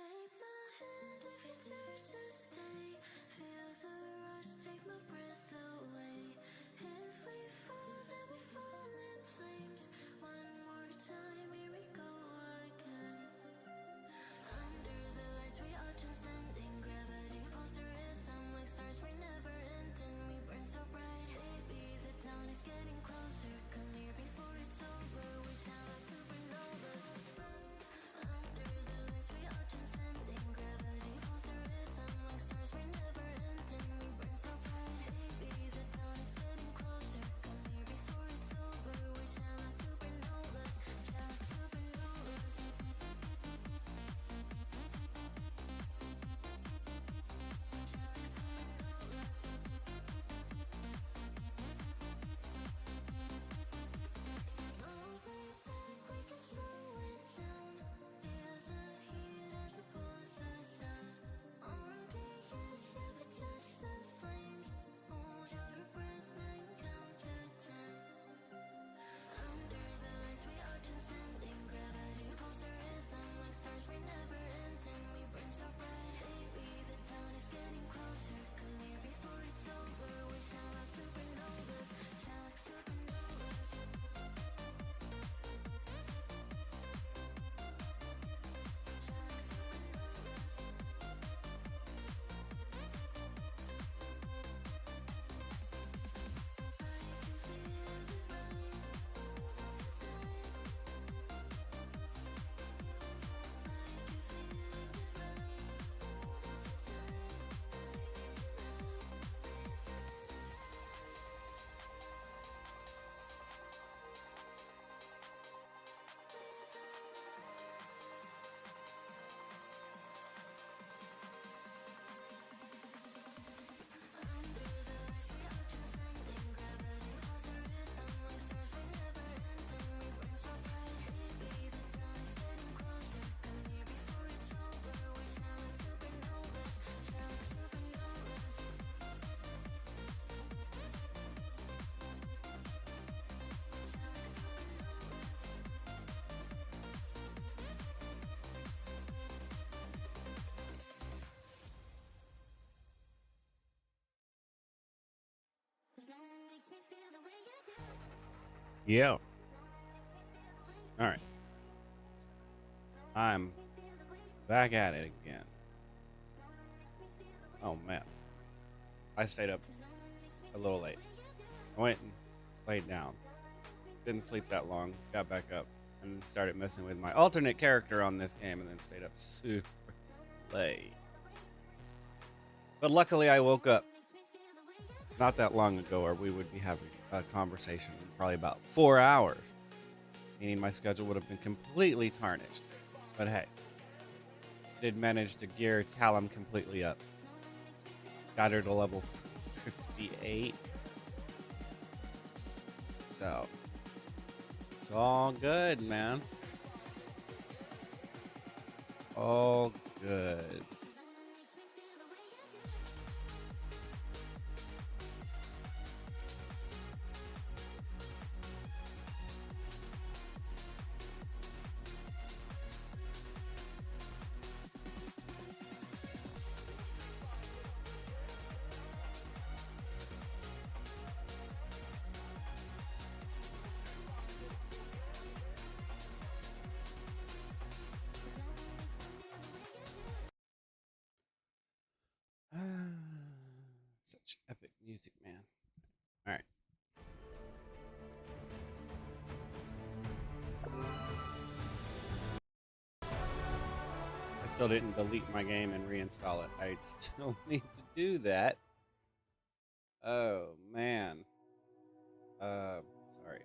Take my hand if you dare to stay. Feel the rush, take my breath away. If we fall, then we fall in flames. One more time, here we go again. Under the lights, we are transcending. Gravity pulls the rhythm like stars. We're never ending. We burn so bright, baby. The dawn is getting closer. Come near before it's over. We shine like supernovas. Under the lights, we are transcending. Gravity pulls the rhythm like stars. We're never ending. We burn so bright, baby. The dawn is getting closer. Come near before it's over. We shine like supernovas. Shine like supernovas. Yeah. All right. I'm back at it again. Oh man. I stayed up a little late. I went and laid down. Didn't sleep that long. Got back up and started messing with my alternate character on this game and then stayed up super late. But luckily I woke up not that long ago or we would be having a conversation in probably about 4 hours. Meaning my schedule would have been completely tarnished. But hey, did manage to gear Talum completely up. Got her to level 58. So, it's all good, man. It's all good. Such epic music, man. All right. I still didn't delete my game and reinstall it. I still need to do that. Oh, man. Sorry.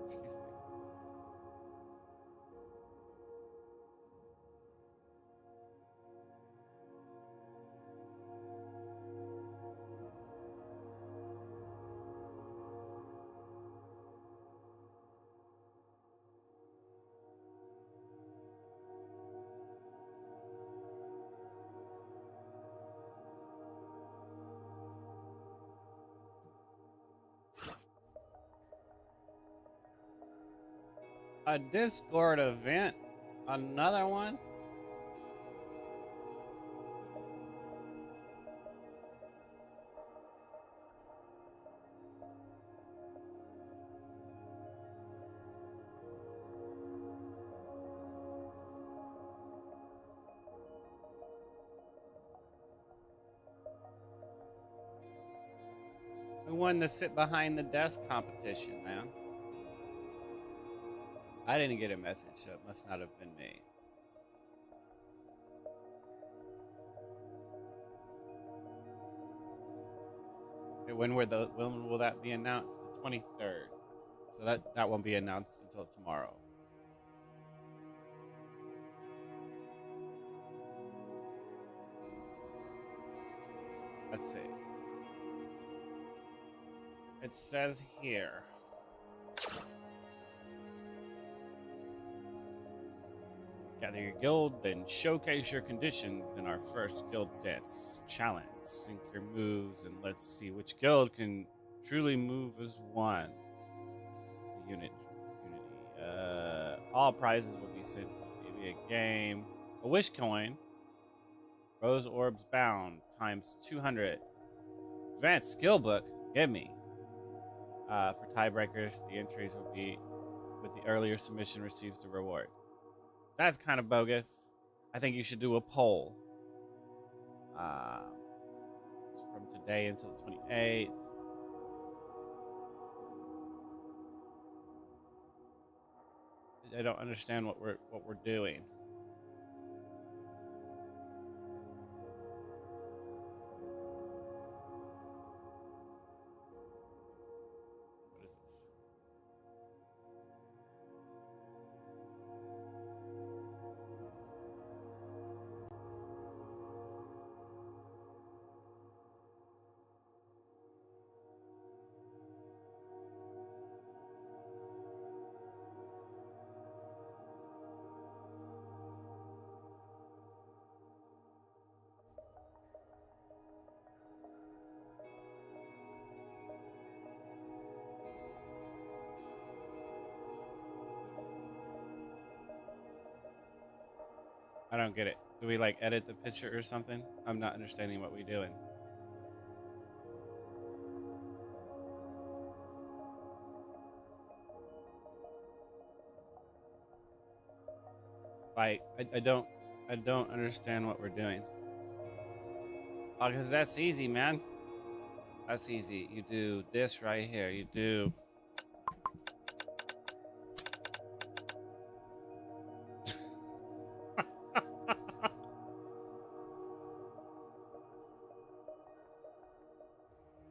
Excuse me. A Discord event? Another one? Who won the sit behind the desk competition, man? I didn't get a message, so it must not have been me. Okay, when will that be announced? The 23rd. So that won't be announced until tomorrow. Let's see. It says here. Gather your guild, then showcase your conditions in our first guild dance challenge. Sync your moves, and let's see which guild can truly move as one. Unity. All prizes will be sent to maybe a game, a wish coin, rose orbs bound times 200. Advanced skill book. Give me. For tiebreakers, the entries will be with the earlier submission receives the reward. That's kind of bogus. I think you should do a poll. From today until the 28th. I don't understand what we're doing. What is this? I don't get it. Do we like edit the picture or something? I'm not understanding what we're doing. Like I don't understand what we're doing. Oh, because that's easy, man. That's easy. You do this right here. You do.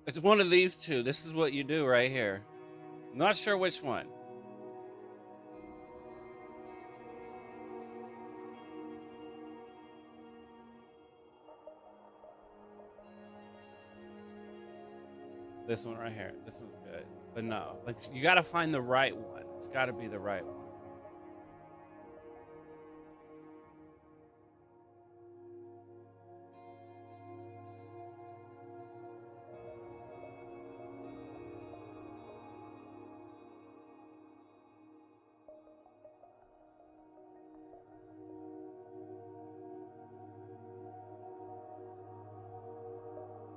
It's one of these two. This is what you do right here. I'm not sure which one. This one right here. This one's good. But no, like you gotta find the right one. It's gotta be the right one.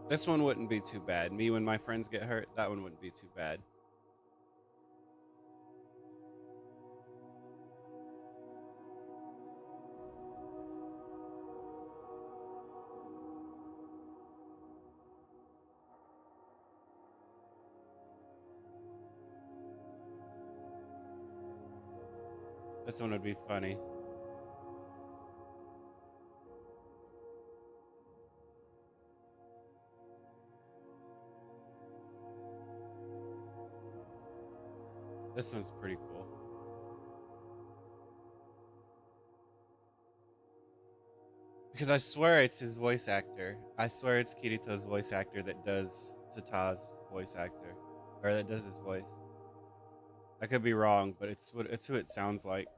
This one wouldn't be too bad. Me when my friends get hurt, that one wouldn't be too bad. This one would be funny. This one's pretty cool. Because I swear it's his voice actor. I swear it's Kirito's voice actor that does Tata's voice actor. Or that does his voice. I could be wrong, but it's who it sounds like.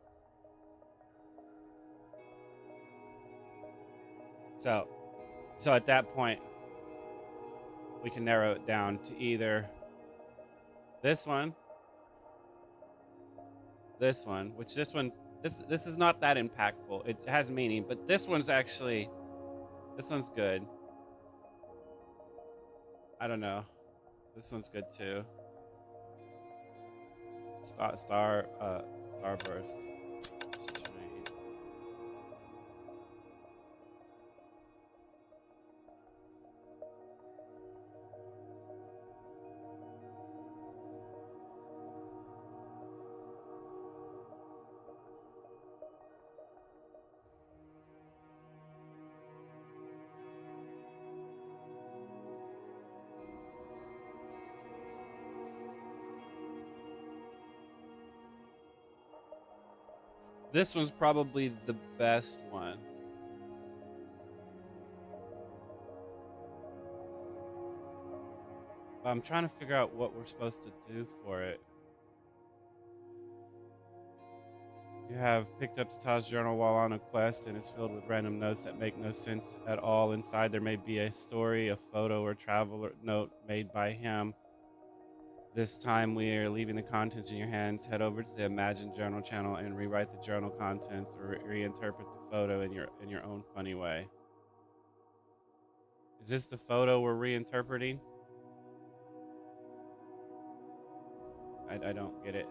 So at that point, we can narrow it down to either this one this one, which this is not that impactful. It has meaning, but this one's good. I don't know. This one's good too. Starburst. This one's probably the best one. I'm trying to figure out what we're supposed to do for it. You have picked up Tata's journal while on a quest, and it's filled with random notes that make no sense at all. Inside there may be a story, a photo, or travel note made by him. This time we are leaving the contents in your hands. Head over to the Imagine Journal channel and rewrite the journal contents or reinterpret the photo in your own funny way. Is this the photo we're reinterpreting? I don't get it.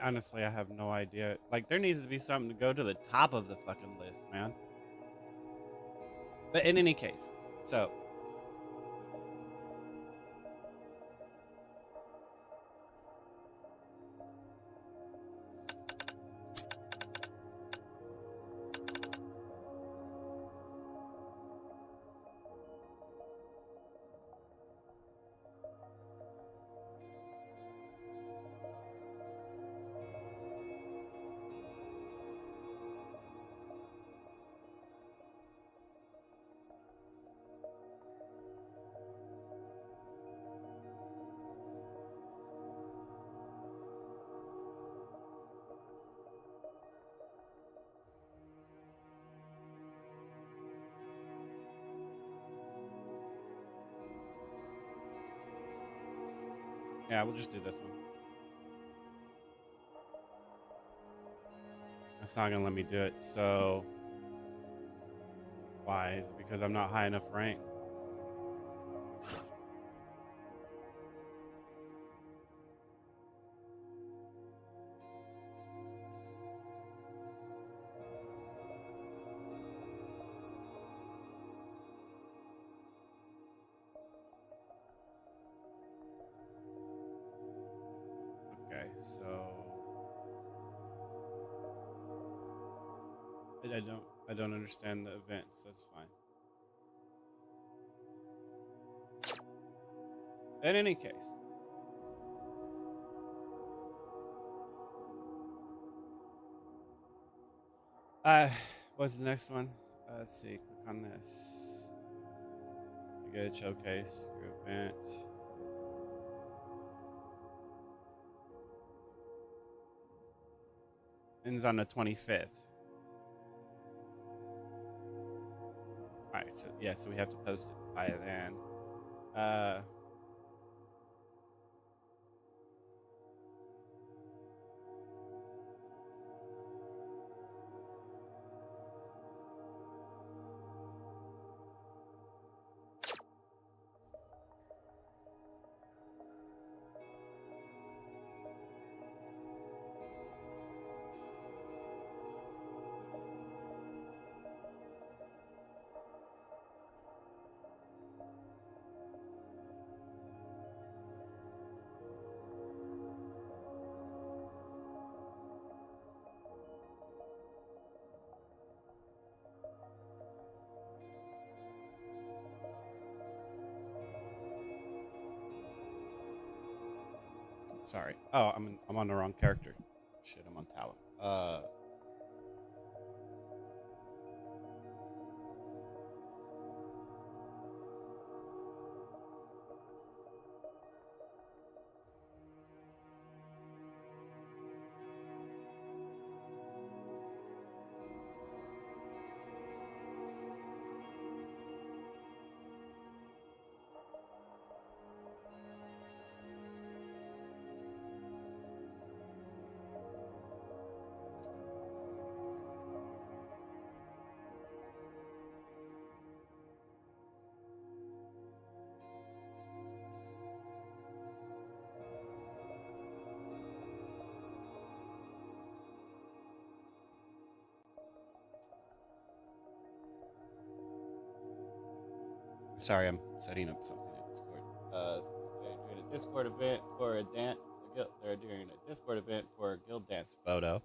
Honestly, I have no idea. Like, there needs to be something to go to the top of the fucking list, man. But in any case, so yeah, we'll just do this one. It's not gonna let me do it, so why? Is it because I'm not high enough rank? Okay, so I don't understand the event, so it's fine. In any case, what's the next one? Let's see. Click on this. You go to showcase your event. Ends on the 25th. Alright, so yeah, so we have to post it by then. Sorry. Oh, I'm on the wrong character. Shit, I'm on Talon. Sorry, I'm setting up something in Discord. They're doing a Discord event for a dance. They're doing a Discord event for a guild dance photo.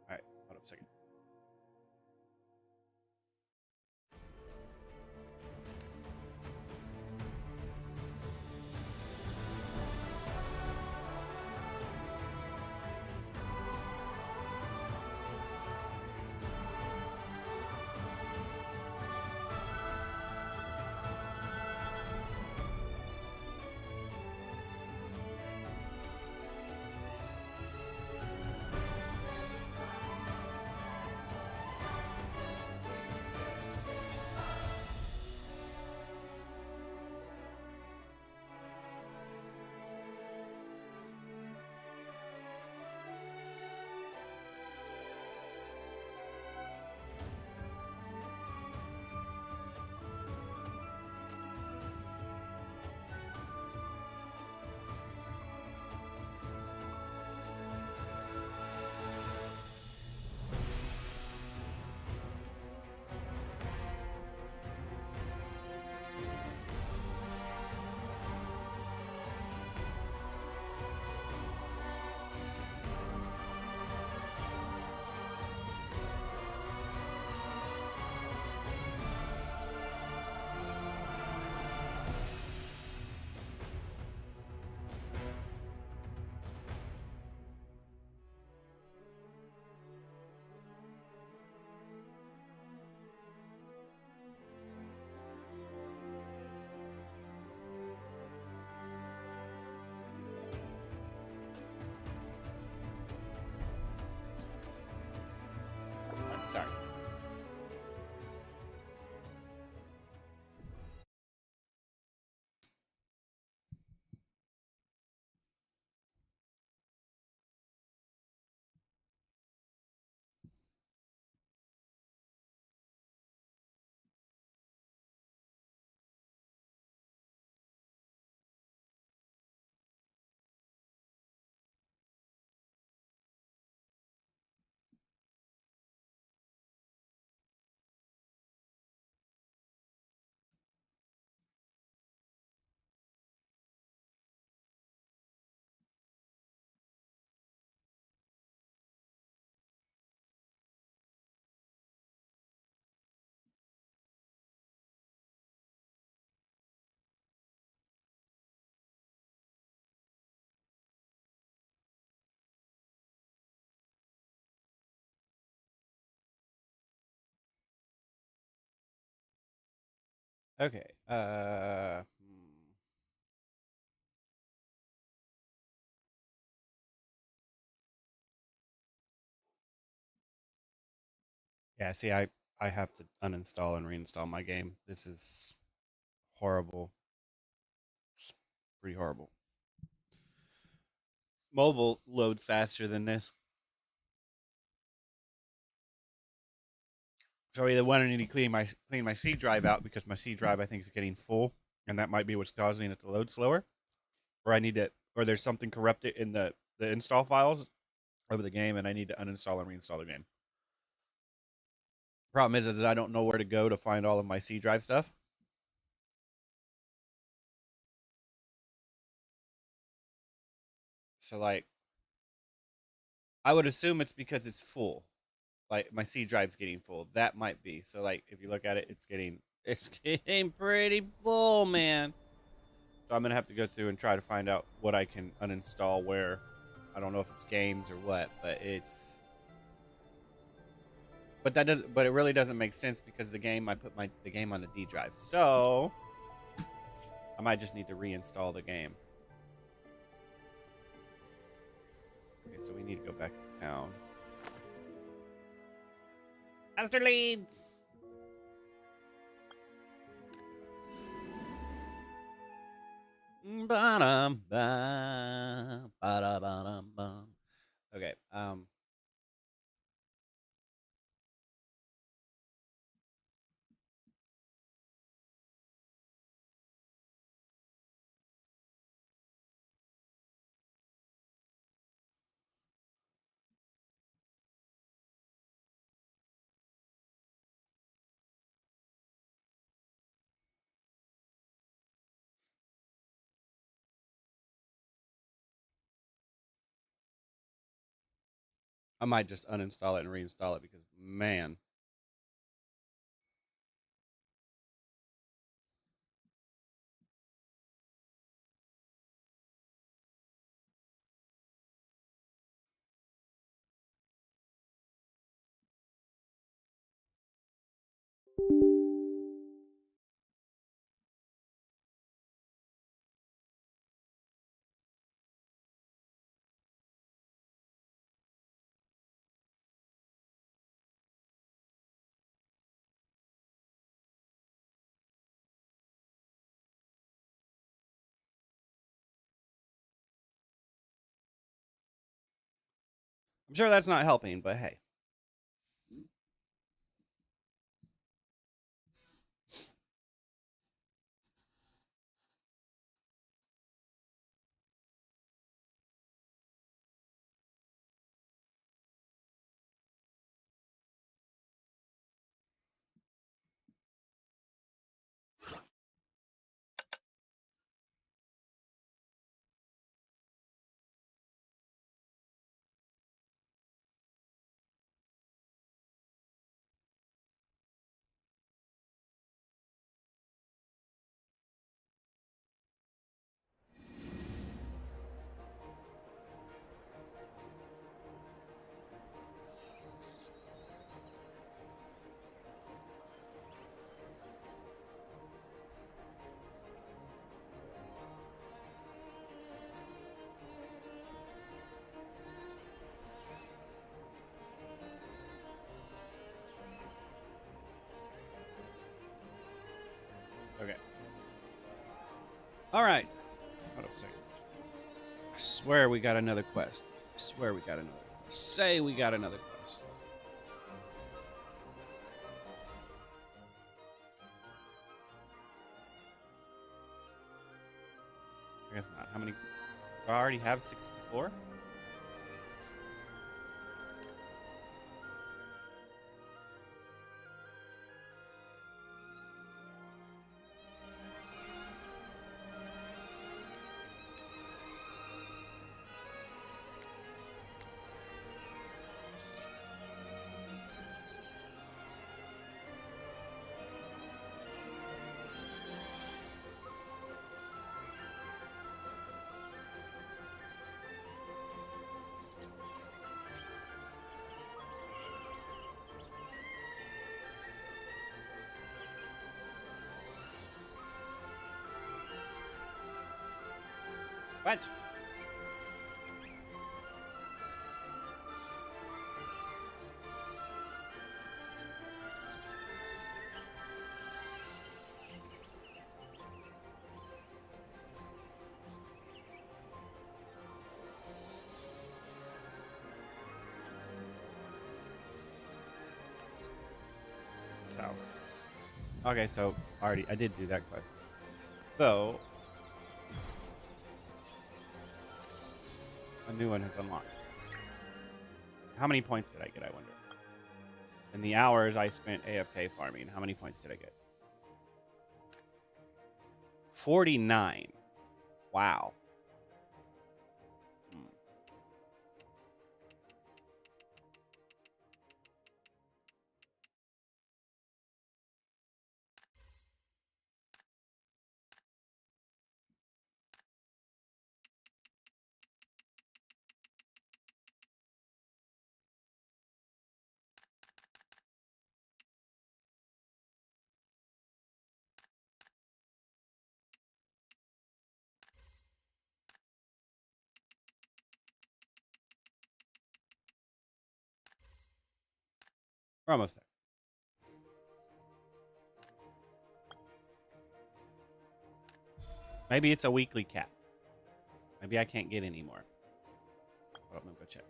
All right, hold up a second. Sorry. Okay. Yeah, see, I have to uninstall and reinstall my game. This is horrible. It's pretty horrible. Mobile loads faster than this. So either one, I need to clean my C drive out because my C drive I think is getting full, and that might be what's causing it to load slower. Or I need to, or there's something corrupted in the install files of the game, and I need to uninstall and reinstall the game. Problem is I don't know where to go to find all of my C drive stuff. So like, I would assume it's because it's full. Like my C drive's getting full. That might be. So like, if you look at it, it's getting pretty full, man. So I'm gonna have to go through and try to find out what I can uninstall where. I don't know if it's games or what, but but it really doesn't make sense because the game I put the game on the D drive. So I might just need to reinstall the game. Okay, so we need to go back to town. Master leads. Okay. I might just uninstall it and reinstall it because man. I'm sure that's not helping, but hey. All right. Hold up a second. I swear we got another quest. I swear we got another quest. Say we got another quest. I guess not. How many? Do I already have 64? What? So. Okay, so already I did do that quest. So a new one has unlocked. How many points did I get, I wonder? In the hours I spent AFK farming, how many points did I get? 49. Wow. We're almost there. Maybe it's a weekly cap. Maybe I can't get any more. Well, I'm gonna go check.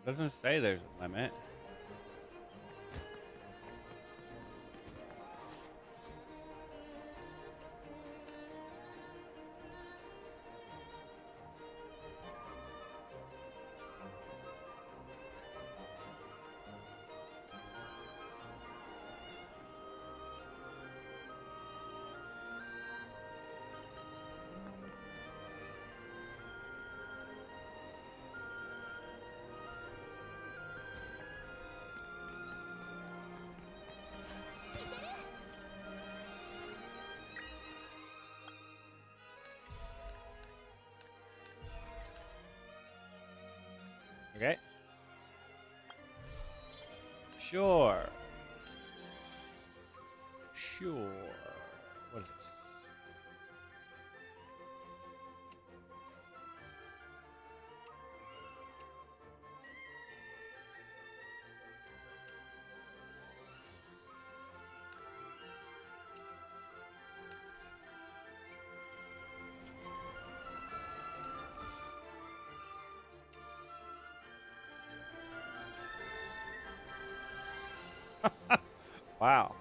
Doesn't say there's a limit. Okay. Sure. Sure. What is this? Wow.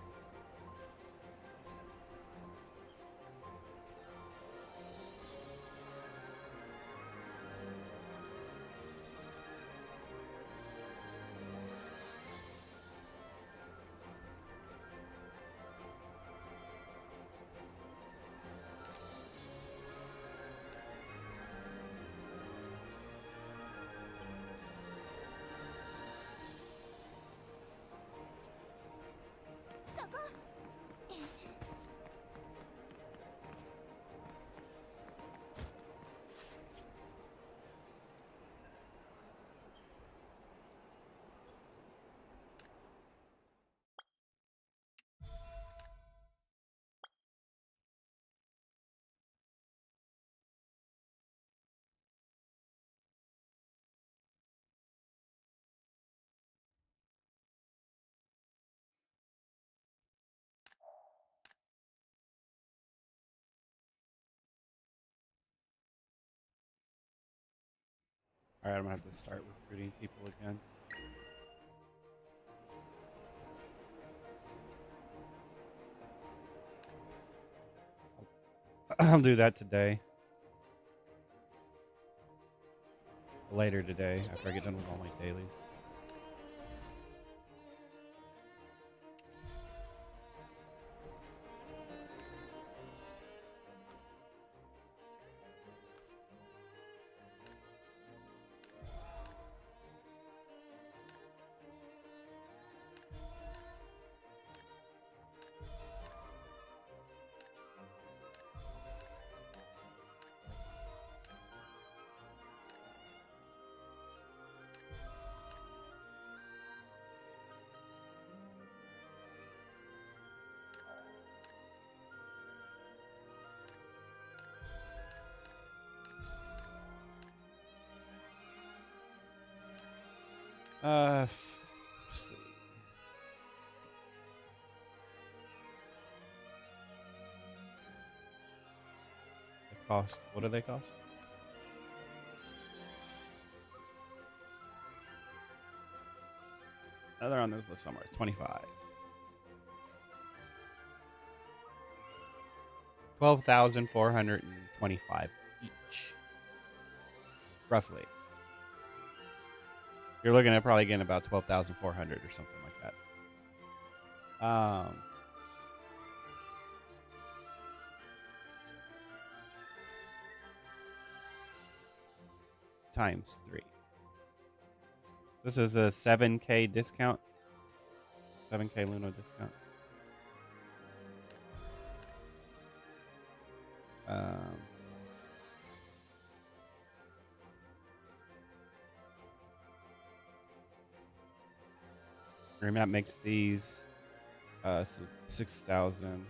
Alright, I'm gonna have to start recruiting people again. I'll do that today. Later today, after I get done with all my dailies. Let's see. The cost. What do they cost? Oh, they're on this list somewhere. 25. 12,425 each. Roughly. You're looking at probably getting about 12,400 or something like that. Times 3. This is a 7K discount. 7K Luno discount. Remap makes these 6,000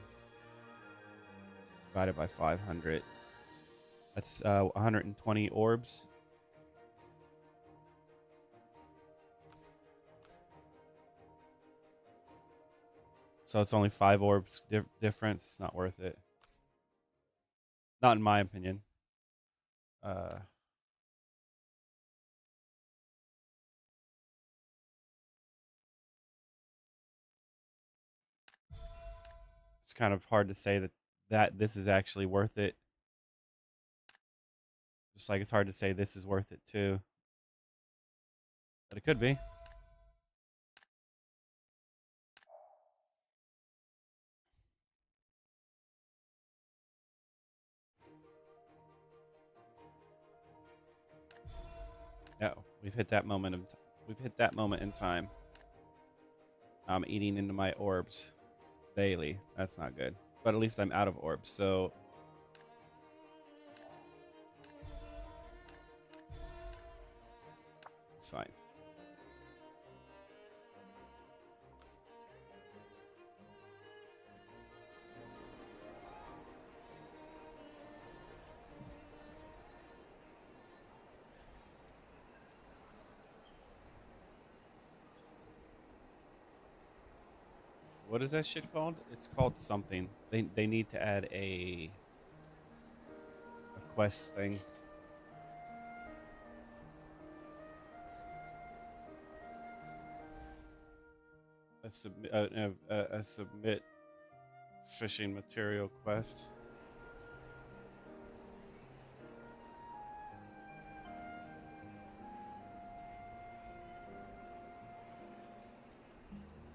divided by 500. That's 120 orbs. So it's only 5 orbs difference. It's not worth it. Not in my opinion. It's kind of hard to say that this is actually worth it. Just like it's hard to say this is worth it too. But it could be. No, we've hit that moment in time. I'm eating into my orbs daily. That's not good. But at least I'm out of orbs, so it's fine. What is that shit called? It's called something. They need to add a quest thing. A submit fishing material quest.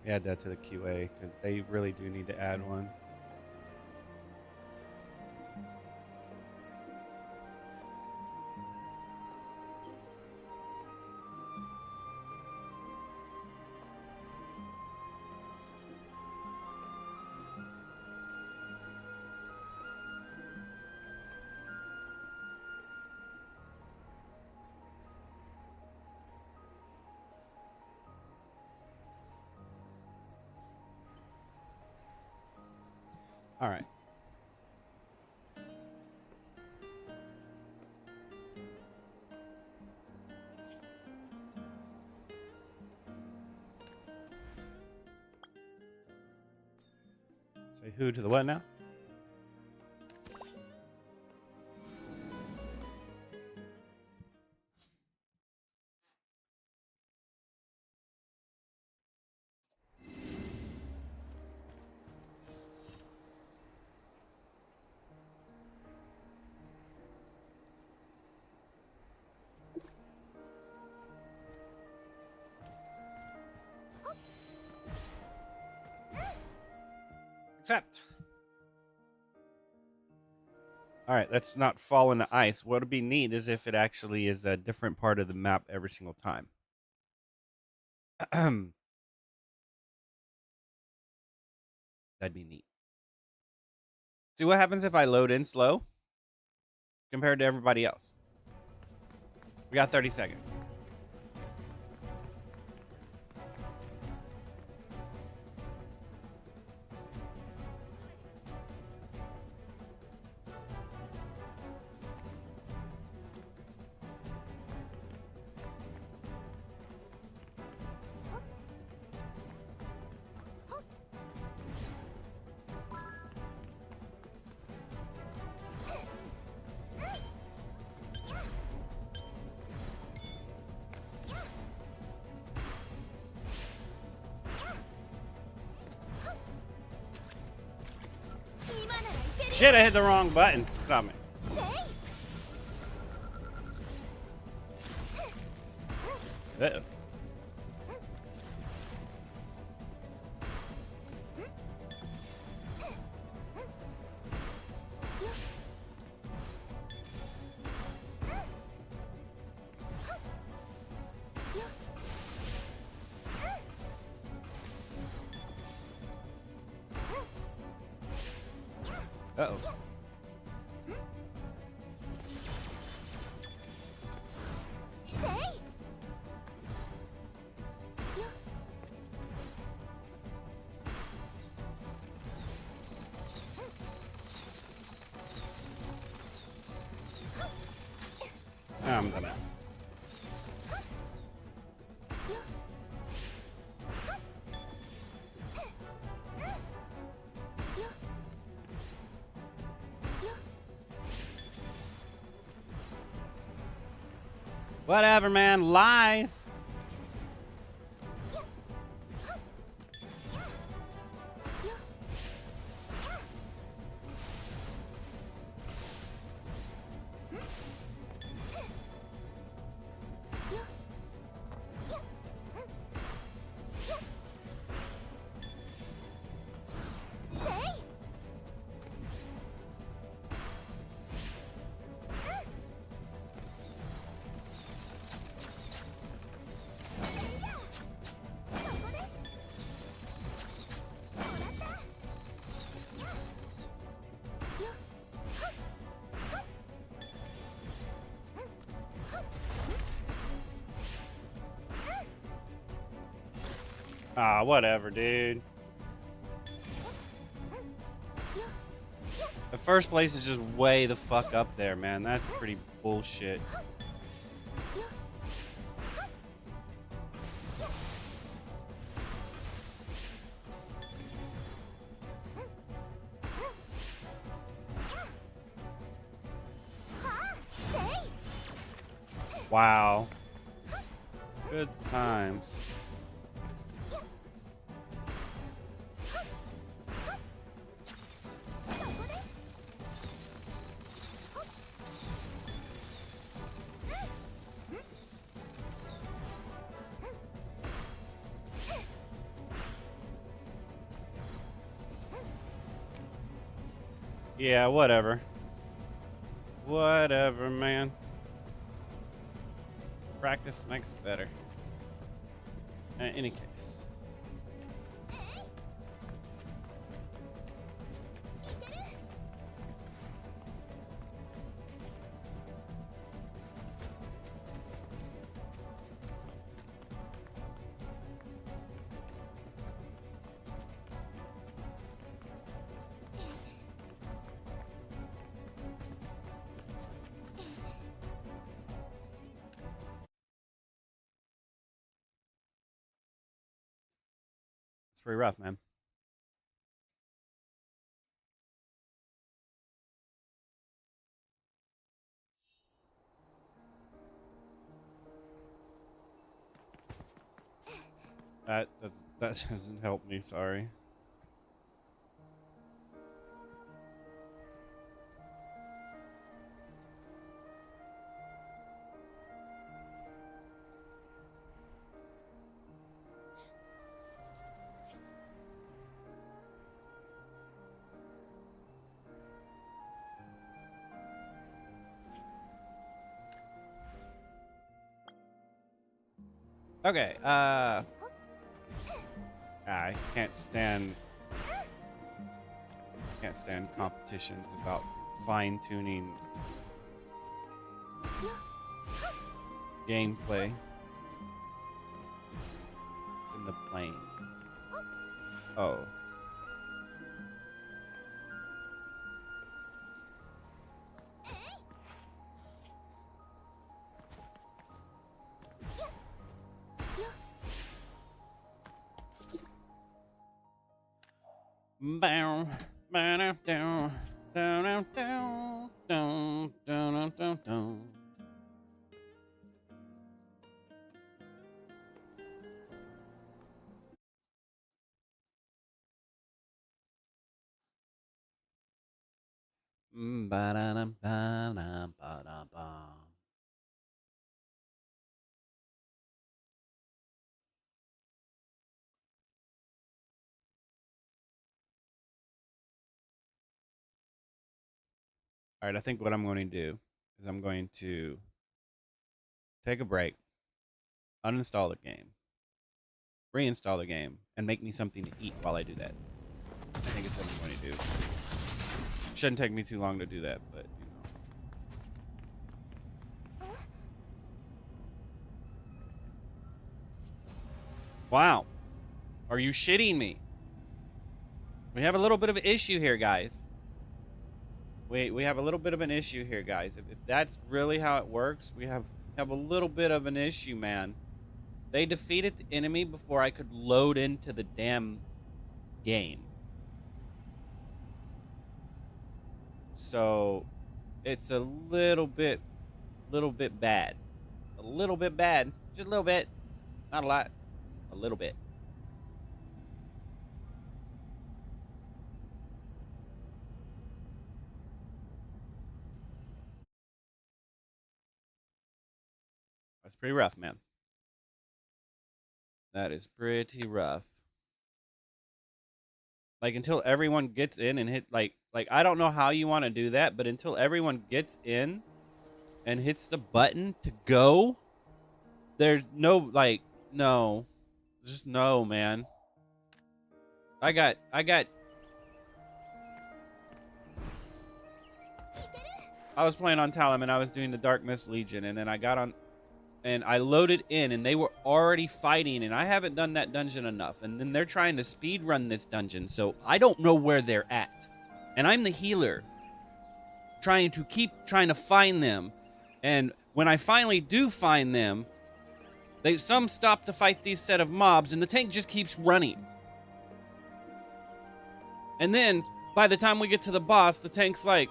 Add that to the QA because they really do need to add one. All right. Say who to the what now? Accept. Alright, let's not fall into ice. What would be neat is if it actually is a different part of the map every single time. That'd be neat. See what happens if I load in slow compared to everybody else. We got 30 seconds. Shit, I hit the wrong button. Stop me. Uh-oh. Uh-oh. I'm the mess. Whatever, man. Lies. Ah, whatever, dude. The first place is just way the fuck up there, man. That's pretty bullshit. Wow. Good times. Yeah, whatever. Whatever, man. Practice makes better. In any case. It's pretty rough, man. That doesn't help me, sorry. Okay, I can't stand competitions about fine-tuning gameplay. It's in the plains. Oh. Bow, down, down, down, down, down, down, down, down. Ba-da-dum-ba-dum-ba-dum-bum. All right, I think what I'm going to do is I'm going to take a break, uninstall the game, reinstall the game, and make me something to eat while I do that. I think it's what I'm going to do. Shouldn't take me too long to do that, but you know. Wow. Are you shitting me? We have a little bit of an issue here, guys. We have a little bit of an issue here, guys. If that's really how it works, we have a little bit of an issue, man. They defeated the enemy before I could load into the damn game. So it's a little bit bad. A little bit bad. Just a little bit. Not a lot. A little bit. That's pretty rough, man. That is pretty rough. Like, until everyone gets in and hit, like I don't know how you want to do that, but until everyone gets in and hits the button to go, there's no, like, no. Just no, man. I was playing on Talon and I was doing the Dark Mist Legion, and then I got on and I loaded in and they were already fighting, and I haven't done that dungeon enough, and then they're trying to speed run this dungeon, so I don't know where they're at. And I'm the healer trying to find them. And when I finally do find them, some stop to fight these set of mobs, and the tank just keeps running. And then by the time we get to the boss, the tank's like,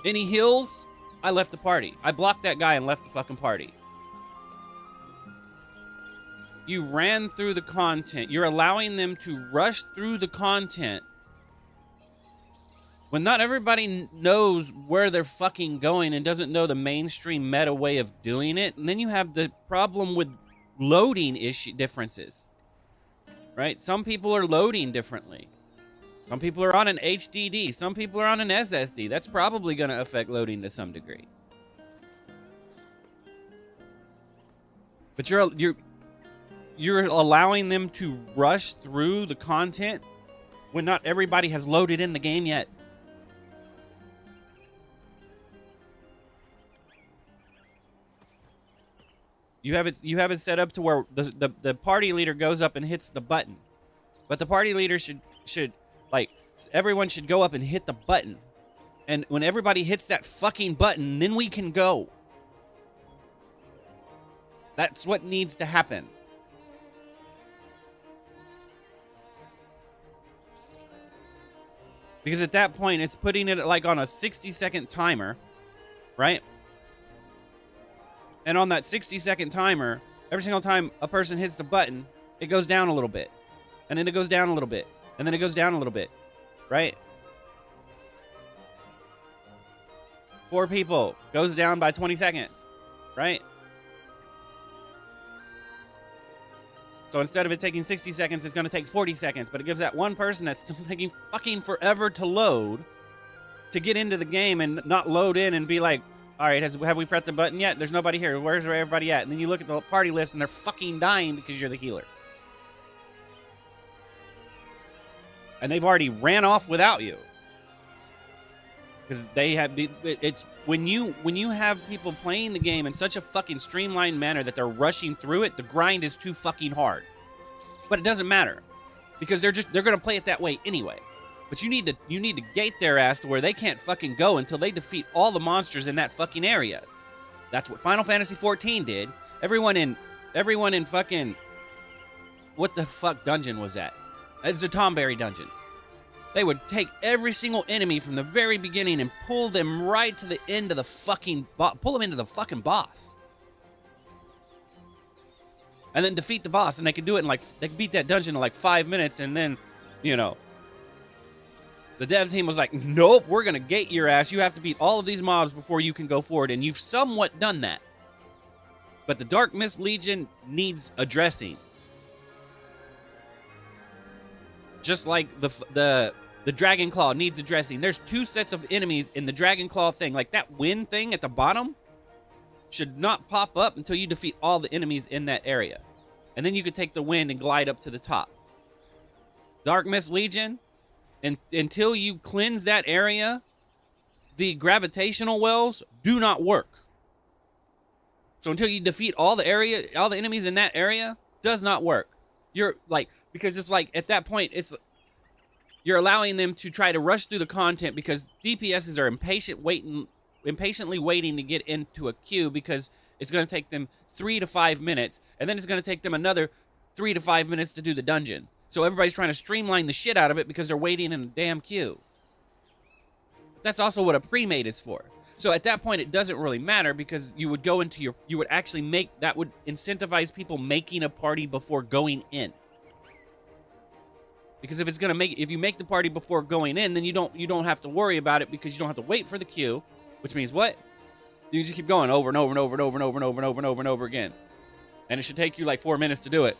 any heals? I left the party. I blocked that guy and left the fucking party. You ran through the content. You're allowing them to rush through the content when not everybody knows where they're fucking going and doesn't know the mainstream meta way of doing it. And then you have the problem with loading differences, right? Some people are loading differently. Some people are on an HDD. Some people are on an SSD. That's probably going to affect loading to some degree. But you're allowing them to rush through the content when not everybody has loaded in the game yet. You have it set up to where the party leader goes up and hits the button. But the party leader should like, everyone should go up and hit the button. And when everybody hits that fucking button, then we can go. That's what needs to happen. Because at that point, it's putting it like on a 60-second timer, right? And on that 60-second timer, every single time a person hits the button, it goes down a little bit. And then it goes down a little bit. And then it goes down a little bit, right? 4 people goes down by 20 seconds, right? So instead of it taking 60 seconds, it's going to take 40 seconds. But it gives that one person that's still taking fucking forever to load to get into the game and not load in and be like, All right, have we pressed the button yet? There's nobody here. Where's everybody at? And then you look at the party list, and they're fucking dying because you're the healer. And they've already ran off without you. Because they have, it's when you have people playing the game in such a fucking streamlined manner that they're rushing through it, the grind is too fucking hard. But it doesn't matter because they're gonna play it that way anyway. But you need to gate their ass to where they can't fucking go until they defeat all the monsters in that fucking area. That's what Final Fantasy XIV did. Everyone in fucking, what the fuck dungeon was that? It's a Tomberry dungeon. They would take every single enemy from the very beginning and pull them right to the end of the fucking pull them into the fucking boss. And then defeat the boss, and they could do it in they could beat that dungeon in like 5 minutes, and then, you know, the dev team was like, nope, we're gonna gate your ass. You have to beat all of these mobs before you can go forward, and you've somewhat done that. But the Dark Mist Legion needs addressing. Just like the Dragon Claw needs addressing. There's 2 sets of enemies in the Dragon Claw thing. Like that wind thing at the bottom should not pop up until you defeat all the enemies in that area. And then you could take the wind and glide up to the top. Dark Mist Legion, and until you cleanse that area, the gravitational wells do not work. So until you defeat all the enemies in that area, does not work. You're like, because it's like at that point, you're allowing them to try to rush through the content because DPSs are impatiently waiting to get into a queue because it's going to take them 3 to 5 minutes, and then it's going to take them another 3 to 5 minutes to do the dungeon. So everybody's trying to streamline the shit out of it because they're waiting in a damn queue. That's also what a pre-made is for. So at that point, it doesn't really matter because you would go into you would actually that would incentivize people making a party before going in. Because if you make the party before going in, then you don't have to worry about it because you don't have to wait for the queue, which means what? You just keep going over and over and over and over and over and over and over and over and over again. And it should take you like 4 minutes to do it.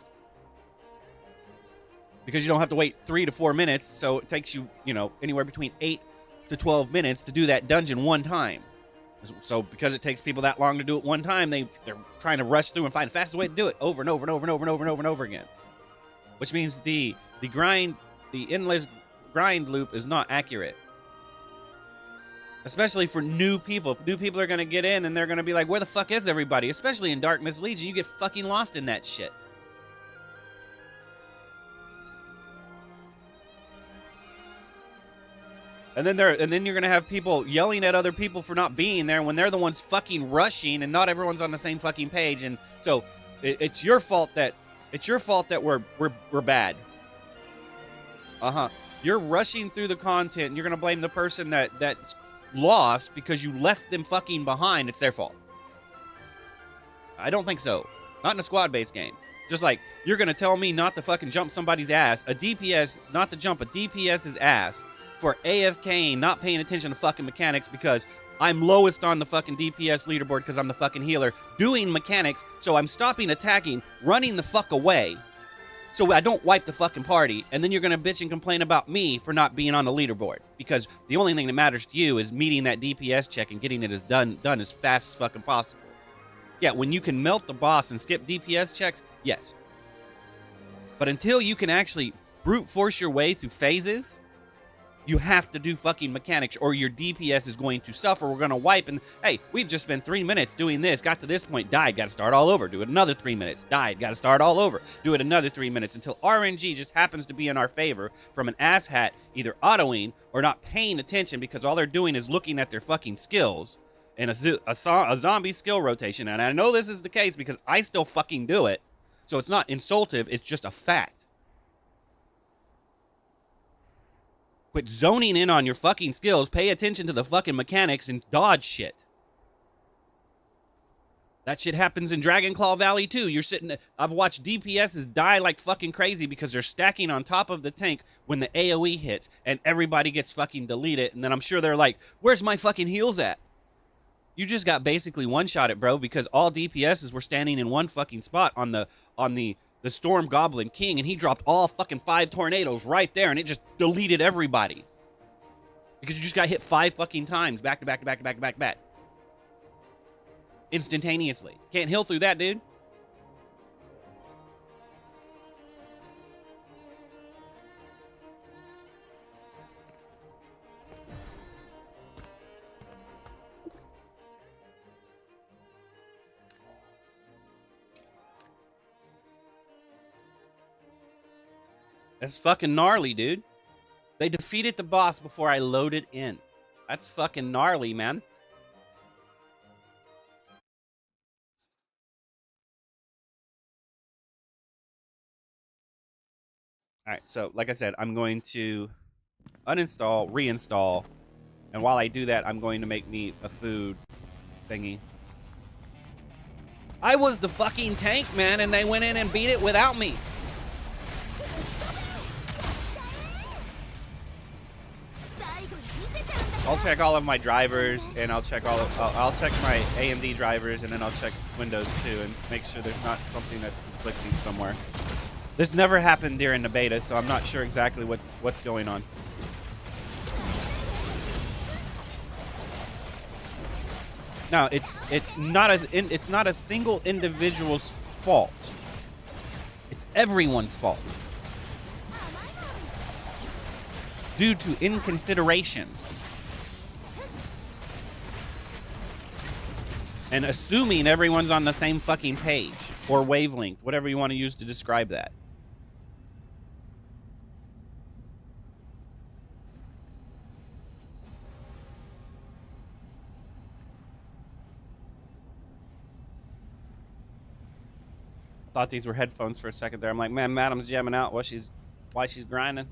Because you don't have to wait 3 to 4 minutes, so it takes you, anywhere between 8 to 12 minutes to do that dungeon one time. So because it takes people that long to do it one time, they're trying to rush through and find the fastest way to do it over and over and over and over and over and over and over again. Which means the endless grind loop is not accurate. Especially for new people. New people are going to get in and they're going to be like, where the fuck is everybody? Especially in Dark Mist Legion, you get fucking lost in that shit. And then you're going to have people yelling at other people for not being there when they're the ones fucking rushing and not everyone's on the same fucking page. And so it's your fault that we're bad. You're rushing through the content and you're going to blame the person that's lost because you left them fucking behind. It's their fault. I don't think so. Not in a squad-based game. Just like, you're going to tell me not to fucking jump somebody's ass, a DPS, not to jump a DPS's ass for AFKing, not paying attention to fucking mechanics because I'm lowest on the fucking DPS leaderboard because I'm the fucking healer, doing mechanics, so I'm stopping attacking, running the fuck away, so I don't wipe the fucking party, and then you're gonna bitch and complain about me for not being on the leaderboard, because the only thing that matters to you is meeting that DPS check and getting it done as fast as fucking possible. Yeah, when you can melt the boss and skip DPS checks, yes. But until you can actually brute force your way through phases, you have to do fucking mechanics or your DPS is going to suffer. We're going to wipe and, hey, we've just spent 3 minutes doing this. Got to this point, died, got to start all over. Do it another 3 minutes, died, got to start all over. Do it another 3 minutes until RNG just happens to be in our favor from an asshat either autoing or not paying attention because all they're doing is looking at their fucking skills and a zombie skill rotation. And I know this is the case because I still fucking do it. So it's not insultive, it's just a fact. Quit zoning in on your fucking skills. Pay attention to the fucking mechanics and dodge shit. That shit happens in Dragonclaw Valley too. I've watched DPSs die like fucking crazy because they're stacking on top of the tank when the AoE hits and everybody gets fucking deleted. And then I'm sure they're like, where's my fucking heals at? You just got basically one-shotted, bro, because all DPSs were standing in one fucking spot on the Storm Goblin King, and he dropped all fucking 5 tornadoes right there, and it just deleted everybody. Because you just got hit 5 fucking times, back to back to back to back to back to back. instantaneously. Can't heal through that, dude. That's fucking gnarly, dude. They defeated the boss before I loaded in. That's fucking gnarly, man. All right, so like I said, I'm going to uninstall, reinstall, and while I do that, I'm going to make me a food thingy. I was the fucking tank, man, and they went in and beat it without me. I'll check all of my drivers, and I'll check I'll check my AMD drivers, and then I'll check Windows too, and make sure there's not something that's conflicting somewhere. This never happened during the beta, so I'm not sure exactly what's going on. No, it's not a single individual's fault. It's everyone's fault due to inconsideration and assuming everyone's on the same fucking page or wavelength, whatever you want to use to describe that. Thought these were headphones for a second there. I'm like, man, Madam's jamming out while she's grinding.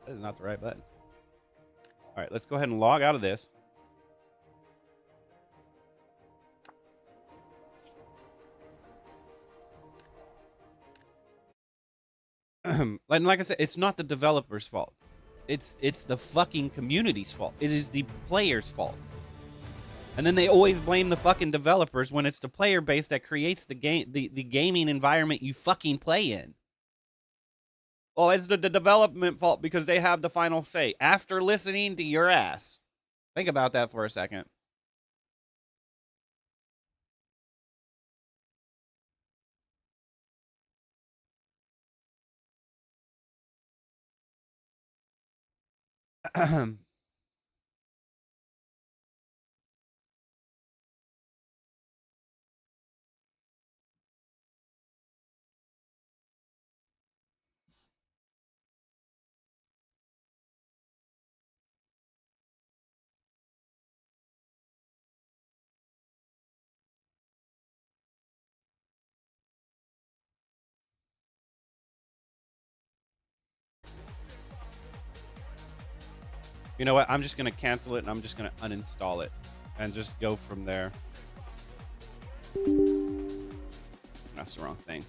That is not the right button. All right, let's go ahead and log out of this. And like I said, it's not the developer's fault. It's the fucking community's fault. It is the player's fault. And then they always blame the fucking developers when it's the player base that creates the game, the gaming environment you fucking play in. Oh, it's the development fault because they have the final say. After listening to your ass. Think about that for a second. You know what? I'm just going to cancel it and I'm just going to uninstall it and just go from there. That's the wrong thing.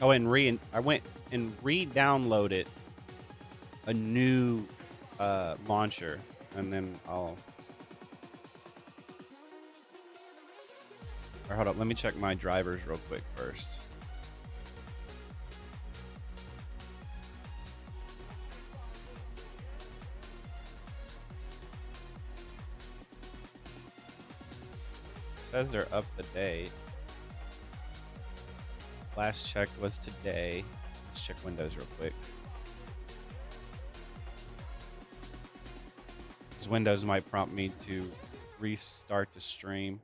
Oh, and I went and re-downloaded a new launcher, and then I'll. Or hold up, let me check my drivers real quick first. says they're up to date. Last check was today. Let's check Windows real quick. Because Windows might prompt me to restart the stream.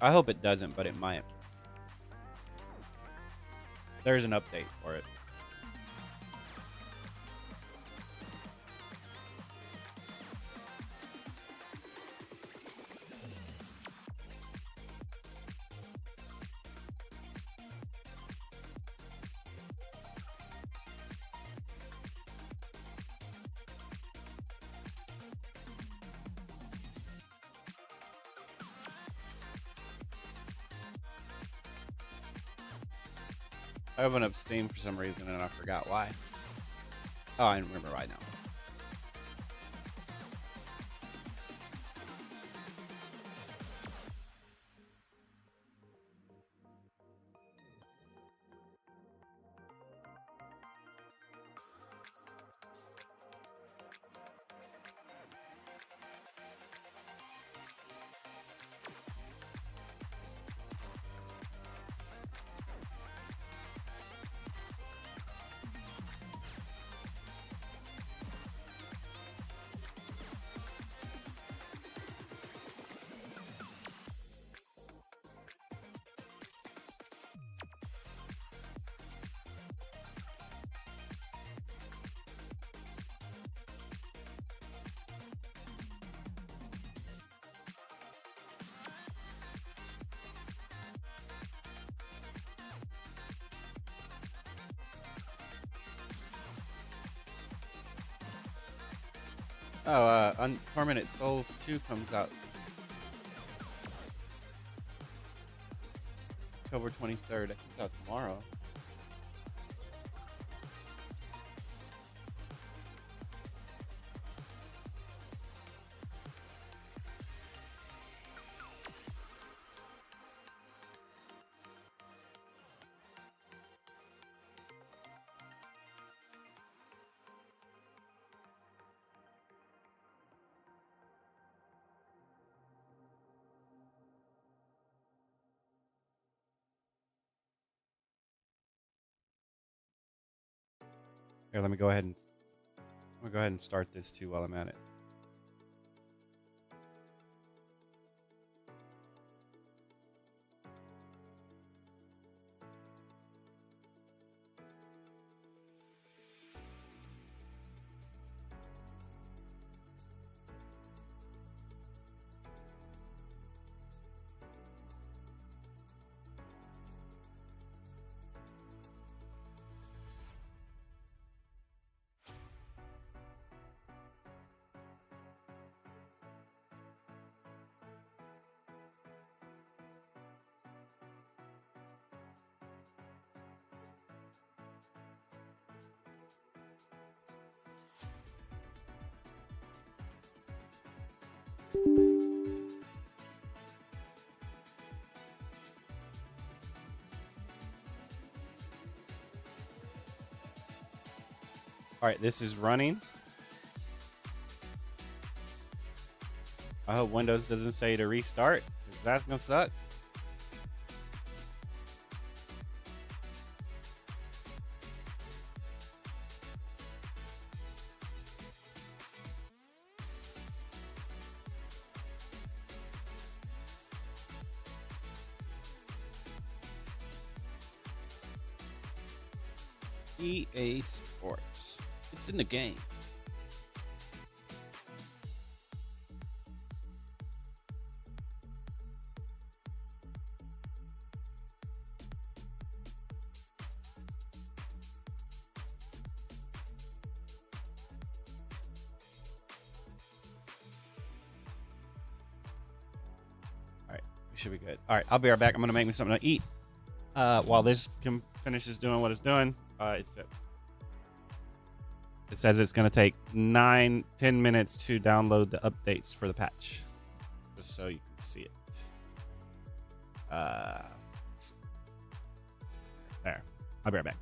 I hope it doesn't, but it might. There's an update for it. I opened up Steam for some reason and I forgot why. Oh, I remember why now. Oh, Tormented Souls 2 comes out October 23rd. It comes out tomorrow. Here, let me go ahead and start this too while I'm at it. All right, this is running. I hope Windows doesn't say to restart, because that's gonna suck. EA Sports. It's in the game. All right, we should be good. All right, I'll be right back. I'm gonna make me something to eat. While this finishes doing what it's doing, it says it's going to take 9-10 minutes to download the updates for the patch. just so you can see it. There. I'll be right back.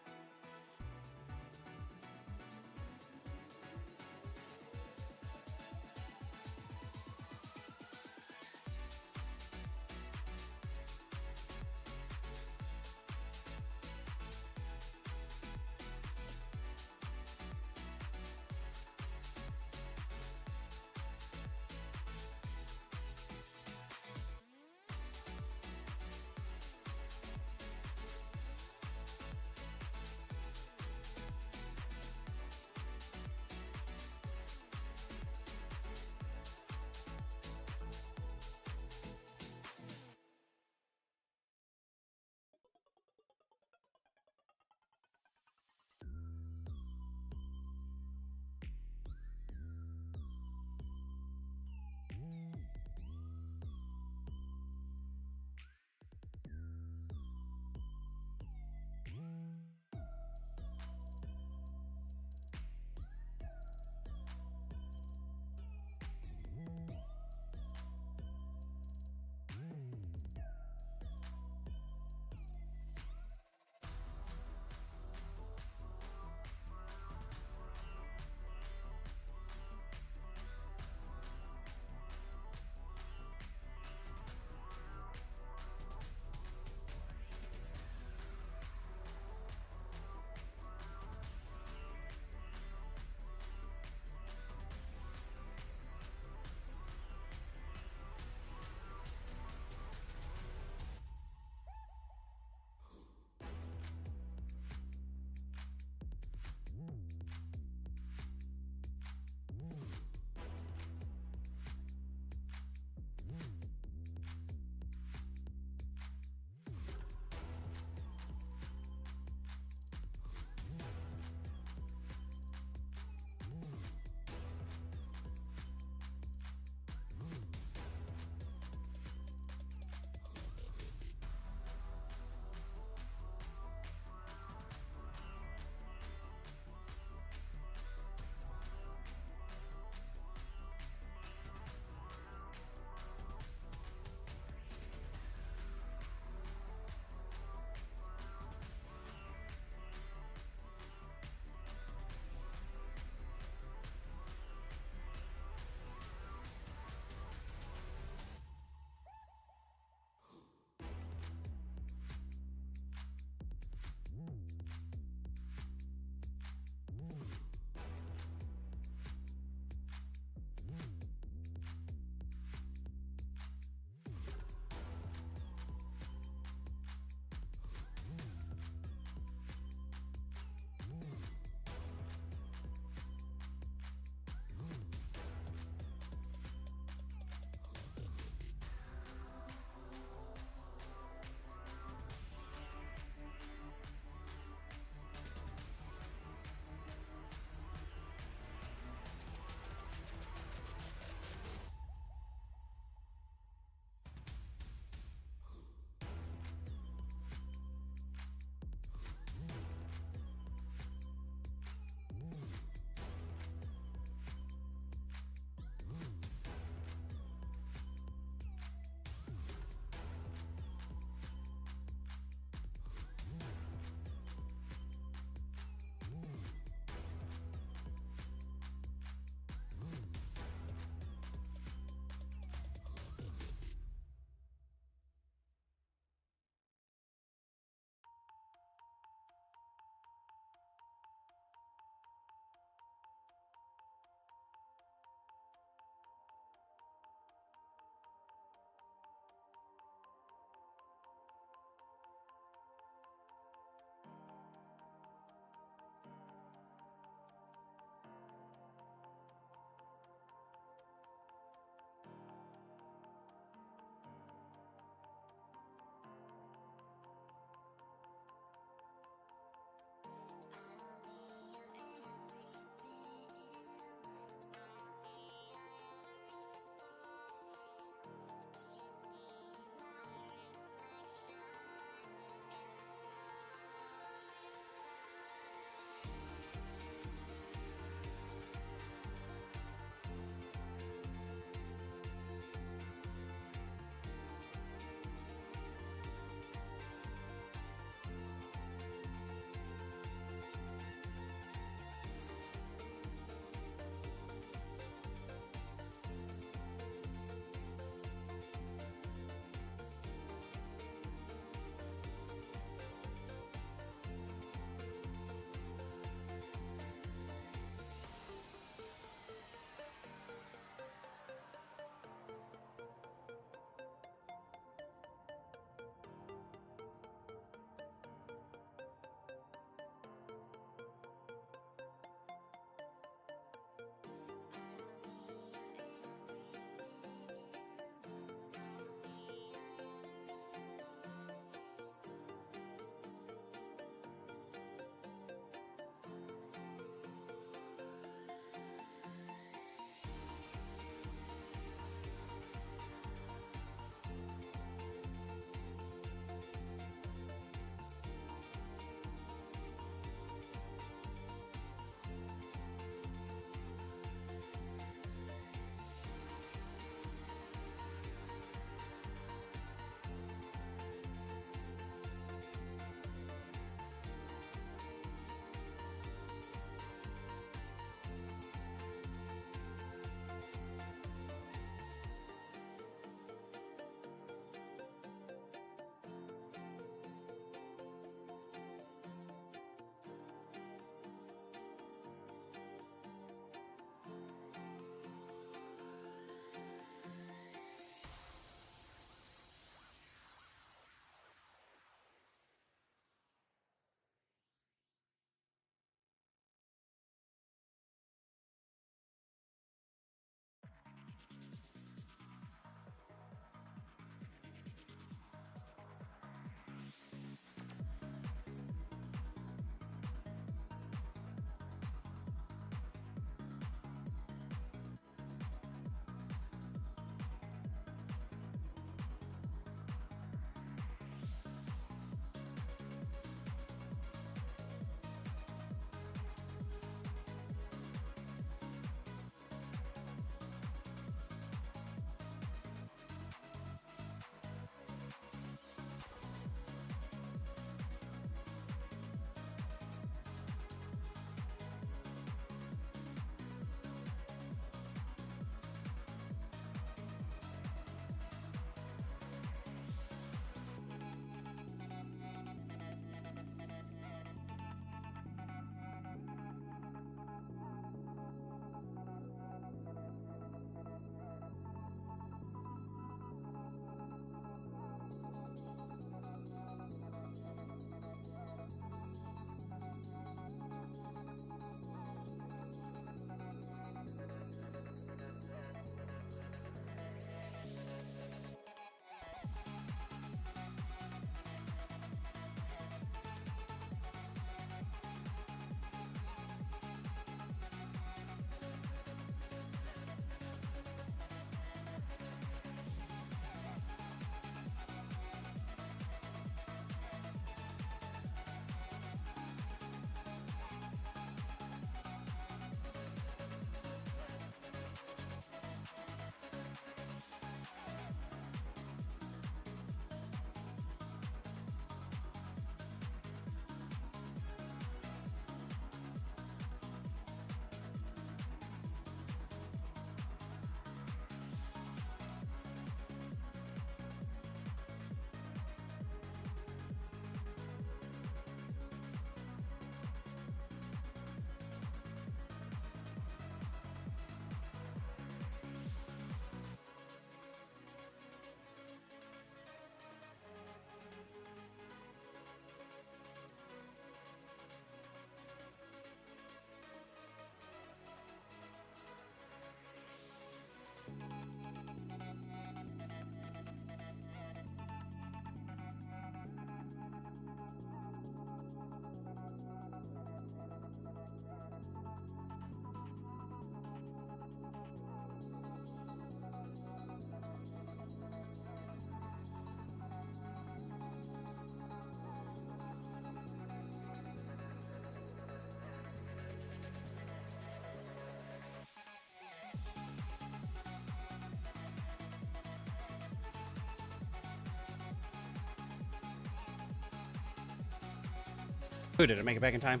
Who did I make it back in time?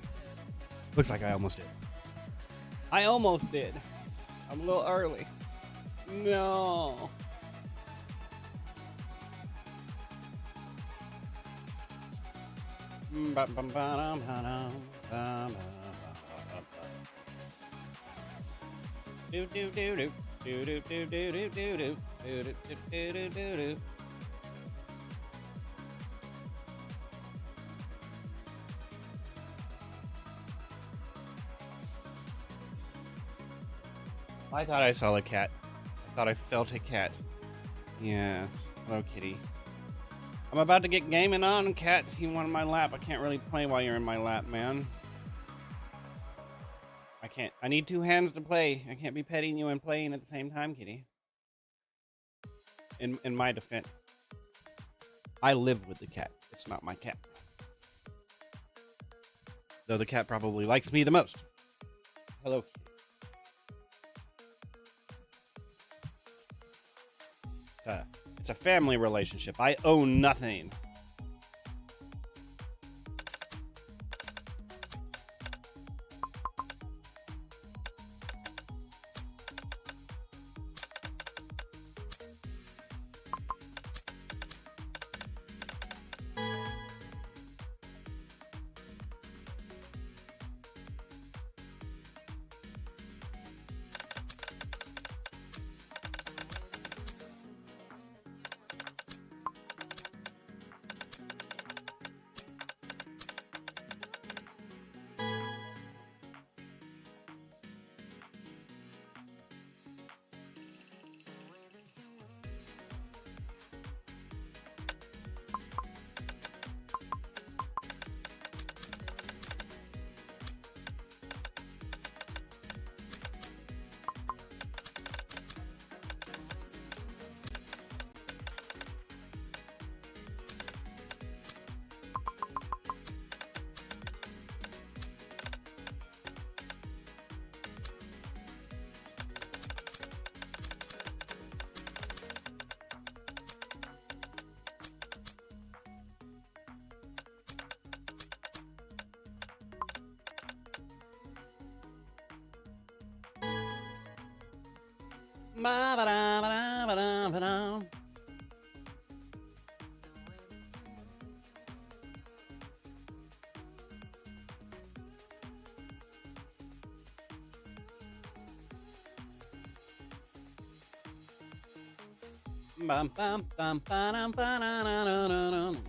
Looks like I almost did. I almost did. I'm a little early. No. Do do do do do do do do do do do do do do do. I thought I saw a cat. I thought I felt a cat. Yes. Hello, kitty. I'm about to get gaming on, cat. You want in my lap? I can't really play while you're in my lap, man. I can't. I need two hands to play. I can't be petting you and playing at the same time, kitty. In my defense, I live with the cat. It's not my cat. Though the cat probably likes me the most. Hello. It's a family relationship. I own nothing.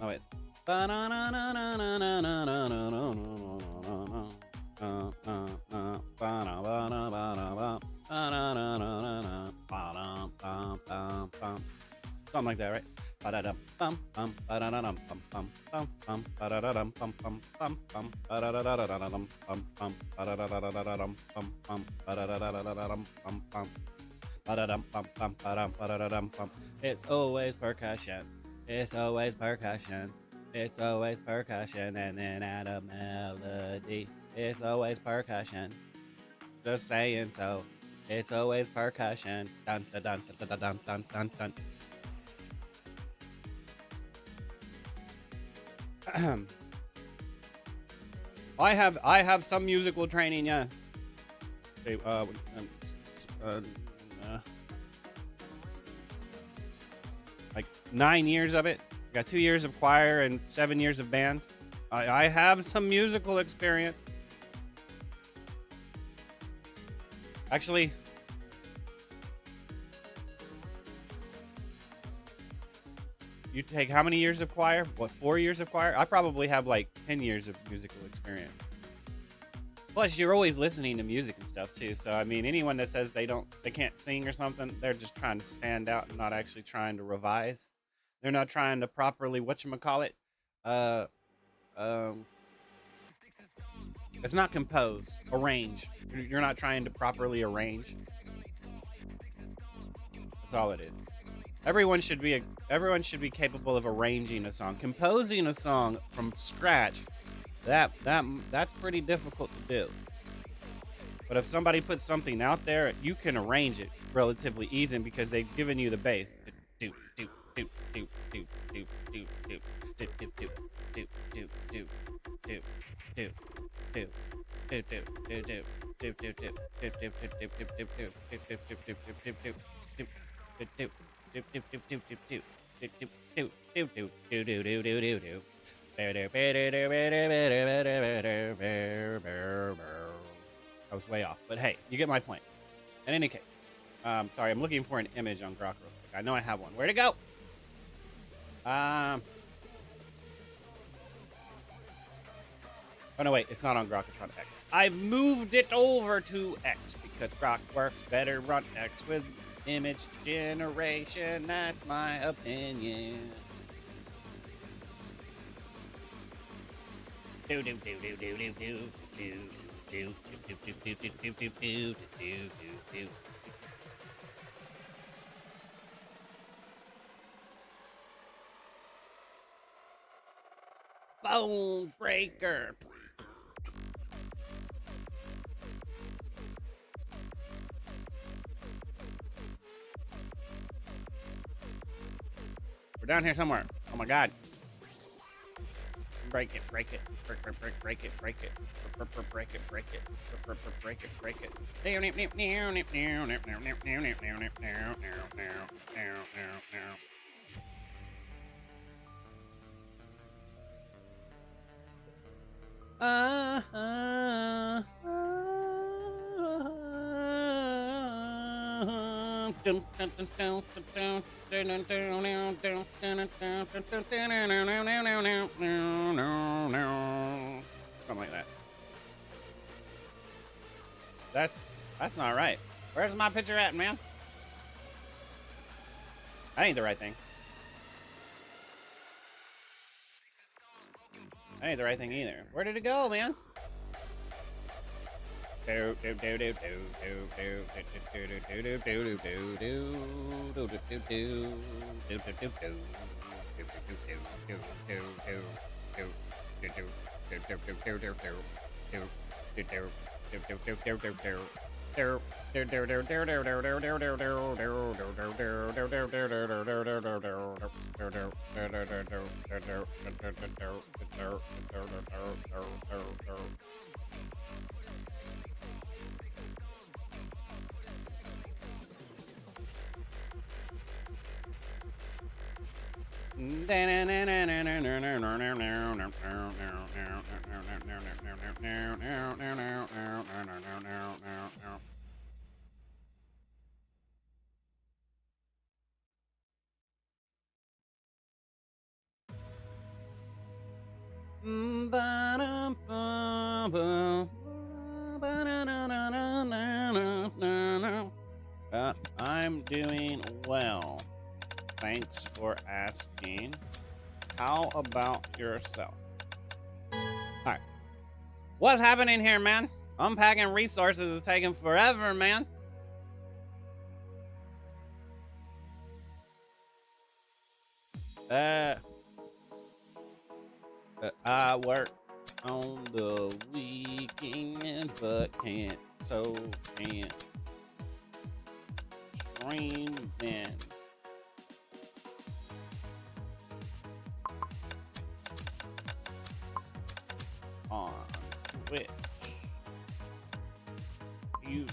Oh wait. Something like that, right? It's always percussion. It's always percussion. It's always percussion, and then add a melody. It's always percussion. Just saying so. It's always percussion. Dun dun dun dun dun dun dun dun dun. I have some musical training, yeah. Okay, like 9 years of it. Got 2 years of choir and 7 years of band. I have some musical experience. Actually, you take how many years of choir? What, 4 years of choir? I probably have like 10 years of musical experience. Plus, you're always listening to music and stuff too. So, I mean, anyone that says they can't sing or something, they're just trying to stand out and not actually trying to revise. They're not trying to properly, whatchamacallit, it's not compose, arrange. You're not trying to properly arrange. That's all it is. Everyone should be capable of arranging a song. Composing a song from scratch, that's pretty difficult to do. But if somebody puts something out there, you can arrange it relatively easy because they've given you the bass. Do do I was way off, but hey, you get my point. In any case, sorry, I'm looking for an image on Grok real quick. I know I have one. Where'd it go? Oh no, wait, it's not on Grok, it's on X. I've moved it over to X because Grok works better on X with image generation. That's my opinion. Do do do do do do do do. Do do do do do do do do do do. Bone breaker. We're down here somewhere. Oh my god. Break it, break it, break it, break it, break it, break it, break it, break it, break it, break it. Something like that. That's not right. Where's my picture at, man? That ain't the right thing. That ain't the right thing either. Where did it go, man? I'm doing well. Thanks for asking. How about yourself? Alright. What's happening here, man? Unpacking resources is taking forever, man. I work on the weekend, but can't stream then. On Twitch, YouTube,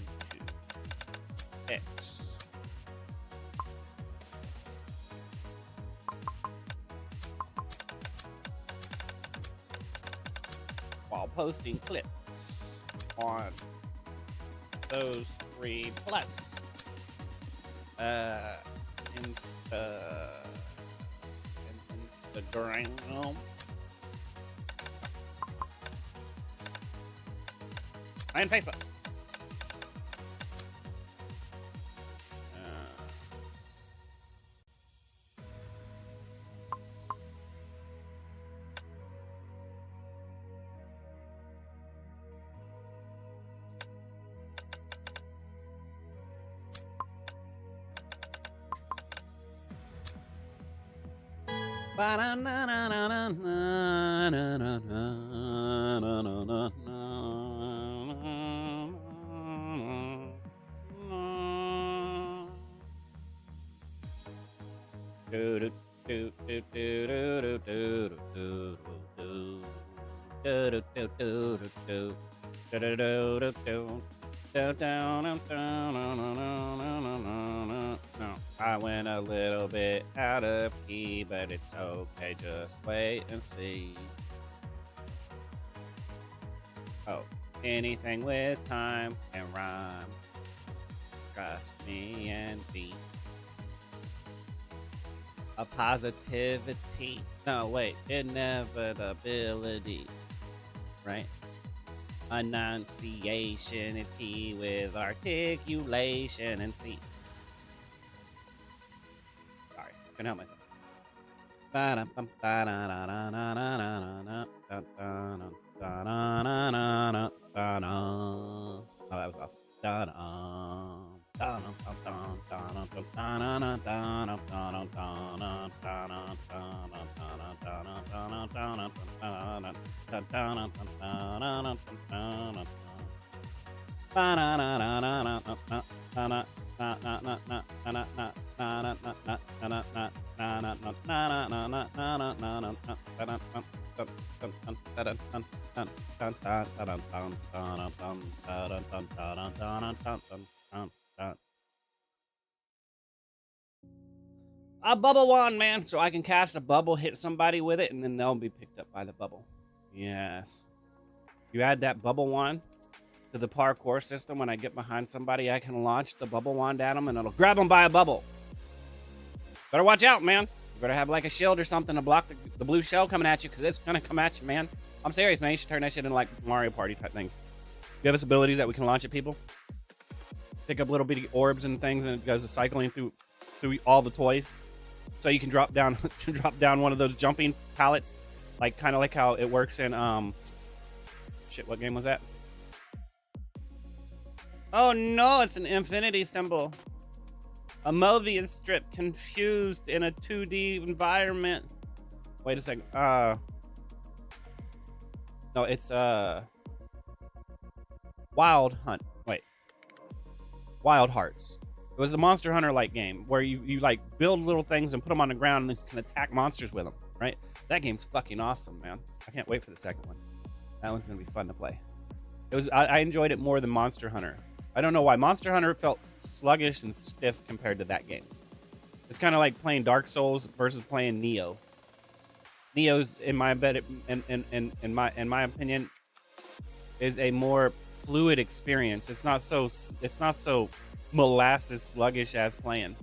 X. While posting clips on those 3 plus Instagram and Facebook. I went a little bit out of key, but it's okay. Just wait and see. Oh, anything with time can rhyme. Trust me and be a positivity. No, wait, inevitability. Right? Enunciation is key with articulation and see. Sorry, couldn't help myself. Oh, that was off. A bubble wand, man, so I can cast a bubble, hit somebody with it, and then they'll be picked up by the bubble. Yes. You add that bubble wand to the parkour system. When I get behind somebody, I can launch the bubble wand at them, and it'll grab them by a bubble. Better watch out, man. You better have like a shield or something to block the blue shell coming at you, because it's going to come at you, man. I'm serious, man. You should turn that shit into like Mario Party type things. You have us abilities that we can launch at people. Pick up little bitty orbs and things, and it goes cycling through all the toys. So you can drop down one of those jumping pallets, like kind of like how it works in shit. What game was that? Oh no, it's an infinity symbol. A Mobius strip confused in a 2D environment. Wait a second. No, it's Wild Hunt. Wait. Wild Hearts. It was a Monster Hunter-like game where you like build little things and put them on the ground and then can attack monsters with them, right? That game's fucking awesome, man. I can't wait for the second one. That one's gonna be fun to play. I enjoyed it more than Monster Hunter. I don't know why. Monster Hunter felt sluggish and stiff compared to that game. It's kind of like playing Dark Souls versus playing Neo. Neo's, in my opinion, is a more fluid experience. It's not so molasses sluggish as playing.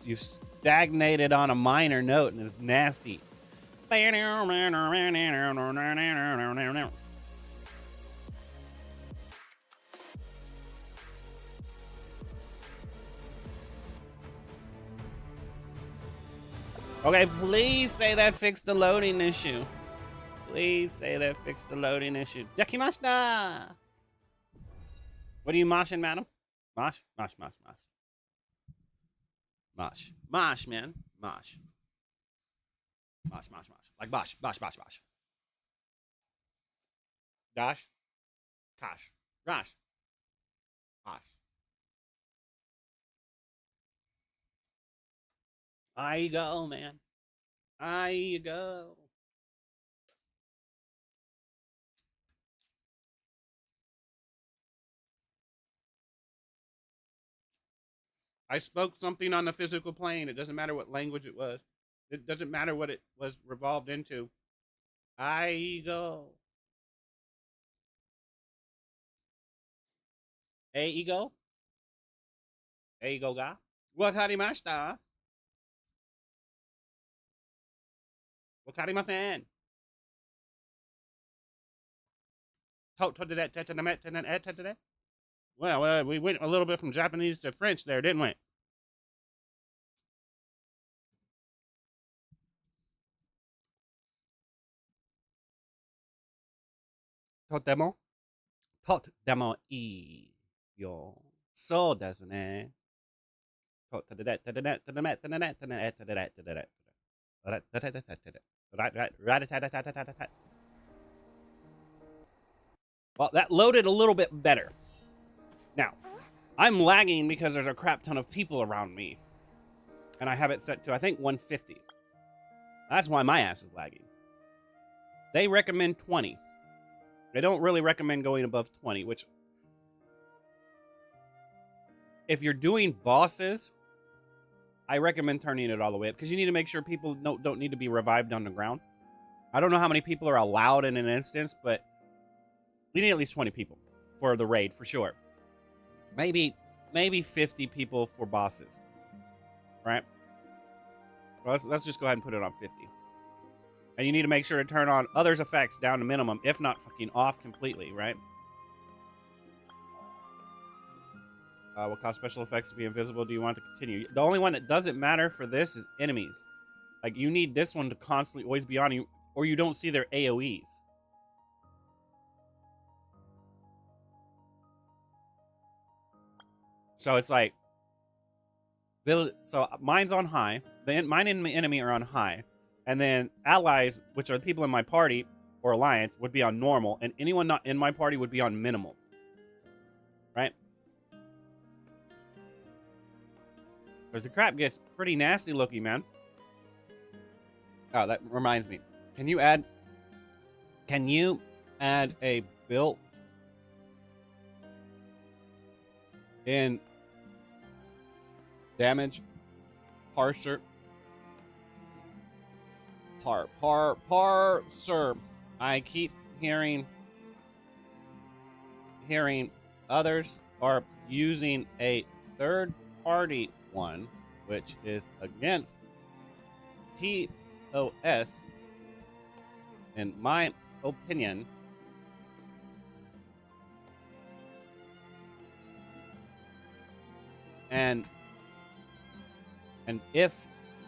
You've stagnated on a minor note and it's nasty. Okay, please say that fixed the loading issue. Please say that fixed the loading issue. Dekimashita! What are you moshing, madam? Mosh? Mosh, mosh, mosh. Mosh. Mosh, man. Mosh. Mosh, mosh, mosh. Like bosh, bosh, bosh, bosh. Dash. Kosh. Rosh. Bosh. There you go, man. There you go. I spoke something on the physical plane. It doesn't matter what language it was. It doesn't matter what it was revolved into. I go. Hey, ego. Hey, ego ga. Wakarimashita. Wakarimasen. To that. Well, we went a little bit from Japanese to French there, didn't we? Totemo? Totemo I yo. So desu ne. Well, that loaded a little bit better. Now, I'm lagging because there's a crap ton of people around me. And I have it set to, I think, 150. That's why my ass is lagging. They recommend 20. They don't really recommend going above 20, which, if you're doing bosses, I recommend turning it all the way up because you need to make sure people don't need to be revived on the ground. I don't know how many people are allowed in an instance, but we need at least 20 people for the raid for sure. Maybe 50 people for bosses, right? Well, let's just go ahead and put it on 50. And you need to make sure to turn on others effects down to minimum, if not fucking off completely, right? What cause special effects to be invisible? Do you want to continue? The only one that doesn't matter for this is enemies. Like, you need this one to constantly always be on you, or you don't see their AoEs. So it's like, so mine's on high. Mine and my enemy are on high. And then allies, which are the people in my party or alliance, would be on normal. And anyone not in my party would be on minimal. Right? Because the crap gets pretty nasty looking, man. Oh, that reminds me. Can you add a built in damage parser? Parser. I keep hearing others are using a third party one, which is against TOS, in my opinion. And if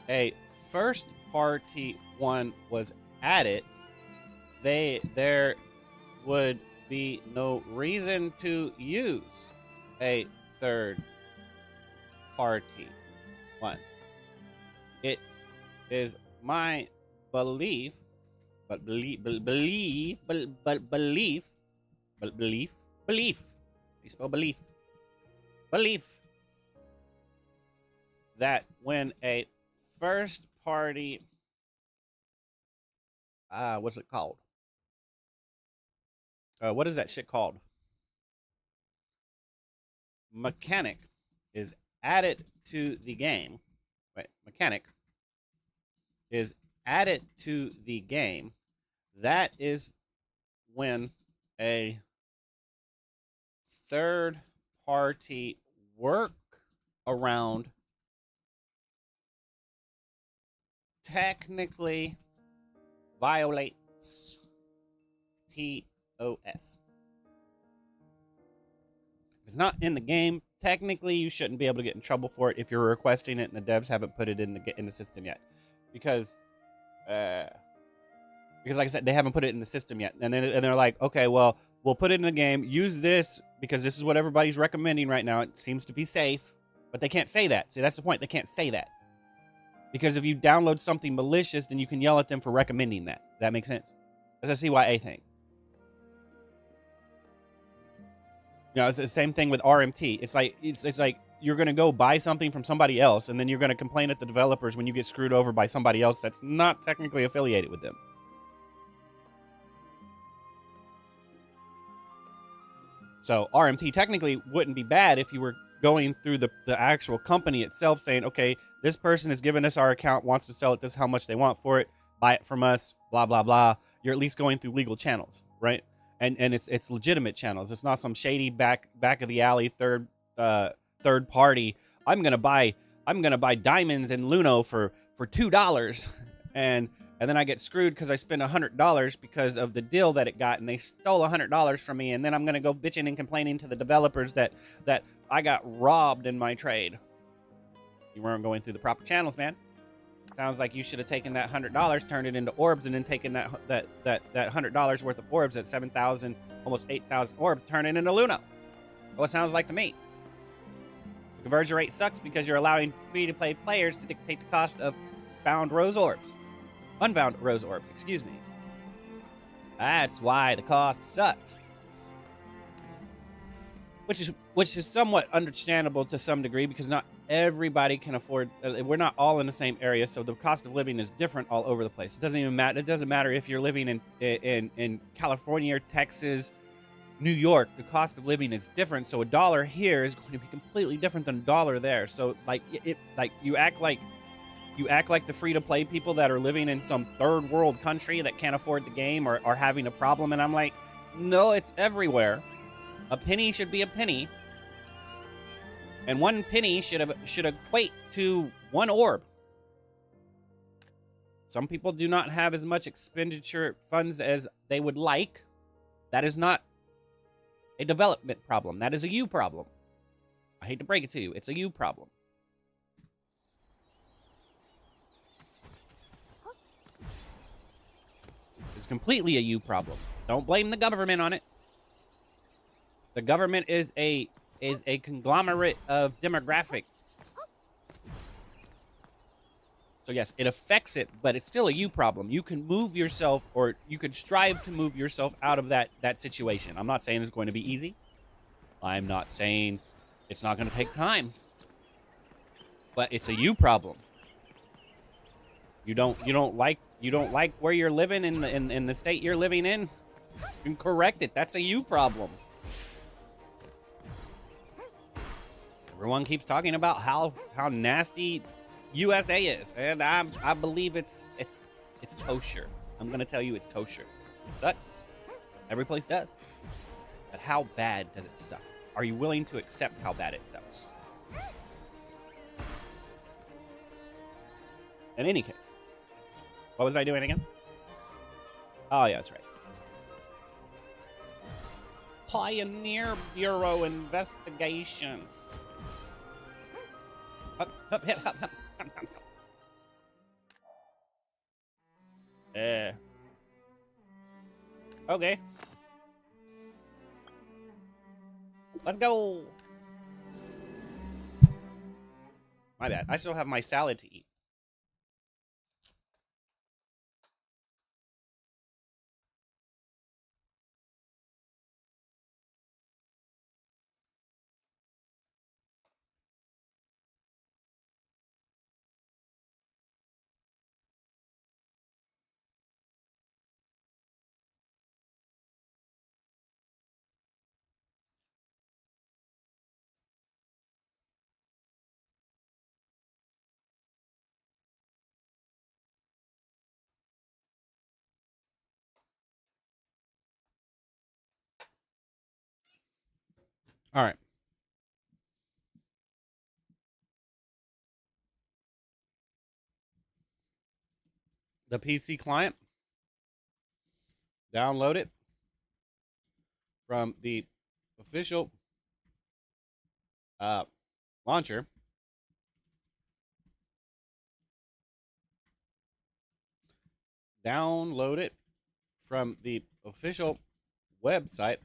a first party one was added, there would be no reason to use a third party one. It is my belief, belief. You spell belief. Belief that when a first party, what's it called? What is that shit called? Mechanic is added to the game. Wait, mechanic is added to the game. That is when a third party work around technically violates TOS. If it's not in the game, technically you shouldn't be able to get in trouble for it if you're requesting it and the devs haven't put it in the system yet. Because like I said, they haven't put it in the system yet. And they're like, okay, well, we'll put it in the game. Use this because this is what everybody's recommending right now. It seems to be safe. But they can't say that. See, that's the point. They can't say that. Because if you download something malicious, then you can yell at them for recommending that. That makes sense? That's a CYA thing. You know, it's the same thing with RMT. It's like you're going to go buy something from somebody else, and then you're going to complain at the developers when you get screwed over by somebody else that's not technically affiliated with them. So RMT technically wouldn't be bad if you were going through the actual company itself saying, okay, this person has given us our account, wants to sell it, this is how much they want for it, buy it from us, blah, blah, blah. You're at least going through legal channels, right? And it's legitimate channels. It's not some shady back of the alley third party. I'm gonna buy diamonds in Luno for $2 and And then I get screwed because I spent $100 because of the deal that it got, and they stole $100 from me. And then I'm gonna go bitching and complaining to the developers that I got robbed in my trade. You weren't going through the proper channels, man. Sounds like you should have taken that $100, turned it into orbs, and then taken that $100 worth of orbs at 7,000, almost 8,000 orbs, turn it into Luna. Well, it sounds like to me. The conversion rate sucks because you're allowing free-to-play players to dictate the cost of bound rose orbs. Unbound rose orbs, excuse me. That's why the cost sucks. Which is somewhat understandable to some degree because not everybody can afford. We're not all in the same area, so the cost of living is different all over the place. It doesn't even matter. It doesn't matter if you're living in California, Texas, New York. The cost of living is different, so $1 here is going to be completely different than $1 there. So like you act like the free-to-play people that are living in some third world country that can't afford the game or are having a problem, and I'm like, no, it's everywhere. A penny should be a penny, and one penny should equate to one orb. Some people do not have as much expenditure funds as they would like. That is not a development problem. That is a you problem. I hate to break it to you. It's a you problem. It's completely a you problem. Don't blame the government on it. The government is a conglomerate of demographic. So yes, it affects it, but it's still a you problem. You can move yourself, or you could strive to move yourself out of that situation. I'm not saying it's going to be easy. I'm not saying it's not going to take time. But it's a you problem. You don't like where you're living in the state you're living in? You can correct it. That's a you problem. Everyone keeps talking about how nasty USA is, and I believe it's kosher. I'm gonna tell you it's kosher. It sucks. Every place does. But how bad does it suck? Are you willing to accept how bad it sucks? In any case, what was I doing again? Oh yeah, that's right. Pioneer Bureau investigations. Up, hip, up. Okay. Let's go. My bad. I still have my salad to eat. All right. The PC client. Download it from the official launcher. Download it from the official website.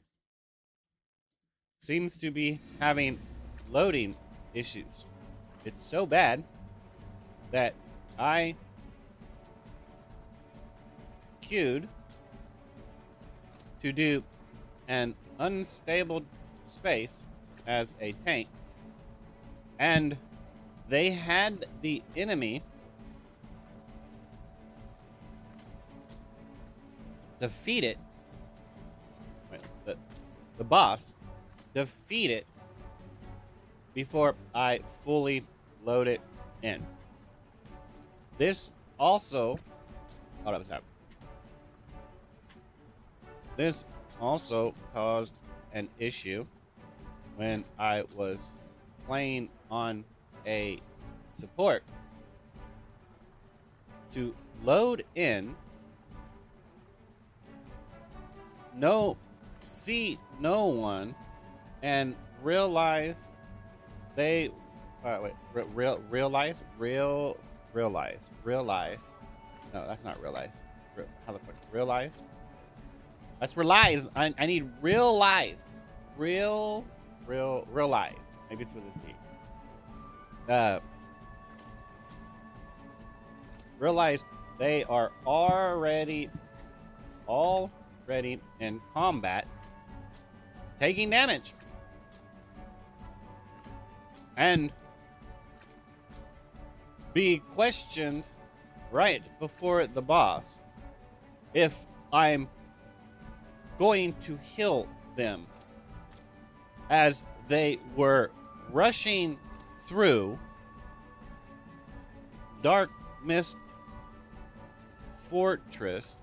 Seems to be having loading issues. It's so bad that I queued to do an unstable space as a tank, and they had the enemy defeat it. The boss defeat it before I fully load it in. This also, hold up a second. This also caused an issue when I was playing on a support to load in, see no one, and realize they realize. No, that's not realize. How the fuck? Realize. That's realize. I need realize. Realize. Maybe it's with a C. Realize they are already in combat, taking damage, and be questioned right before the boss if I'm going to heal them, as they were rushing through Dark Mist Fortress,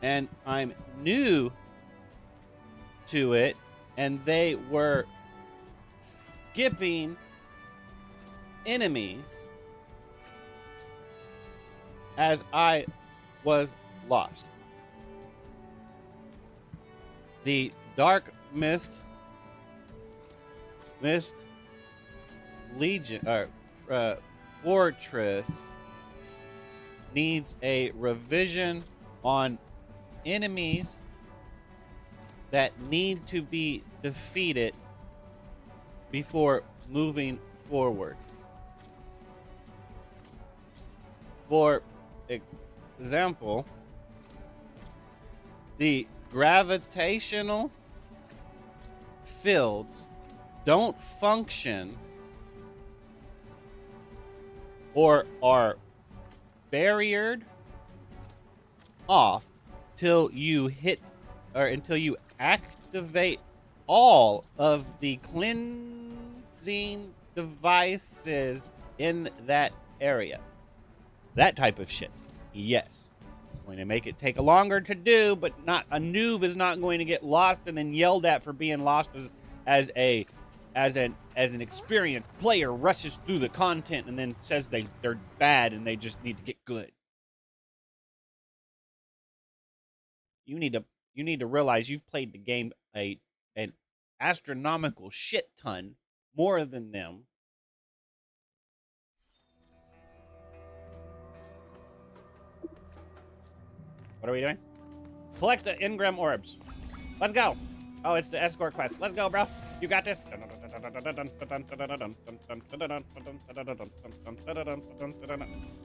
and I'm new to it, and they were skipping enemies as I was lost. The Dark Mist Legion Fortress needs a revision on enemies that need to be defeated before moving forward. For example, the gravitational fields don't function or are barriered off till you hit or until you activate all of the cleansing devices in that area. That type of shit. Yes. It's going to make it take longer to do, but not a noob is not going to get lost and then yelled at for being lost as an experienced player rushes through the content and then says they're bad and they just need to get good. You need to realize you've played the game an astronomical shit ton more than them. What are we doing? Collect the Ingram orbs. Let's go. Oh, it's the escort quest. Let's go, bro. You got this.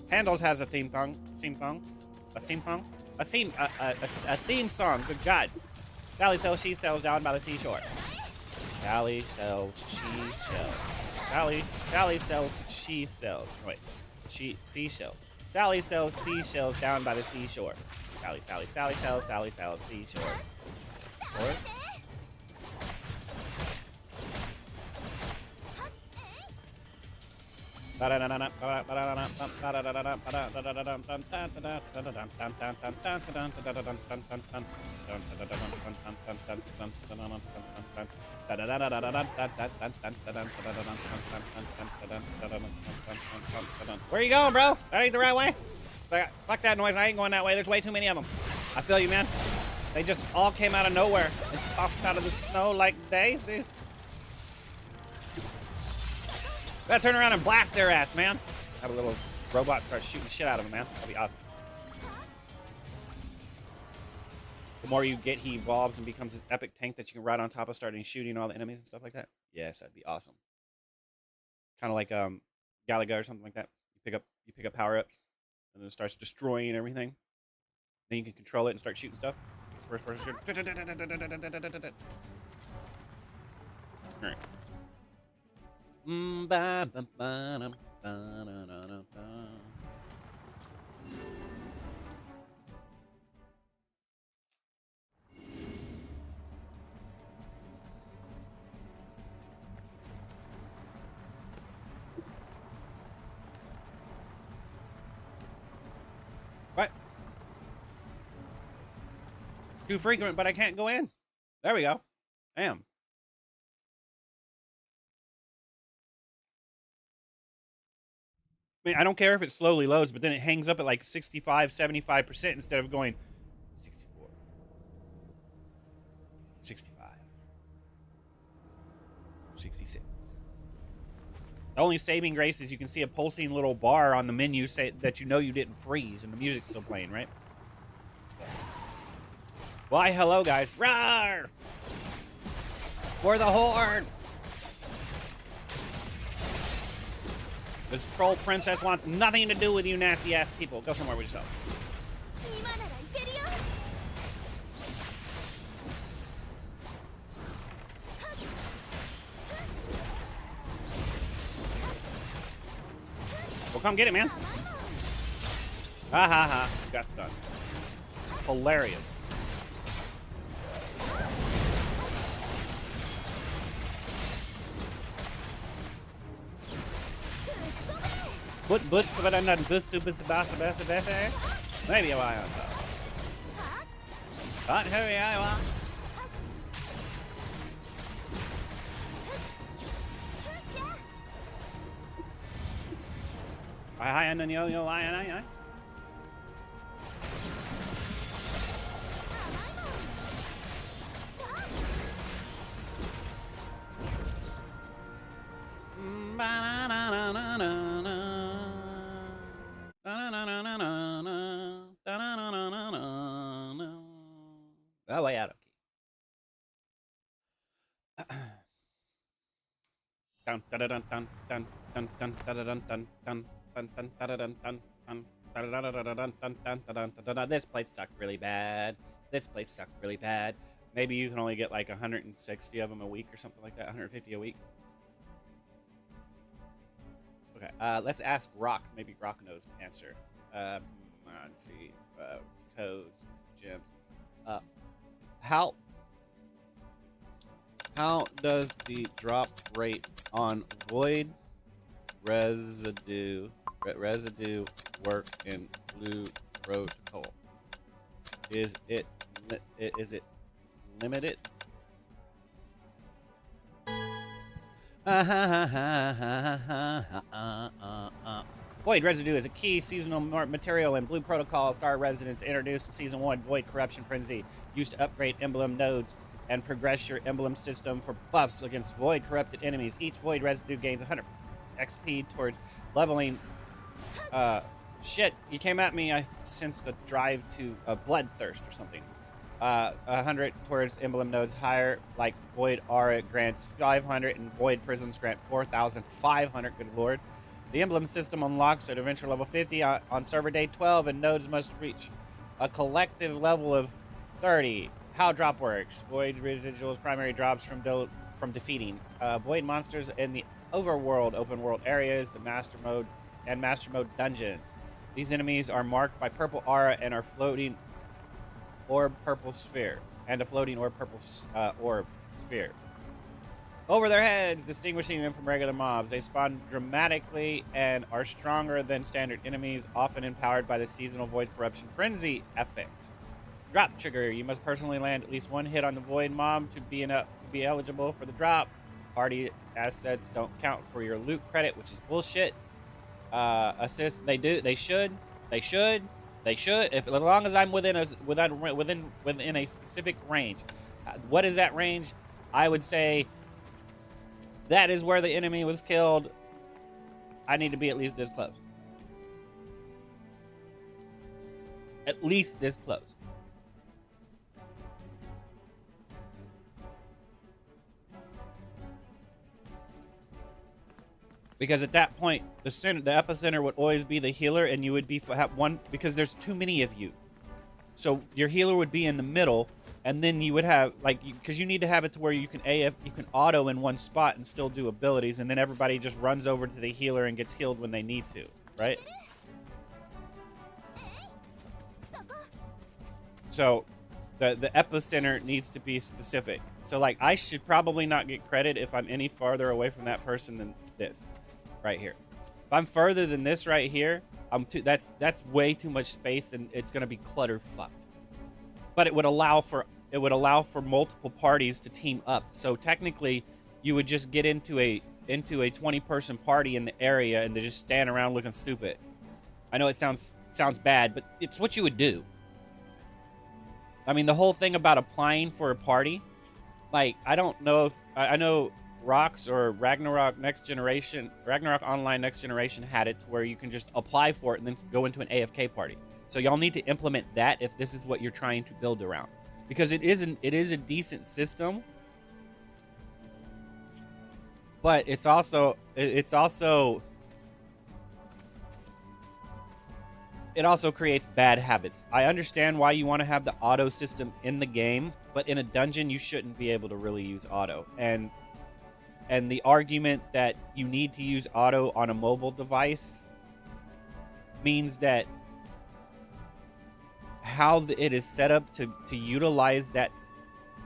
Handles has a theme song. A theme song. Good God. Sally sells she sells down by the seashore. Sally sells she sells. Sally sells she sells. Wait. Seashells. Sally sells seashells down by the seashore. Sally sells seashore. Or? Where you going, bro? That ain't the right way. Fuck that noise. I ain't going that way. There's way too many of them. I feel you, man. They just all came out of nowhere and popped out of the snow like daisies. Gotta turn around and blast their ass, man. Have a little robot start shooting shit out of them, man. That'd be awesome. The more you get, he evolves and becomes this epic tank that you can ride on top of, starting shooting all the enemies and stuff like that. Yes, that'd be awesome. Kind of like Galaga or something like that. You pick up power-ups, and then it starts destroying everything. Then you can control it and start shooting stuff. First person shooter. All right. What? Too frequent, but I can't go in. There we go. Damn. I mean, I don't care if it slowly loads, but then it hangs up at like 65, 75% instead of going 64, 65, 66. The only saving grace is you can see a pulsing little bar on the menu say that you know you didn't freeze and the music's still playing, right? Why, hello, guys. Rawr! For the Horde! This troll princess wants nothing to do with you nasty-ass people. Go somewhere with yourself. Well, come get it, man. Ha ha ha. Got stunned. Hilarious. But I'm not this super best. Maybe I am. But here I am. Hi, and then yo, I. Oh, way out of key. Dun dun dun dun dun dun dun dun dun dun dun. This place sucked really bad. This place sucked really bad. Maybe you can only get like 160 of them a week or something like that. 150 a week. Okay, let's ask Rock. Maybe Rock knows the answer. Let's see. Codes, gems. How does the drop rate on void residue work in blue protocol? Is it limited? Void residue is a key seasonal material in Blue Protocol Star Residence introduced in Season 1 Void Corruption Frenzy, used to upgrade emblem nodes and progress your emblem system for buffs against Void corrupted enemies. Each Void residue gains 100 XP towards leveling. Shit, you came at me. I sensed a drive to bloodthirst or something. 100 towards emblem nodes higher, like Void Aura grants 500 and Void Prisms grant 4,500. Good lord. The emblem system unlocks at adventure level 50 on server day 12, and nodes must reach a collective level of 30. How drop works. Void residuals primary drops from defeating void monsters in the overworld open world areas, the master mode and master mode dungeons. These enemies are marked by purple aura and are floating orb purple sphere and a floating orb purple orb sphere over their heads, distinguishing them from regular mobs. They spawn dramatically and are stronger than standard enemies, often empowered by the seasonal Void Corruption Frenzy effects. Drop trigger. You must personally land at least one hit on the Void mob to be eligible for the drop. Party assets don't count for your loot credit, which is bullshit. Assist. They should. If as long as I'm within a specific range. What is that range? I would say that is where the enemy was killed. I need to be at least this close. At least this close. Because at that point, the epicenter would always be the healer, and you would have one, because there's too many of you. So your healer would be in the middle, and then you would have, like, because you need to have it to where you can auto in one spot and still do abilities, and then everybody just runs over to the healer and gets healed when they need to, right? So the epicenter needs to be specific. So, like, I should probably not get credit if I'm any farther away from that person than this right here. If I'm further than this right here, that's way too much space, and it's gonna be clutter fucked. But it would allow for multiple parties to team up. So technically, you would just get into into a 20-person party in the area and they just stand around looking stupid. I know it sounds bad, but it's what you would do. I mean, the whole thing about applying for a party, like, I don't know if I know Rocks or Ragnarok Online Next Generation had it where you can just apply for it and then go into an AFK party. So y'all need to implement that if this is what you're trying to build around, because it is a decent system, but it also creates bad habits. I understand why you want to have the auto system in the game, but in a dungeon you shouldn't be able to really use auto. And the argument that you need to use auto on a mobile device means that how it is set up to utilize that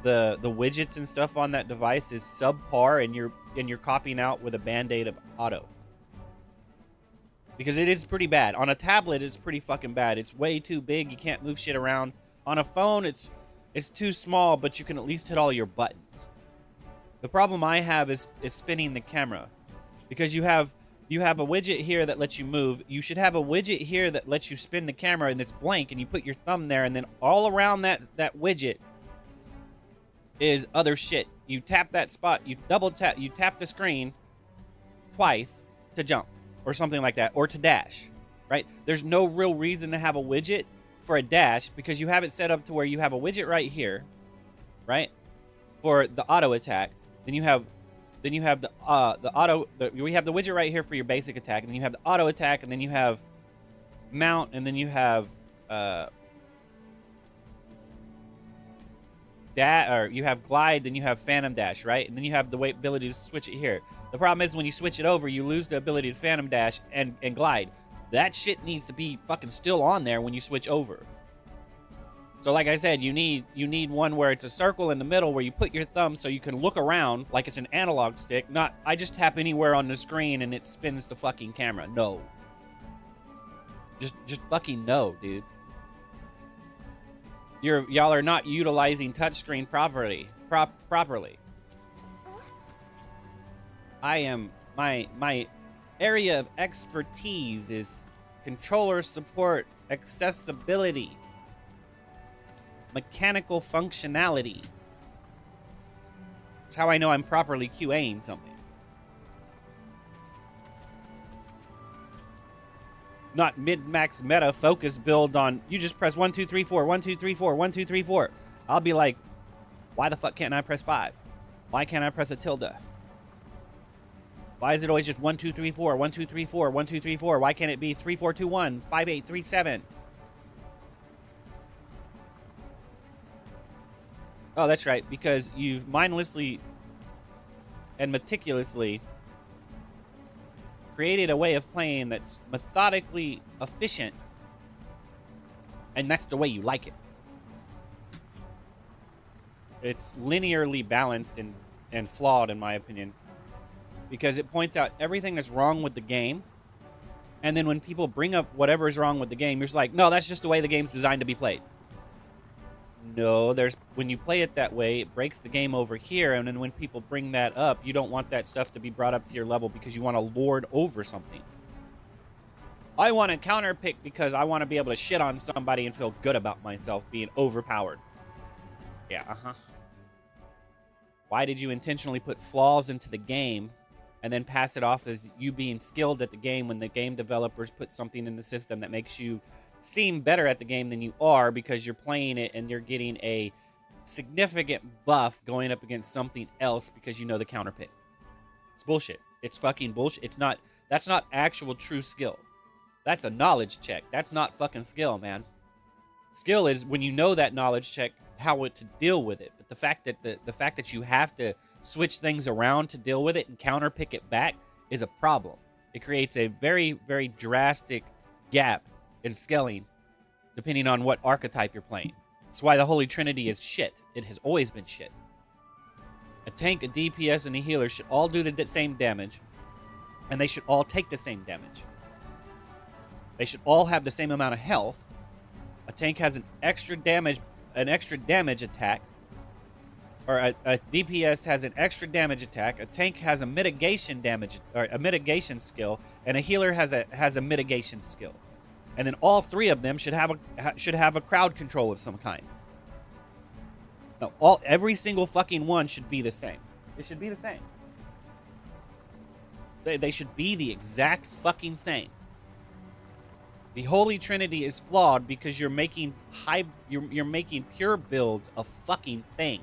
the widgets and stuff on that device is subpar, and you're copying out with a band-aid of auto. Because it is pretty bad. On a tablet, it's pretty fucking bad. It's way too big. You can't move shit around. On a phone, it's too small, but you can at least hit all your buttons. The problem I have is spinning the camera, because you have a widget here that lets you move. You should have a widget here that lets you spin the camera, and it's blank, and you put your thumb there, and then all around that widget is other shit. You tap that spot, you tap the screen twice to jump or something like that, or to dash, right? There's no real reason to have a widget for a dash, because you have it set up to where you have a widget right here, right, for the auto attack. Then you have the widget right here for your basic attack, and then you have the auto attack, and then you have mount, and then you have you have glide, then you have phantom dash, right? And then you have the ability to switch it here. The problem is when you switch it over, you lose the ability to phantom dash and glide. That shit needs to be fucking still on there when you switch over. So like I said, you need one where it's a circle in the middle where you put your thumb so you can look around like it's an analog stick, not I just tap anywhere on the screen and it spins the fucking camera. No. Just fucking no, dude. Y'all are not utilizing touchscreen properly. My area of expertise is controller support, accessibility, mechanical functionality. That's how I know I'm properly QAing something. Not mid-max meta focus build on, you just press 1, 2, 3, 4, 1, 2, 3, 4, 1, 2, 3, 4. I'll be like, why the fuck can't I press 5? Why can't I press a tilde? Why is it always just 1, 2, 3, 4, 1, 2, 3, 4, 1, 2, 3, 4? Why can't it be 3, 4, 2, 1, 5, 8, 3, 7? Oh, that's right, because you've mindlessly and meticulously created a way of playing that's methodically efficient, and that's the way you like it. It's linearly balanced and flawed, in my opinion, because it points out everything that's wrong with the game, and then when people bring up whatever is wrong with the game, you're just like, no, that's just the way the game's designed to be played. No, when you play it that way, it breaks the game over here, and then when people bring that up, you don't want that stuff to be brought up to your level because you want to lord over something. I want to counterpick because I want to be able to shit on somebody and feel good about myself being overpowered. Yeah, Why did you intentionally put flaws into the game and then pass it off as you being skilled at the game when the game developers put something in the system that makes you seem better at the game than you are because you're playing it and you're getting a significant buff going up against something else because you know the counterpick? It's bullshit. It's fucking bullshit. That's not actual true skill. That's a knowledge check. That's not fucking skill, man. Skill is when you know that knowledge check, how to deal with it. But the fact that you have to switch things around to deal with it and counterpick it back is a problem. It creates a very, very drastic gap in scaling, depending on what archetype you're playing. That's why the Holy Trinity is shit. It has always been shit. A tank, a DPS, and a healer should all do the same damage, and they should all take the same damage. They should all have the same amount of health. A tank has an extra damage attack, a DPS has an extra damage attack, a tank has a mitigation damage or a mitigation skill, and a healer has a mitigation skill. And then all three of them should have a crowd control of some kind. No, every single fucking one should be the same. It should be the same. They should be the exact fucking same. The Holy Trinity is flawed because you're making you're making pure builds a fucking thing,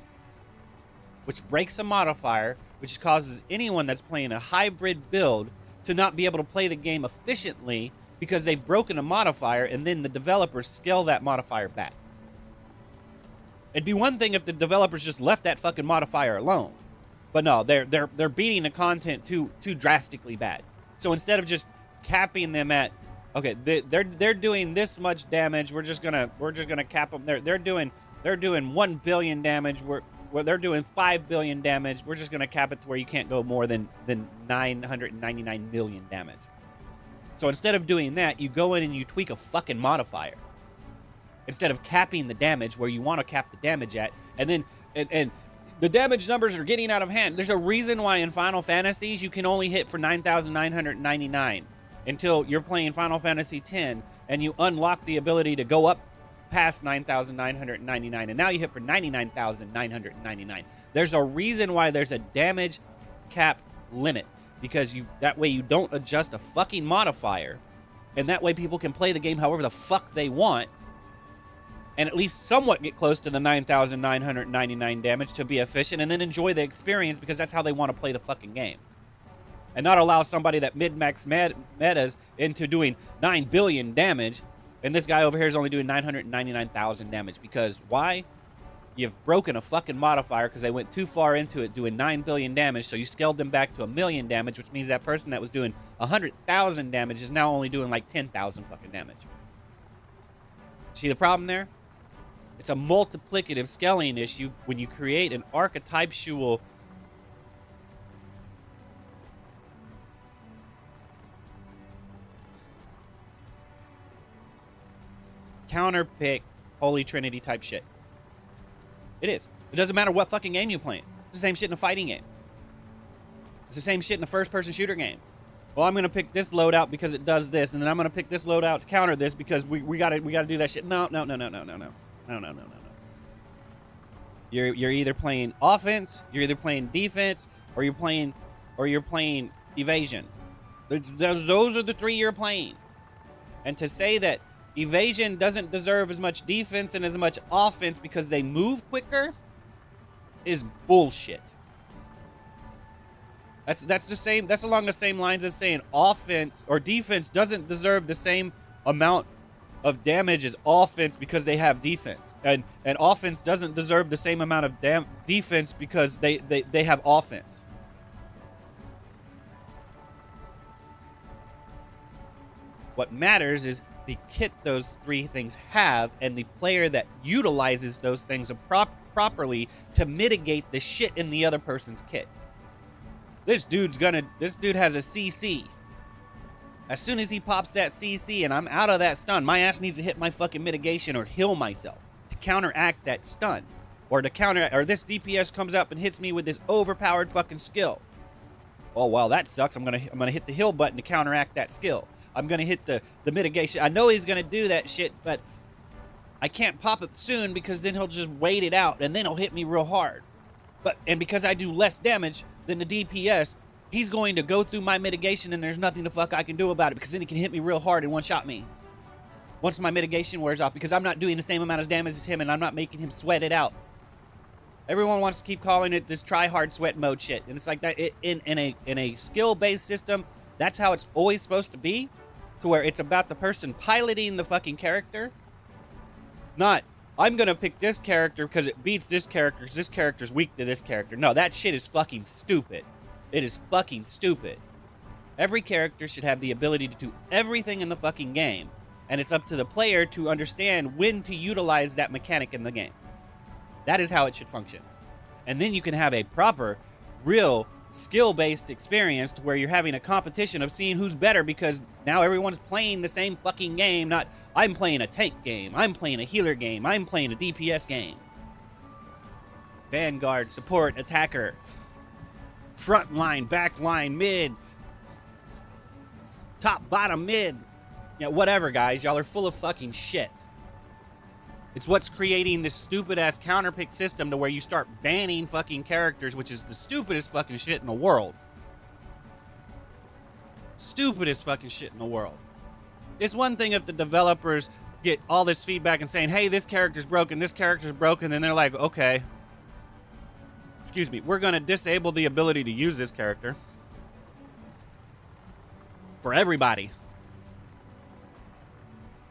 which breaks a modifier, which causes anyone that's playing a hybrid build to not be able to play the game efficiently because they've broken a modifier, and then the developers scale that modifier back. It'd be one thing if the developers just left that fucking modifier alone, but no, they're beating the content too drastically bad. So instead of just capping them at, okay, they're doing this much damage, we're just gonna cap them. They're doing 1 billion damage. They're doing 5 billion damage. We're just gonna cap it to where you can't go more than 999 million damage. So instead of doing that, you go in and you tweak a fucking modifier. Instead of capping the damage where you want to cap the damage at, and then and the damage numbers are getting out of hand. There's a reason why in Final Fantasies you can only hit for 9,999 until you're playing Final Fantasy X and you unlock the ability to go up past 9,999, and now you hit for 99,999. There's a reason why there's a damage cap limit, because that way you don't adjust a fucking modifier, and that way people can play the game however the fuck they want and at least somewhat get close to the 9,999 damage to be efficient, and then enjoy the experience because that's how they want to play the fucking game. And not allow somebody that mid-max metas into doing 9 billion damage, and this guy over here is only doing 999,000 damage. Because why? You've broken a fucking modifier because they went too far into it doing 9 billion damage, so you scaled them back to 1 million damage, which means that person that was doing 100,000 damage is now only doing like 10,000 fucking damage. See the problem there? It's a multiplicative scaling issue when you create an archetypal counterpick Holy Trinity type shit. It is. It doesn't matter what fucking game you're playing. It's the same shit in a fighting game. It's the same shit in a first-person shooter game. Well, I'm gonna pick this loadout because it does this, and then I'm gonna pick this loadout to counter this because we gotta do that shit. No. You're either playing offense, you're either playing defense, or you're playing evasion. Those are the three you're playing. And to say that evasion doesn't deserve as much defense and as much offense because they move quicker is bullshit. That's the same. That's along the same lines as saying offense or defense doesn't deserve the same amount of damage as offense because they have defense, and offense doesn't deserve the same amount of defense because they have offense. What matters is the kit those three things have, and the player that utilizes those things properly to mitigate the shit in the other person's kit. This dude has a CC. As soon as he pops that CC and I'm out of that stun, my ass needs to hit my fucking mitigation or heal myself to counteract that stun. Or this DPS comes up and hits me with this overpowered fucking skill. Oh, well, that sucks. I'm gonna hit the heal button to counteract that skill. I'm gonna hit the mitigation. I know he's gonna do that shit, but I can't pop it soon because then he'll just wait it out and then he'll hit me real hard. And because I do less damage than the DPS, he's going to go through my mitigation and there's nothing the fuck I can do about it because then he can hit me real hard and one-shot me. Once my mitigation wears off, because I'm not doing the same amount of damage as him and I'm not making him sweat it out. Everyone wants to keep calling it this try-hard sweat mode shit. And it's like that in a skill-based system, that's how it's always supposed to be. To where it's about the person piloting the fucking character. Not, I'm going to pick this character because it beats this character because this character's weak to this character. No, that shit is fucking stupid. It is fucking stupid. Every character should have the ability to do everything in the fucking game. And it's up to the player to understand when to utilize that mechanic in the game. That is how it should function. And then you can have a proper, real, skill-based experience to where you're having a competition of seeing who's better because now everyone's playing the same fucking game. Not, I'm playing a tank game, I'm playing a healer game, I'm playing a DPS game. Vanguard, support, attacker, front line, back line, mid, top, bottom, mid. Yeah, whatever, guys. Y'all are full of fucking shit. It's what's creating this stupid-ass counterpick system to where you start banning fucking characters, which is the stupidest fucking shit in the world. Stupidest fucking shit in the world. It's one thing if the developers get all this feedback and saying, hey, this character's broken, then they're like, okay, excuse me, we're going to disable the ability to use this character for everybody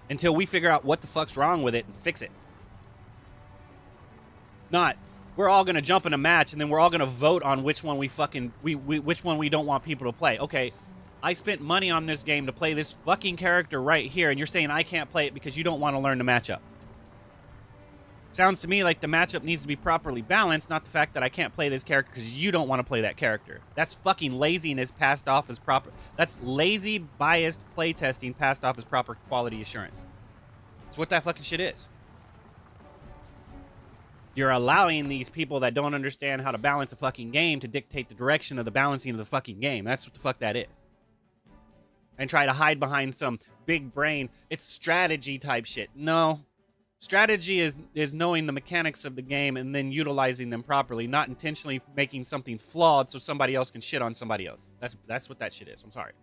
until we figure out what the fuck's wrong with it and fix it. Not, we're all going to jump in a match and then we're all going to vote on which one which one we don't want people to play. Okay, I spent money on this game to play this fucking character right here, and you're saying I can't play it because you don't want to learn the matchup. Sounds to me like the matchup needs to be properly balanced, not the fact that I can't play this character because you don't want to play that character. That's fucking laziness passed off as proper. That's lazy, biased playtesting passed off as proper quality assurance. That's what that fucking shit is. You're allowing these people that don't understand how to balance a fucking game to dictate the direction of the balancing of the fucking game. That's what the fuck that is. And try to hide behind some big brain, it's strategy type shit. No. Strategy is knowing the mechanics of the game and then utilizing them properly, not intentionally making something flawed so somebody else can shit on somebody else. That's what that shit is. I'm sorry.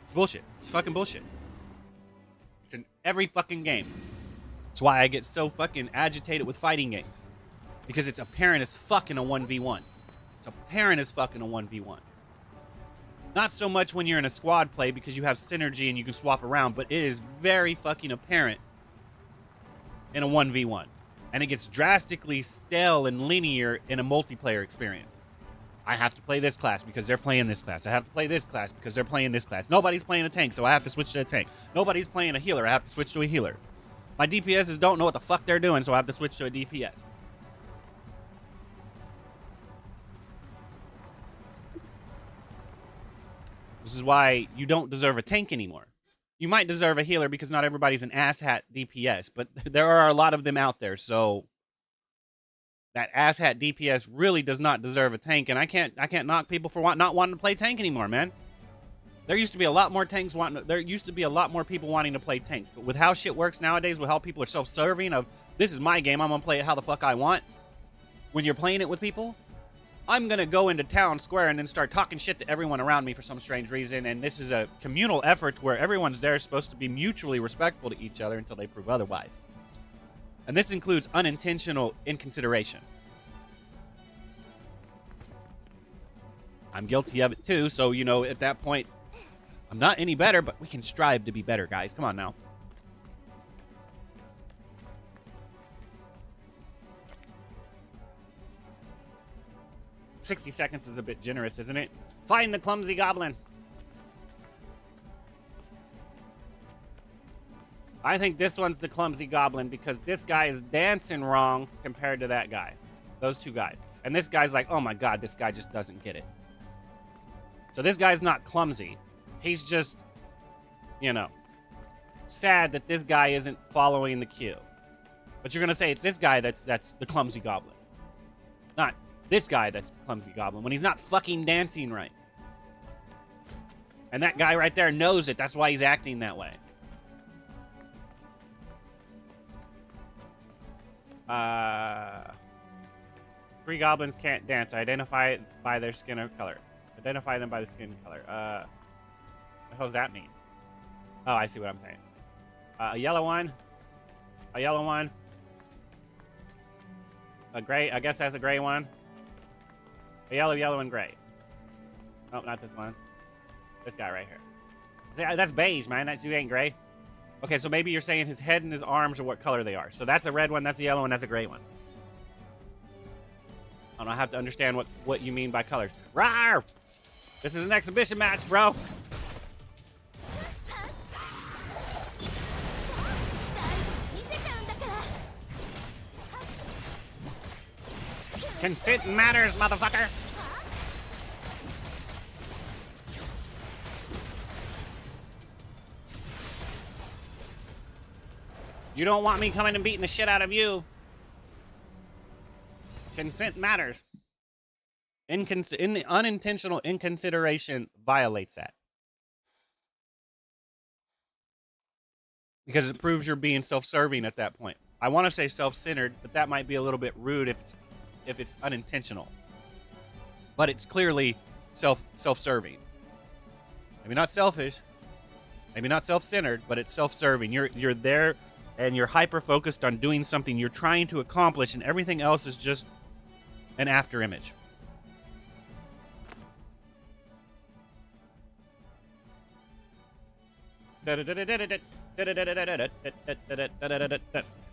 It's bullshit. It's fucking bullshit. It's in every fucking game. That's why I get so fucking agitated with fighting games. Because it's apparent as fuck in a 1v1. It's apparent as fuck in a 1v1. Not so much when you're in a squad play because you have synergy and you can swap around, but it is very fucking apparent in a 1v1. And it gets drastically stale and linear in a multiplayer experience. I have to play this class because they're playing this class. I have to play this class because they're playing this class. Nobody's playing a tank, so I have to switch to a tank. Nobody's playing a healer, I have to switch to a healer. My DPSs don't know what the fuck they're doing, so I have to switch to a DPS. This is why you don't deserve a tank anymore. You might deserve a healer because not everybody's an asshat DPS, but there are a lot of them out there, so that asshat DPS really does not deserve a tank, and I can't knock people for not wanting to play tank anymore, man. There used to be a lot more people wanting to play tanks, but with how shit works nowadays, with how people are self-serving of, this is my game, I'm gonna play it how the fuck I want. When you're playing it with people, I'm going to go into town square and then start talking shit to everyone around me for some strange reason. And this is a communal effort where everyone's there supposed to be mutually respectful to each other until they prove otherwise. And this includes unintentional inconsideration. I'm guilty of it too. So, you know, at that point, I'm not any better, but we can strive to be better, guys. Come on now. $60 seconds is a bit generous, isn't it? Find the clumsy goblin. I think this one's the clumsy goblin because this guy is dancing wrong compared to that guy. Those two guys. And this guy's like, oh my god, this guy just doesn't get it. So this guy's not clumsy. He's just, you know, sad that this guy isn't following the cue. But you're going to say it's this guy that's the clumsy goblin. Not this guy that's the clumsy goblin when he's not fucking dancing right. And that guy right there knows it. That's why he's acting that way. Three goblins can't dance. Identify it by their skin or color. Identify them by the skin color. What the hell does that mean? Oh, I see what I'm saying. A yellow one. A yellow one. A gray. I guess that's a gray one. A yellow, yellow, and gray. Oh, not this one. This guy right here. That's beige, man. You ain't gray. Okay, so maybe you're saying his head and his arms are what color they are. So that's a red one, that's a yellow one, that's a gray one. I don't have to understand what you mean by colors. Rawr! This is an exhibition match, bro. Consent matters, motherfucker. You don't want me coming and beating the shit out of you. Consent matters. Unintentional inconsideration violates that. Because it proves you're being self-serving at that point. I want to say self-centered, but that might be a little bit rude if it's unintentional. But it's clearly self-serving. Maybe not selfish, maybe not self-centered, but it's self-serving. You're there and you're hyper-focused on doing something you're trying to accomplish, and everything else is just an after image.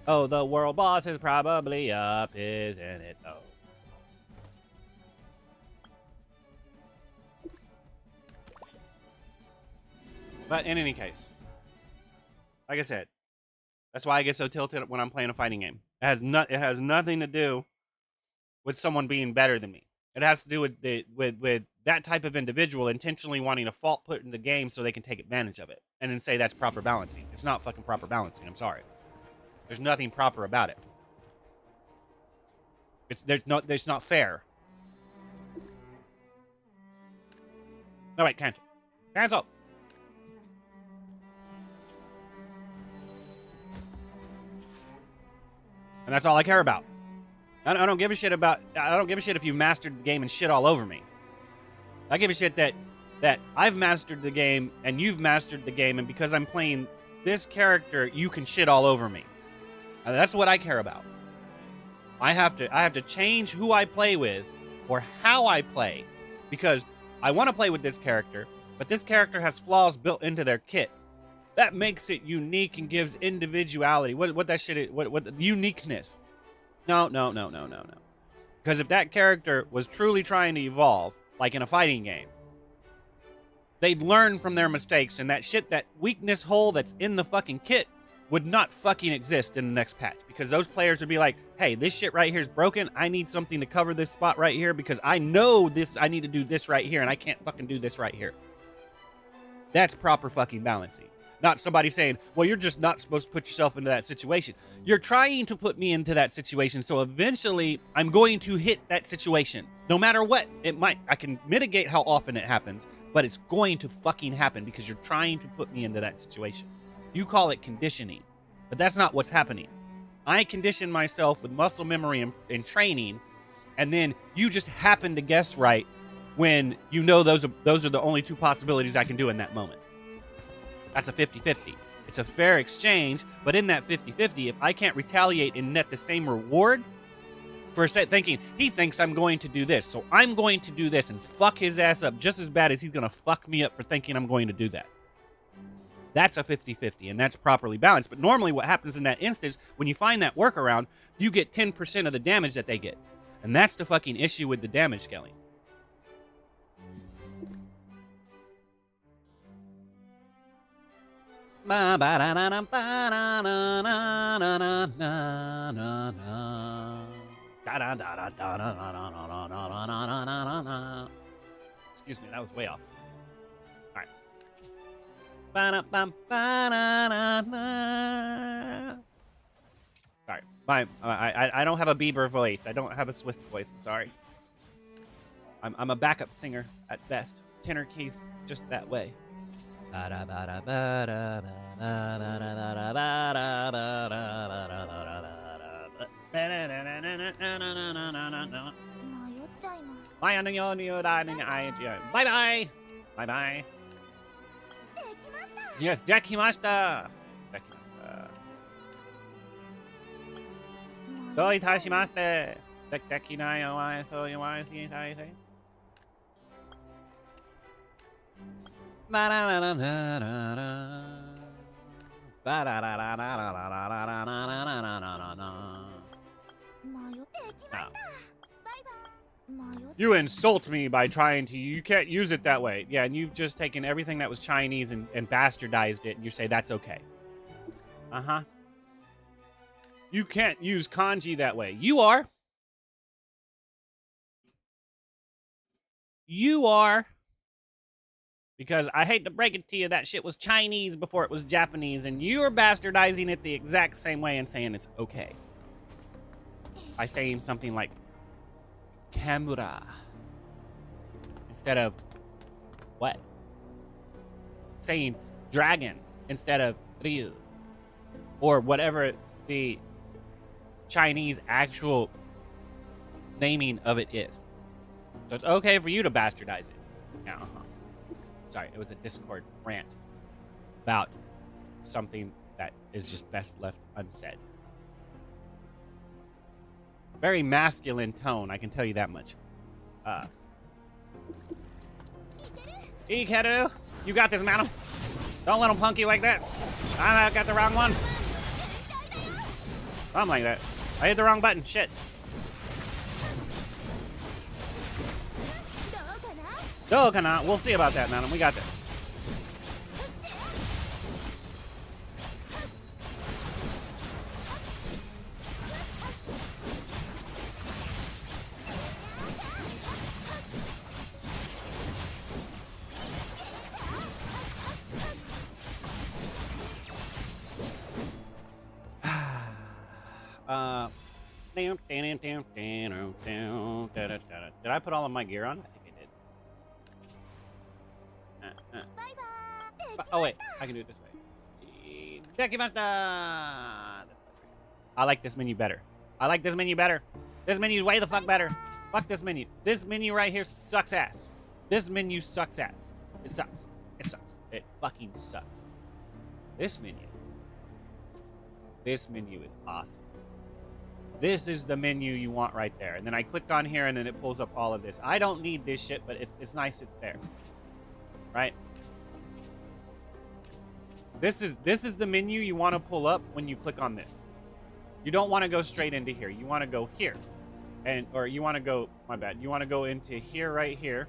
Oh, the world boss is probably up, isn't it though? But in any case, like I said, that's why I get so tilted when I'm playing a fighting game. It has nothing to do with someone being better than me. It has to do with that type of individual intentionally wanting a fault put in the game so they can take advantage of it and then say that's proper balancing. It's not fucking proper balancing. I'm sorry. There's nothing proper about it. It's not fair. All right, cancel. Cancel. And that's all I care about. I don't give a shit about. I don't give a shit if you mastered the game and shit all over me. I give a shit that I've mastered the game and you've mastered the game, and because I'm playing this character, you can shit all over me. That's what I care about. I have to change who I play with or how I play, because I want to play with this character, but this character has flaws built into their kit. That makes it unique and gives individuality. What that shit is? What uniqueness? No. Because if that character was truly trying to evolve, like in a fighting game, they'd learn from their mistakes, and that shit, that weakness hole that's in the fucking kit, would not fucking exist in the next patch. Because those players would be like, hey, this shit right here is broken. I need something to cover this spot right here because I know this. I need to do this right here, and I can't fucking do this right here. That's proper fucking balancing. Not somebody saying, well, you're just not supposed to put yourself into that situation. You're trying to put me into that situation, so eventually I'm going to hit that situation. No matter what, it might. I can mitigate how often it happens, but it's going to fucking happen because you're trying to put me into that situation. You call it conditioning, but that's not what's happening. I condition myself with muscle memory and training, and then you just happen to guess right when you know those are the only two possibilities I can do in that moment. That's a 50-50. It's a fair exchange, but in that 50-50, if I can't retaliate and net the same reward for thinking, he thinks I'm going to do this, so I'm going to do this and fuck his ass up just as bad as he's going to fuck me up for thinking I'm going to do that. That's a 50-50, and that's properly balanced. But normally what happens in that instance, when you find that workaround, you get 10% of the damage that they get. And that's the fucking issue with the damage scaling. Excuse me, that was way off. All right. Sorry, I don't have a Bieber voice. I don't have a Swift voice. I'm sorry. I'm a backup singer at best. Tenor keys just that way. Bye bye. Bye bye. Yes, dekimashita. Do itashimashite. Dekinai o so you want to see how you say? You insult me by trying to. You can't use it that way. Yeah, and you've just taken everything that was Chinese and bastardized it, and you say that's okay. Uh-huh. You can't use kanji that way. You are. You are. Because I hate to break it to you, that shit was Chinese before it was Japanese, and you're bastardizing it the exact same way and saying it's okay. By saying something like Kamura instead of what? Saying dragon instead of Ryu. Or whatever the Chinese actual naming of it is. So it's okay for you to bastardize it. Yeah, Sorry, it was a Discord rant about something that is just best left unsaid. Very masculine tone, I can tell you that much. Ikeru, you got this, madam. Don't let him punk you like that. I got the wrong one. Something like that. I hit the wrong button. Shit. We'll see about that, madam. We got this. Did I put all of my gear on? I think I did. Oh wait, I can do it this way. I like this menu better. This menu's way the fuck better. Fuck this menu. This menu right here sucks ass. This menu sucks ass. It sucks. It fucking sucks. This menu is awesome. This is the menu you want right there. And then I clicked on here and then it pulls up all of this. I don't need this shit, but it's nice it's there. Right? This is the menu you want to pull up when you click on this. You don't want to go straight into here. You want to go here. Or you want to go, my bad. You want to go into here, right here.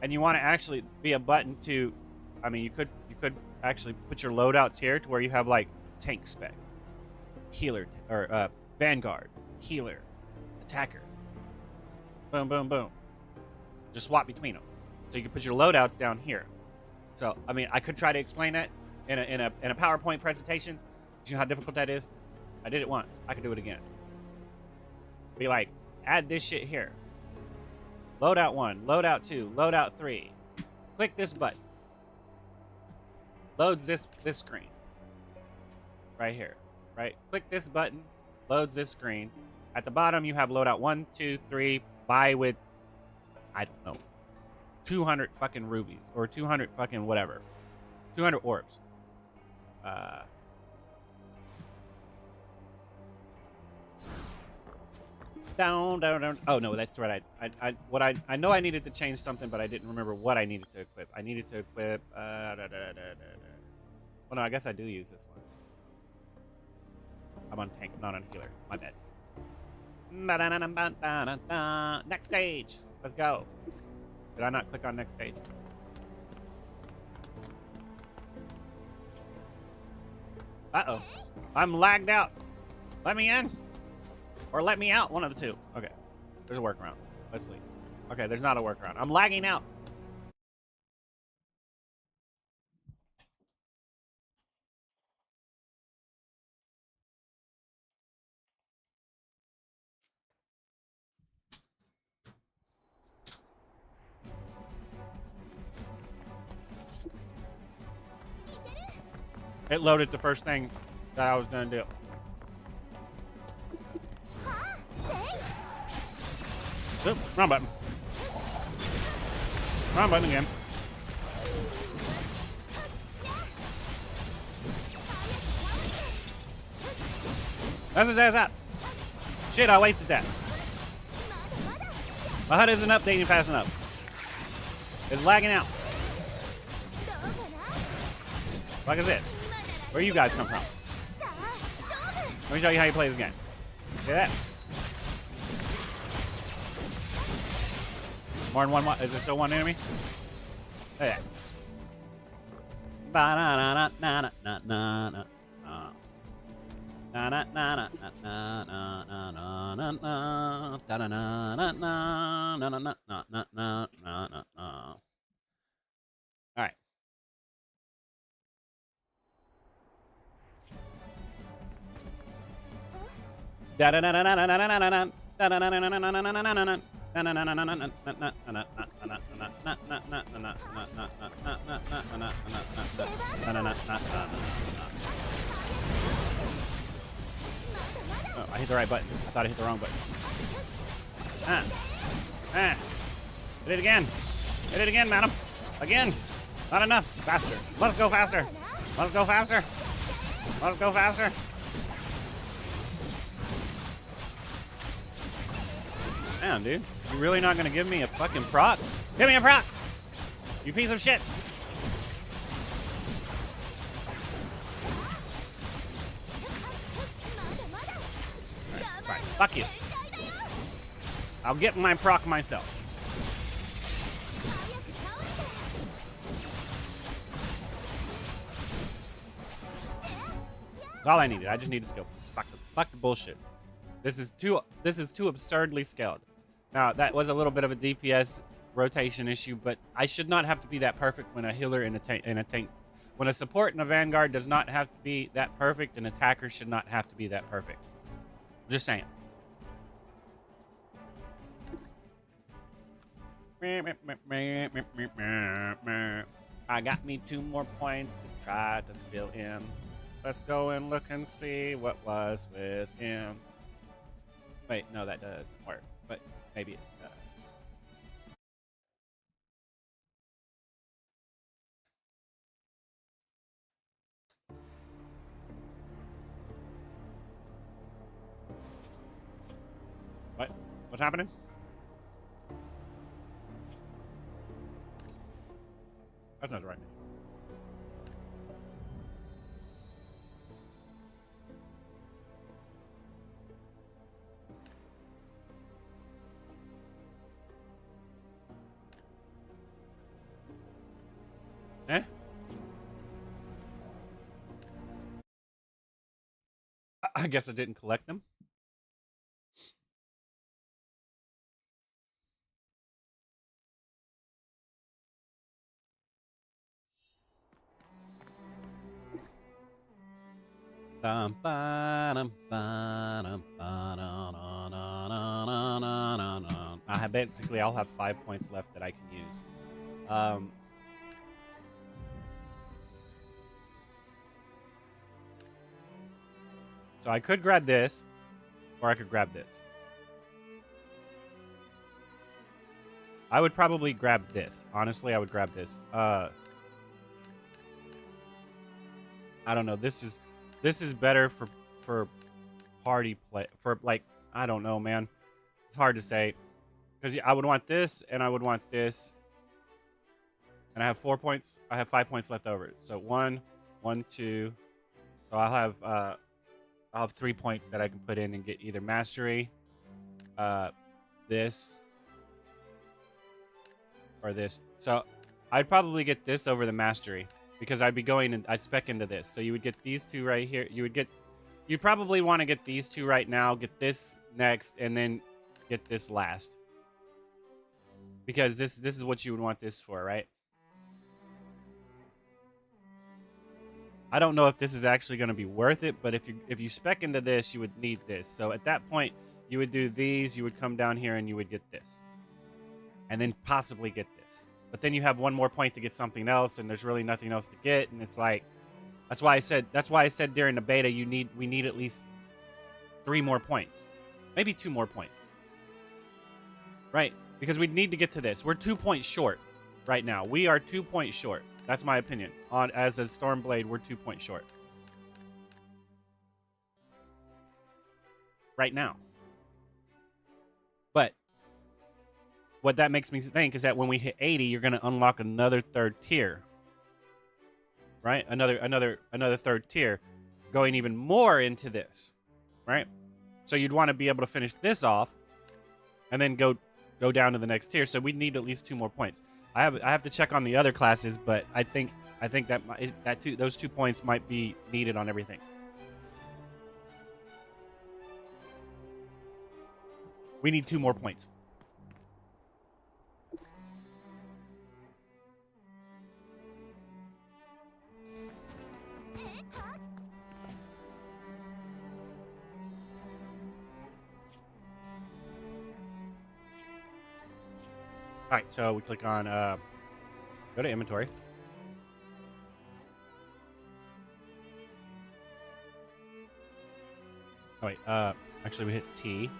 And you want to actually be a button to, I mean, you could actually put your loadouts here to where you have like tank spec, healer, or vanguard, healer, attacker. Boom, boom, boom. Just swap between them. So you can put your loadouts down here. So, I mean, I could try to explain that in a PowerPoint presentation. Do you know how difficult that is? I did it once. I could do it again. Be like, add this shit here. Loadout 1, loadout 2, loadout 3. Click this button. Loads this screen. Right here. Right? Click this button. Loads this screen. At the bottom, you have loadout 1, 2, 3. Buy with, I don't know, 200 fucking rubies. Or 200 fucking whatever. 200 orbs. Down. Oh no, that's right. I know I needed to change something, but I didn't remember what I needed to equip. I needed to equip. Well, no, I guess I do use this one. I'm on tank. I'm not on healer. My bad. Next stage. Let's go. Did I not click on next stage? Uh-oh. I'm lagged out. Let me in. Or let me out. One of the two. Okay. There's a workaround. Let's leave. Okay, there's not a workaround. I'm lagging out. It loaded the first thing that I was going to do. Oop, wrong button. Wrong button again. That's his ass out. Shit, I wasted that. My HUD isn't updating fast enough. It's lagging out. Like I said, where you guys come from? Let me show you how you play this game. See that? More than one. Is it still one enemy? Oh, yeah. All right. Oh, I hit the right button. I thought I hit the wrong button. Hit it again. Hit it again, madam. Again. Not enough. Faster. Let's go faster. Let's go faster. Let's go faster. Damn, dude. You really not gonna give me a fucking proc? Give me a proc! You piece of shit! Right, fine. Fuck you. I'll get my proc myself. That's all I needed. I just need to scope. Fuck the bullshit. This is too absurdly scaled. Now, that was a little bit of a DPS rotation issue, but I should not have to be that perfect when a healer and a tank. When a support and a vanguard does not have to be that perfect, an attacker should not have to be that perfect. Just saying. I got me 2 more points to try to fill in. Let's go and look and see what was within. Wait, no, that doesn't work, but maybe it does. What? What's happening? That's not the right name. Eh? I guess I didn't collect them. Basically, I'll have 5 points left that I can use. So I could grab this, or I could grab this. I would probably grab this. Honestly, I would grab this. I don't know. This is better for party play. For like, I don't know, man. It's hard to say because I would want this and I would want this, and I have 4 points. I have 5 points left over. So 1, 1, 2. So I'll have 3 points that I can put in and get either mastery, this, or this. So I'd probably get this over the mastery because I'd be going and I'd spec into this. So you would get these 2 right here. You probably want to get these 2 right now, get this next, and then get this last. Because this is what you would want this for, right? I don't know if this is actually going to be worth it, but if you spec into this, you would need this. So at that point, you would do these, you would come down here and you would get this. And then possibly get this. But then you have 1 more point to get something else, and there's really nothing else to get, and it's like that's why I said during the beta we need at least 3 more points. Maybe 2 more points. Right? Because we need to get to this. We're 2 points short right now. We are 2 points short. That's my opinion. As a Stormblade, we're 2 points short. Right now. But what that makes me think is that when we hit 80, you're going to unlock another 3rd tier. Right? Another 3rd tier. Going even more into this. Right? So you'd want to be able to finish this off and then go down to the next tier. So we need at least 2 more points. I have to check on the other classes, but I think those 2 points might be needed on everything. We need 2 more points. Alright, so we click on go to inventory. Oh wait, actually we hit T.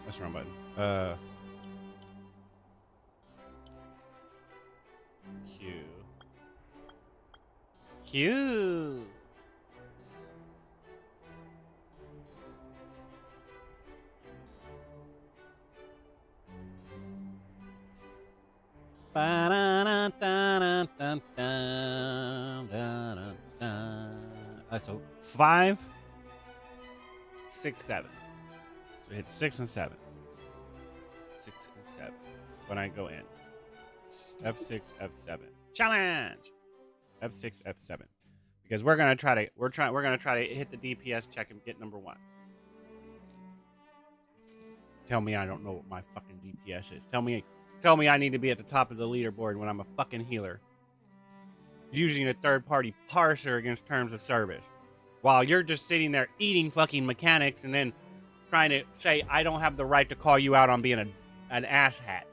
That's the wrong button. Q. Q. So 5, 6, 7. So hit 6 and 7. 6 and 7. When I go in, F6, F7. Challenge. F6, F7. Because we're gonna try to hit the DPS check and get number 1. Tell me I don't know what my fucking DPS is. Tell me I need to be at the top of the leaderboard when I'm a fucking healer. Using a third-party parser against terms of service. While you're just sitting there eating fucking mechanics and then trying to say, I don't have the right to call you out on being an asshat.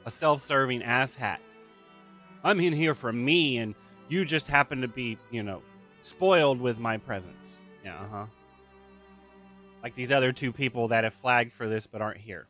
A self-serving asshat. I'm in here for me and you just happen to be, you know, spoiled with my presence. Yeah, uh-huh. Like these other 2 people that have flagged for this but aren't here.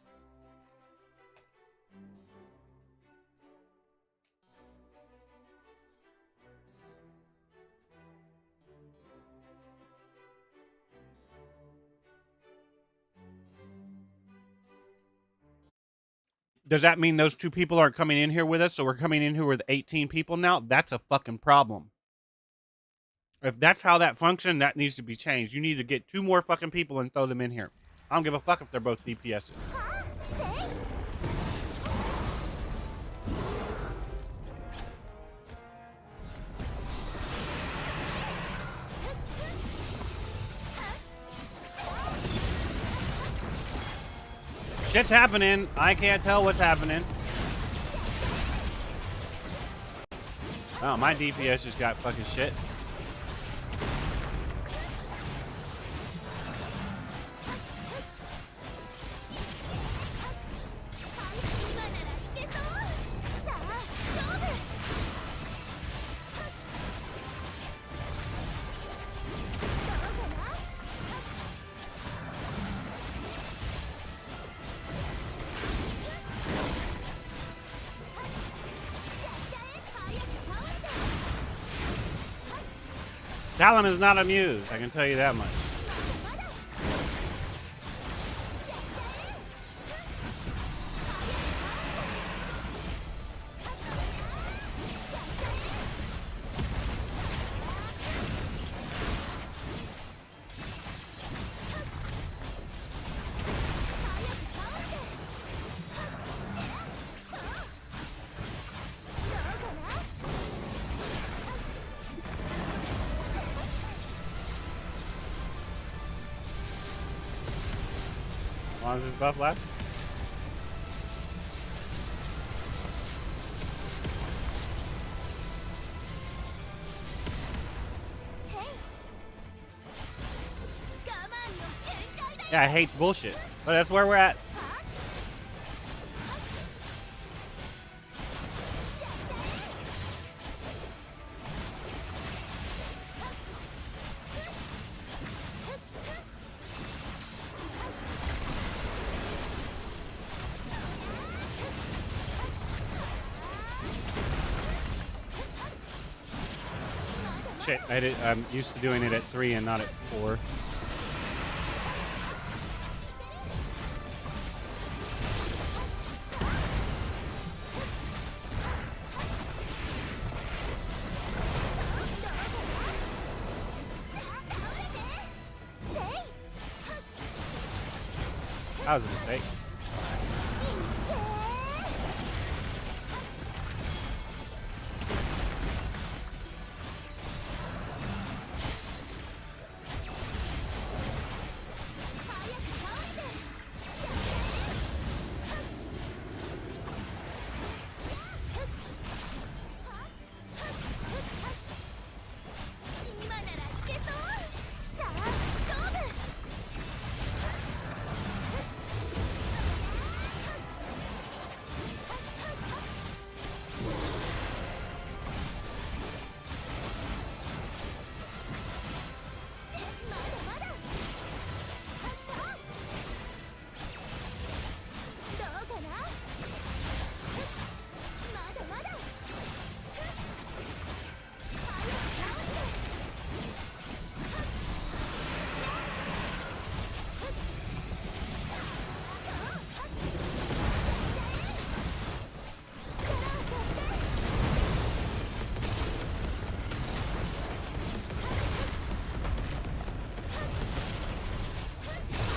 Does that mean those 2 people aren't coming in here with us, so we're coming in here with 18 people now? That's a fucking problem. If that's how that functions, that needs to be changed. You need to get 2 more fucking people and throw them in here. I don't give a fuck if they're both DPSs. Shit's happening. I can't tell what's happening. Oh, my DPS just got fucking shit. Talon is not amused, I can tell you that much. How long does this buff last? Yeah, it hates bullshit. But that's where we're at. Shit, I'm used to doing it at 3 and not at 4. That was a mistake.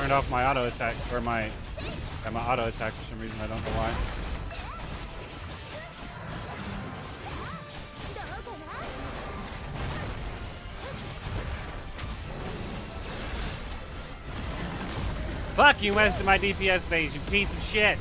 turned off my auto attack, or my auto attack for some reason. I don't know why. Fuck you, west of my DPS phase, you piece of shit.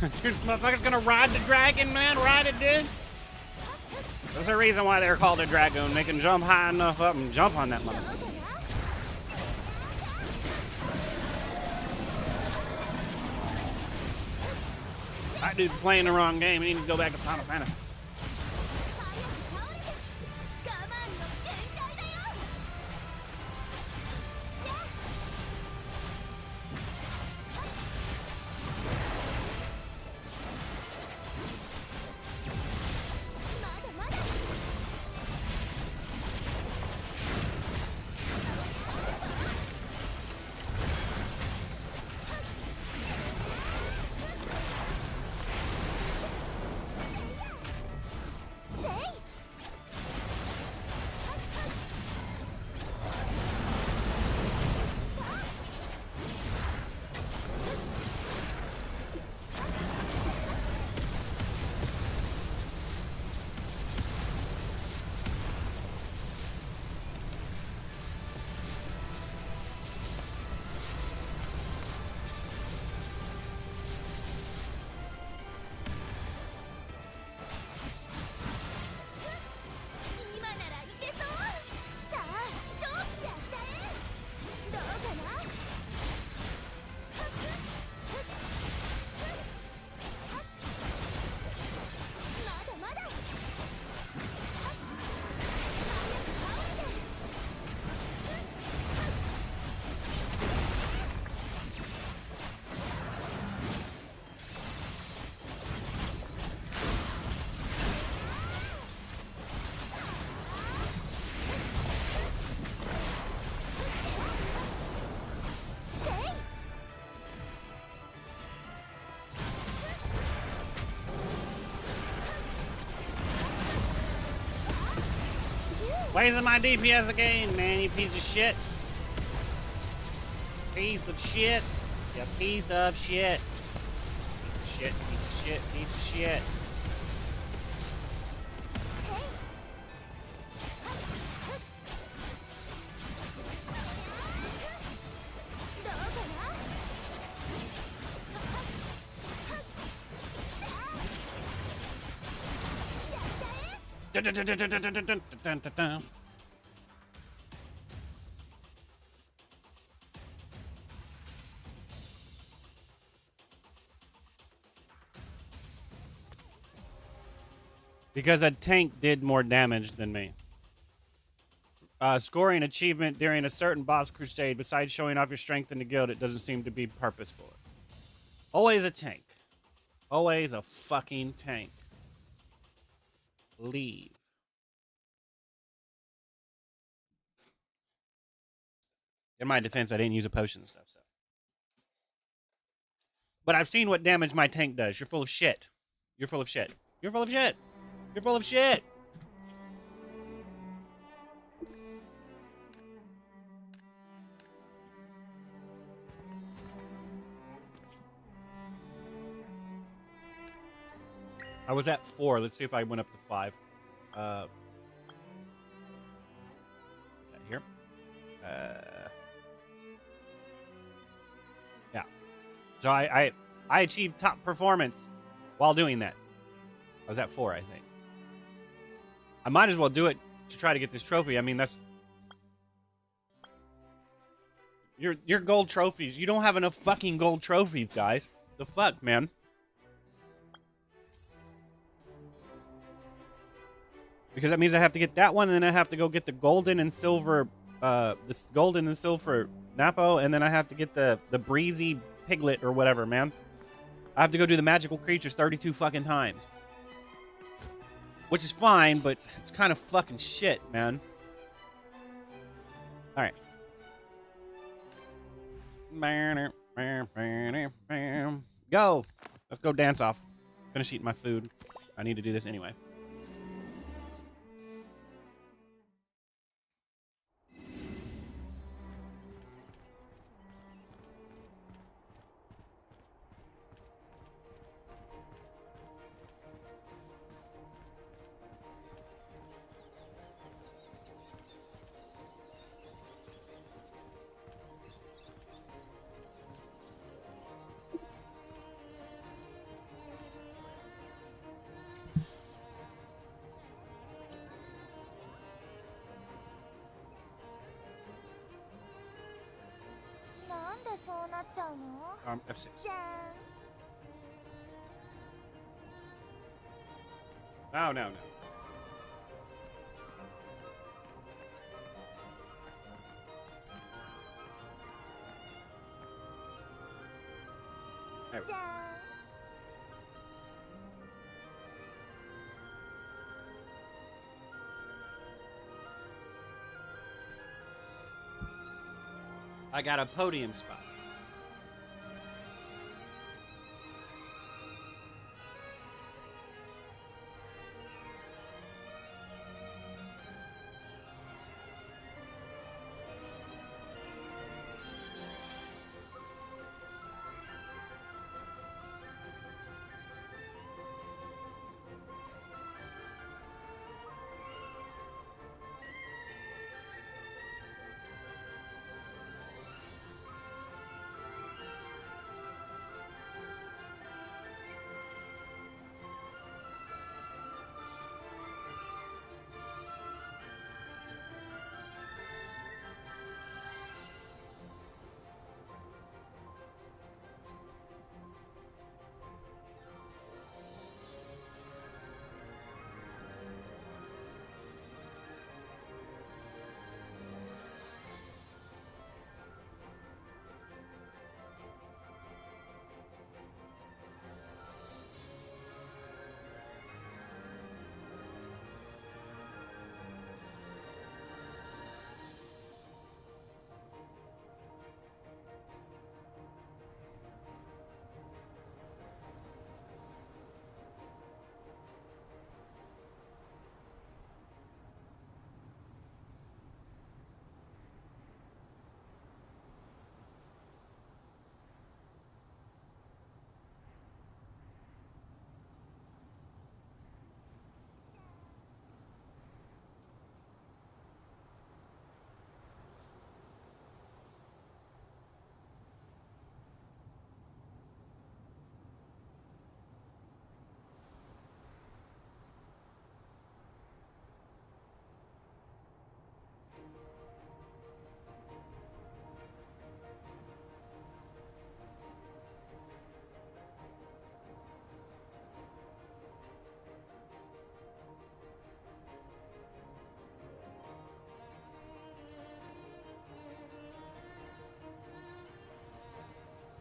Dude, this motherfucker's gonna ride the dragon, man. Ride it, dude. There's a reason why they're called a dragoon. They can jump high enough up and jump on that motherfucker. That dude's playing the wrong game. He needs to go back to Final Fantasy. Wasting my DPS again, man, you piece of shit. Piece of shit. You piece of shit. Piece of shit, piece of shit. Because a tank did more damage than me. Scoring achievement during a certain boss crusade, besides showing off your strength in the guild, it doesn't seem to be purposeful. Always a tank. Always a fucking tank. Leave. In my defense, I didn't use a potion and stuff, so. But I've seen what damage my tank does. You're full of shit. You're full of shit. You're full of shit. You're full of shit. I was at 4. Let's see if I went up to 5. Is that here? Yeah. So I achieved top performance while doing that. I was at 4, I think. I might as well do it to try to get this trophy. I mean, that's... Your gold trophies. You don't have enough fucking gold trophies, guys. The fuck, man? Because that means I have to get that one, and then I have to go get the golden and silver, this golden and silver Napo, and then I have to get the breezy piglet or whatever, man. I have to go do the magical creatures 32 fucking times. Which is fine, but it's kind of fucking shit, man. Alright. Go! Let's go dance off. Finish eating my food. I need to do this anyway. F6. No. There we go. I got a podium spot.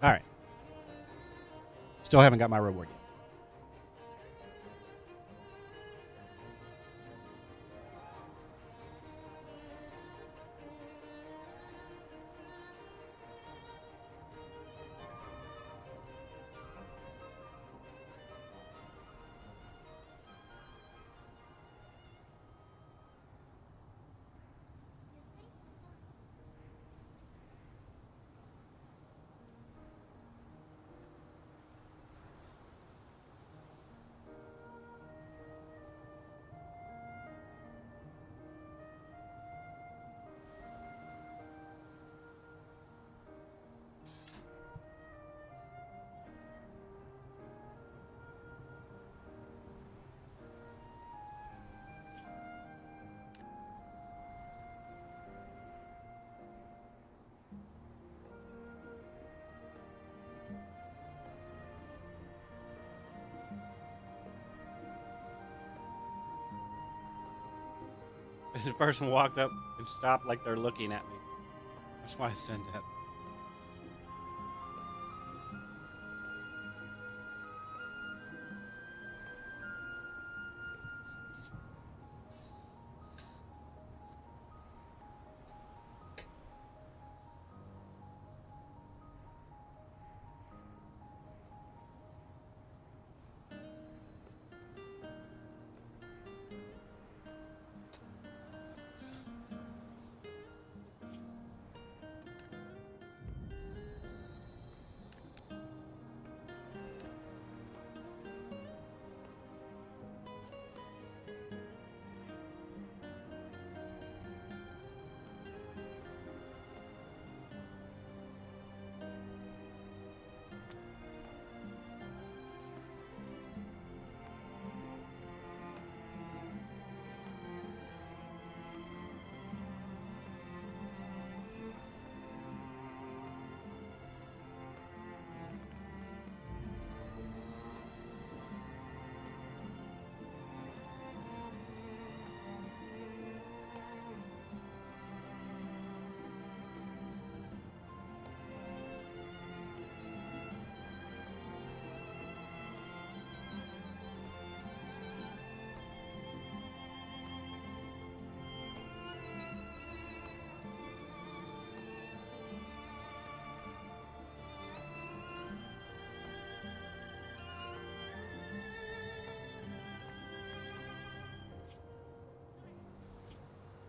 All right. Still haven't got my reward yet. This person walked up and stopped like they're looking at me. That's why I said that.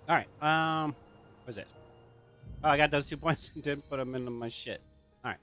All right. What's this? Oh, I got those 2 points and didn't put them into my shit. All right.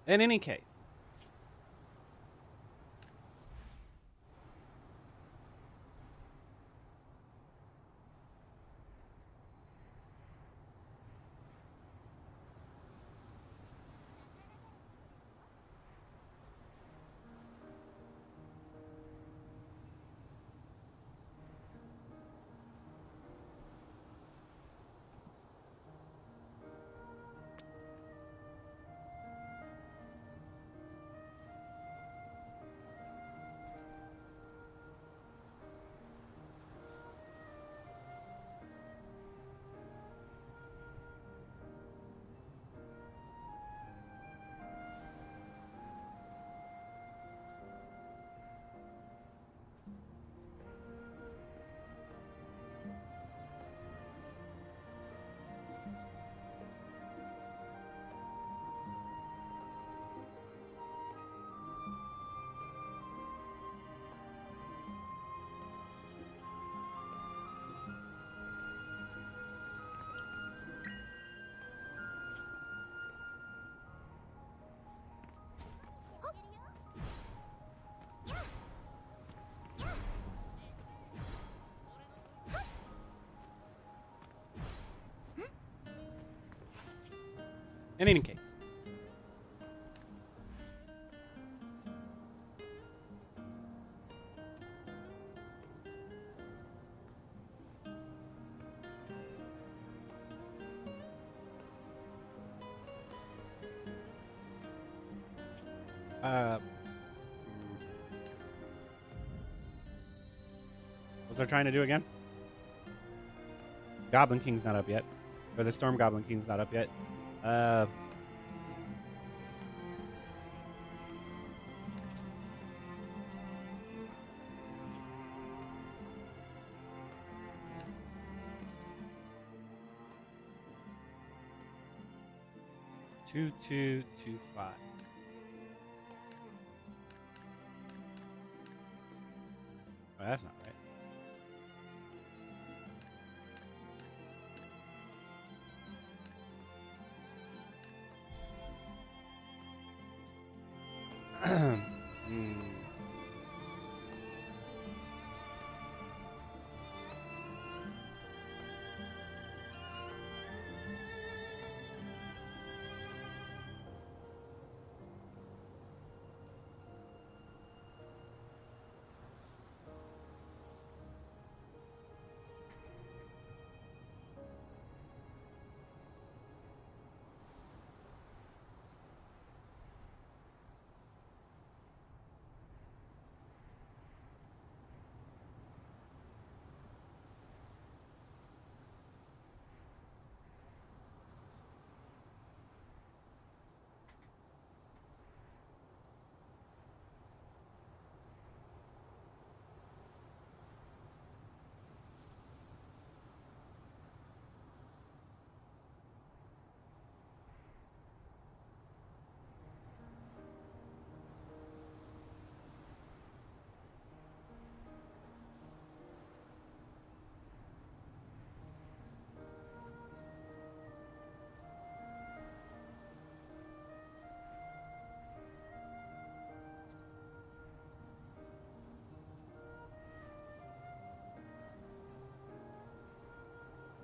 In any case, in any case. What's I trying to do again? Goblin King's not up yet. Or the Storm Goblin King's not up yet. Two, 2, 2, 5. Oh, that's not right.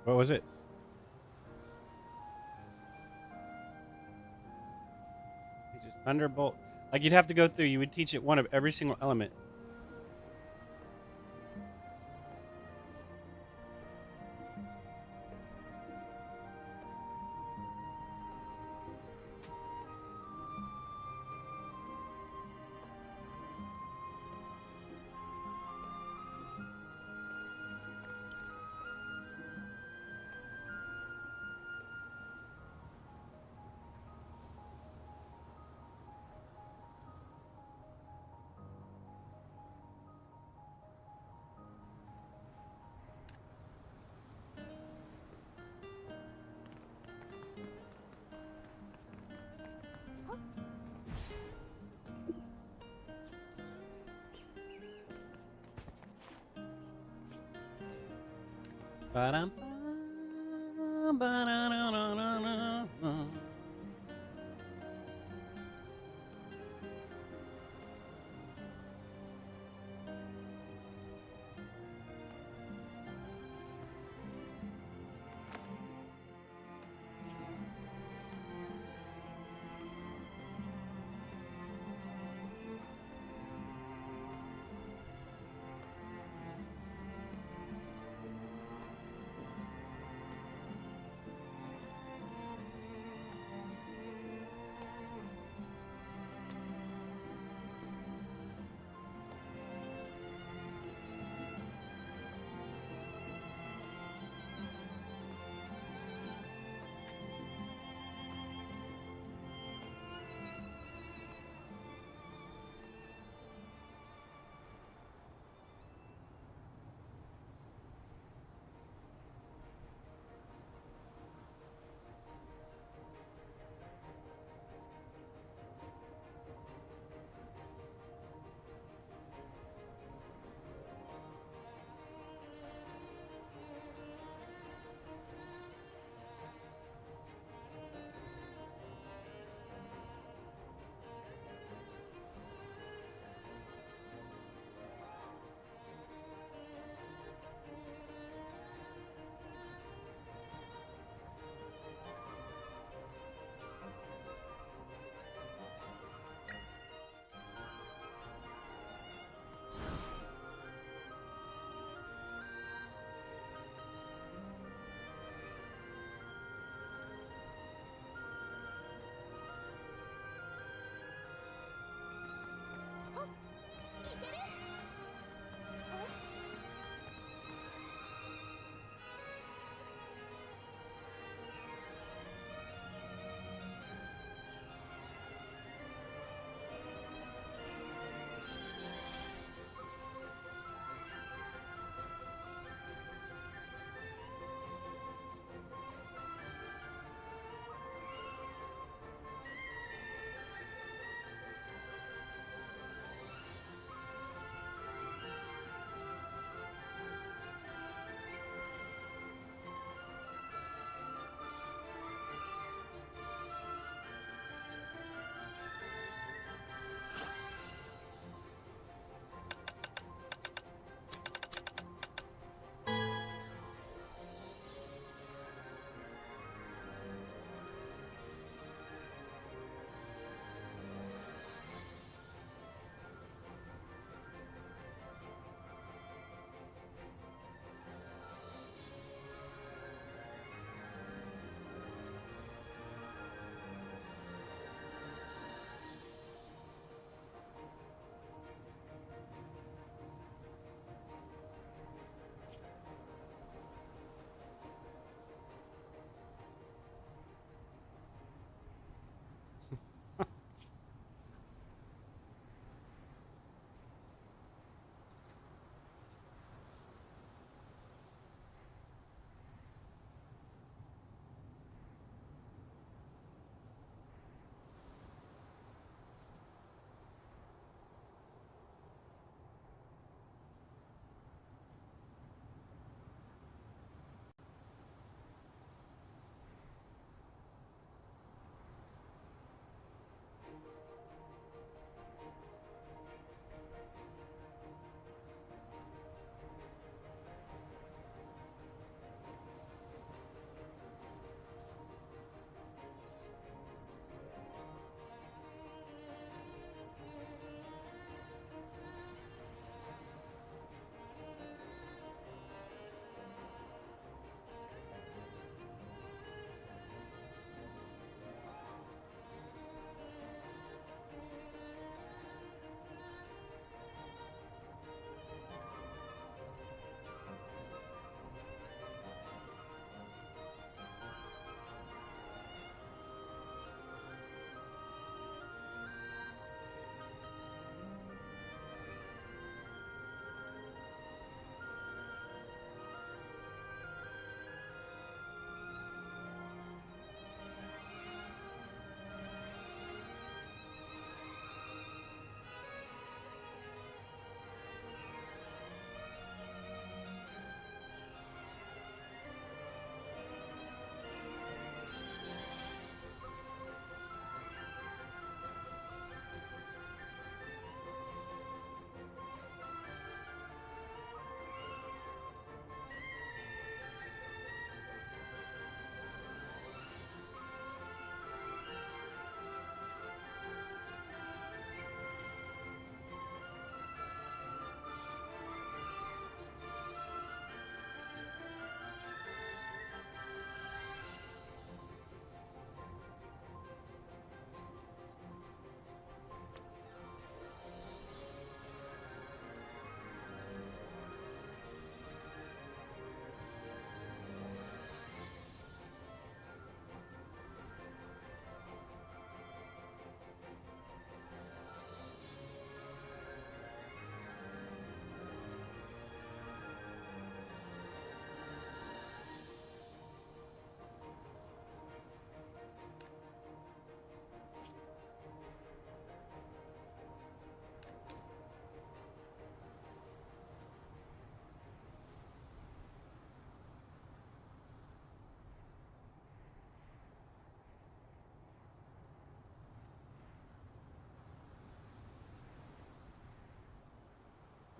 What was it? You just thunderbolt. Like you'd have to go through. You would teach it one of every single element. Ba-dum, ba-da-da-da-da-da.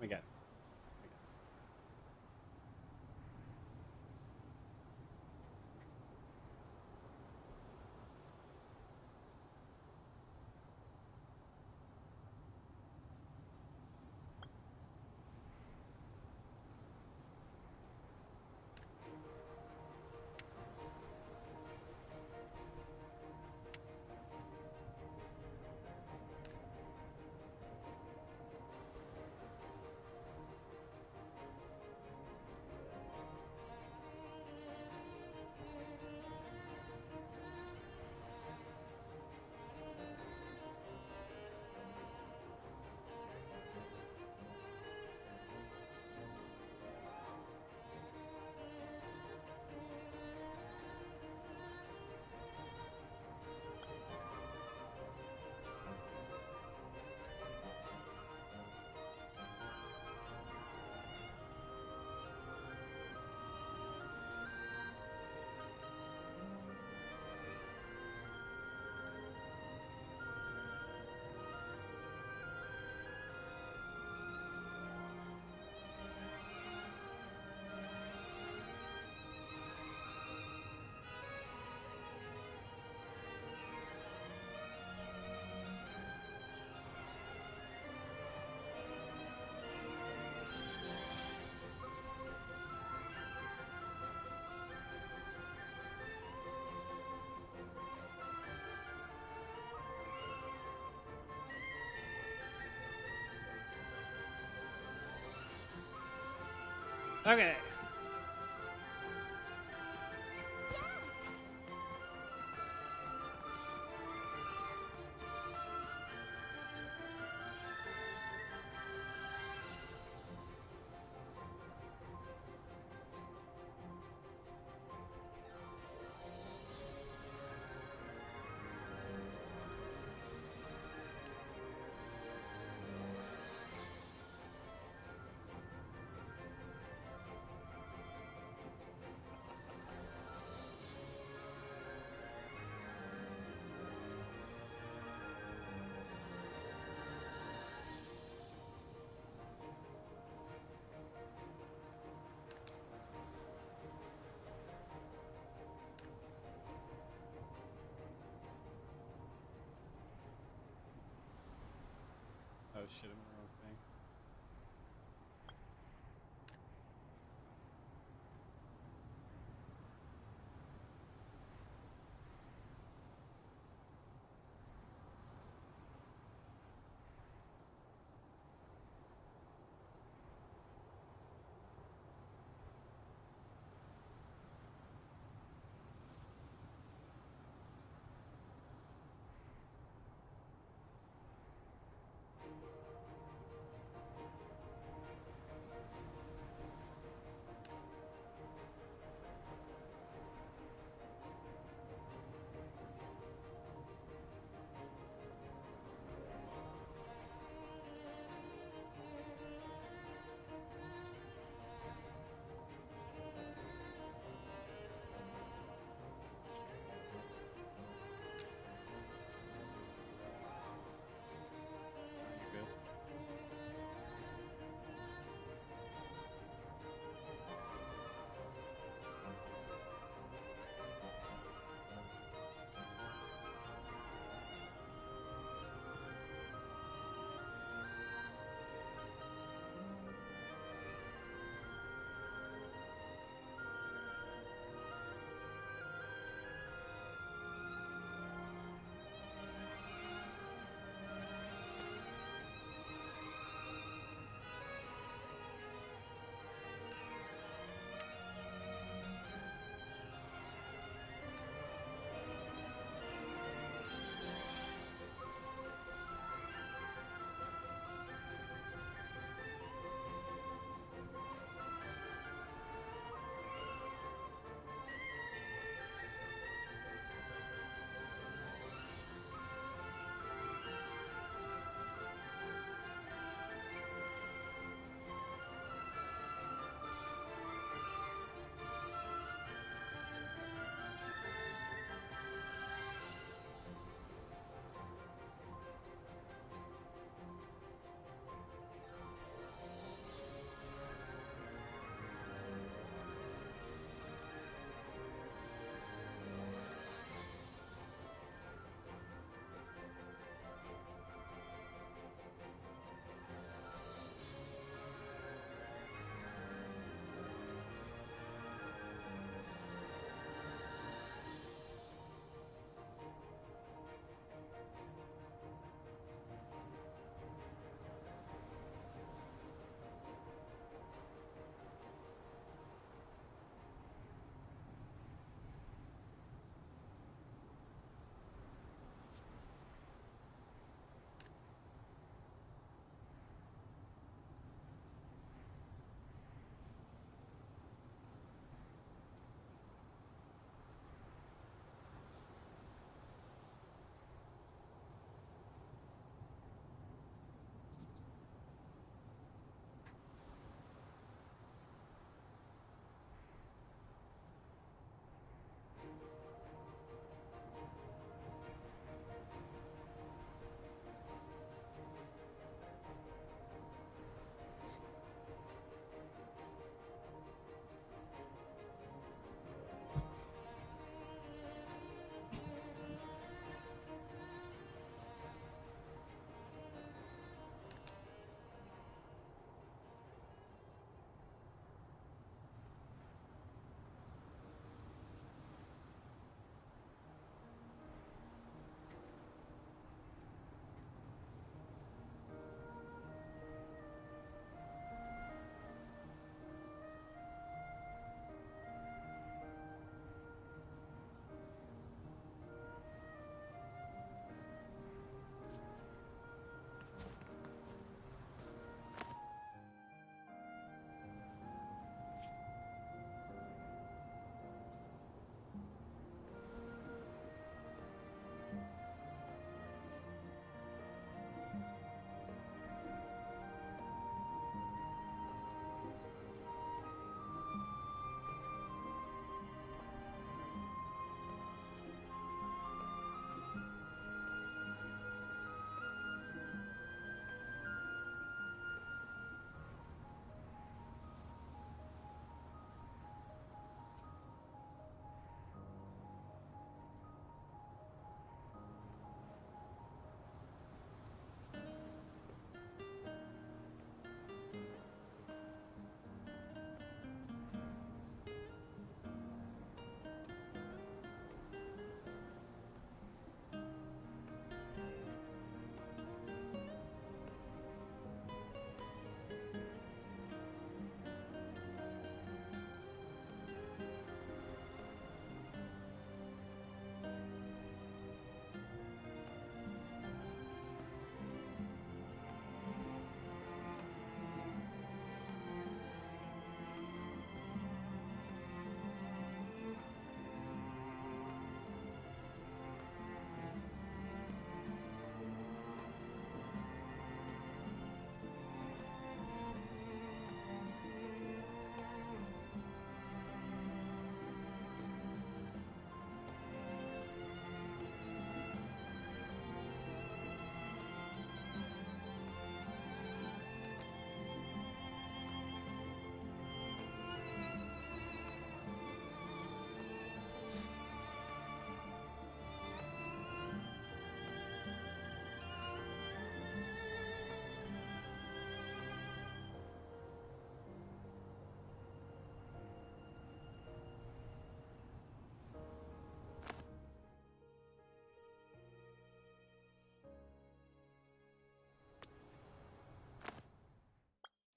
I guess. Okay. Oh shit, I'm in the wrong thing.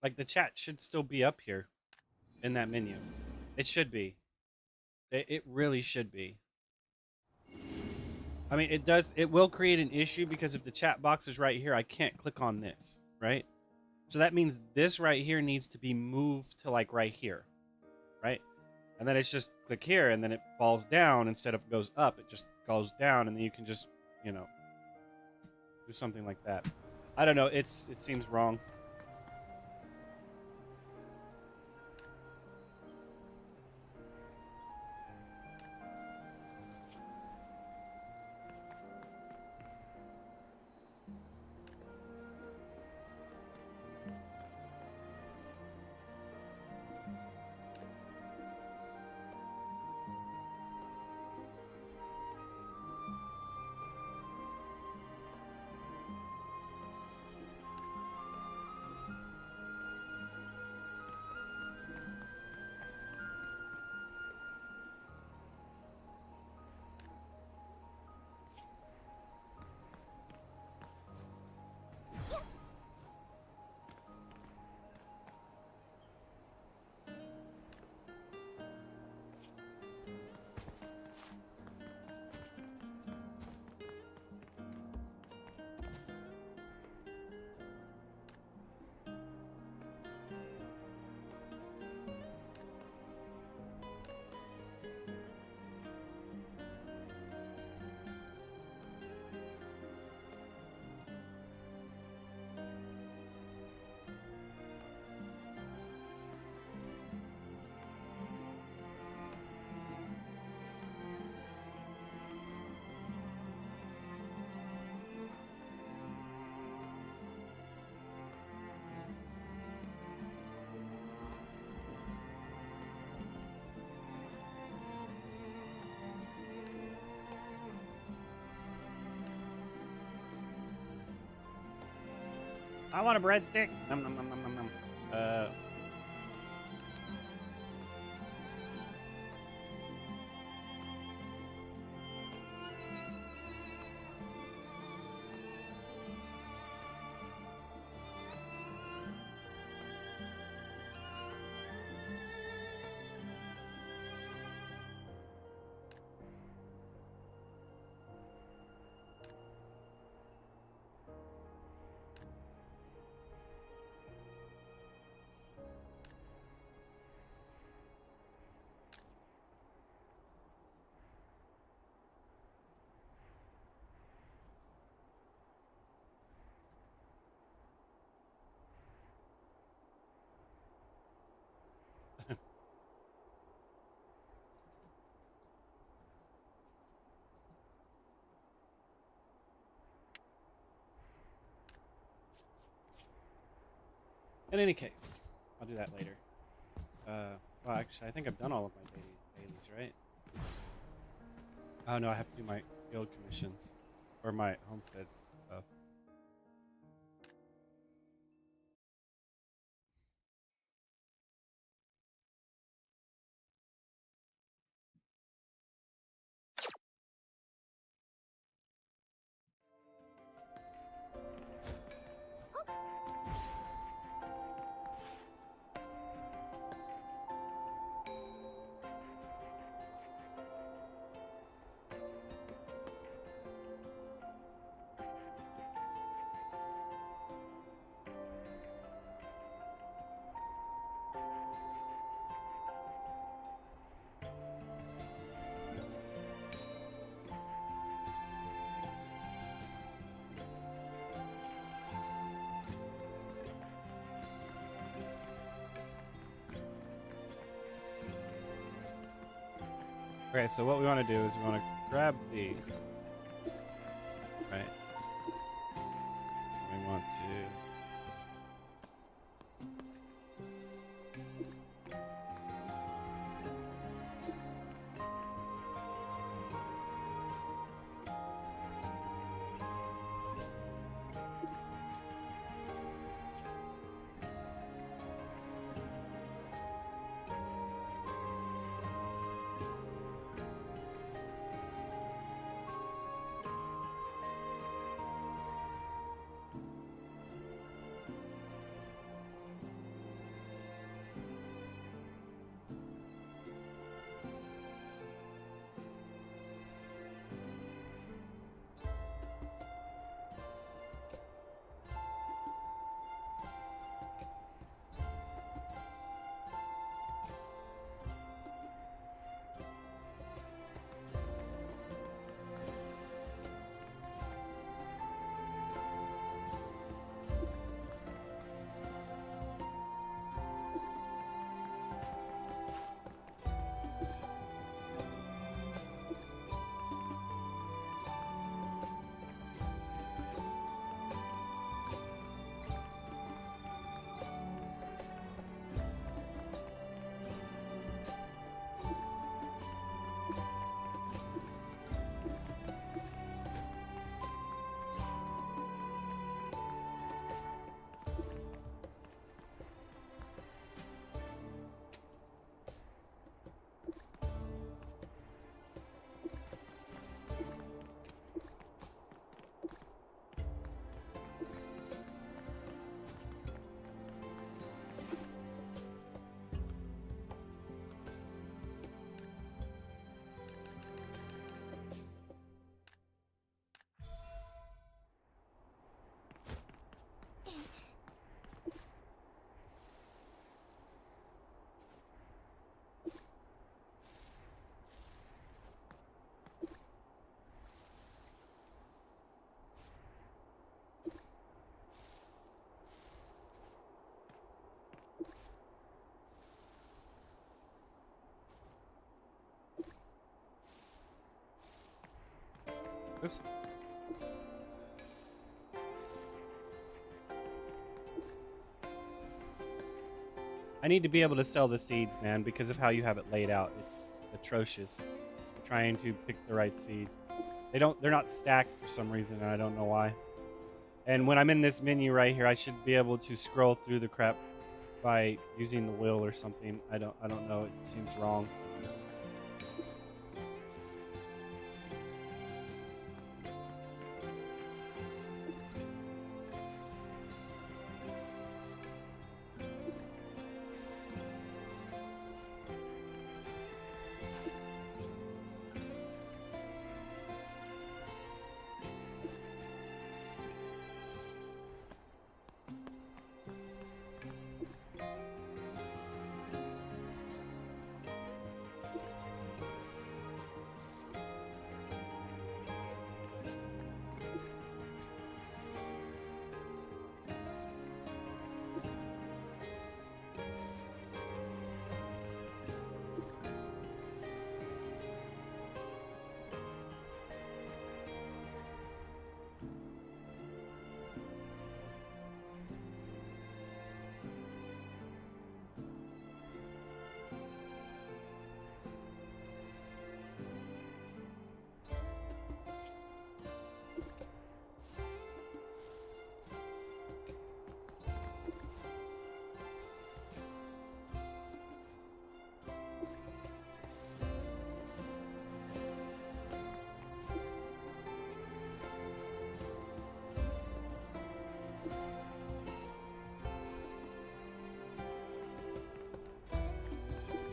Like, the chat should still be up here in that menu. It should be. It really should be. I mean, it does. It will create an issue because if the chat box is right here, I can't click on this, right? So that means this right here needs to be moved to like right here, right? And then it's just click here, and then it falls down instead of goes up. It just goes down, and then you can just, you know, do something like that. I don't know. It seems wrong. I want a breadstick. Nom, nom, nom, nom, nom, nom. In any case, I'll do that later. Well, actually, I think I've done all of my dailies, right? Oh no, I have to do my guild commissions or my homestead stuff. Okay, so what we want to do is we want to grab these, right? We want to Oops. I need to be able to sell the seeds, man, because of how you have it laid out. It's atrocious. I'm trying to pick the right seed. They're not stacked for some reason, and I don't know why. And when I'm in this menu right here, I should be able to scroll through the crap by using the wheel or something. I don't know. It seems wrong.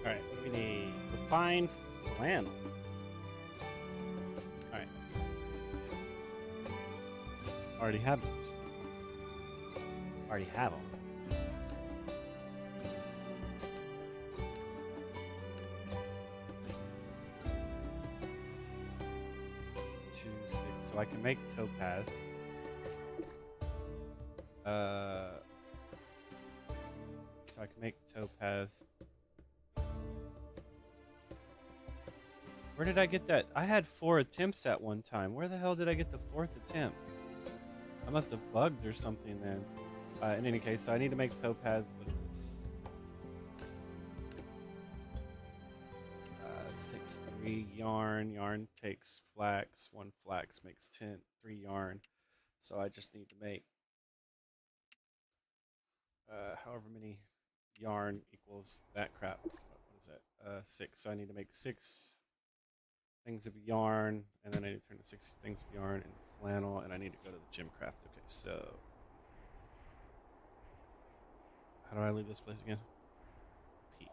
Alright, we need refined flannel. Alright. Already have those. Already have them. So I can make topaz. So I can make topaz. Where did I get that? I had 4 attempts at one time. Where the hell did I get the 4th attempt? I must have bugged or something then. In any case, so I need to make topaz. What is this? This takes 3 yarn. Yarn takes flax. 1 flax makes 3 yarn. So I just need to make however many yarn equals that crap. What is that? 6. So I need to make 6 things of yarn, and then I need to turn the 6 things of yarn into flannel, and I need to go to the gym craft. Okay, so how do I leave this place again? P.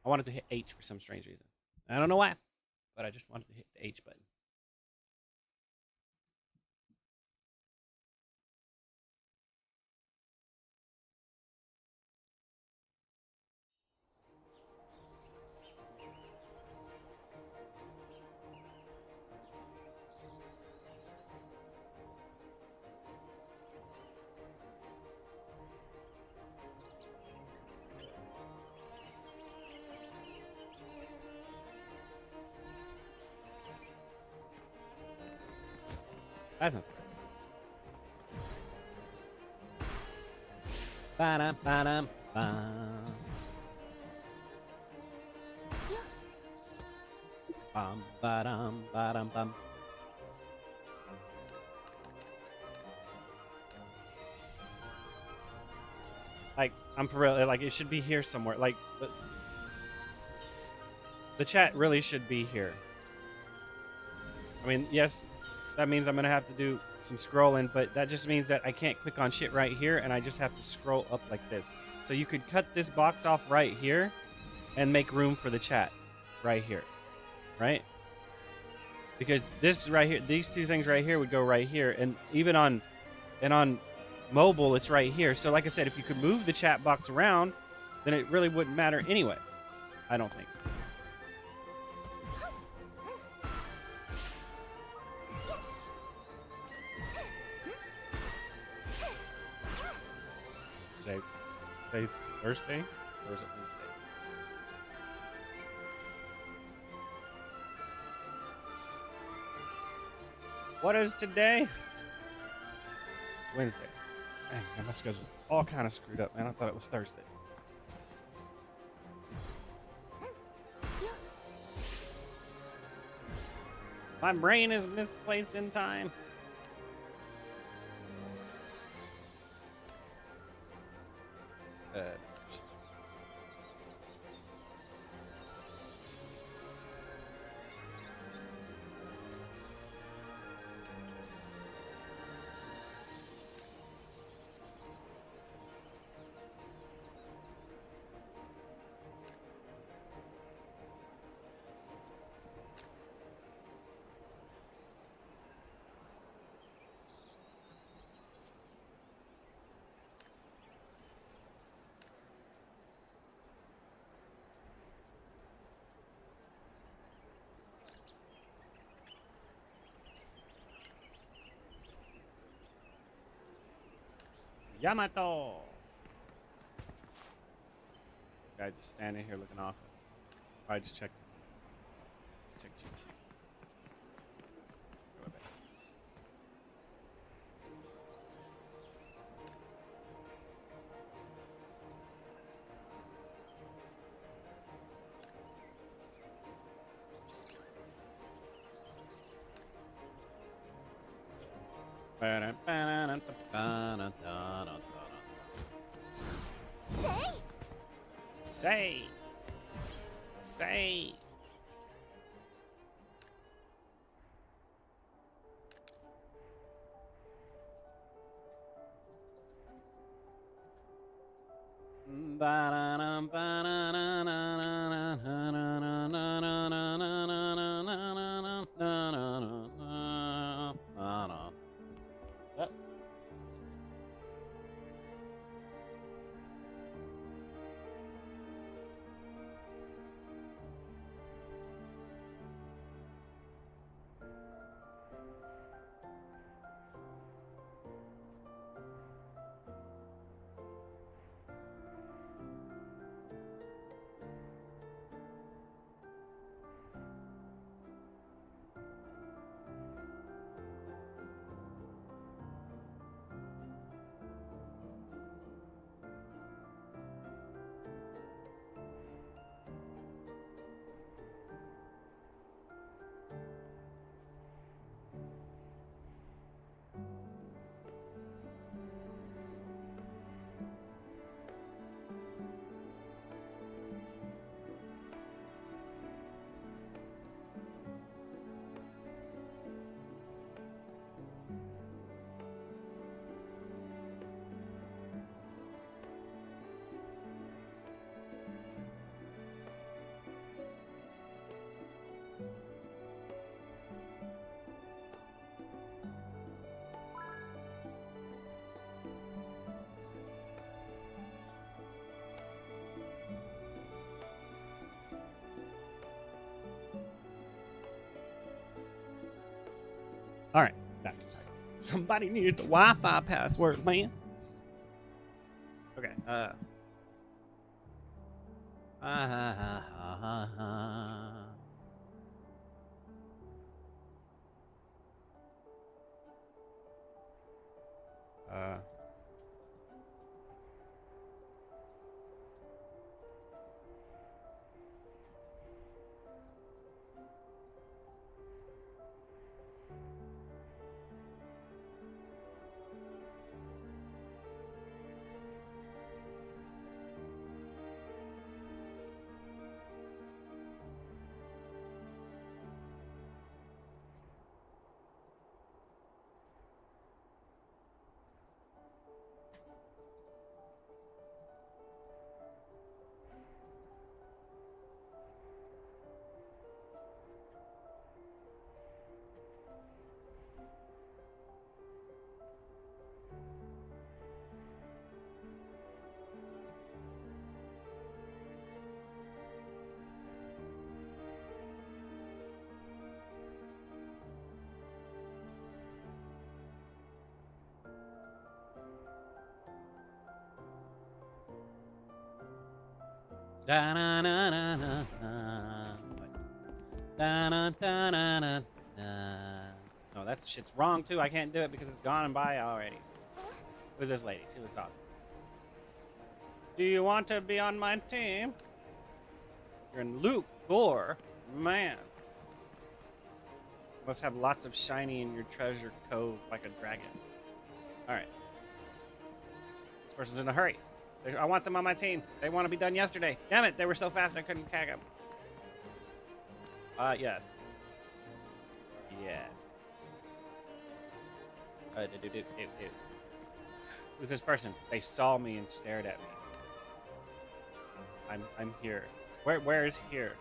I wanted to hit H for some strange reason. I don't know why, but I just wanted to hit the H button. That's not ba-dum, ba-dum, bum. Bum, ba-dum, ba-dum, bum. Like, I'm for real, like, it should be here somewhere. Like, the chat really should be here. I mean, yes, that means I'm going to have to do some scrolling, but that just means that I can't click on shit right here, and I just have to scroll up like this. So you could cut this box off right here and make room for the chat right here, right? Because this right here, these 2 things right here would go right here, and even on mobile, it's right here. So like I said, if you could move the chat box around, then it really wouldn't matter anyway, I don't think. Today's Thursday, or is it Wednesday? What is today? It's Wednesday. Dang, man, my schedule's all kind of screwed up, man. I thought it was Thursday. My brain is misplaced in time. Yamato! Guy just standing here looking awesome. I just checked. Check GT. Go back. Say. All right, back to Saga. Somebody needed the Wi-Fi password, man. Okay. No, that shit's wrong too. I can't do it because it's gone by already. Who's this lady? She looks awesome. Do you want to be on my team? You're in Luke Gore. Man. Must have lots of shiny in your treasure cove like a dragon. Alright. This person's in a hurry. I want them on my team. They want to be done yesterday. Damn it, they were so fast I couldn't tag them. Yes. Yes. Who's this person? They saw me and stared at me. I'm here. Where is here?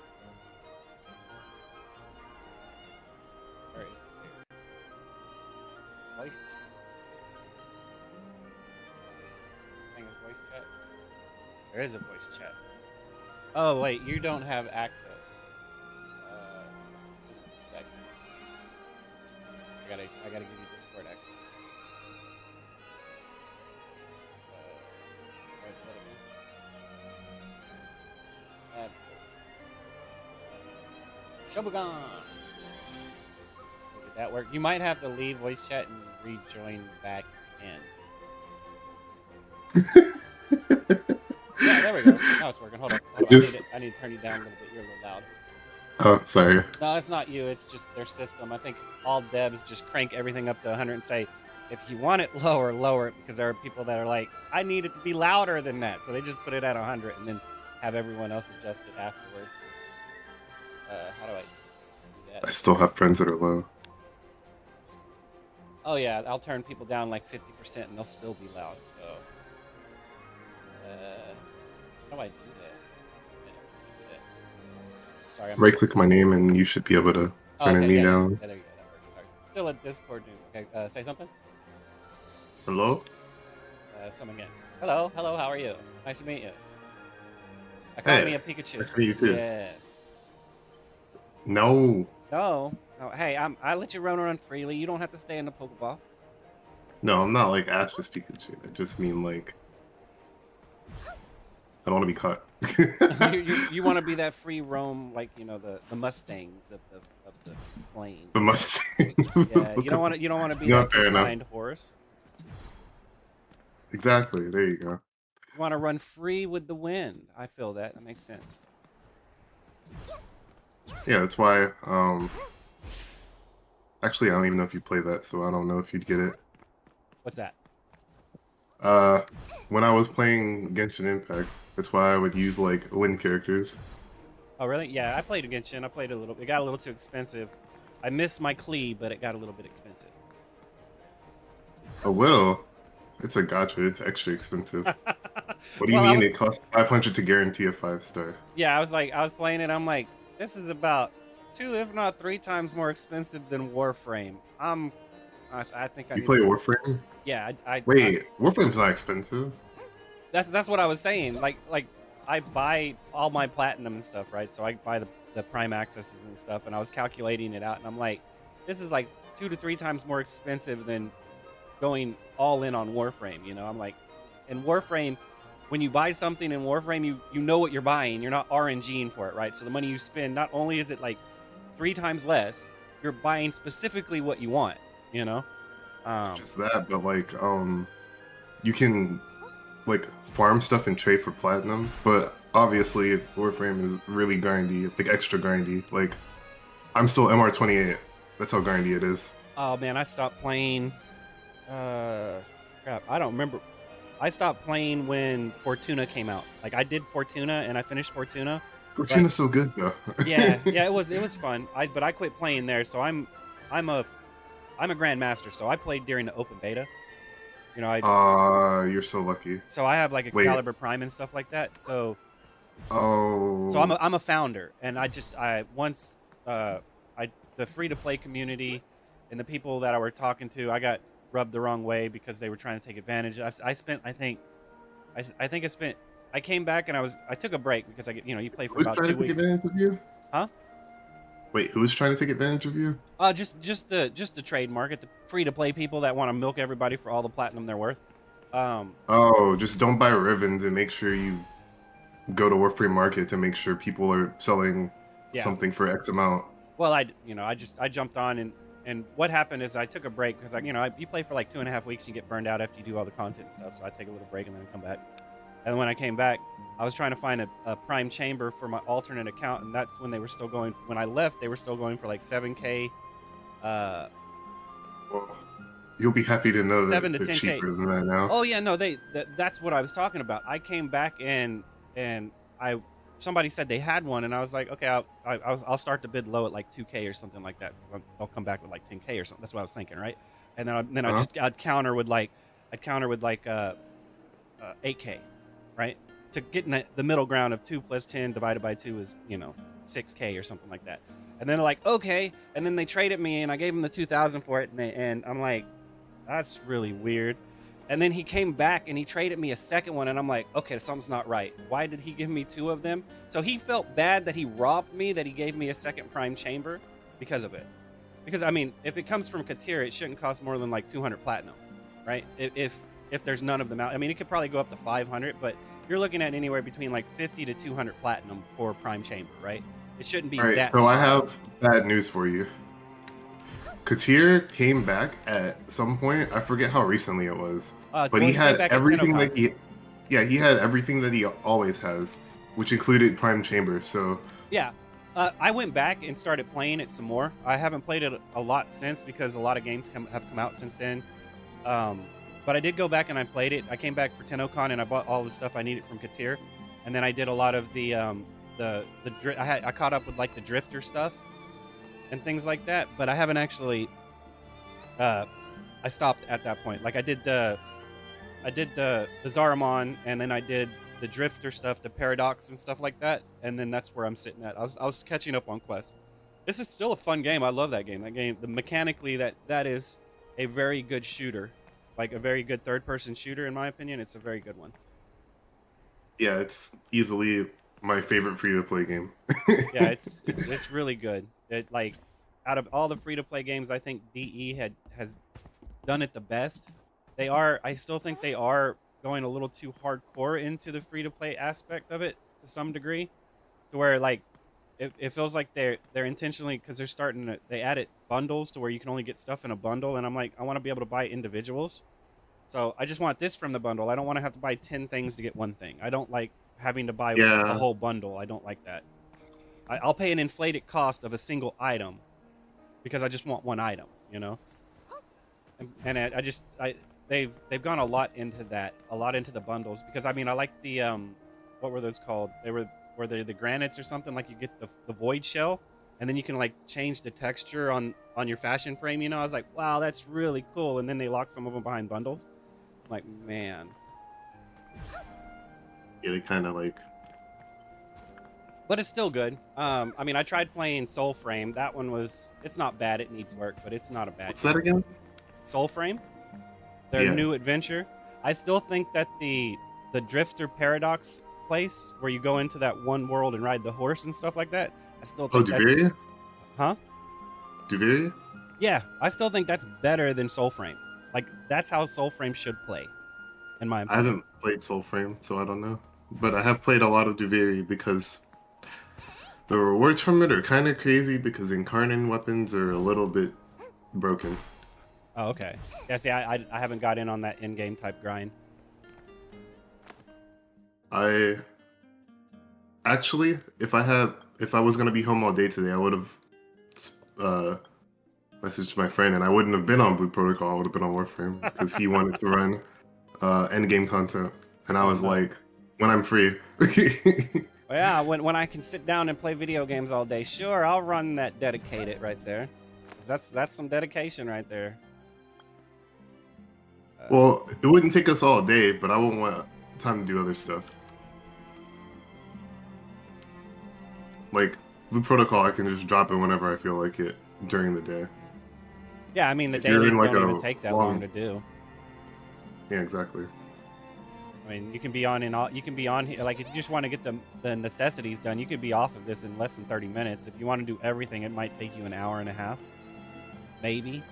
Where is here? Voice chat. Thing with voice chat. There is a voice chat. Oh wait, you don't have access. Just a second. I gotta give you Discord access. Shobogans. Did that work? You might have to leave voice chat and rejoin back in. Yeah, there we go. Now it's working. Hold on. I need to turn you down a little bit. You're a little loud. Oh, sorry. No, it's not you. It's just their system. I think all devs just crank everything up to 100 and say, if you want it lower, lower it, because there are people that are like, I need it to be louder than that. So they just put it at 100 and then have everyone else adjust it afterwards. How do I do that? I still have friends that are low. Oh yeah, I'll turn people down like 50% and they'll still be loud. So, how do I do that? Sorry, Right click my name and you should be able to turn me down. Yeah, there you go. That works. Sorry. Still a Discord dude. Okay, say something. Hello? Someone again. Hello, how are you? Nice to meet you. I call me a Pikachu. Nice to meet you too. Yes. No. No. Hey, I let you run freely. You don't have to stay in the Pokeball. No, I'm not like Ash's Pikachu. I just mean like I don't want to be caught. you want to be that free roam, like the Mustangs of the plains. The Mustang. Yeah, you don't want to be that blind horse. Exactly. There you go. You want to run free with the wind. I feel that. That makes sense. Yeah, that's why. Actually, I don't even know if you play that, so I don't know if you'd get it. What's that? When I was playing Genshin Impact, that's why I would use like wind characters. Oh really? Yeah, I played Genshin. I played a little. It got a little too expensive. I missed my Klee, but it got a little bit expensive. Oh well, it's a gacha. It's extra expensive. What do you mean? It costs 500 to guarantee a 5-star. Yeah, I was playing it. I'm like, this is about 2, if not 3 times more expensive than Warframe. I think I. You play Warframe? Yeah, Wait, Warframe's not expensive. That's what I was saying. Like I buy all my platinum and stuff, right? So I buy the prime accesses and stuff, and I was calculating it out, and I'm like, this is like 2 to 3 times more expensive than going all in on Warframe. I'm like, in Warframe, when you buy something in Warframe, you know what you're buying. You're not RNGing for it, right? So the money you spend, not only is it like 3 times less, you're buying specifically what you want. Just that, but like you can like farm stuff and trade for platinum, but obviously Warframe is really grindy, like extra grindy. Like I'm still MR28. That's how grindy it is. Oh man, I stopped playing. Crap, I don't remember. I stopped playing when Fortuna came out. Like I did Fortuna and I finished Fortuna. Fortuna's so good though. yeah, it was fun. But I quit playing there, so I'm a grandmaster. So I played during the open beta. You're so lucky. So I have like Excalibur Prime and stuff like that. So I'm a founder, and the free to play community and the people that I were talking to, I got rubbed the wrong way because they were trying to take advantage. I came back and I took a break because you play for about 2 weeks. Who's trying to take advantage of you? Huh? Wait, who's trying to take advantage of you? Just the trade market, the free to play people that want to milk everybody for all the platinum they're worth. Just don't buy ravines and make sure you go to Warframe Market to make sure people are selling something for X amount. Well, I jumped on and And what happened is I took a break because you play for like 2.5 weeks, you get burned out after you do all the content and stuff. So I take a little break and then come back. And when I came back, I was trying to find a prime chamber for my alternate account, and that's when they were still going. When I left, they were still going for like 7K. Well, you'll be happy to know that 7 to they're 10K. cheaper than that now. Oh yeah, no, that's what I was talking about. I came back and somebody said they had one, and I was like, okay, I'll start the bid low at like 2K or something like that, because I'll come back with like 10K or something. That's what I was thinking, right? And then I'd counter with like 8K, right? To get in the middle ground of 2 plus 10 divided by 2 is 6K or something like that. And then they're like, okay, and then they traded me, and I gave them the 2,000 for it, and I'm like, that's really weird. And then he came back and he traded me a second one, and I'm like, okay, something's not right. Why did he give me 2 of them? So he felt bad that he robbed me, that he gave me a second prime chamber because of it. Because I mean, if it comes from Katir, it shouldn't cost more than like 200 platinum, right? If there's none of them out, I mean, it could probably go up to 500, but you're looking at anywhere between like 50 to 200 platinum for prime chamber, right? It shouldn't be that. So I have bad news for you. Katir came back at some point. I forget how recently it was, but he had everything that he had everything that he always has, which included prime chamber. So yeah, I went back and started playing it some more. I haven't played it a lot since, because a lot of games have come out since then. But I did go back and I played it. I came back for TennoCon and I bought all the stuff I needed from Katir, and then I did a lot of I caught up with like the drifter stuff and things like that. But I haven't actually. I stopped at that point. Like I did the Zaramon, and then I did the drifter stuff, the paradox and stuff like that, and then that's where I'm sitting at. I was catching up on Quest. This is still a fun game. I love that game. Mechanically, that is a very good shooter. Like a very good third-person shooter, in my opinion. It's a very good one. Yeah, it's easily my favorite free-to-play game. Yeah, it's really good. It, like, out of all the free-to-play games, I think DE has done it the best. I still think they are going a little too hardcore into the free-to-play aspect of it to some degree, to where like it feels like they're intentionally, because they added bundles to where you can only get stuff in a bundle, and I'm like, I want to be able to buy individuals. So I just want this from the bundle. I don't want to have to buy 10 things to get one thing. I don't like having to buy a whole bundle. I don't like that. I'll pay an inflated cost of a single item because I just want one item, And they've gone a lot into that, a lot into the bundles, because I mean, I like the what were those called? Were they the granites or something? Like you get the void shell, and then you can like change the texture on your fashion frame. I was like, wow, that's really cool. And then they lock some of them behind bundles. I'm like, man. Yeah, they kind of like. But it's still good. I mean, I tried playing Soulframe. That one it's not bad. It needs work, but it's not a bad. What's that again? Soulframe. Their new adventure. I still think that the Drifter Paradox place where you go into that one world and ride the horse and stuff like that, I still think Duveria? Huh? Duveria? Yeah, I still think that's better than Soulframe. Like, that's how Soulframe should play, in my opinion. I haven't played Soulframe, so I don't know. But I have played a lot of Duveria because the rewards from it are kind of crazy, because Incarnate weapons are a little bit broken. Oh, okay. Yeah, see, I haven't got in on that in-game type grind. I actually, if I was gonna be home all day today, I would have messaged my friend, and I wouldn't have been on Blue Protocol. I would have been on Warframe because he wanted to run endgame content, and I was like, when I'm free. Well, yeah, when I can sit down and play video games all day, sure, I'll run that dedicated right there. That's some dedication right there. Well, it wouldn't take us all day, but I wouldn't want time to do other stuff. Like, Blue Protocol, I can just drop it whenever I feel like it during the day. Yeah, I mean, the If you're dailies in, like, don't a even take that long to do. Yeah, exactly. I mean, you can be on here, like, if you just want to get the necessities done, you could be off of this in less than 30 minutes. If you want to do everything, it might take you an hour and a half. Maybe.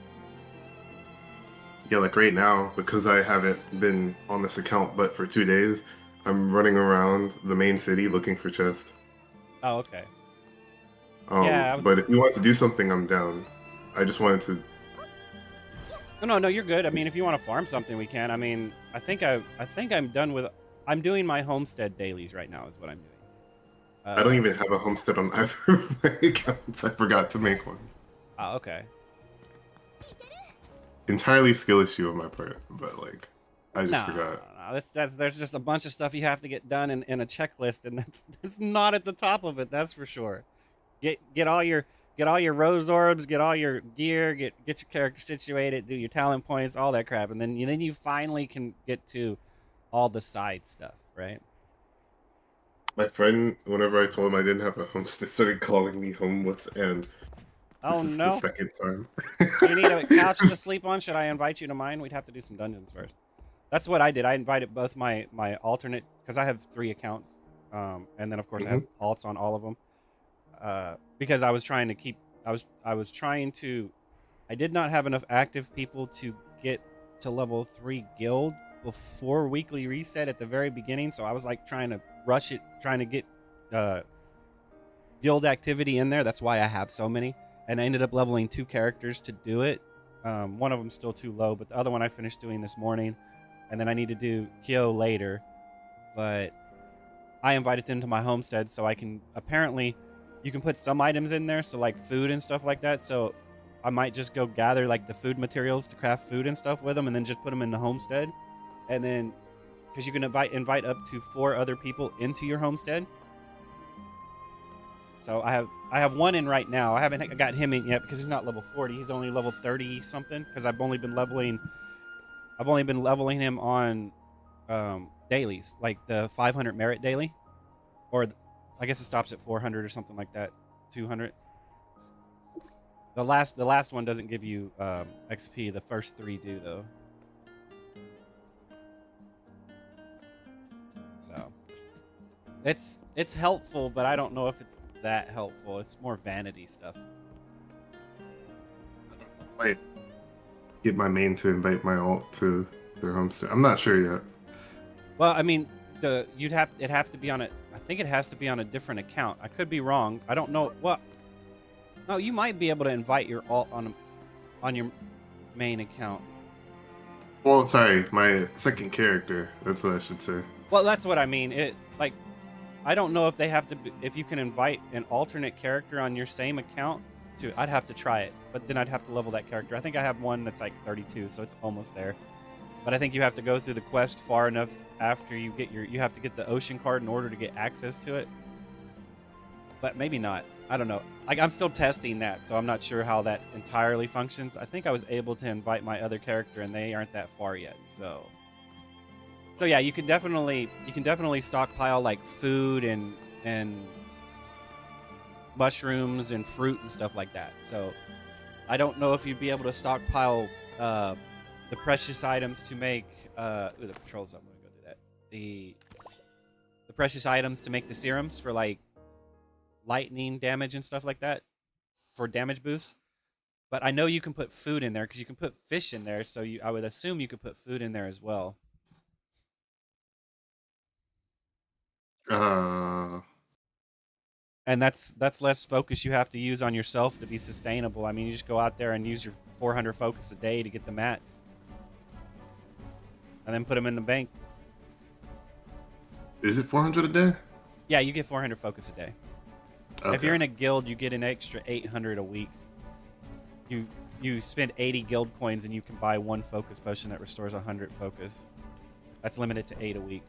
Yeah, like right now, because I haven't been on this account but for 2 days, I'm running around the main city looking for chests. Oh, okay. But if you want to do something, I'm down. I just wanted to. No, you're good. I mean, if you want to farm something, we can. I mean, I think I'm done with. I'm doing my homestead dailies right now. Is what I'm doing. I don't even have a homestead on either of my accounts. I forgot to make one. Oh, okay. Entirely skill issue on my part, but like, I just forgot. No. There's just a bunch of stuff you have to get done in a checklist, and that's not at the top of it. That's for sure. Get all your rose orbs, get all your gear, get your character situated, do your talent points, all that crap, and then you finally can get to all the side stuff, right? My friend, whenever I told him I didn't have a homestead, started calling me homeless, and this is the second time. You need a couch to sleep on? Should I invite you to mine? We'd have to do some dungeons first. That's what I did. I invited both my alternate, because I have 3 accounts, and then of course I have alts on all of them, because I was trying to keep. I did not have enough active people to get to level 3 guild before weekly reset at the very beginning, so I was like trying to rush it, trying to get guild activity in there. That's why I have so many, and I ended up leveling 2 characters to do it. One of them still too low, but the other one I finished doing this morning, and then I need to do Kyo later. But I invited them to my homestead, so I can, apparently you can put some items in there, so like food and stuff like that. So I might just go gather like the food materials to craft food and stuff with them, and then just put them in the homestead. And then, because you can invite up to 4 other people into your homestead. So I have one in right now. I haven't got him in yet because he's not level 40. He's only level 30 something, because I've only been leveling him on dailies, like the 500 merit daily, or I guess it stops at 400 or something like that, 200. The last one doesn't give you XP. The first 3 do though. So it's helpful, but I don't know if it's that helpful. It's more vanity stuff. Wait, get my main to invite my alt to their homestead. I'm not sure yet. Well, I mean, it'd have to be on a. I think it has to be on a different account. I could be wrong. I don't know. Well, no, you might be able to invite your alt on your main account. Well, sorry, my second character. That's what I should say. Well, that's what I mean. I don't know if they have to. If you can invite an alternate character on your same account. I'd have to try it, but then I'd have to level that character. I think I have one that's like 32, so it's almost there. But I think you have to go through the quest far enough after you get you have to get the ocean card in order to get access to it. But maybe not. I don't know. Like, I'm still testing that, so I'm not sure how that entirely functions. I think I was able to invite my other character, and they aren't that far yet. So yeah, you can definitely stockpile like food and mushrooms and fruit and stuff like that. So I don't know if you'd be able to stockpile the precious items to make the patrols. I'm gonna go do that. The precious items to make the serums for like lightning damage and stuff like that for damage boost. But I know you can put food in there because you can put fish in there. So I would assume you could put food in there as well. And that's less focus you have to use on yourself to be sustainable. I mean, you just go out there and use your 400 focus a day to get the mats. And then put them in the bank. Is it 400 a day? Yeah, you get 400 focus a day. Okay. If you're in a guild, you get an extra 800 a week. You spend 80 guild coins and you can buy 1 focus potion that restores 100 focus. That's limited to 8 a week.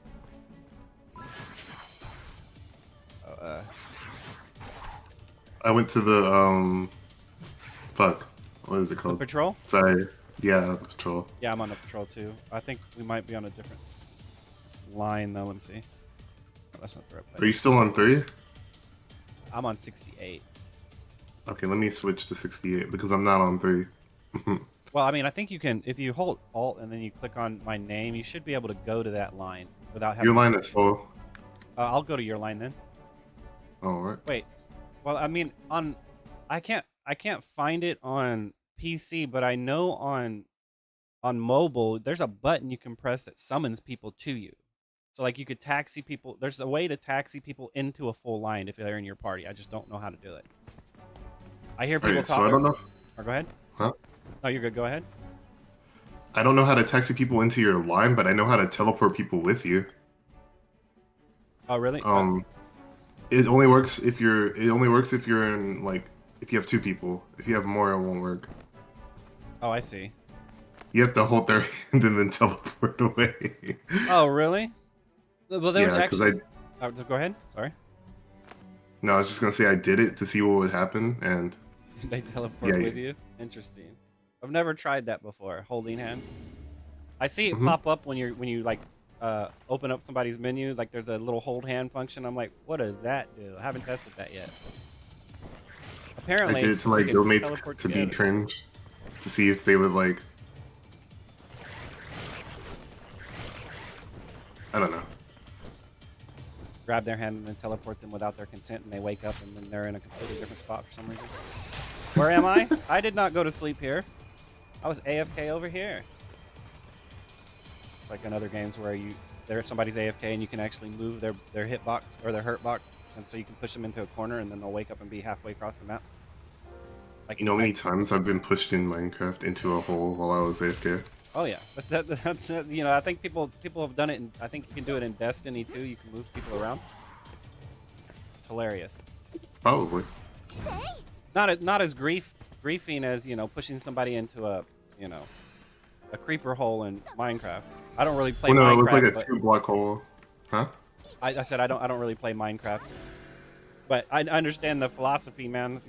I went to the what is it called? The patrol? Sorry, yeah, the patrol. Yeah, I'm on the patrol too. I think we might be on a different line though. Let me see. Oh, that's not the right place. Are you still on 3? I'm on 68. Okay, let me switch to 68 because I'm not on 3. Well, I mean, I think you can, if you hold Alt and then you click on my name, you should be able to go to that line without having. Your line is full. I'll go to your line then. All right. Wait. Well, I mean, I can't find it on PC, but I know on mobile there's a button you can press that summons people to you. So like you could taxi people. There's a way to taxi people into a full line if they're in your party. I just don't know how to do it. I hear people talk. So I don't know. Or go ahead. Huh? No, you're good. Go ahead. I don't know how to taxi people into your line, but I know how to teleport people with you. Oh, really? It only works if you're. It only works if you're in like if you have 2 people. If you have more, it won't work. Oh, I see. You have to hold their hand and then teleport away. Oh, really? Well, there was Yeah, because actually. Just go ahead. Sorry. No, I was just gonna say I did it to see what would happen, and They teleport Yeah, with you. Interesting. I've never tried that before. Holding hands. I see it Mhm. pop up when you like open up somebody's menu. Like there's a little hold hand function. I'm like, what does that do? I haven't tested that yet. Apparently, I did it to my you can guildmates teleport to be together. cringe, to see if they would like. I don't know. Grab their hand and then teleport them without their consent, and they wake up and then they're in a completely different spot for some reason. Where am I? I did not go to sleep here. I was AFK over here. It's like in other games where somebody's AFK and you can actually move their hitbox or their hurt box, and so you can push them into a corner and then they'll wake up and be halfway across the map. Like You know how many times I've been pushed in Minecraft into a hole while I was AFK? Oh yeah, that's you know, I think people have done it, and I think you can do it in Destiny too. You can move people around. It's hilarious. Probably. Not as griefing as, you know, pushing somebody into a creeper hole in Minecraft. I don't really play Well, no, Minecraft. it was like a but 2-block hole. Huh? I said I don't really play Minecraft, but I understand the philosophy, man.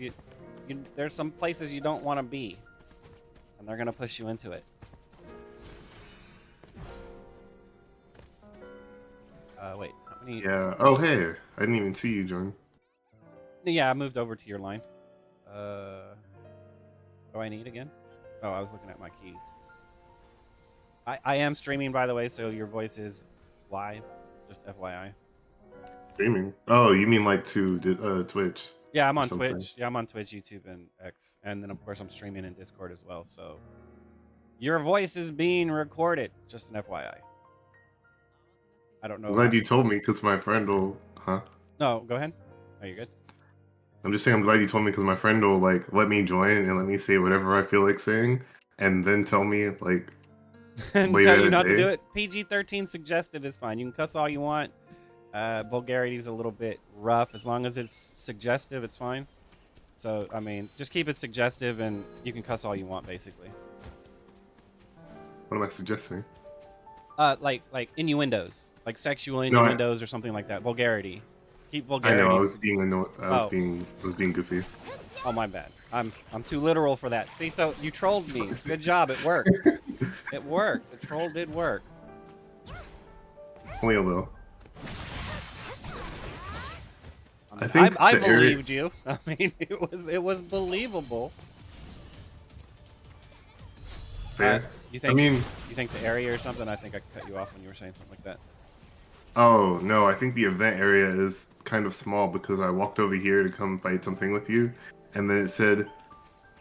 There's some places you don't want to be, and they're gonna push you into it. Wait, how many? Yeah. Oh, hey. I didn't even see you join. Yeah, I moved over to your line. What do I need again? Oh, I was looking at my keys. I am streaming, by the way, so your voice is live. Just FYI. Streaming? Oh, you mean like to Twitch? Yeah, I'm or on something. Twitch. Yeah, I'm on Twitch, YouTube, and X. And then, of course, I'm streaming in Discord as well. So your voice is being recorded. Just an FYI. I don't know. I'm glad you told me because my friend will. Huh? No, go ahead. Are you good? I'm just saying I'm glad you told me because my friend will like let me join and let me say whatever I feel like saying, and then tell me like And later tell in you the not to day. do it. PG-13 suggested is fine. You can cuss all you want. Vulgarity's a little bit rough. As long as it's suggestive, it's fine. So, I mean, just keep it suggestive, and you can cuss all you want, basically. What am I suggesting? Like innuendos, like sexual innuendos or something like that. Vulgarity. Keep I vulgarity. know I was being Oh. I was being goofy. Oh, my bad. I'm too literal for that. See, so you trolled me. Good job. It worked. It worked. The troll did work. Only a little. I think I the area- believed you. I mean, it was believable. Fair. You think? I mean, You think the area or something? I think I cut you off when you were saying something like that. oh no, I think the event area is kind of small because I walked over here to come fight something with you, and then it said,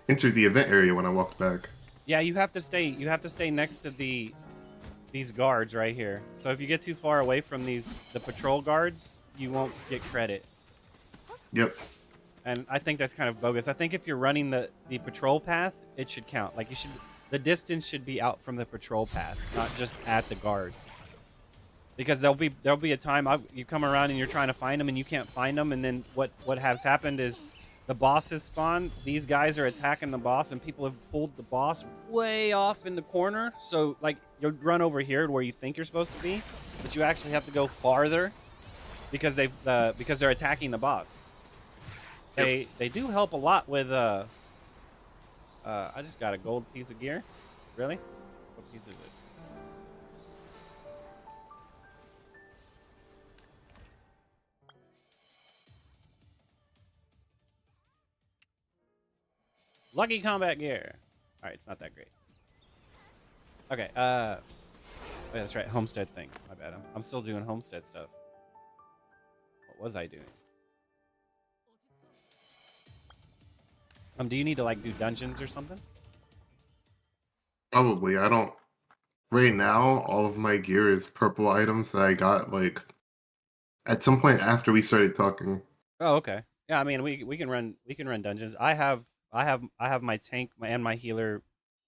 "Enter the event area" when I walked back. Yeah, you have to stay. You have to stay next to these guards right here. So if you get too far away from the patrol guards, you won't get credit. Yep. And I think that's kind of bogus. I think if you're running the patrol path, it should count. Like the distance should be out from the patrol path, not just at the guards. Because there'll be a time you come around and you're trying to find them and you can't find them, and then what has happened is the bosses spawn. These guys are attacking the boss, and people have pulled the boss way off in the corner. So like you'll run over here to where you think you're supposed to be, but you actually have to go farther because they're attacking the boss. They do help a lot with I just got a gold piece of gear. Really? What piece is it? Lucky combat gear. All right, it's not that great. Okay. Yeah, that's right. Homestead thing. My bad. I'm still doing homestead stuff. What was I doing? Do you need to like do dungeons or something? Probably. I don't. Right now, all of my gear is purple items that I got like at some point after we started talking. Oh, okay. Yeah, I mean we can run dungeons. I have I have my tank and my healer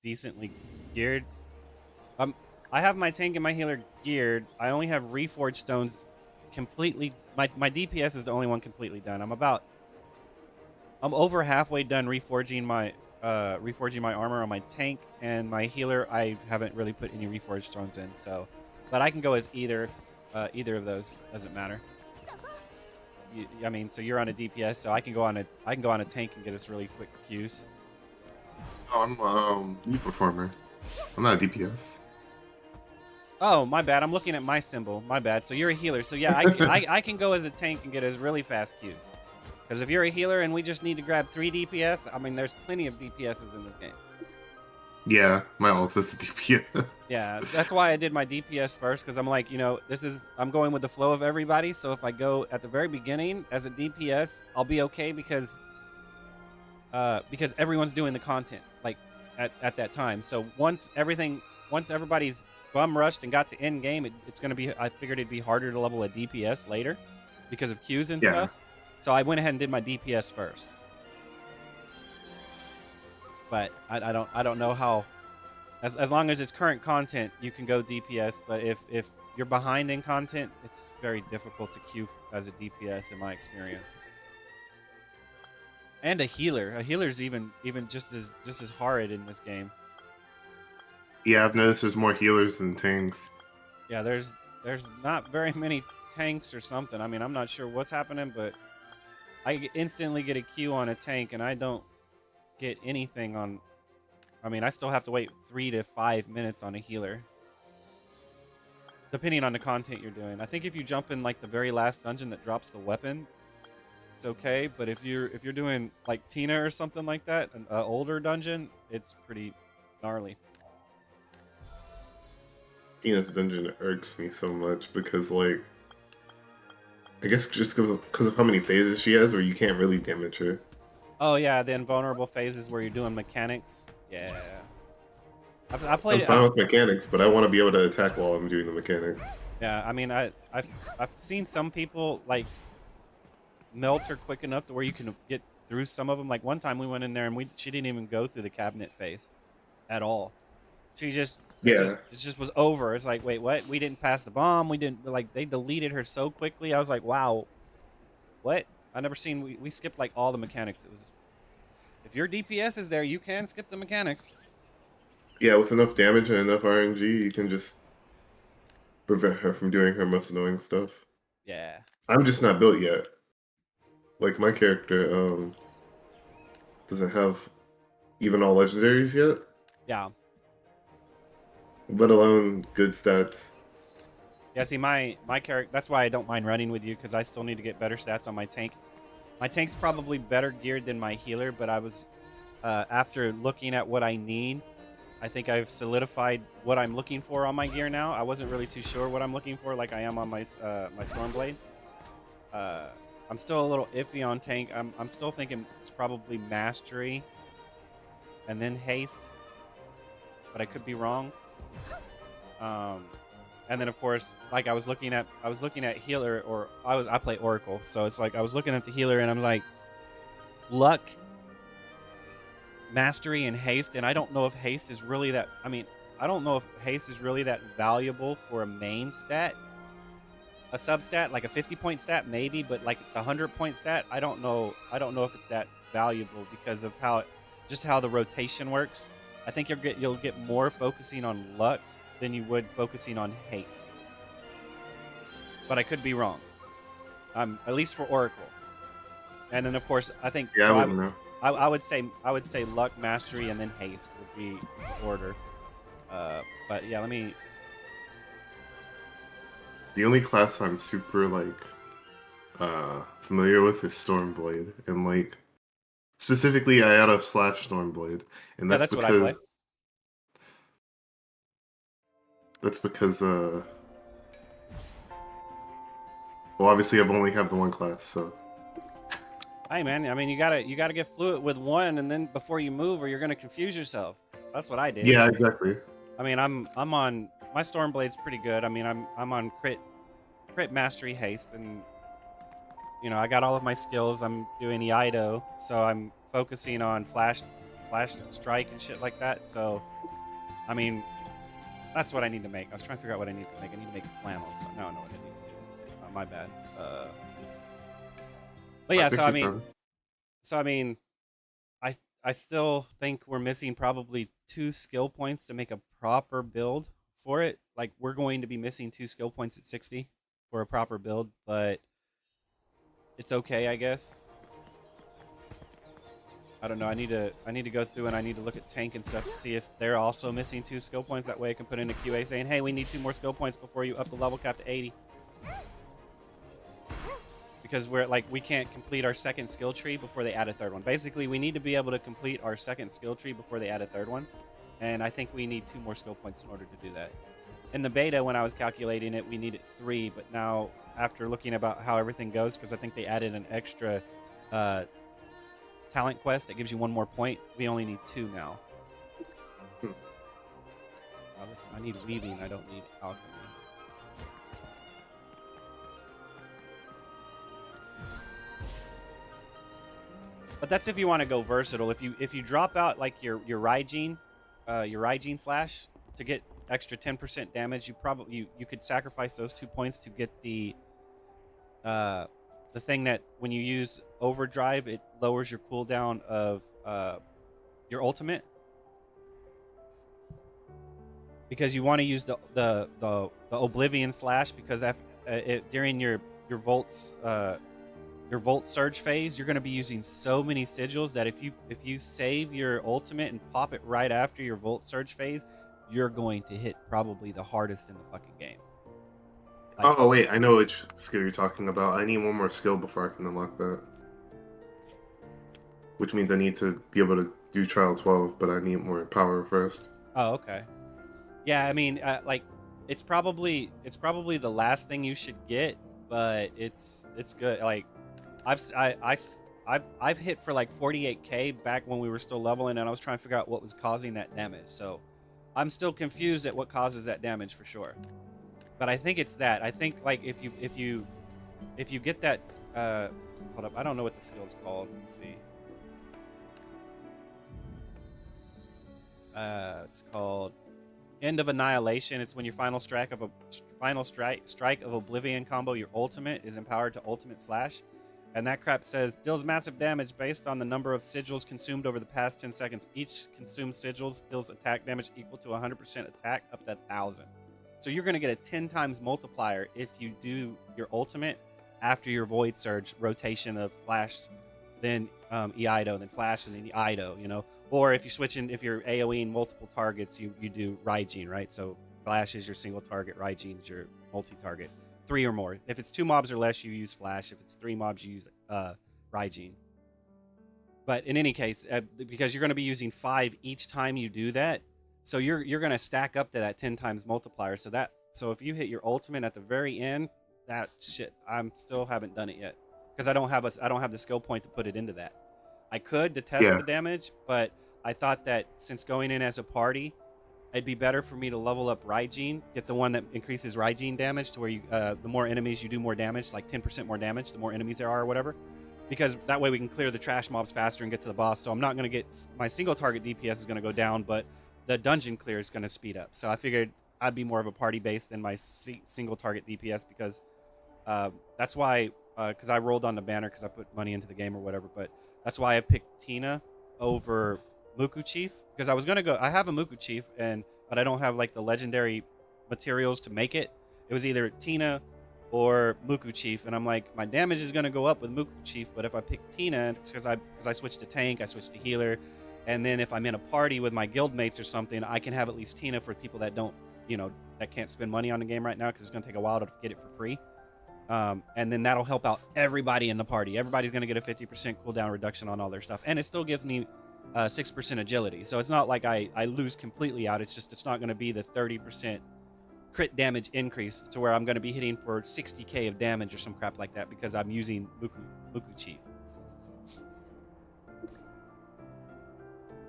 decently geared. I have my tank and my healer geared. I only have reforged stones completely. My DPS is the only one completely done. I'm over halfway done reforging my armor on my tank, and my healer I haven't really put any reforged stones in. So, but I can go as either of those. Doesn't matter. I mean, so you're on a DPS, so I can go on a tank and get us really quick Qs. Oh, I'm a performer. I'm not a DPS. Oh, my bad. I'm looking at my symbol. My bad. So you're a healer. So yeah, I can go as a tank and get us really fast Qs. Because if you're a healer and we just need to grab 3 DPS, I mean, there's plenty of DPSs in this game. Yeah, my ult is a DPS. Yeah, that's why I did my DPS first, because I'm like, I'm going with the flow of everybody, so if I go at the very beginning as a DPS, I'll be okay because everyone's doing the content, like, at that time. So once everybody's bum rushed and got to end game, it's going to be, I figured it'd be harder to level a DPS later because of Qs and stuff. So I went ahead and did my DPS first. But I don't know how, as long as it's current content, you can go DPS. But if you're behind in content, it's very difficult to queue as a DPS in my experience. And a healer's even just as hard in this game. Yeah, I've noticed there's more healers than tanks. Yeah, there's not very many tanks or something. I mean, I'm not sure what's happening, but I instantly get a Q on a tank, and I don't get anything on. I mean, I still have to wait 3 to 5 minutes on a healer, depending on the content you're doing. I think if you jump in like the very last dungeon that drops the weapon, it's okay. But if you're doing like Tina or something like that, an older dungeon, it's pretty gnarly. Tina's dungeon irks me so much because, like, I guess just because of how many phases she has, where you can't really damage her. Oh yeah, the invulnerable phases where you're doing mechanics. Yeah, I played. I'm fine with mechanics, but I want to be able to attack while I'm doing the mechanics. Yeah, I mean, I've seen some people like melt her quick enough to where you can get through some of them. Like one time we went in there and she didn't even go through the cabinet phase at all. She just it just was over. It's like, wait, what? We didn't pass the bomb. We didn't, like, they deleted her so quickly. I was like, wow, what? I never seen, we skipped like all the mechanics. It was, if your DPS is there, you can skip the mechanics. Yeah, with enough damage and enough RNG, you can just prevent her from doing her most annoying stuff. Yeah. I'm just not built yet. Like, my character doesn't have even all legendaries yet. Yeah. Let alone good stats. Yeah, see, my character, that's why I don't mind running with you, because I still need to get better stats on my tank. My tank's probably better geared than my healer, but I was, after looking at what I need, I think I've solidified what I'm looking for on my gear now. I wasn't really too sure what I'm looking for, like I am on my my Stormblade. I'm still a little iffy on tank. I'm still thinking it's probably mastery and then haste, but I could be wrong. And then of course, like I was looking at healer, or I play Oracle, so it's like I was looking at the healer and I'm like, luck, mastery, and haste, and I don't know if haste is really that. I mean, I don't know if haste is really that valuable for a main stat. A substat, like a 50-point stat, maybe, but like the 100-point stat, I don't know if it's that valuable because of how the rotation works. I think you'll get more focusing on luck than you would focusing on haste. But I could be wrong. At least for Oracle. And then of course I think I wouldn't know. I would say luck, mastery, and then haste would be the order. But yeah, let me. The only class I'm super familiar with is Stormblade, and like specifically Iota / Stormblade, and that's what I play. That's because well, obviously I've only have the one class, so. Hey man, I mean you gotta get fluent with one, and then before you move, or you're gonna confuse yourself. That's what I did. Yeah, exactly. I mean, I'm on my Stormblade's pretty good. I mean, I'm on crit mastery, haste, and you know I got all of my skills. I'm doing Iaido, so I'm focusing on flash strike and shit like that. So, I mean, that's what I need to make. I was trying to figure out what I need to make. I need to make flannel. So now I know what I need to do. My bad. But yeah, so I mean, I still think we're missing probably 2 skill points to make a proper build for it. Like, we're going to be missing 2 skill points at 60 for a proper build, but it's okay, I guess. I don't know. I need to go through and I need to look at tank and stuff to see if they're also missing 2 skill points. That way I can put in a QA saying, hey, we need 2 more skill points before you up the level cap to 80. Because we can't complete our 2nd skill tree before they add a 3rd one. Basically, we need to be able to complete our 2nd skill tree before they add a 3rd one. And I think we need 2 more skill points in order to do that. In the beta, when I was calculating it, we needed 3. But now, after looking about how everything goes, because I think they added an extra talent quest that gives you 1 more point, we only need 2 now. I need weaving. I don't need alchemy. But that's if you want to go versatile. If you drop out like your Raijin slash to get extra 10% damage, you could sacrifice those 2 points to get the thing that when you use overdrive, it lowers your cooldown of your ultimate. Because you want to use the Oblivion slash, because during your Volt's your Volt Surge phase, you're going to be using so many sigils that if you save your ultimate and pop it right after your Volt Surge phase, you're going to hit probably the hardest in the fucking game. Like, oh wait, I know which skill you're talking about. I need 1 more skill before I can unlock that. Which means I need to be able to do Trial 12, but I need more power first. Oh, okay. Yeah, I mean, like, it's probably the last thing you should get, but it's good. Like, I've hit for like 48k back when we were still leveling, and I was trying to figure out what was causing that damage. So I'm still confused at what causes that damage for sure. But I think it's that. I think like if you get that hold up, I don't know what the skill's called. Let's see. It's called End of Annihilation. It's when your final strike of Oblivion combo, your ultimate is empowered to ultimate slash. And that crap says, deals massive damage based on the number of sigils consumed over the past 10 seconds. Each consumed sigil deals attack damage equal to 100% attack up to 1,000. So you're going to get a 10 times multiplier if you do your ultimate after your Void Surge rotation of Flash, then Eido, then Flash, and then Eido, you know? Or if you're AoEing multiple targets, you do Raijin, right? So Flash is your single target, Raijin is your multi-target. 3 or more. If it's 2 mobs or less, you use Flash. If it's 3 mobs, you use Raijin. But in any case, because you're going to be using 5 each time you do that, so you're going to stack up to that 10 times multiplier. So if you hit your ultimate at the very end, that shit, I'm still haven't done it yet because I don't have the skill point to put it into that. I could to test the damage, but I thought that since going in as a party, it'd be better for me to level up Raijin, get the one that increases Raijin damage to where you, the more enemies you do more damage, like 10% more damage, the more enemies there are or whatever. Because that way we can clear the trash mobs faster and get to the boss. So I'm not going to get, my single target DPS is going to go down, but the dungeon clear is going to speed up. So I figured I'd be more of a party base than my single target DPS because that's why, because I rolled on the banner because I put money into the game or whatever, but that's why I picked Tina over Muku Chief. Because I was going to go, I have a Muku Chief, but I don't have like the legendary materials to make it. It was either Tina or Muku Chief, and I'm like, my damage is going to go up with Muku Chief, but if I pick Tina, because I switched to tank, I switched to healer, and then if I'm in a party with my guild mates or something, I can have at least Tina for people that don't, that can't spend money on the game right now because it's going to take a while to get it for free. And then that'll help out everybody in the party. Everybody's going to get a 50% cooldown reduction on all their stuff, and it still gives me 6% agility. So it's not like I lose completely out. It's just it's not going to be the 30% crit damage increase to where I'm going to be hitting for 60k of damage or some crap like that because I'm using Muku Chief.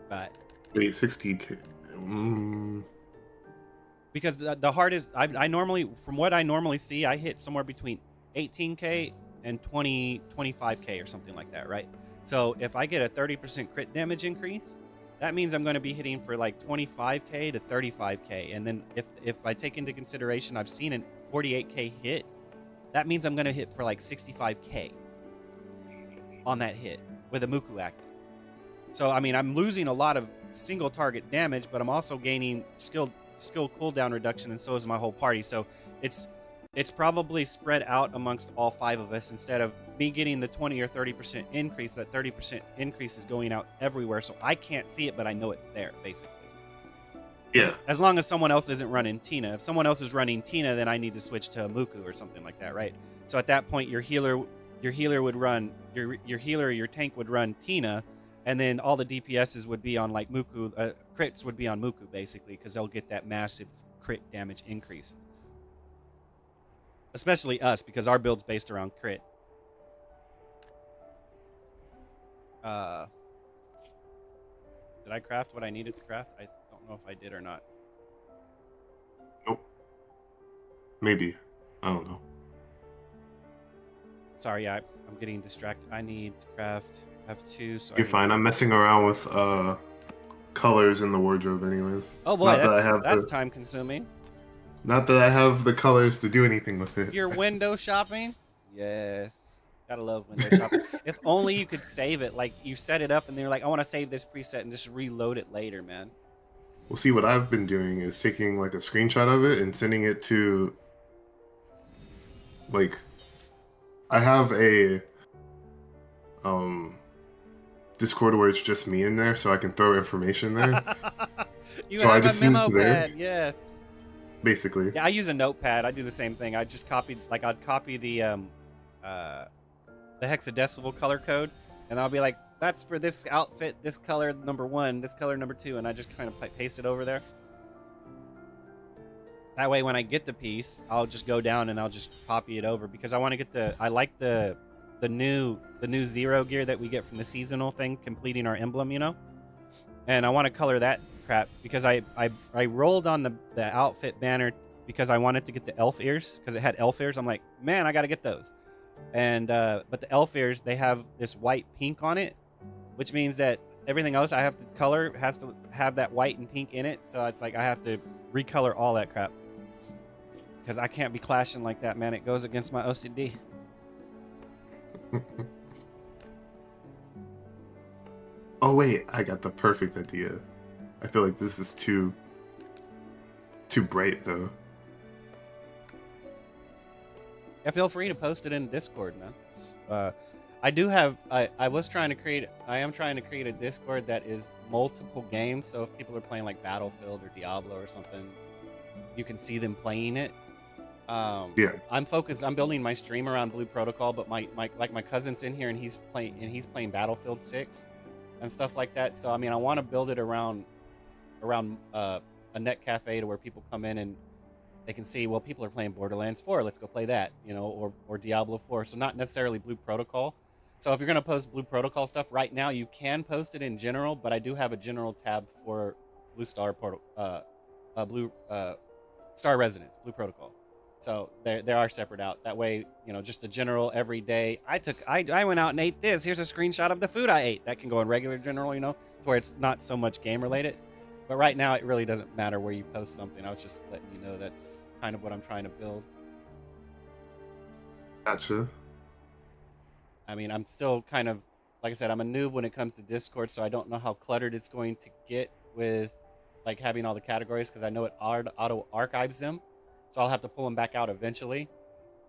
But wait, 60k. Because the hardest, I normally, from what I normally see, I hit somewhere between 18k and 25k or something like that, right? So if I get a 30% crit damage increase, that means I'm going to be hitting for like 25k to 35k. And then if I take into consideration I've seen a 48k hit, that means I'm going to hit for like 65k on that hit with a Muku active. So, I mean, I'm losing a lot of single target damage, but I'm also gaining skill cooldown reduction, and so is my whole party. So it's probably spread out amongst all 5 of us. Instead of me getting the 20 or 30% increase, that 30% increase is going out everywhere. So I can't see it, but I know it's there, basically. Yeah. As long as someone else isn't running Tina. If someone else is running Tina, then I need to switch to Muku or something like that, right? So at that point, your healer would run, your tank would run Tina, and then all the DPSs would be on like Muku, crits would be on Muku basically, because they'll get that massive crit damage increase. Especially us, because our build's based around crit. Did I craft what I needed to craft? I don't know if I did or not. Nope. Maybe. I don't know. Sorry, yeah, I'm getting distracted. I need to craft. I have 2. So You're fine. I'm messing around with colors in the wardrobe, anyways. Oh boy, Not that's time consuming. Not that I have the colors to do anything with it. You're window shopping? Yes. Gotta love window shopping. If only you could save it. Like, you set it up and they're like, I want to save this preset and just reload it later, man. Well, see, what I've been doing is taking like a screenshot of it and sending it to, like, I have a Discord where it's just me in there, so I can throw information there. You So have I just a memo sent it there. pad, yes. Basically. Yeah, I use a notepad. I do the same thing. I just copied, like, I'd copy the hexadecimal color code, and I'll be like, that's for this outfit, this color number 1, this color number 2, and I just kind of paste it over there. That way, when I get the piece, I'll just go down and I'll just copy it over, because I want to get I like the new 0 gear that we get from the seasonal thing, completing our emblem, you know? And I want to color that crap, because I rolled on the outfit banner because I wanted to get the elf ears, because it had elf ears. I'm like, man, I got to get those. And but the elf ears, they have this white pink on it, which means that everything else I have to color has to have that white and pink in it. So it's like I have to recolor all that crap, because I can't be clashing like that, man. It goes against my OCD. Oh wait, I got the perfect idea. I feel like this is too bright though. Yeah, feel free to post it in Discord, man. I do have. I am trying to create a Discord that is multiple games. So if people are playing like Battlefield or Diablo or something, you can see them playing it. Yeah. I'm building my stream around Blue Protocol, but my cousin's in here and he's playing Battlefield 6 and stuff like that. So I mean, I want to build it around a net cafe to where people come in and they can see, well, people are playing Borderlands 4, let's go play that, you know, or Diablo 4. So not necessarily Blue Protocol. So if you're gonna post Blue Protocol stuff right now, you can post it in general, but I do have a general tab for Blue Star Star Residence, Blue Protocol. So they are separate out. That way, you know, just a general everyday. I went out and ate this. Here's a screenshot of the food I ate. That can go in regular general, you know, to where it's not so much game related. But right now, it really doesn't matter where you post something. I was just letting you know that's kind of what I'm trying to build. Gotcha. I mean, I'm still kind of, like I said, I'm a noob when it comes to Discord, so I don't know how cluttered it's going to get with like having all the categories, because I know it auto archives them. So I'll have to pull them back out eventually.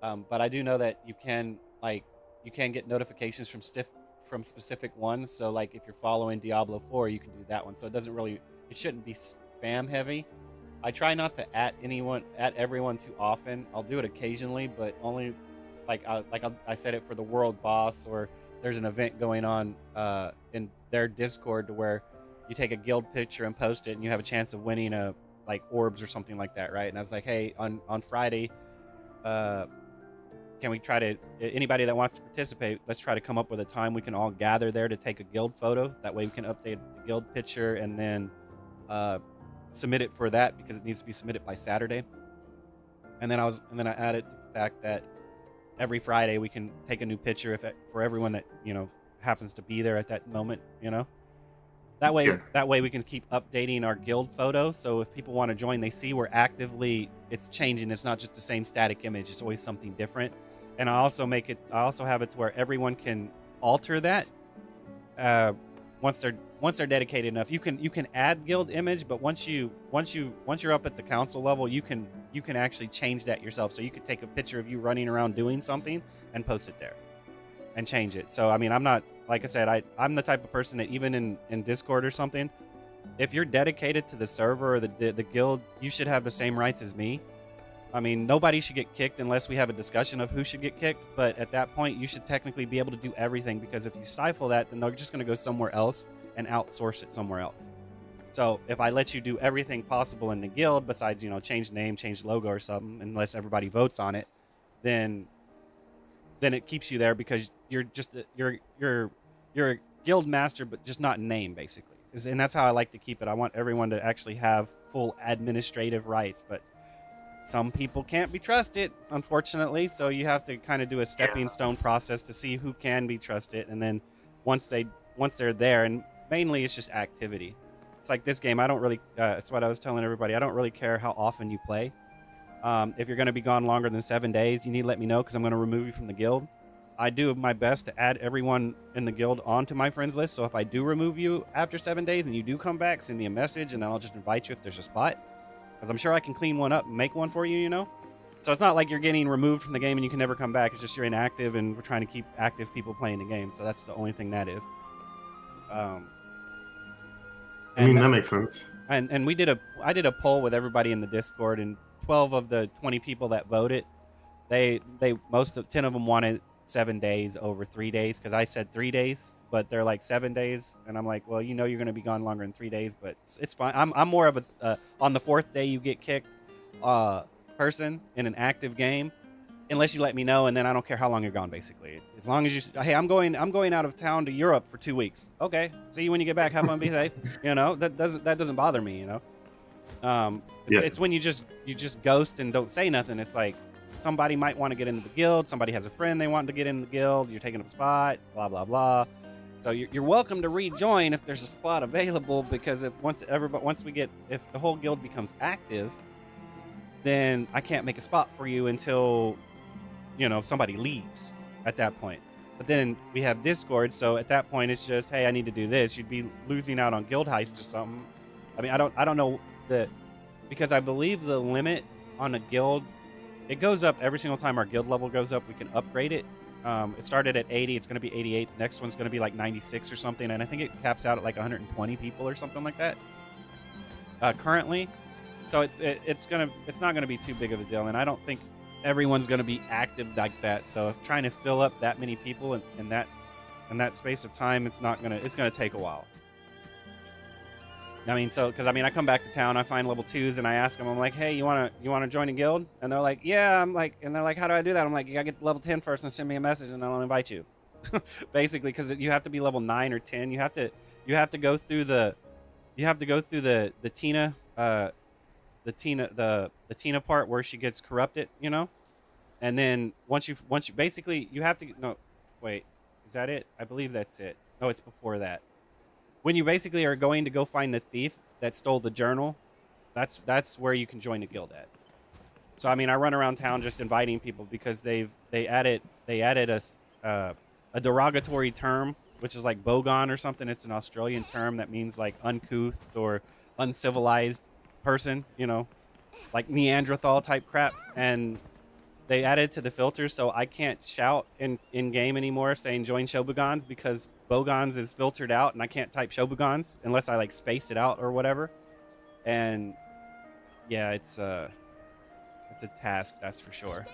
But I do know that you can get notifications from specific ones. So like if you're following Diablo 4, you can do that one. So it shouldn't be spam heavy. I try not to at everyone too often. I'll do it occasionally, but only I said it for the world boss, or there's an event going on in their Discord to where you take a guild picture and post it, and you have a chance of winning like orbs or something like that, right? And I was like, hey, on Friday, can we try to, anybody that wants to participate, let's try to come up with a time we can all gather there to take a guild photo. That way we can update the guild picture and then submit it for that, because it needs to be submitted by Saturday. And then I added the fact that every Friday we can take a new picture for everyone that, you know, happens to be there at that moment, you know. That way, Yeah. that way we can keep updating our guild photo. So if people want to join, they see we're actively, it's changing. It's not just the same static image. It's always something different. And I also have it to where everyone can alter that once they're dedicated enough. You can add guild image, but once you're up at the council level, you can actually change that yourself. So you could take a picture of you running around doing something and post it there and change it. So I mean, I'm not, like I said, I'm the type of person that even in Discord or something, if you're dedicated to the server or the guild, you should have the same rights as me. I mean, nobody should get kicked unless we have a discussion of who should get kicked. But at that point, you should technically be able to do everything, because if you stifle that, then they're just going to go somewhere else and outsource it somewhere else. So if I let you do everything possible in the guild, besides, you know, change name, change logo or something, unless everybody votes on it, then it keeps you there, because you're just you're a guild master, but just not in name, basically. And that's how I like to keep it. I want everyone to actually have full administrative rights, but some people can't be trusted, unfortunately. So you have to kind of do a stepping stone process to see who can be trusted, and then once they're there, and mainly it's just activity. It's like this game. I don't really. That's what I was telling everybody. I don't really care how often you play. If you're going to be gone longer than 7 days, you need to let me know, because I'm going to remove you from the guild. I do my best to add everyone in the guild onto my friends list. So if I do remove you after 7 days and you do come back, send me a message, and then I'll just invite you if there's a spot. Because I'm sure I can clean one up and make one for you, you know? So it's not like you're getting removed from the game and you can never come back. It's just you're inactive, and we're trying to keep active people playing the game. So that's the only thing that is. I mean, that makes sense. And I did a poll with everybody in the Discord, and 12 of the 20 people that voted, 10 of them wanted 7 days over 3 days, because I said 3 days, but they're like 7 days, and I'm like, well, you know, you're going to be gone longer than 3 days, but it's fine. I'm more of a on the 4th day you get kicked person in an active game, unless you let me know, and then I don't care how long you're gone, basically. As long as you, hey, I'm going out of town to Europe for 2 weeks. Okay, see you when you get back. Have fun, be safe. You know, that doesn't bother me. You know, it's when you just ghost and don't say nothing. It's like somebody might want to get into the guild. Somebody has a friend they want to get in the guild. You're taking up a spot. Blah blah blah. So you're welcome to rejoin if there's a spot available, because if the whole guild becomes active, then I can't make a spot for you until, you know, somebody leaves at that point. But then we have Discord, so at that point it's just, hey, I need to do this. You'd be losing out on guild heist or something. I mean, I don't know because I believe the limit on a guild, it goes up every single time our guild level goes up. We can upgrade it. It started at 80. It's going to be 88. The next one's going to be like 96 or something, and I think it caps out at like 120 people or something like that. Currently, so it's not going to be too big of a deal, and I don't think everyone's going to be active like that. So trying to fill up that many people in that space of time, it's going to take a while. I mean, I come back to town, I find level 2s, and I ask them, I'm like, hey, you wanna join a guild? And they're like, yeah. And they're like, how do I do that? I'm like, you gotta get to level 10 first and send me a message, and I'll invite you. Basically, because you have to be level 9 or 10. You have to go through the Tina the Tina part where she gets corrupted, you know. And then once you basically you have to wait, is that it? I believe that's it. No, it's before that. When you basically are going to go find the thief that stole the journal, that's where you can join a guild at. So I mean, I run around town just inviting people, because they added a derogatory term, which is like bogon or something. It's an Australian term that means like uncouth or uncivilized person, you know, like Neanderthal type crap. And they added to the filters, so I can't shout in game anymore saying join Shobogans, because Bogans is filtered out, and I can't type Shobogans unless I like space it out or whatever. And yeah, it's a task, that's for sure.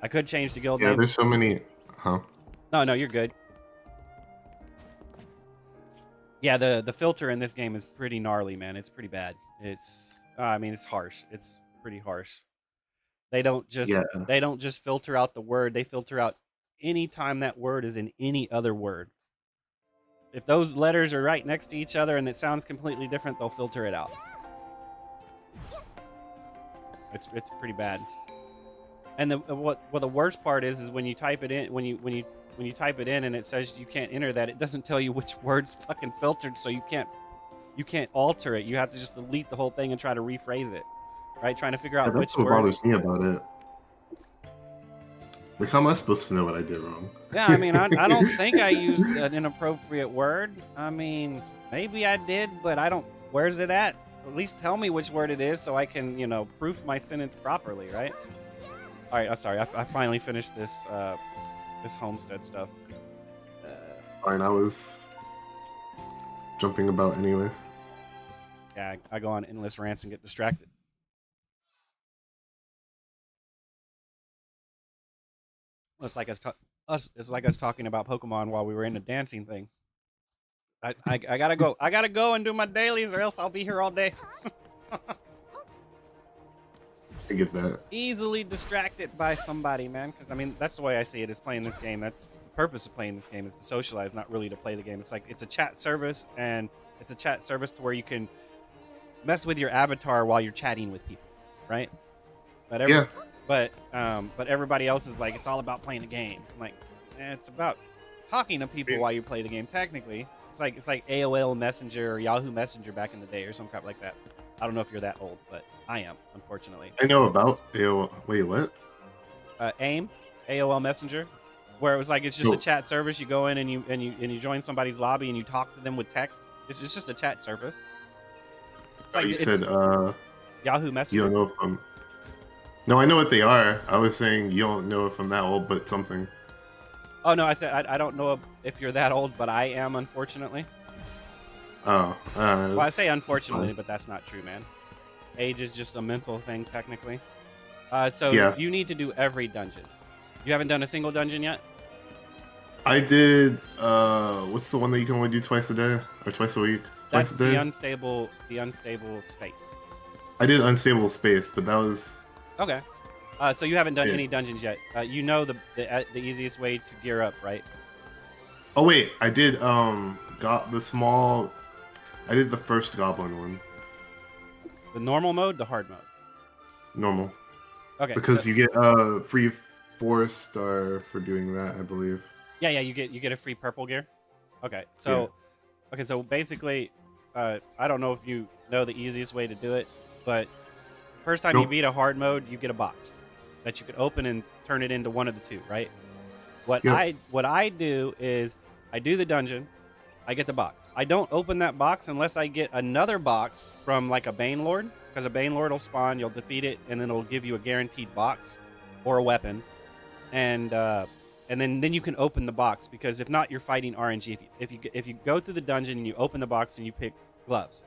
I could change the guild name. Yeah, there's so many. Huh? No, you're good. Yeah, the filter in this game is pretty gnarly, man. It's pretty bad. It's harsh. It's pretty harsh. They don't just filter out the word. They filter out any time that word is in any other word. If those letters are right next to each other and it sounds completely different, they'll filter it out. It's pretty bad. And the worst part is when you type it in, when you when you type it in and it says you can't enter that, it doesn't tell you which word's fucking filtered, so you can't alter it. You have to just delete the whole thing and try to rephrase it, right? Trying to figure out which That's what word. bothers me about it. Like, how am I supposed to know what I did wrong? Yeah, I mean, I don't think I used an inappropriate word. I mean, maybe I did, but I don't. Where's it at? At least tell me which word it is so I can, you know, proof my sentence properly, right? All right, I'm sorry. I finally finished this this homestead stuff. Fine, I was jumping about anyway. Yeah, I go on endless rants and get distracted. It's like it's like us talking about Pokemon while we were in the dancing thing. I gotta go. I gotta go and do my dailies, or else I'll be here all day. I get that. Easily distracted by somebody, man. Because I mean, that's the way I see it. Is playing this game. That's the purpose of playing this game, is to socialize, not really to play the game. It's like it's a chat service, and it's a chat service to where you can mess with your avatar while you're chatting with people, right? But But everybody else is like, it's all about playing a game. I'm like, it's about talking to people while you play the game. Technically, it's like AOL Messenger or Yahoo Messenger back in the day or some crap like that. I don't know if you're that old, but I am, unfortunately. I know about AOL. Wait, what? AIM, AOL Messenger, where it was like it's just a chat service. You go in and you join somebody's lobby and you talk to them with text. It's just a chat service. It's like, you said Yahoo Messenger. You don't know if I'm. No, I know what they are. I was saying you don't know if I'm that old, but something. Oh no, I said I don't know if you're that old, but I am, unfortunately. Oh. Well, I say unfortunately, but that's not true, man. Age is just a mental thing, technically. So yeah. You need to do every dungeon. You haven't done a single dungeon yet? I did. What's the one that you can only do twice a day or twice a week? Twice That's a day? the unstable space. I did unstable space, but that was. Okay. So you haven't done any dungeons yet. You know the easiest way to gear up, right? Oh wait, I did. Got the small. I did the first goblin one. The normal mode, the hard mode. Normal. Okay. Because you get free 4-star for doing that, I believe. Yeah, you get a free purple gear. Okay. So so basically, I don't know if you know the easiest way to do it, but first time you beat a hard mode, you get a box that you can open and turn it into one of the two, right? What I do is I do the dungeon, I get the box. I don't open that box unless I get another box from like a Bane Lord, because a Bane Lord will spawn, you'll defeat it, and then it'll give you a guaranteed box or a weapon, and then you can open the box, because if not, you're fighting RNG. If you go through the dungeon and you open the box and you pick gloves,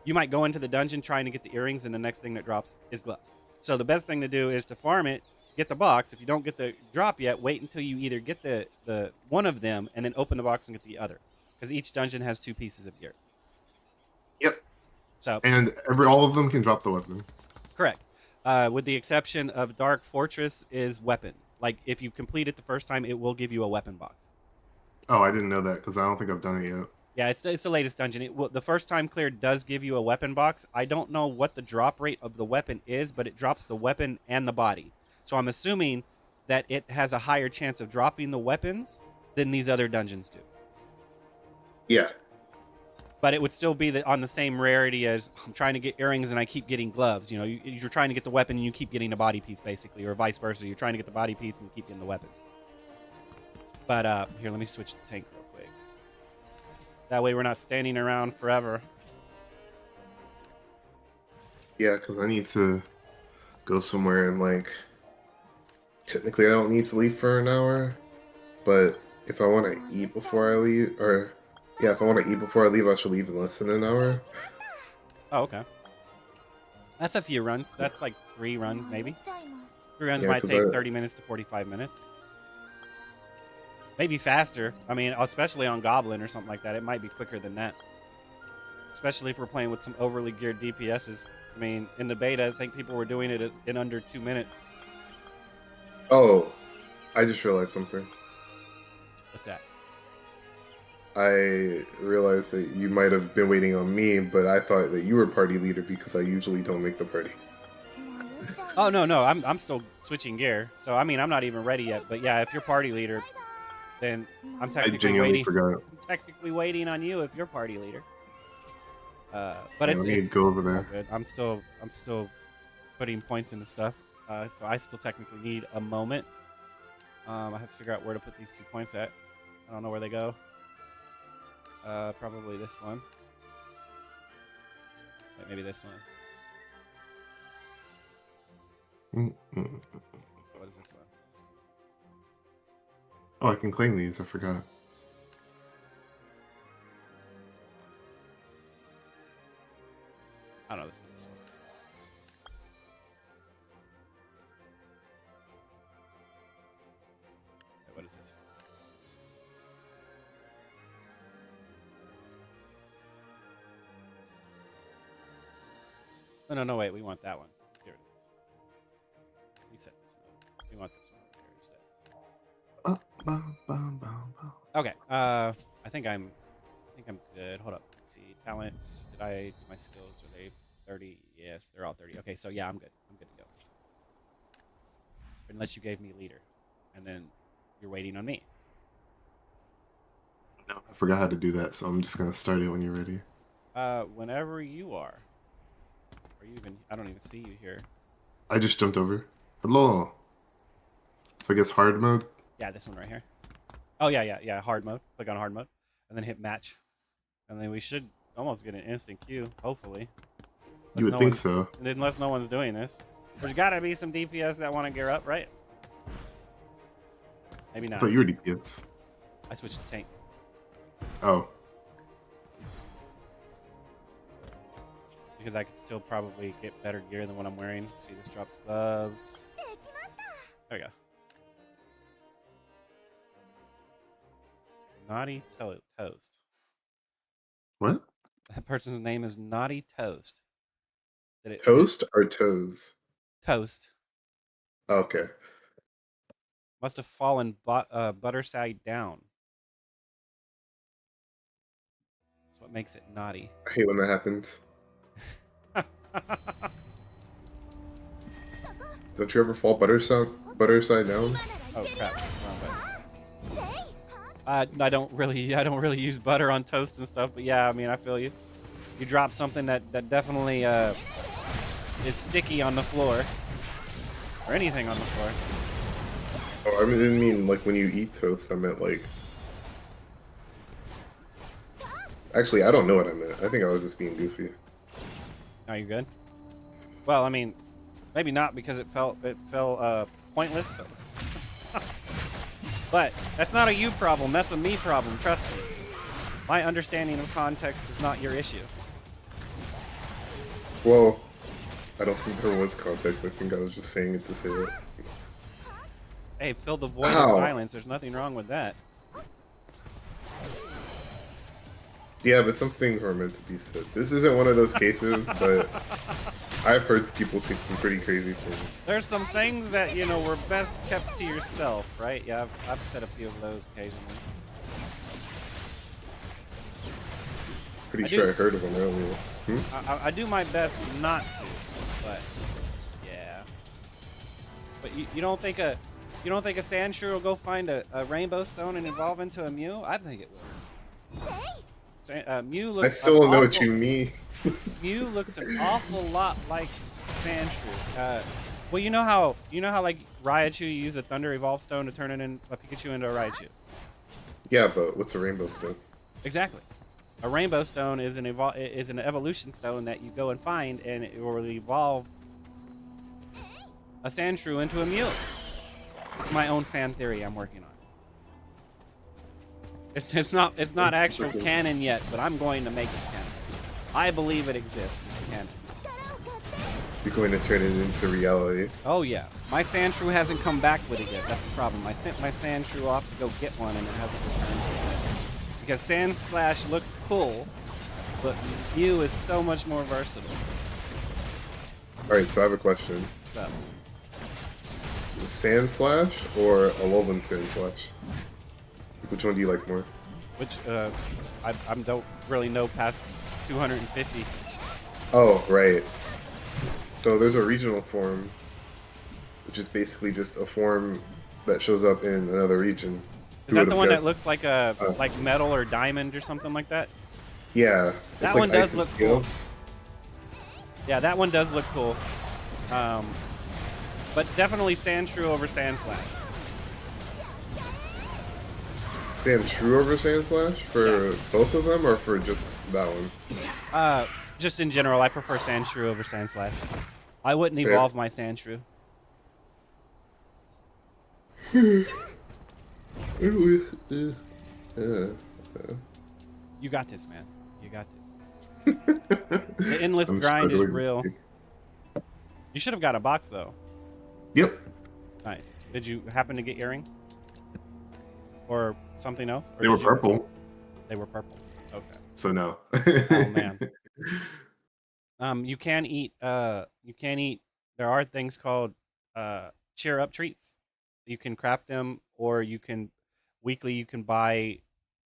you might go into the dungeon trying to get the earrings, and the next thing that drops is gloves. So the best thing to do is to farm it, get the box. If you don't get the drop yet, wait until you either get the one of them and then open the box and get the other, because each dungeon has 2 pieces of gear. Yep. So and all of them can drop the weapon. Correct. With the exception of Dark Fortress is weapon. Like if you complete it the first time, it will give you a weapon box. Oh, I didn't know that because I don't think I've done it yet. Yeah, it's the latest dungeon. The first time cleared does give you a weapon box. I don't know what the drop rate of the weapon is, but it drops the weapon and the body. So I'm assuming that it has a higher chance of dropping the weapons than these other dungeons do. Yeah. But it would still be on the same rarity as I'm trying to get earrings and I keep getting gloves. You know, you're trying to get the weapon and you keep getting the body piece, basically, or vice versa. You're trying to get the body piece and you keep getting the weapon. But here, let me switch to tank real quick. That way we're not standing around forever. Yeah, because I need to go somewhere and, like, technically I don't need to leave for an hour, but if I want to eat before I leave, if I want to eat before I leave, I should leave in less than an hour. Oh, okay. That's a few runs. That's like 3 runs, maybe. 3 runs might take 30 minutes to 45 minutes. Maybe faster. I mean, especially on Goblin or something like that. It might be quicker than that. Especially if we're playing with some overly geared DPSs. I mean, in the beta, I think people were doing it in under 2 minutes. Oh, I just realized something. What's that? I realized that you might have been waiting on me, but I thought that you were party leader because I usually don't make the party. Oh, no. I'm still switching gear. So, I mean, I'm not even ready yet. But yeah, if you're party leader, then I'm I technically genuinely waiting. forgot. I'm technically waiting on you if you're party leader. But Yeah, it's let me go over it's all there. good. I'm still putting points into stuff. So I still technically need a moment. I have to figure out where to put these 2 points at. I don't know where they go. Probably this one. Wait, maybe this one. Mm-mm. What is this one? Oh, I can claim these. I forgot. I don't know. This one. Wait, what is this? Oh, no, wait. We want that one. Here it is. We set this one. We want this one over here instead. Bum, bum, bum, bum. Okay. I think I'm good. Hold up. Let's see. Talents. Did I do my skills? Are they 30? Yes, they're all 30. Okay, so yeah, I'm good. I'm good to go. Unless you gave me leader, and then you're waiting on me. No, I forgot how to do that, so I'm just gonna start it when you're ready. Whenever you are. Are you even? I don't even see you here. I just jumped over. Hello. So I guess hard mode. Yeah, this one right here. Oh yeah. Hard mode. Click on hard mode, and then hit match, and then we should almost get an instant queue. Hopefully. You would think so. Unless no one's doing this. There's got to be some DPS that want to gear up, right? Maybe I not. thought you were DPS. I switched to tank. Oh. Because I could still probably get better gear than what I'm wearing. See, this drops gloves. There we go. Naughty Toast. What? That person's name is Naughty Toast. Toast or toes? Toast. Okay. Must have fallen butter side down. That's what makes it naughty. I hate when that happens. Don't you ever fall butter side down? Oh crap! Wrong way. I don't really use butter on toast and stuff, but yeah, I mean I feel you. You drop something that definitely is sticky on the floor, or anything on the floor. Oh, I didn't mean like when you eat toast. I meant like. Actually, I don't know what I meant. I think I was just being goofy. Are you good? Well, I mean, maybe not because it fell pointless. So. But that's not a you problem. That's a me problem. Trust me. My understanding of context is not your issue. Well, I don't think there was context. I think I was just saying it to say it. Hey, fill the void Ow. of silence. There's nothing wrong with that. Yeah, but some things were meant to be said. This isn't one of those cases, but I've heard people say some pretty crazy things. There's some things that, you know, were best kept to yourself, right? Yeah, I've said a few of those occasionally. Pretty sure I heard of one earlier. I do my best not to, but yeah. But you don't think a sand shrew will go find a rainbow stone and evolve into a Mew? I think it will. Mew looks. I still don't know what you mean. Mew looks an awful lot like sand shrew. Well, you know how like Raichu, you use a Thunder Evolve Stone to turn it in a Pikachu into a Raichu. Yeah, but what's a rainbow stone? Exactly. A rainbow stone is an evolution stone that you go and find, and it will evolve a Sandshrew into a Mew. It's my own fan theory I'm working on. It's not actual canon yet, but I'm going to make it canon. I believe it exists. It's canon. You're going to turn it into reality. Oh yeah. My Sandshrew hasn't come back with it yet. That's the problem. I sent my Sandshrew off to go get one, and it hasn't returned yet. Because Sand Slash looks cool, but Mew is so much more versatile. Alright, so I have a question. What's up? Sand Slash or a Alolan Sand Slash? Which one do you like more? Which, I don't really know past 250. Oh, right. So there's a regional form, which is basically just a form that shows up in another region. Is that the one that looks like a like metal or diamond or something like that? Yeah. That one does look cool. Yeah, that one does look cool. But definitely Sandshrew over Sandslash. Sandshrew over Sandslash for both of them, or for just that one? Just in general, I prefer Sandshrew over Sandslash. I wouldn't evolve my Sandshrew. You got this, man. You got this. The endless grind is real. You should have got a box, though. Yep. Nice. Did you happen to get earrings? Or something else? Or they were purple. They were purple. Okay. So no. Oh, man. You can eat, there are things called cheer up treats. You can craft them, or you can, weekly, you can buy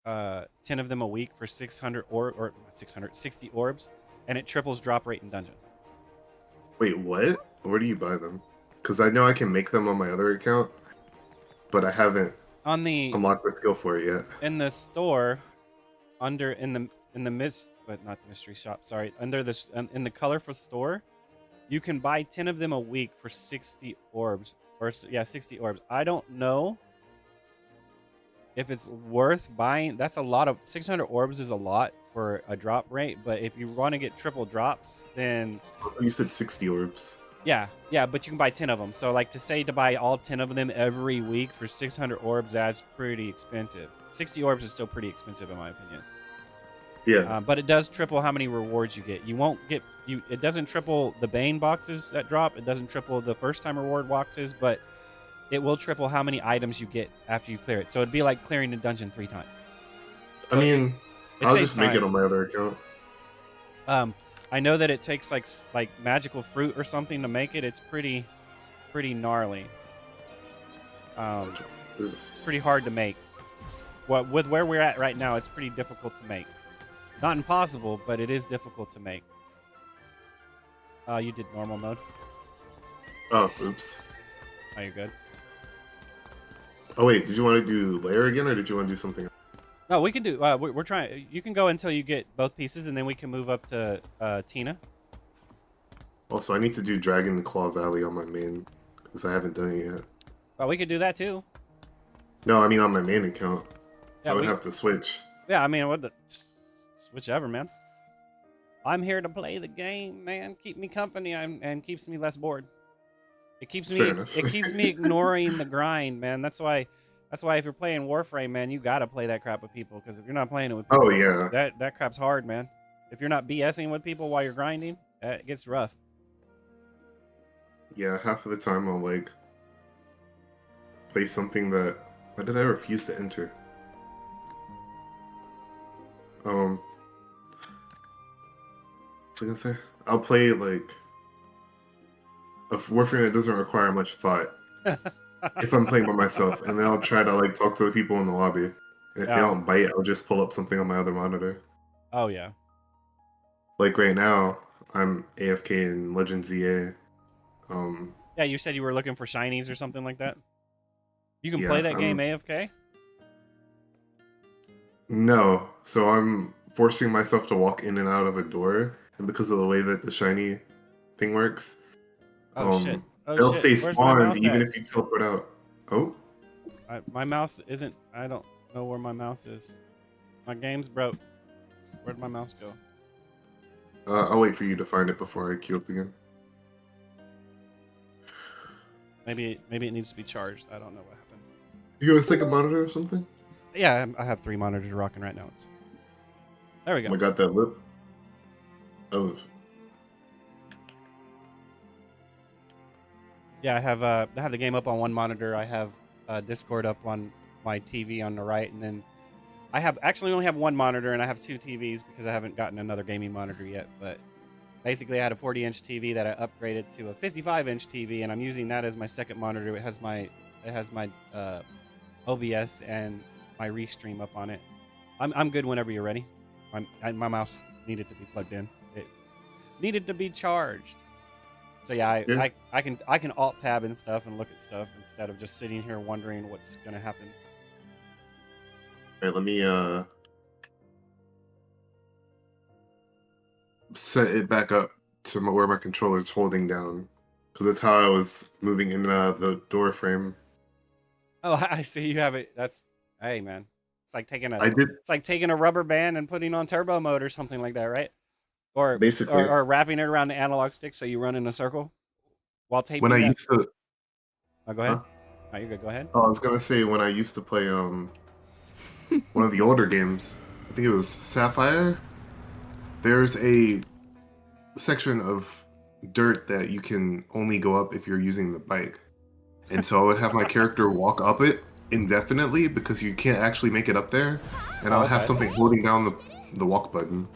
10 of them a week for 600 or 60 orbs, and it triples drop rate in dungeon. Wait, what? Where do you buy them? Because I know I can make them on my other account, but I haven't unlocked the skill for it yet. In the store, in the mystery shop. Sorry, under this in the colorful store, you can buy 10 of them a week for 60 orbs. 60 orbs. I don't know if it's worth buying. That's a lot of 600 orbs is a lot for a drop rate, but if you want to get triple drops, then you said 60 orbs. Yeah, but you can buy 10 of them. So like to buy all 10 of them every week for 600 orbs, that's pretty expensive. 60 orbs is still pretty expensive in my opinion. Yeah. But it does triple how many rewards you get. You won't get it doesn't triple the Bane boxes that drop. It doesn't triple the first time reward boxes, but it will triple how many items you get after you clear it. So it'd be like clearing the dungeon 3 times. I mean, I'll just make it on my other account. I know that it takes like magical fruit or something to make it. It's pretty gnarly. It's pretty hard to make. With where we're at right now, it's pretty difficult to make. Not impossible, but it is difficult to make. You did normal mode. Oh, oops. Oh, you're good. Oh wait, did you want to do layer again, or did you want to do something else? No, we can do. We're trying. You can go until you get both pieces, and then we can move up to Tina. Also, I need to do Dragon Claw Valley on my main because I haven't done it yet. Well, we could do that too. No, I mean on my main account. Yeah, I would have to switch. Yeah, I mean, whichever, man. I'm here to play the game, man. Keep me company, and keeps me less bored. It keeps me. It keeps me ignoring the grind, man. That's why if you're playing Warframe, man, you gotta play that crap with people. Because if you're not playing it with people, oh yeah, that crap's hard, man. If you're not BSing with people while you're grinding, it gets rough. Yeah, half of the time I'll like play something that. Why did I refuse to enter? What's I gonna say? I'll play like a Warframe that doesn't require much thought if I'm playing by myself, and then I'll try to like talk to the people in the lobby. And if they don't bite, I'll just pull up something on my other monitor. Oh yeah. Like right now, I'm AFK in Legend ZA. Yeah, you said you were looking for shinies or something like that. You can play that game AFK? No, so I'm forcing myself to walk in and out of a door, and because of the way that the shiny thing works, shit. they'll stay spawned even if you teleport out. Oh? My mouse isn't... I don't know where my mouse is. My game's broke. Where'd my mouse go? I'll wait for you to find it before I queue up again. Maybe it needs to be charged. I don't know what happened. You got a second monitor or something? Yeah, I have 3 monitors rocking right now. There we go. I got that lip. Oh. Yeah, I have the game up on one monitor. I have Discord up on my TV on the right, and then I only have one monitor, and I have 2 TVs because I haven't gotten another gaming monitor yet. But basically, I had a 40-inch TV that I upgraded to a 55-inch TV, and I'm using that as my second monitor. It has my OBS and my restream up on it. I'm good whenever you're ready. My mouse needed to be plugged in. It needed to be charged. So yeah, I can alt tab and stuff and look at stuff instead of just sitting here wondering what's gonna happen. Alright, let me set it back up to where my controller's holding down. Because that's how I was moving in and out of the door frame. Oh, I see. You have it. That's hey, man. It's like taking a. I did It's like taking a rubber band and putting on turbo mode or something like that, right? Or basically or wrapping it around the analog stick so you run in a circle while taping. when I that. used to. Oh, go ahead. Huh? Oh, you're good. Go ahead. Oh, I was gonna say when I used to play one of the older games. I think it was Sapphire. There's a section of dirt that you can only go up if you're using the bike. And so I would have my character walk up it indefinitely because you can't actually make it up there. And I would have something holding down the walk button.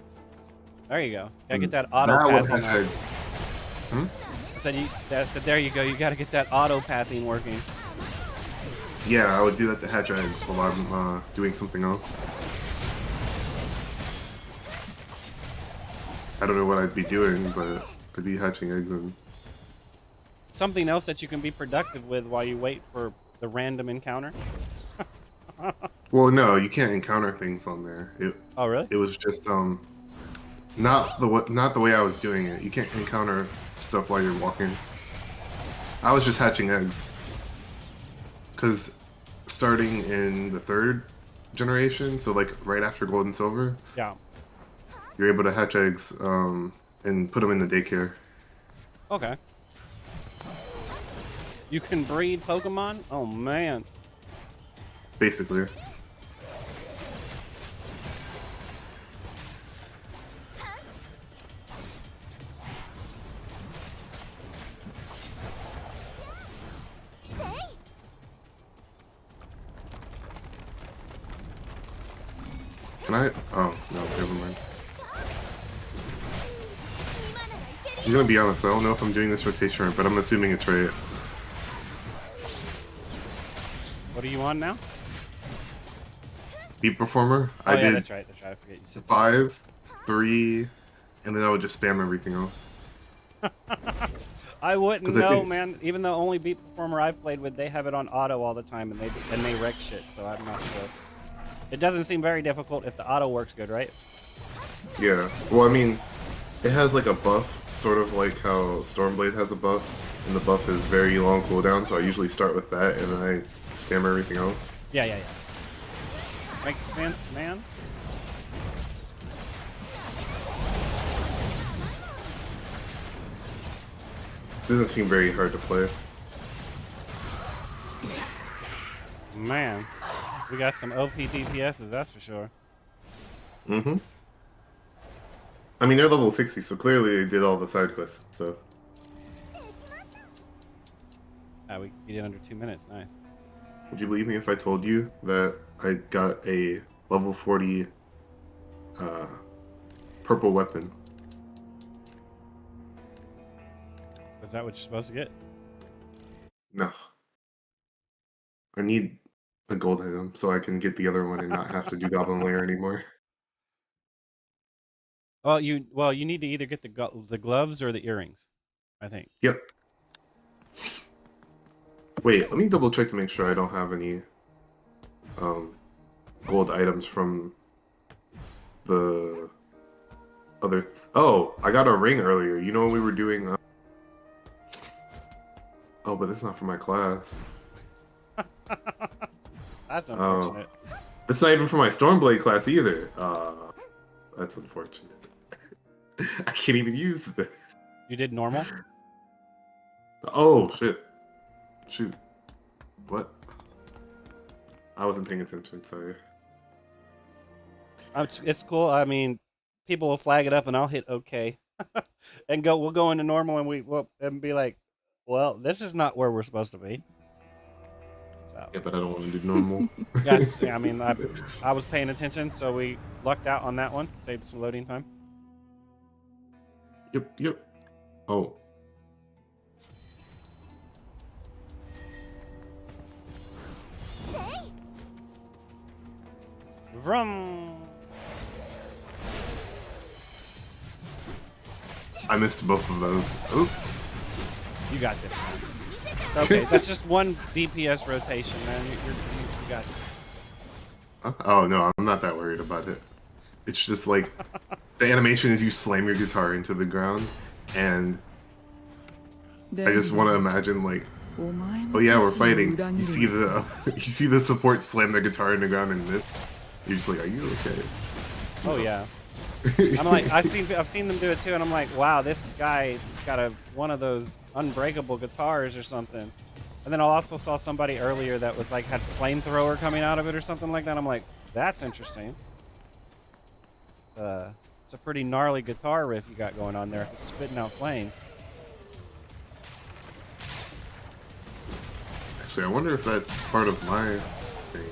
There you go. Gotta get that auto pathing. I said there you go. You gotta get that auto pathing working. Yeah, I would do that to hatch eggs while I'm doing something else. I don't know what I'd be doing, but I'd be hatching eggs and Something else that you can be productive with while you wait for the random encounter. well, no, you can't encounter things on there. Oh, really? It was just not the way I was doing it. You can't encounter stuff while you're walking. I was just hatching eggs. Because starting in the 3rd generation, so like right after Gold and Silver, Yeah. you're able to hatch eggs and put them in the daycare. Okay. You can breed Pokemon? Oh, man. Basically. Can I? Oh, no, never mind. I'm gonna be honest, I don't know if I'm doing this rotation right, but I'm assuming it's right. What are you on now? Beat Performer, Oh, I yeah, did that's right. That's right. I forget you said 5, 3, and then I would just spam everything else. I wouldn't 'Cause I know, think- man. Even the only Beat Performer I've played with, they have it on auto all the time, and they wreck shit. So I'm not sure. It doesn't seem very difficult if the auto works good, right? Yeah, well, I mean, it has like a buff, sort of like how Stormblade has a buff, and the buff is very long cooldown, so I usually start with that, and then I spam everything else. Yeah, yeah, yeah. Makes sense, man. Doesn't seem very hard to play. Man, we got some OP DPSs, that's for sure. Mm-hmm. I mean, they're level 60, so clearly they did all the side quests, so. We did under 2 minutes. Nice. Would you believe me if I told you that I got a level 40 purple weapon? Is that what you're supposed to get? No. I need a gold item so I can get the other one and not have to do Goblin Lair anymore. Well, you need to either get the gloves or the earrings, I think. Yep. Wait, let me double check to make sure I don't have any gold items from the other. Oh, I got a ring earlier. You know when we were doing. Oh, but this is not for my class. That's unfortunate. It's not even for my Stormblade class either. That's unfortunate. I can't even use this. You did normal? Oh, shit. Shoot. What? I wasn't paying attention, sorry. It's cool. I mean, people will flag it up and I'll hit OK. And we'll go into normal and be like, well, this is not where we're supposed to be. So. Yeah, but I don't want to do normal. Yes, yeah, I mean, I was paying attention, so we lucked out on that one. Saved some loading time. Yep. Oh. Vroom. I missed both of those. Oops. You got this, man. It's okay. That's just one DPS rotation, man. You got this. Oh no, I'm not that worried about it. It's just like the animation is you slam your guitar into the ground, and I just want to imagine like, oh yeah, we're fighting. You see the you see the support slam their guitar in the ground and this. You're just like, are you okay? Oh yeah. I'm like, I've seen them do it too, and I'm like, wow, this guy got one of those unbreakable guitars or something. And then I also saw somebody earlier that was like had flamethrower coming out of it or something like that. I'm like, that's interesting. It's a pretty gnarly guitar riff you got going on there. If it's spitting out flames. Actually, I wonder if that's part of my thing.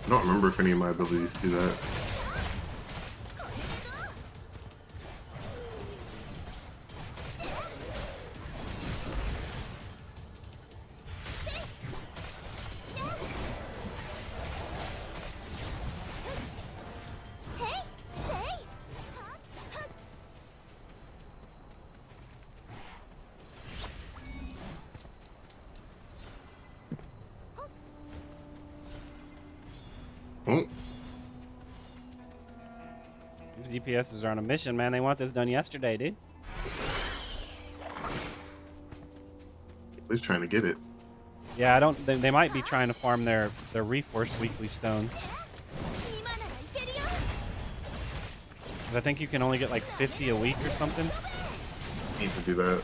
I don't remember if any of my abilities do that. Oh. These DPSs are on a mission, man. They want this done yesterday, dude. They're trying to get it. Yeah, I don't. They might be trying to farm their Reforce weekly stones. 'Cause I think you can only get like 50 a week or something. Need to do that.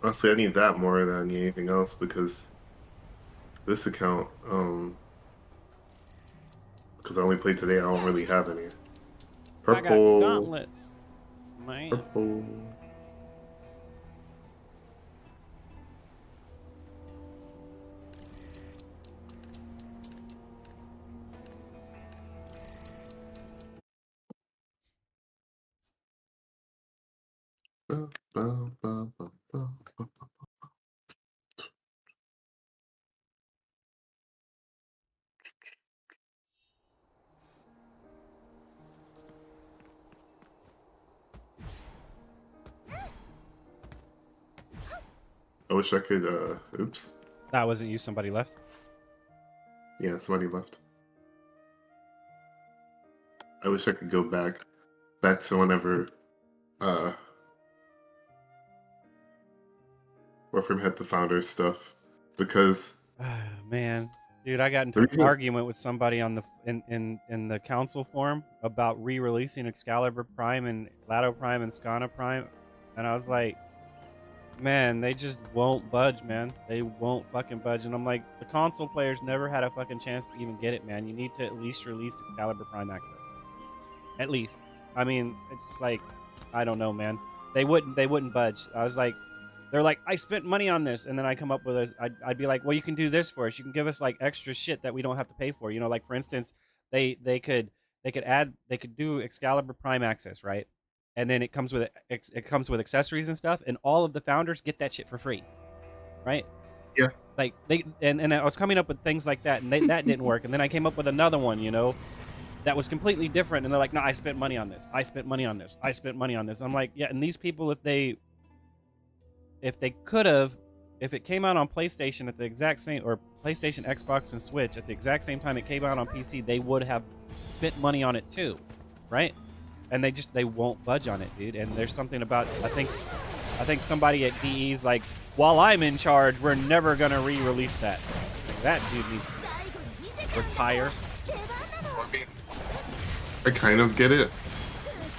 Honestly, I need that more than I need anything else because this account, because I only played today, I don't really have any. I got Purple. gauntlets, man. Purple. I wish I could, oops. That wasn't you. Somebody left. Yeah, somebody left. I wish I could go back to whenever, Warframe had the founder stuff, because Man, dude, I got into The an reason- argument with somebody on the in the council forum about re-releasing Excalibur Prime and Lado Prime and Skana Prime, and I was like, man, they just won't budge, man. They won't fucking budge. And I'm like, the console players never had a fucking chance to even get it, man. You need to at least release Excalibur Prime access. At least. I mean, it's like, I don't know, man. They wouldn't budge. I was like, they're like, I spent money on this, and then I come up with I'd be like, well, you can do this for us. You can give us like extra shit that we don't have to pay for. You know, like for instance, they could do Excalibur Prime access, right? And then it comes with accessories and stuff, and all of the founders get that shit for free, right? Yeah. Like and I was coming up with things like that, and that didn't work. And then I came up with another one, you know, that was completely different. And they're like, no, I spent money on this. I spent money on this. I spent money on this. I'm like, yeah. And these people, if they could have, if it came out on PlayStation at the exact same, or PlayStation, Xbox, and Switch at the exact same time it came out on PC, they would have spent money on it too, right? And they won't budge on it, dude. And there's something about, I think somebody at DE's like, while I'm in charge, we're never gonna re-release that. Like, that dude needs to retire. I kind of get it,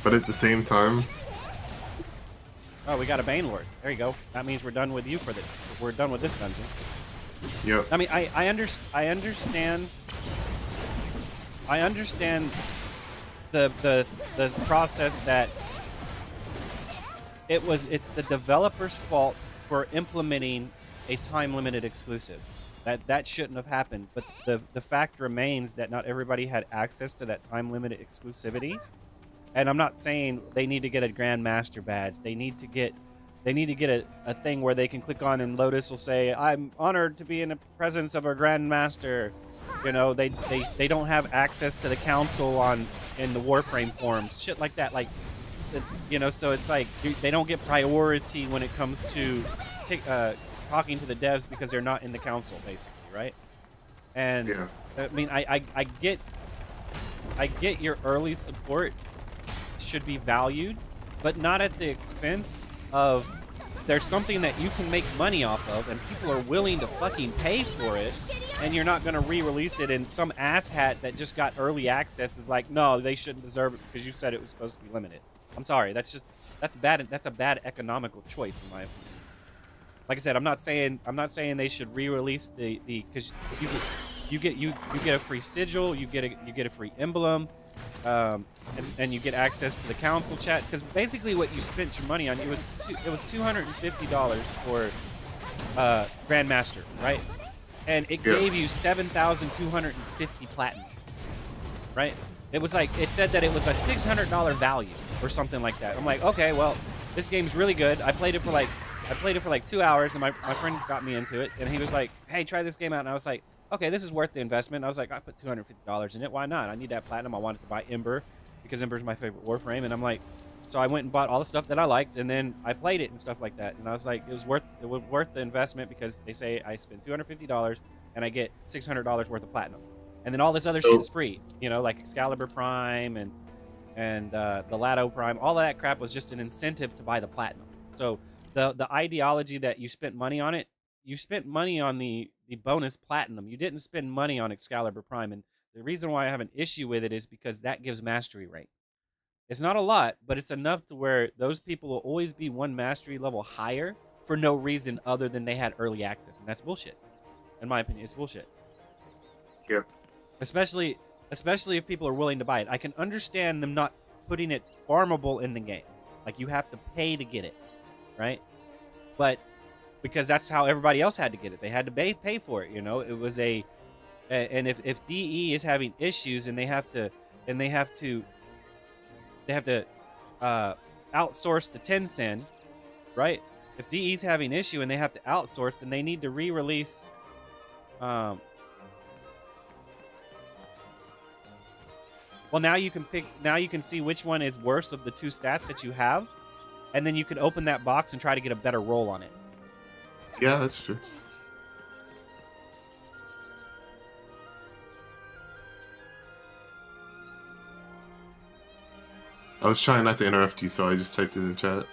but at the same time, Oh, we got a Bane Lord. There you go. That means we're done with you for this. We're done with this dungeon. yep. I mean, I understand the process that it's the developer's fault for implementing a time limited exclusive. That shouldn't have happened. But the fact remains that not everybody had access to that time limited exclusivity. And I'm not saying they need to get a Grandmaster badge. They need to get They need to get a thing where they can click on and Lotus will say, "I'm honored to be in the presence of our Grandmaster." You know, they don't have access to the council in the Warframe forums, shit like that. Like, you know, so it's like they don't get priority when it comes to talking to the devs because they're not in the council, basically, right? And Yeah. I mean, I get your early support should be valued, but not at the expense of there's something that you can make money off of and people are willing to fucking pay for it, and you're not going to re-release it, and some asshat that just got early access is like, no, they shouldn't deserve it because you said it was supposed to be limited. I'm sorry, that's bad. That's a bad economical choice in my opinion. Like I said, I'm not saying they should re-release the because you get a free sigil, you get a free emblem, and you get access to the council chat. Because basically, what you spent your money on, it was $250 for Grandmaster, right? And it gave you 7,250 platinum, right? It was like, it said that it was a $600 value or something like that. I'm like, okay, well, this game's really good. I played it for like 2 hours, and my friend got me into it, and he was like, hey, try this game out. And I was like, okay, this is worth the investment. And I was like, I put $250 in it. Why not? I need that platinum. I wanted to buy Ember because Ember is my favorite Warframe. And I'm like, so I went and bought all the stuff that I liked, and then I played it and stuff like that. And I was like, it was worth the investment because they say I spend $250 and I get $600 worth of platinum. And then all this other shit is free, you know, like Excalibur Prime and the Lado Prime. All of that crap was just an incentive to buy the platinum. So the ideology that you spent money on it, you spent money on the bonus platinum. You didn't spend money on Excalibur Prime. And the reason why I have an issue with it is because that gives mastery rank. It's not a lot, but it's enough to where those people will always be one mastery level higher for no reason other than they had early access. And that's bullshit. In my opinion, it's bullshit. Yeah. Especially if people are willing to buy it. I can understand them not putting it farmable in the game. Like, you have to pay to get it, right? But because that's how everybody else had to get it. They had to pay for it, you know? It was and if DE is having issues and they have to outsource the Tencent, right? If DE's having issue and they have to outsource, then they need to re-release well, now you can see which one is worse of the two stats that you have, and then you can open that box and try to get a better roll on it. Yeah, that's true. I was trying not to interrupt you, so I just typed it in chat.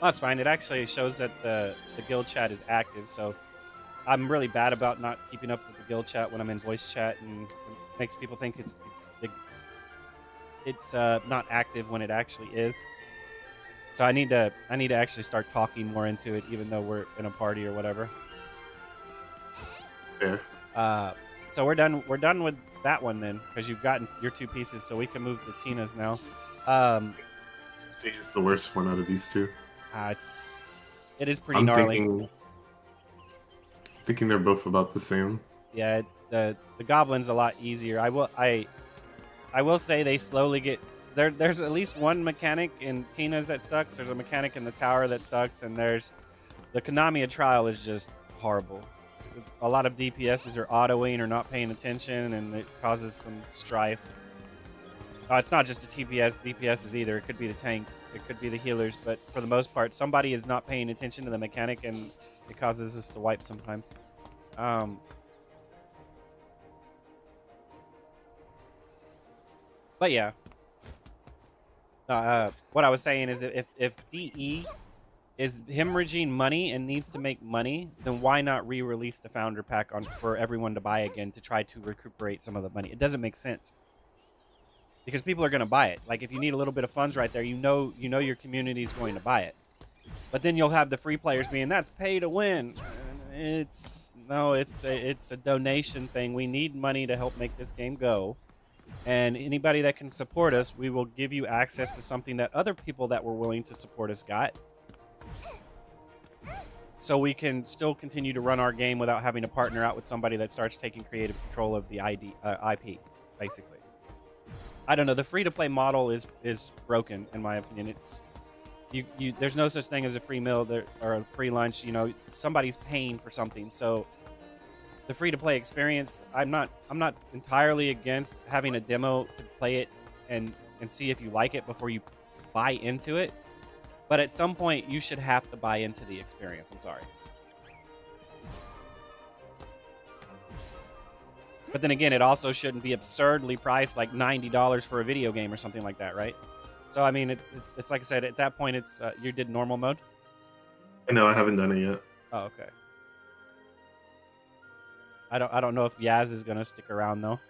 That's fine. It actually shows that the guild chat is active, so I'm really bad about not keeping up with the guild chat when I'm in voice chat, and it makes people think it's not active when it actually is. So I need to actually start talking more into it, even though we're in a party or whatever. There. So we're done with that one then, because you've gotten your two pieces, so we can move to Tina's now. See, it's the worst one out of these two. It is pretty gnarly. Thinking they're both about the same. Yeah, the goblin's a lot easier. I will say they slowly get there. There's at least one mechanic in Tina's that sucks. There's a mechanic in the tower that sucks, and there's the Konami trial is just horrible. A lot of DPSs are autoing or not paying attention, and it causes some strife. It's not just the DPSs either. It could be the tanks. It could be the healers. But for the most part, somebody is not paying attention to the mechanic, and it causes us to wipe sometimes. But yeah. What I was saying is if DE is hemorrhaging money and needs to make money, then why not re-release the founder pack for everyone to buy again to try to recuperate some of the money? It doesn't make sense. Because people are going to buy it. Like, if you need a little bit of funds right there, you know your community is going to buy it. But then you'll have the free players being, that's pay to win. It's a donation thing. We need money to help make this game go. And anybody that can support us, we will give you access to something that other people that were willing to support us got. so we can still continue to run our game without having to partner out with somebody that starts taking creative control of the IP, basically. I don't know. The free-to-play model is broken, in my opinion. It's there's no such thing as a free meal or a free lunch. You know, somebody's paying for something. So the free-to-play experience, I'm not entirely against having a demo to play it and see if you like it before you buy into it. But at some point, you should have to buy into the experience. I'm sorry. But then again, it also shouldn't be absurdly priced, like $90 for a video game or something like that, right? So, I mean, it's like I said, at that point, it's you did normal mode? No, I haven't done it yet. Oh, okay. I don't know if Yaz is going to stick around, though.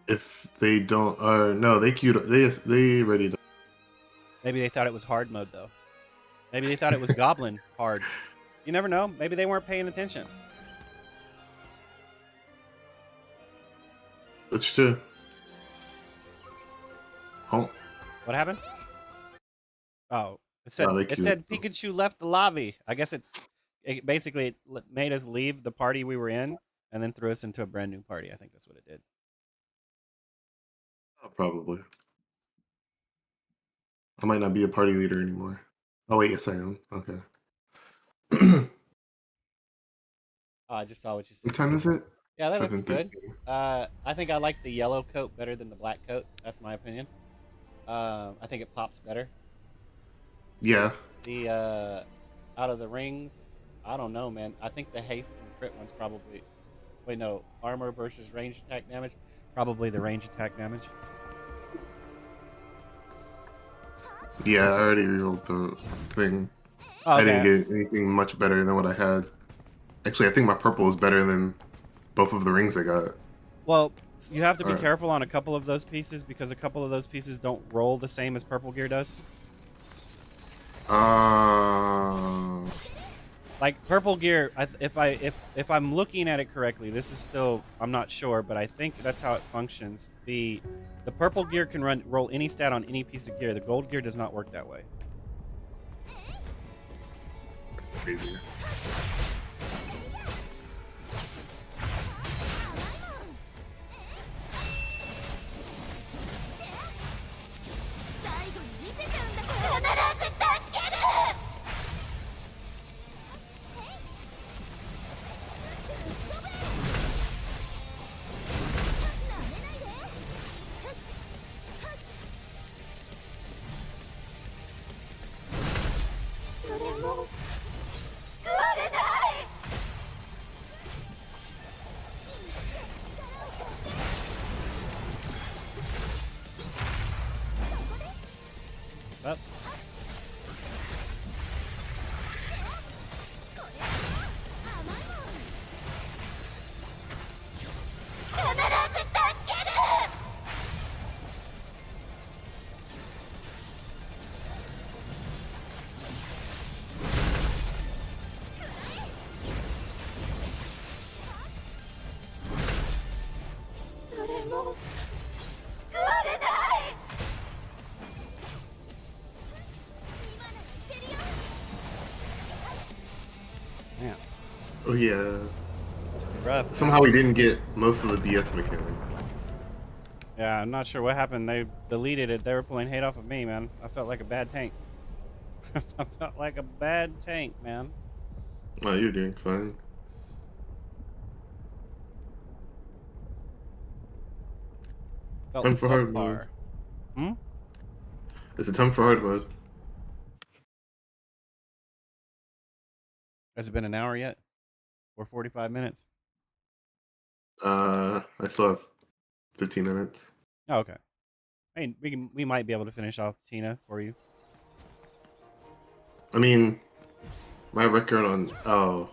If they don't... no, they ready to... Maybe they thought it was hard mode, though. Maybe they thought it was Goblin hard. You never know. Maybe they weren't paying attention. That's true. Oh. What happened? Oh, it said Pikachu left the lobby. I guess it basically made us leave the party we were in and then threw us into a brand new party. I think that's what it did. Oh, probably. I might not be a party leader anymore. Oh wait, yes I am. Okay. Oh, I just saw what you said. What time is it? Yeah, that looks good. I think I like the yellow coat better than the black coat. That's my opinion. I think it pops better. Yeah. The out of the rings, I don't know, man. I think the haste and crit one's probably... Wait, no. Armor versus range attack damage. Probably the range attack damage. Yeah, I already rerolled the thing. Oh, okay. I didn't get anything much better than what I had. Actually, I think my purple is better than both of the rings I got. Well, you have to be careful on a couple of those pieces because a couple of those pieces don't roll the same as purple gear does. Like purple gear, if I'm looking at it correctly, this is still, I'm not sure, but I think that's how it functions. The purple gear can roll any stat on any piece of gear. The gold gear does not work that way. Crazy. Up. Yeah. Oh yeah. Rough. Somehow we didn't get most of the BS mechanic. Yeah, I'm not sure what happened. They deleted it. They were pulling hate off of me, man. I felt like a bad tank. I felt like a bad tank, man. Oh, you're doing fine. Felt Time for hard subpar. mode. It's a time for hard mode. Has it been an hour yet? Or 45 minutes? I still have 15 minutes. Oh, okay. I mean, we might be able to finish off Tina for you. I mean, my record on... Oh,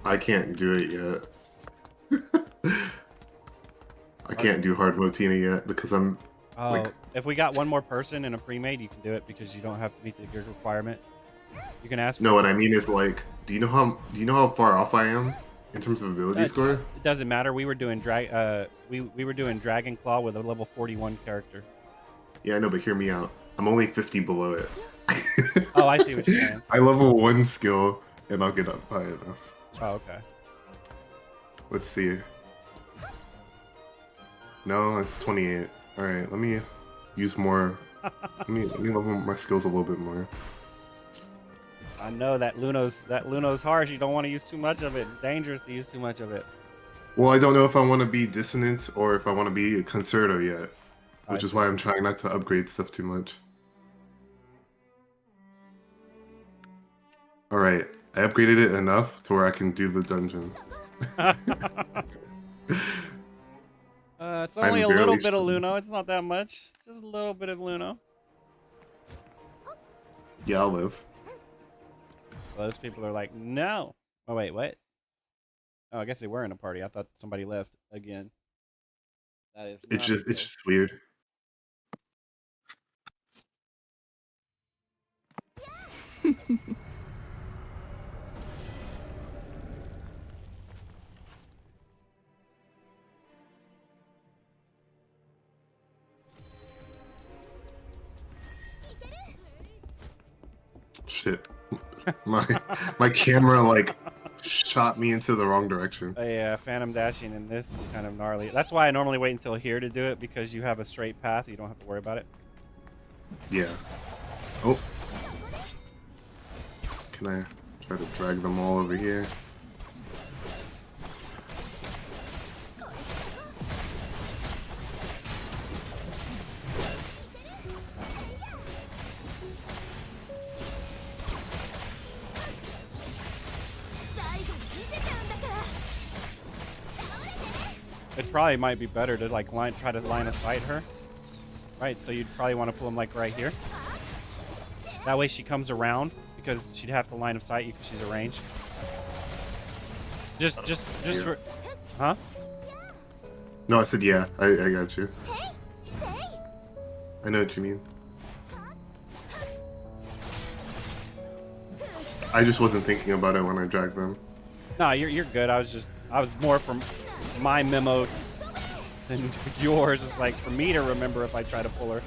I can't do it yet. I can't do hard mode Tina yet because I'm... Oh, like, if we got one more person in a pre-made, you can do it because you don't have to meet the gear requirement. You can ask. No, what I mean is like, do you know how far off I am in terms of ability score? It doesn't matter. We were doing we were doing Dragon Claw with a level 41 character. Yeah, I know, but hear me out. I'm only 50 below it. Oh, I see what you're saying. I level 1 skill and I'll get up high enough. Oh, okay. Let's see. No, it's 28. Alright, let me use more. let me level my skills a little bit more. I know that Luno's harsh. You don't want to use too much of it. It's dangerous to use too much of it. Well, I don't know if I want to be dissonant or if I want to be a concerto yet. Which is see. why I'm trying not to upgrade stuff too much. Alright, I upgraded it enough to where I can do the dungeon. It's only a I'm little barely bit of struggling. Luno. It's not that much. Just a little bit of Luno. Yeah, I'll live. Those people are like, no. Oh, wait, what? Oh, I guess they were in a party. I thought somebody left again. That is It's not just the it's case. just weird. Shit. My camera like shot me into the wrong direction. Yeah, phantom dashing in this is kind of gnarly. That's why I normally wait until here to do it, because you have a straight path. You don't have to worry about it. Yeah. Oh. Can I try to drag them all over here? It probably might be better to like try to line of sight her. Right, so you'd probably want to pull them like right here. That way she comes around, because she'd have to line of sight you because she's a range. Just for, huh? No, I said yeah. I got you. I know what you mean. I just wasn't thinking about it when I dragged them. No, you're good. I was more from my memo than yours. It's like for me to remember if I try to pull her.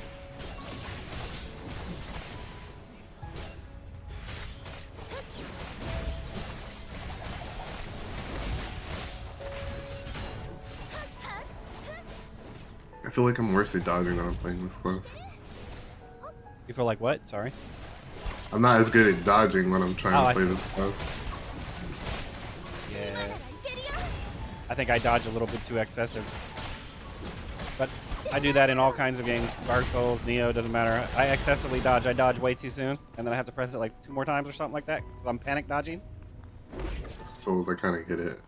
I feel like I'm worse at dodging when I'm playing this close. You feel like what? Sorry. I'm not as good at dodging when I'm trying Oh, to play I see. this close. Yeah. I think I dodge a little bit too excessive. But I do that in all kinds of games. Dark Souls, Neo, doesn't matter. I excessively dodge. I dodge way too soon, and then I have to press it like 2 more times or something like that, 'cause I'm panic dodging. Souls, I kind of get it.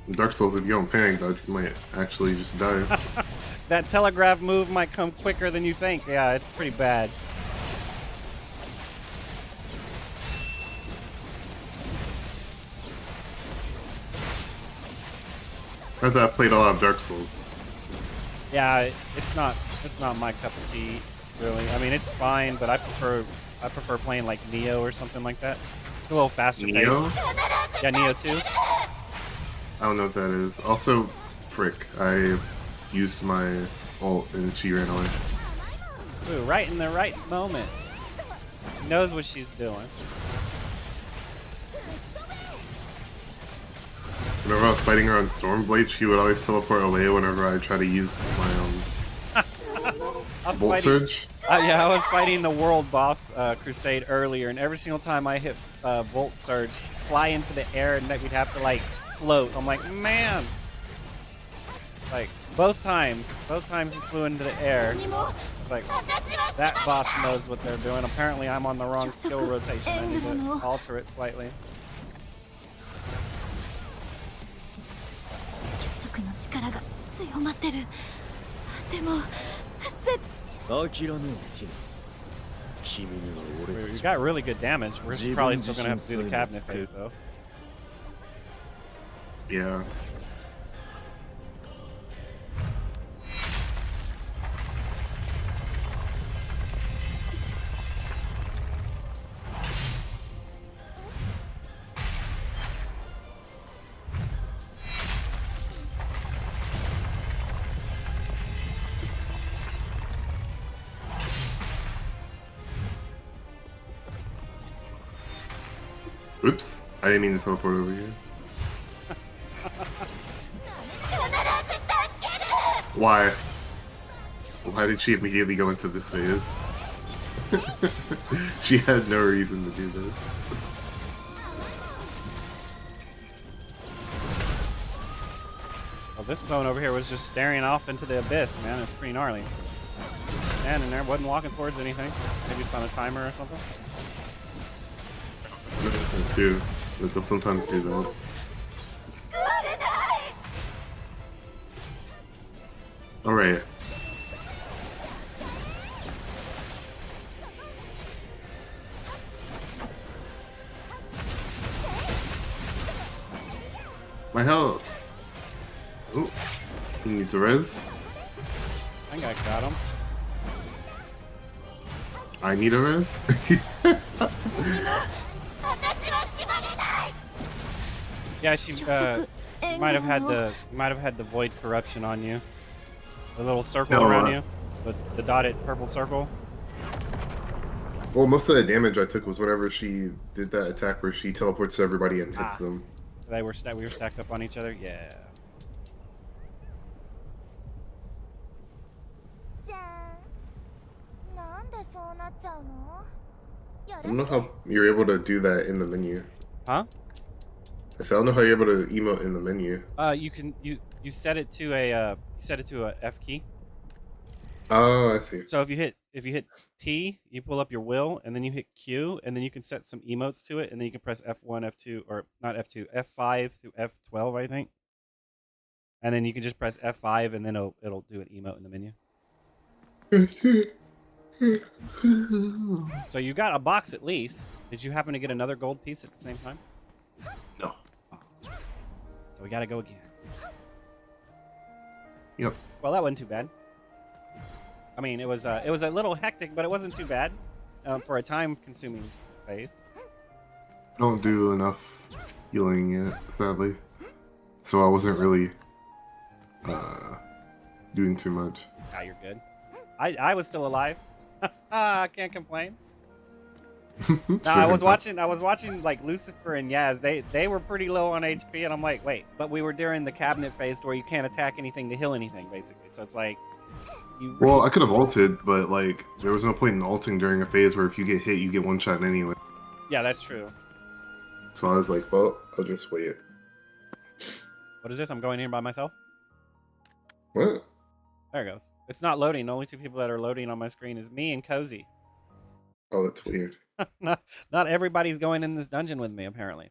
In Dark Souls, if you don't panic dodge, you might actually just die. That telegraph move might come quicker than you think. Yeah, it's pretty bad. I thought I played a lot of Dark Souls. Yeah, it's not my cup of tea, really. I mean, it's fine, but I prefer playing like Neo or something like that. It's a little faster Neo? paced. Yeah, Neo 2. I don't know what that is. Also, frick, I used my ult and she ran away. Ooh, right in the right moment. She knows what she's doing. Whenever I was fighting her on Stormblade, she would always teleport away whenever I try to use my I was Volt fighting- Surge. Yeah, I was fighting the world boss crusade earlier, and every single time I hit Volt Surge, fly into the air, and we'd have to like float. I'm like, man. Like both times he flew into the air. It's like that boss knows what they're doing. Apparently, I'm on the wrong skill rotation. I need to alter it slightly. 結束の力が強まってる。でも、諦めろティナ。君には俺 We たち got really good damage. We're probably still gonna have to do the cabinet phase though. Yeah. Oops. I didn't mean to teleport over here. Why? Why did she immediately go into this phase? She had no reason to do this. Well, this clone over here was just staring off into the abyss, man. It's pretty gnarly. Just standing there, wasn't walking towards anything. Maybe it's on a timer or something. I'm innocent too, but they'll sometimes do that. Alright. My health. Oh, he needs a res. I think I got him. I need a res. Yeah, she might have had the void corruption on you. The little circle No, around you, the dotted purple circle. Well, most of the damage I took was whenever she did that attack where she teleports to everybody and hits them. We were stacked up on each other. Yeah. I don't know how you're able to do that in the menu. Huh? I said I don't know how you're able to emote in the menu. You set it to a F key. Oh, I see. So if you hit T, you pull up your will, and then you hit Q, and then you can set some emotes to it, and then you can press F1, F2, or not F2, F5 through F12, I think. And then you can just press F5, and then it'll do an emote in the menu. So you got a box at least. Did you happen to get another gold piece at the same time? No. Oh. So we gotta go again. Yep. Well, that wasn't too bad. I mean, it was a little hectic, but it wasn't too bad for a time-consuming phase. I don't do enough healing yet, sadly. So I wasn't really doing too much. Ah, you're good. I was still alive. I can't complain. No, I was watching like Lucifer and Yaz. They were pretty low on HP, and I'm like, wait, but we were during the cabinet phase where you can't attack anything to heal anything, basically. So it's like, well, I could have ulted, but like there was no point in ulting during a phase where if you get hit, you get one shot anyway. Yeah, that's true. So I was like, well, I'll just wait. What is this? I'm going here by myself. What? There it goes. It's not loading. The only two people that are loading on my screen is me and Cozy. Oh, that's weird. Not everybody's going in this dungeon with me, apparently.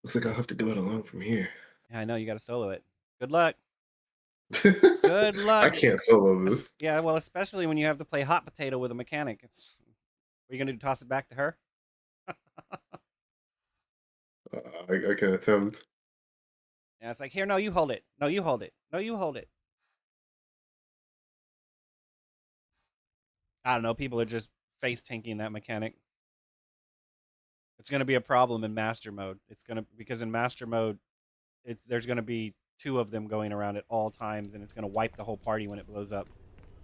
Looks like I'll have to go it alone from here. Yeah, I know. You got to solo it. Good luck. Good luck. I can't solo this. Yeah, well, especially when you have to play hot potato with a mechanic. Are you going to toss it back to her? I can attempt. Yeah, it's like, here, no, you hold it. No, you hold it. No, you hold it. I don't know. People are just face tanking that mechanic. It's going to be a problem in master mode. Because in master mode, there's going to be two of them going around at all times, and it's going to wipe the whole party when it blows up.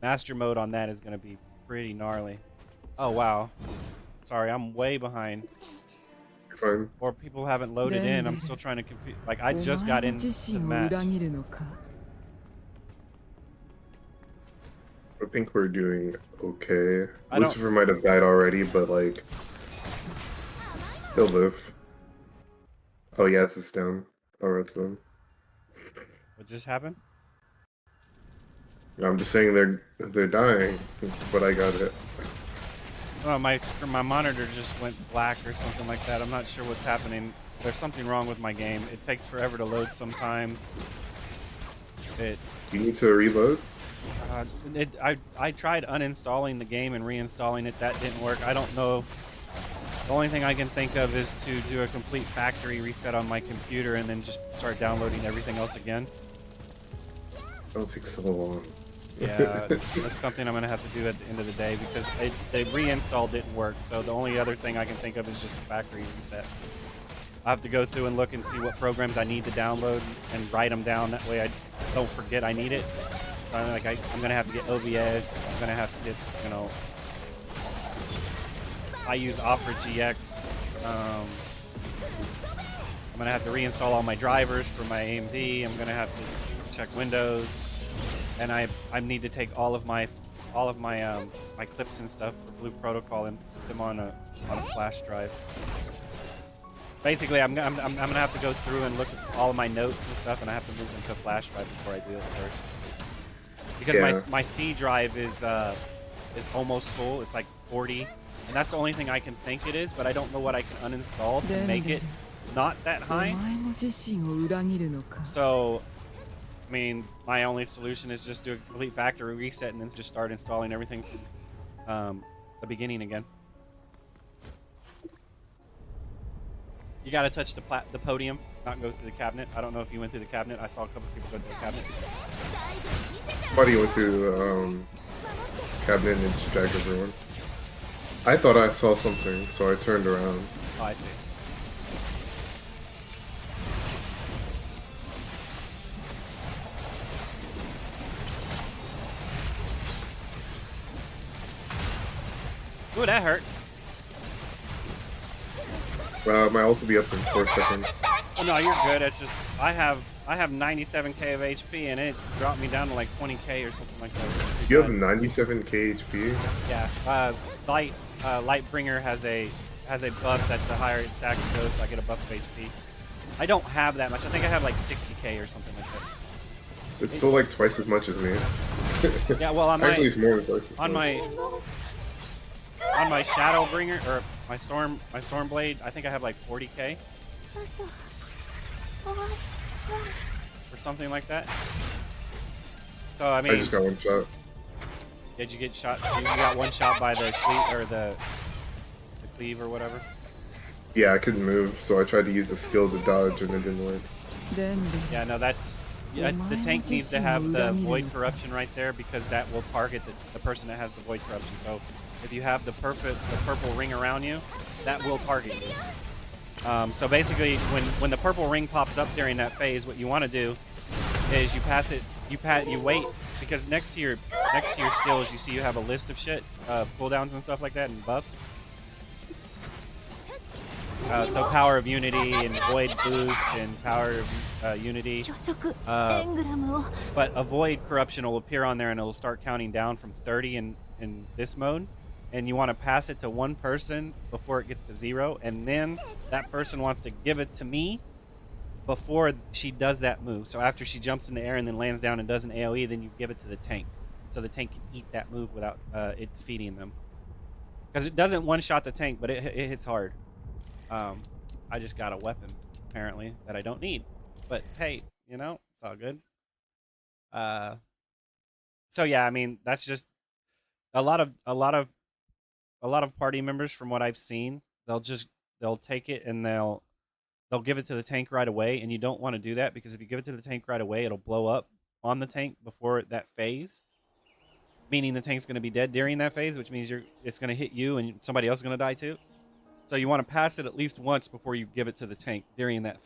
Master mode on that is going to be pretty gnarly. Oh, wow. Sorry, I'm way behind. You're fine. Or people haven't loaded in. I'm still trying to compete. Like, I just got into the match. I think we're doing okay. Lucifer might have died already, but like, he'll live. Oh yeah, it's down. Oh, it's done. What just happened? I'm just saying they're dying, but I got it. Oh, my monitor just went black or something like that. I'm not sure what's happening. There's something wrong with my game. It takes forever to load sometimes. You need to reload? I tried uninstalling the game and reinstalling it. That didn't work. I don't know. The only thing I can think of is to do a complete factory reset on my computer and then just start downloading everything else again. That'll take so long. Yeah, that's something I'm going to have to do at the end of the day because the reinstall didn't work. So the only other thing I can think of is just a factory reset. I have to go through and look and see what programs I need to download and write them down. That way I don't forget I need it. So I'm going to have to get OBS. I'm going to have to get, I use Opera GX. I'm gonna have to reinstall all my drivers for my AMD. I'm gonna have to check Windows, and I need to take all of my my clips and stuff for Blue Protocol and put them on a flash drive. Basically, I'm gonna have to go through and look at all of my notes and stuff, and I have to move them to a flash drive before I do it first. Because my C drive is almost full. It's like 40, and that's the only thing I can think it is. But I don't know what I can uninstall to make it not that high. So, I mean, my only solution is just do a complete factory reset and then just start installing everything from the beginning again. You gotta touch the podium, not go through the cabinet. I don't know if you went through the cabinet. I saw a couple people go through the cabinet. Somebody went through the cabinet and just dragged everyone. I thought I saw something, so I turned around. Oh, I see. Ooh, that hurt. My ult will be up in 4 seconds. Oh no, you're good. It's just I have 97k of HP and it dropped me down to like 20k or something like that. You have 97k HP? Yeah. Lightbringer has a buff that the higher it stacks goes, so I get a buff of HP. I don't have that much. I think I have like 60k or something like that. It's still like twice as much as me. Yeah, well, on my actually, it's more than twice as much. On my Shadowbringer or my Stormblade, I think I have like 40k or something like that. So I mean, I just got one shot. Did you get shot? You got one shot by the cleave or the cleave or whatever. Yeah, I couldn't move, so I tried to use the skill to dodge, and it didn't work. Yeah, no, that's. Yeah, the tank needs to have the Void Corruption right there because that will target the person that has the Void Corruption. So if you have the purple ring around you, that will target you. So basically, when the purple ring pops up during that phase, what you want to do is you pass it. You wait because next to your skills, you see you have a list of shit, cooldowns and stuff like that, and buffs. So Power of Unity and Void Boost and Power of Unity. But a Void Corruption will appear on there and it'll start counting down from 30 in this mode. And you want to pass it to one person before it gets to 0. And then that person wants to give it to me before she does that move. So after she jumps in the air and then lands down and does an AoE, then you give it to the tank. So the tank can eat that move without it defeating them. Because it doesn't one-shot the tank, but it hits hard. I just got a weapon, apparently, that I don't need. But hey, you know, it's all good. So yeah, I mean, that's just a lot of party members from what I've seen. They'll take it and they'll give it to the tank right away, and you don't want to do that because if you give it to the tank right away, it'll blow up on the tank before that phase. Meaning the tank's going to be dead during that phase, which means it's going to hit you and somebody else is going to die too. So you want to pass it at least once before you give it to the tank during that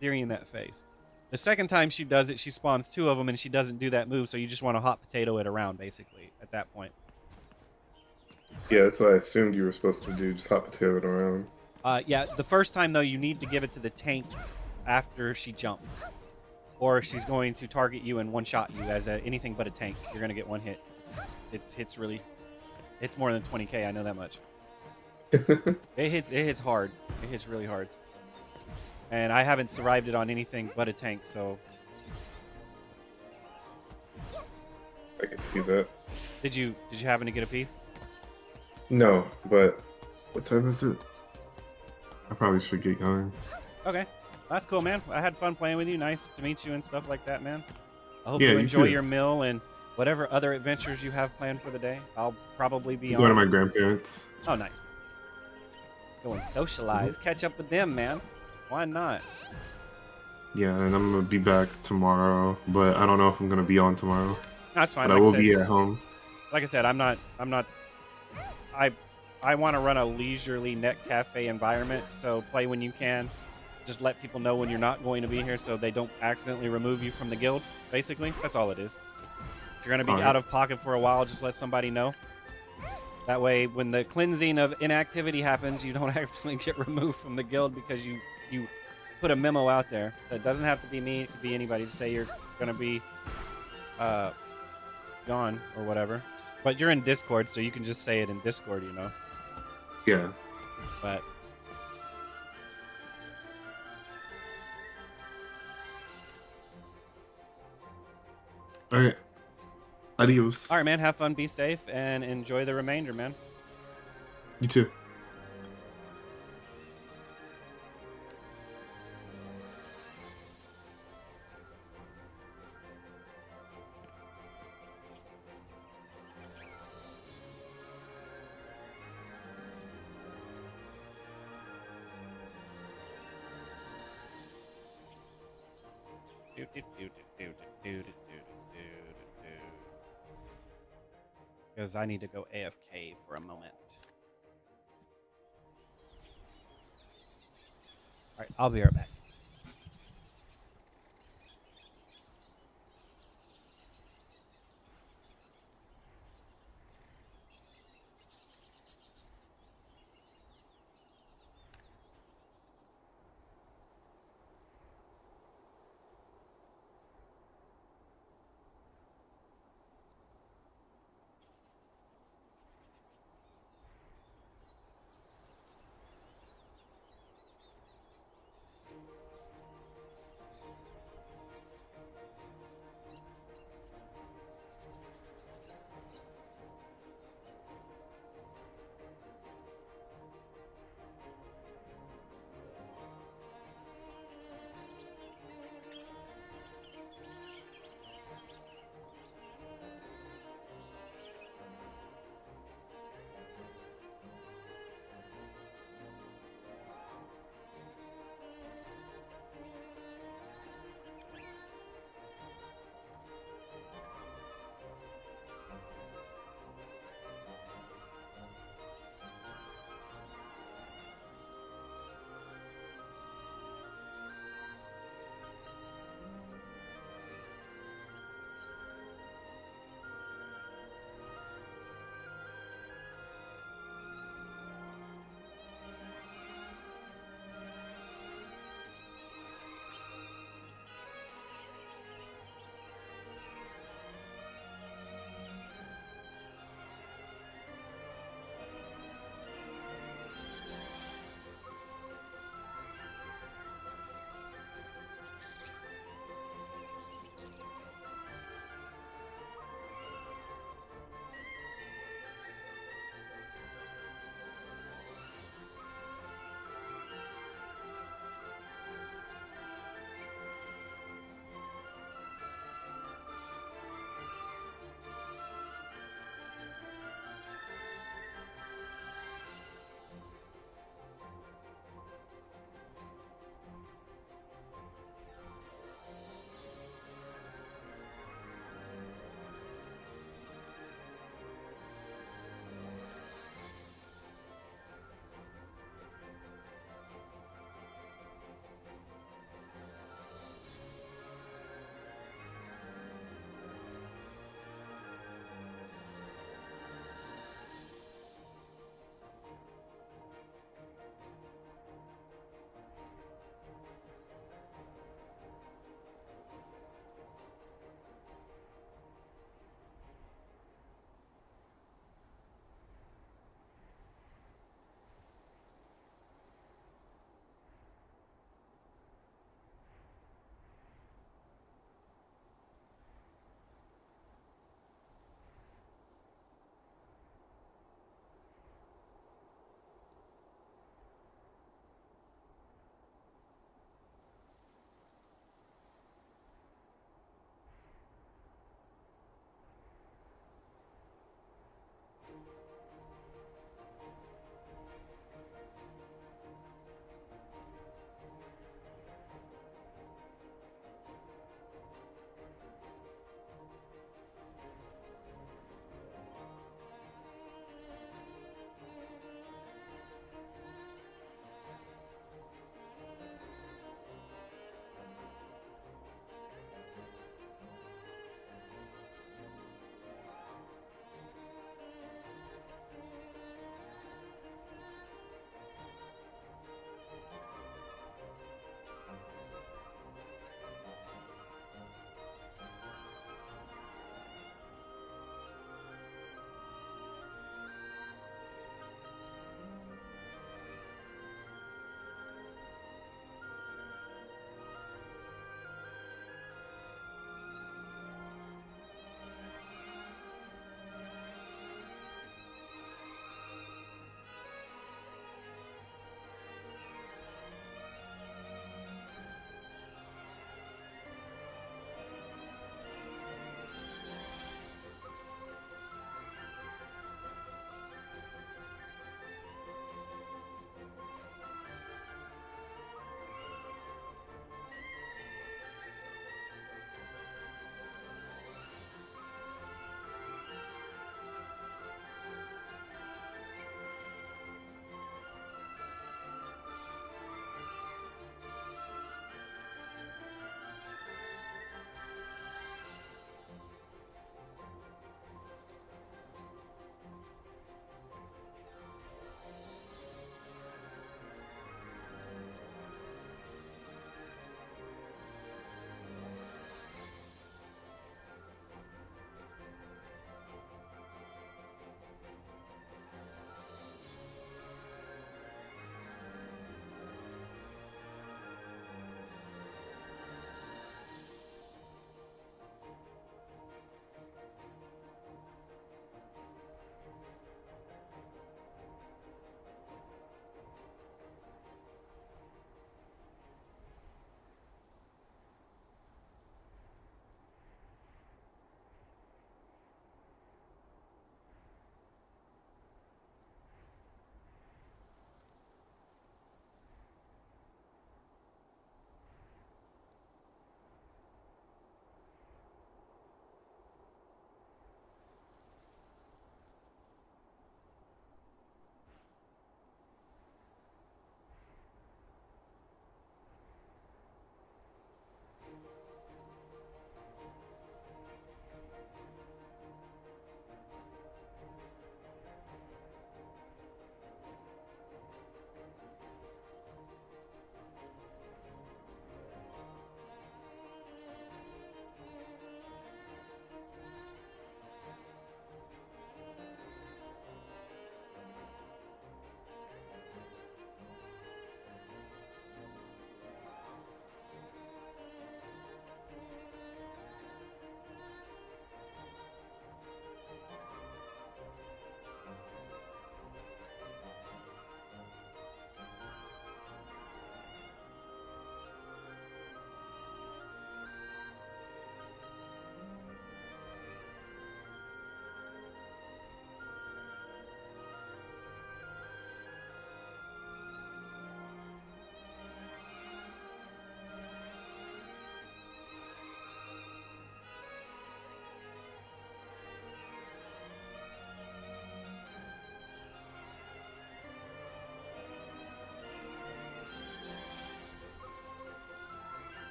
phase. The second time she does it, she spawns 2 of them and she doesn't do that move, so you just want to hot potato it around basically at that point. Yeah, that's what I assumed you were supposed to do, just hot potato it around. Yeah, the first time though, you need to give it to the tank after she jumps, or she's going to target you and one-shot you as anything but a tank. You're gonna get one hit. It's more than 20k. I know that much. It hits hard. It hits really hard. And I haven't survived it on anything but a tank, so. I can see that. Did you happen to get a piece? No, but what time is it? I probably should get going. Okay. That's cool, man. I had fun playing with you. Nice to meet you and stuff like that, man. I hope Yeah, you you enjoy too. your meal and whatever other adventures you have planned for the day. I'll probably be Go to my grandparents. Oh, nice. Go and socialize. Catch up with them, man. Why not? Yeah, and I'm gonna be back tomorrow, but I don't know if I'm gonna be on tomorrow. That's fine. But I will be at home. Like I said, I'm not. I want to run a leisurely net cafe environment, so play when you can. Just let people know when you're not going to be here so they don't accidentally remove you from the guild, basically. That's all it is. If you're going to be out of pocket for a while, just let somebody know. That way, when the cleansing of inactivity happens, you don't accidentally get removed from the guild because you put a memo out there. That doesn't have to be me. It could be anybody to say you're going to be gone or whatever. But you're in Discord, so you can just say it in Discord, you know. Yeah. But All right. Adios. all right, man. Have fun, be safe, and enjoy the remainder, man. You too. Because I need to go AFK for a moment. All right, I'll be right back.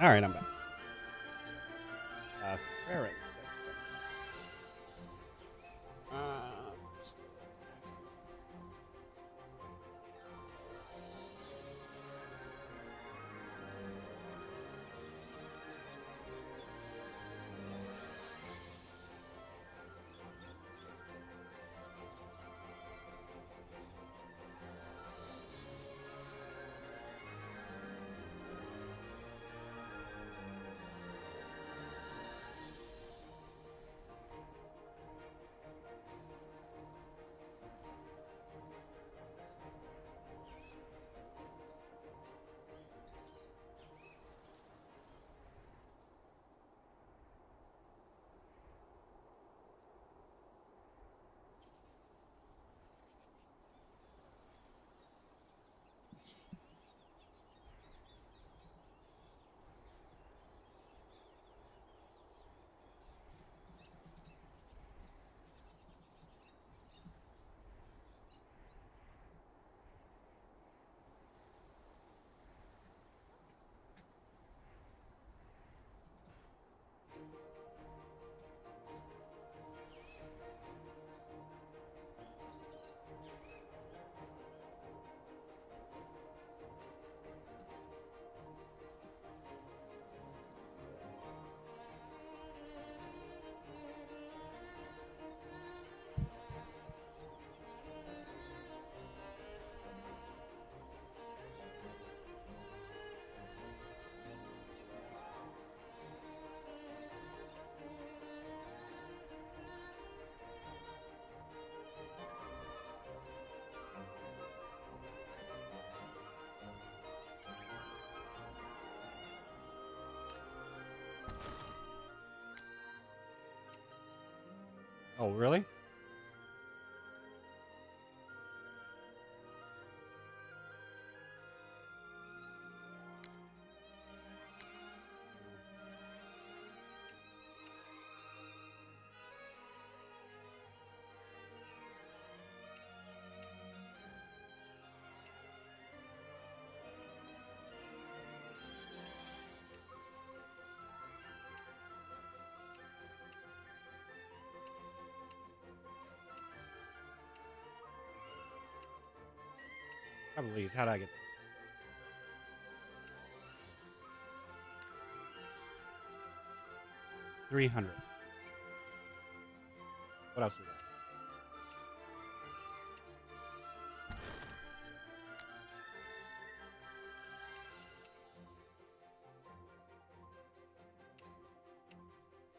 All right, I'm back. Farron said something. Oh, really? Probably. How did I get this? $300. What else we got?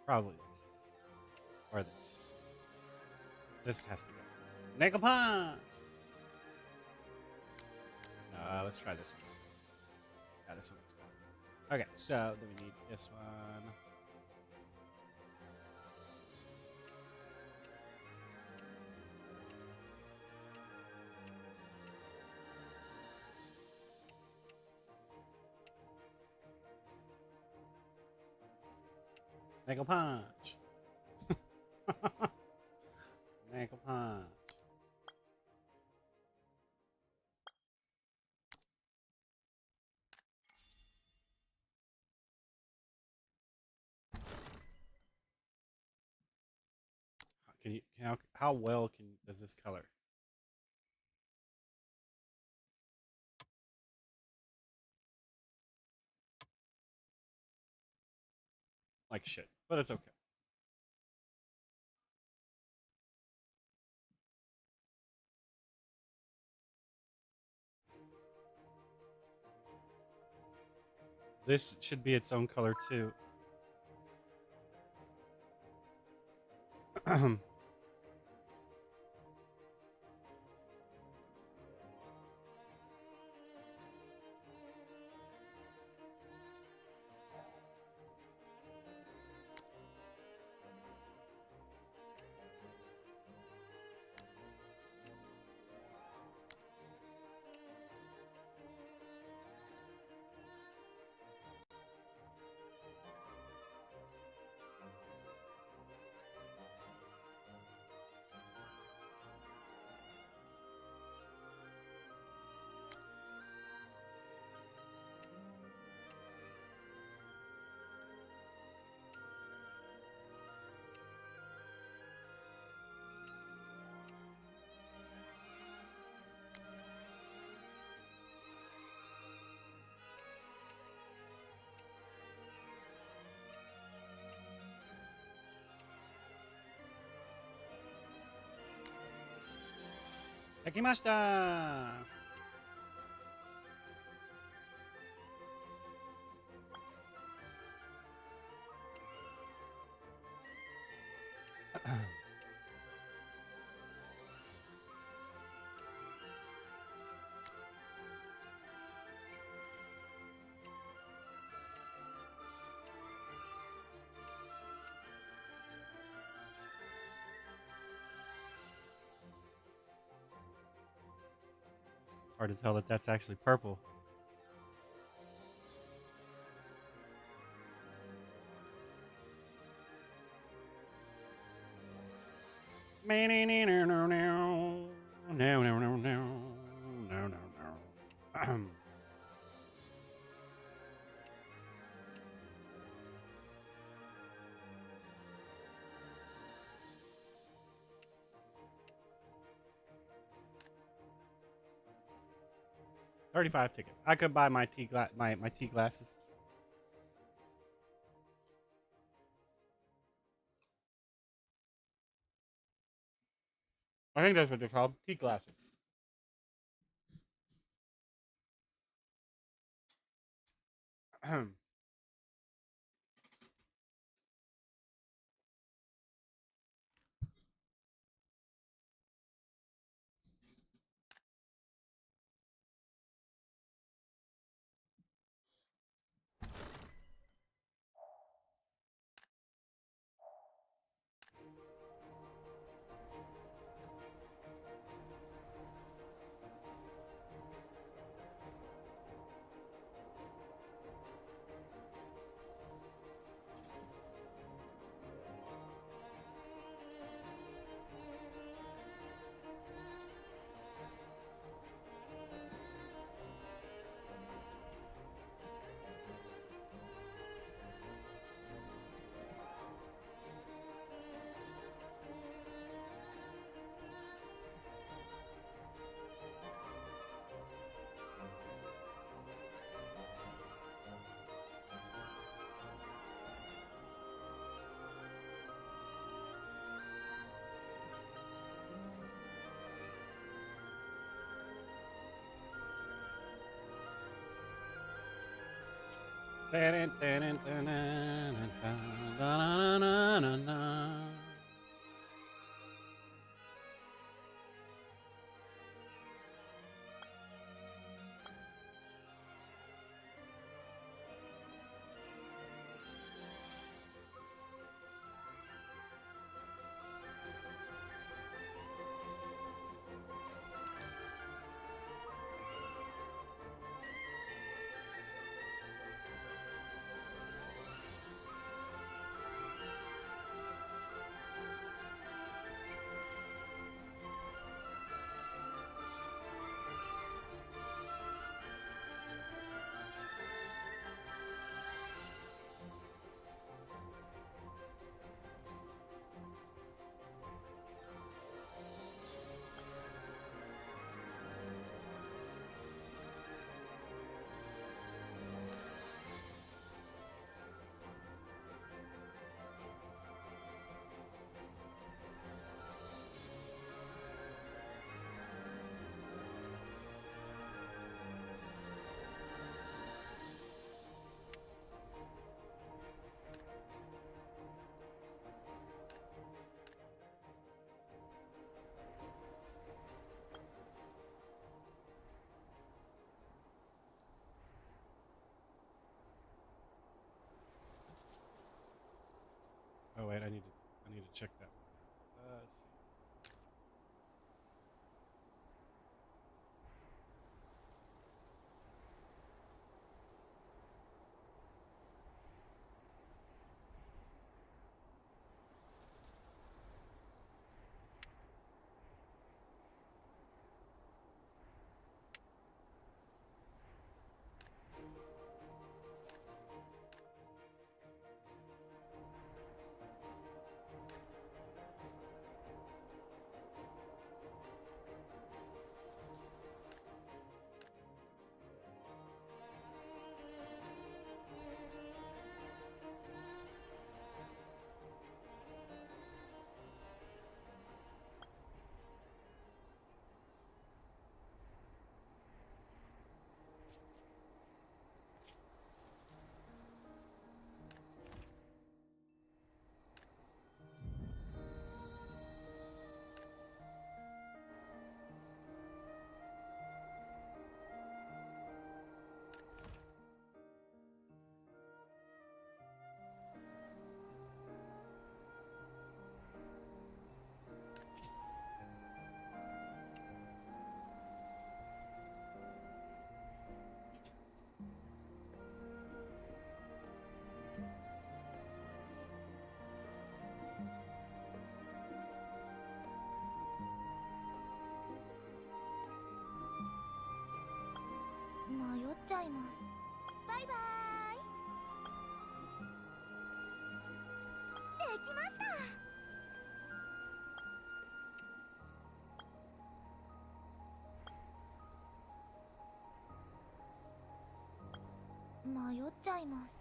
Probably this. Or this. This has to go. Make a punch! Let's try this one. Yeah, this one's better. Okay, so then we need this one. Make a punch. Make a punch. Can you? How well does this color? Like shit, but it's okay. This should be its own color too. Takimashita! It's hard to tell that that's actually purple. No. 35 tickets. I could buy my tea my tea glasses. I think that's what they're called. Tea glasses. Ahem. 'Cause oh wait, I need to check that. Let's see. 迷っちゃいます。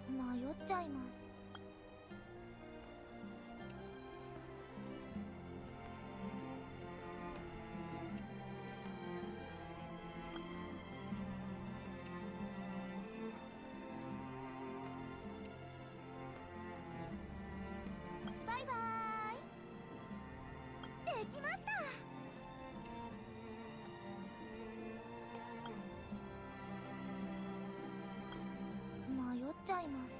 迷っちゃいます。バイバーイ。できました。迷っちゃいます。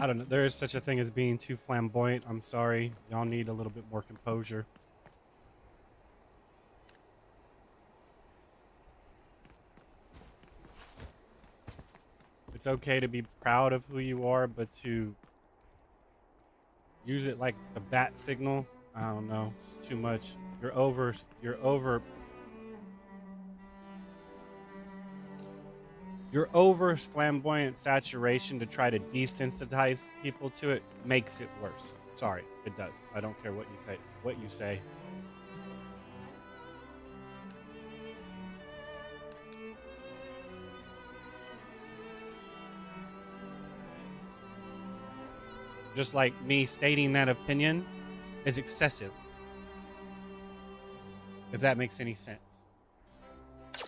I don't know. There is such a thing as being too flamboyant. I'm sorry. Y'all need a little bit more composure. It's okay to be proud of who you are, but to use it like the bat signal, I don't know. It's too much. You're over flamboyant saturation to try to desensitize people to it makes it worse. Sorry, it does. I don't care what you say. Just like me stating that opinion is excessive. If that makes any sense.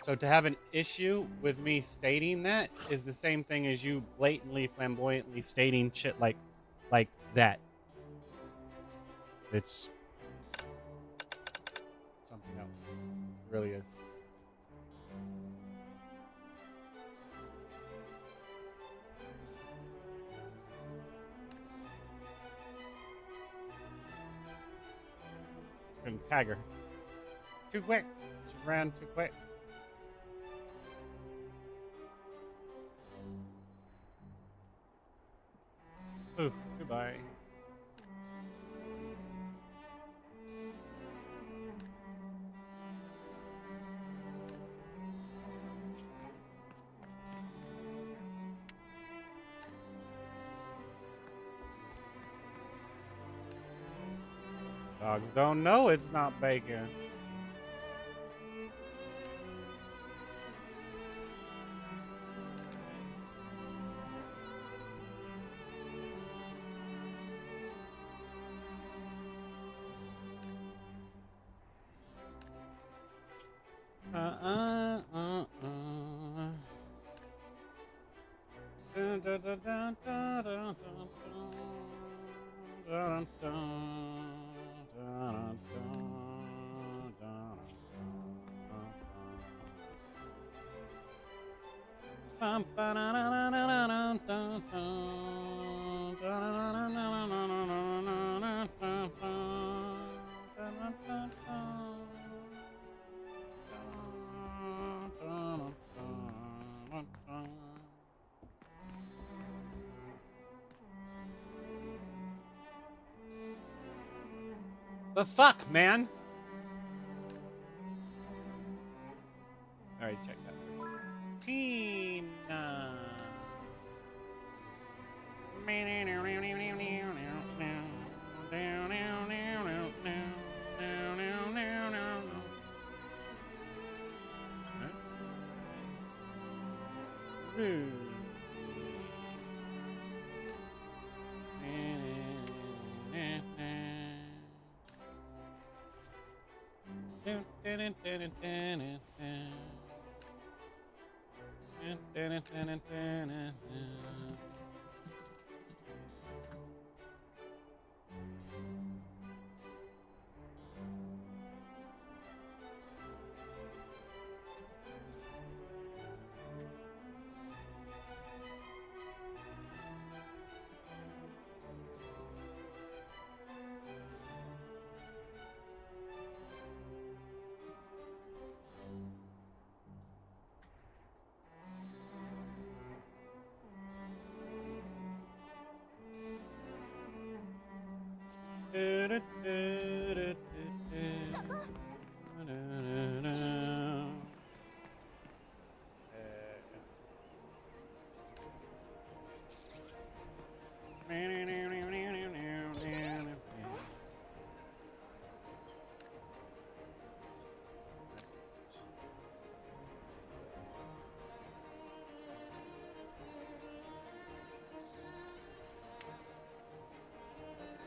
So to have an issue with me stating that is the same thing as you blatantly, flamboyantly stating shit like that. It's something else. It really is. Couldn't tag her. Too quick. She ran too quick. Oof, goodbye. Dogs don't know it's not bacon. The fuck, man? Alright, check that first. Tina.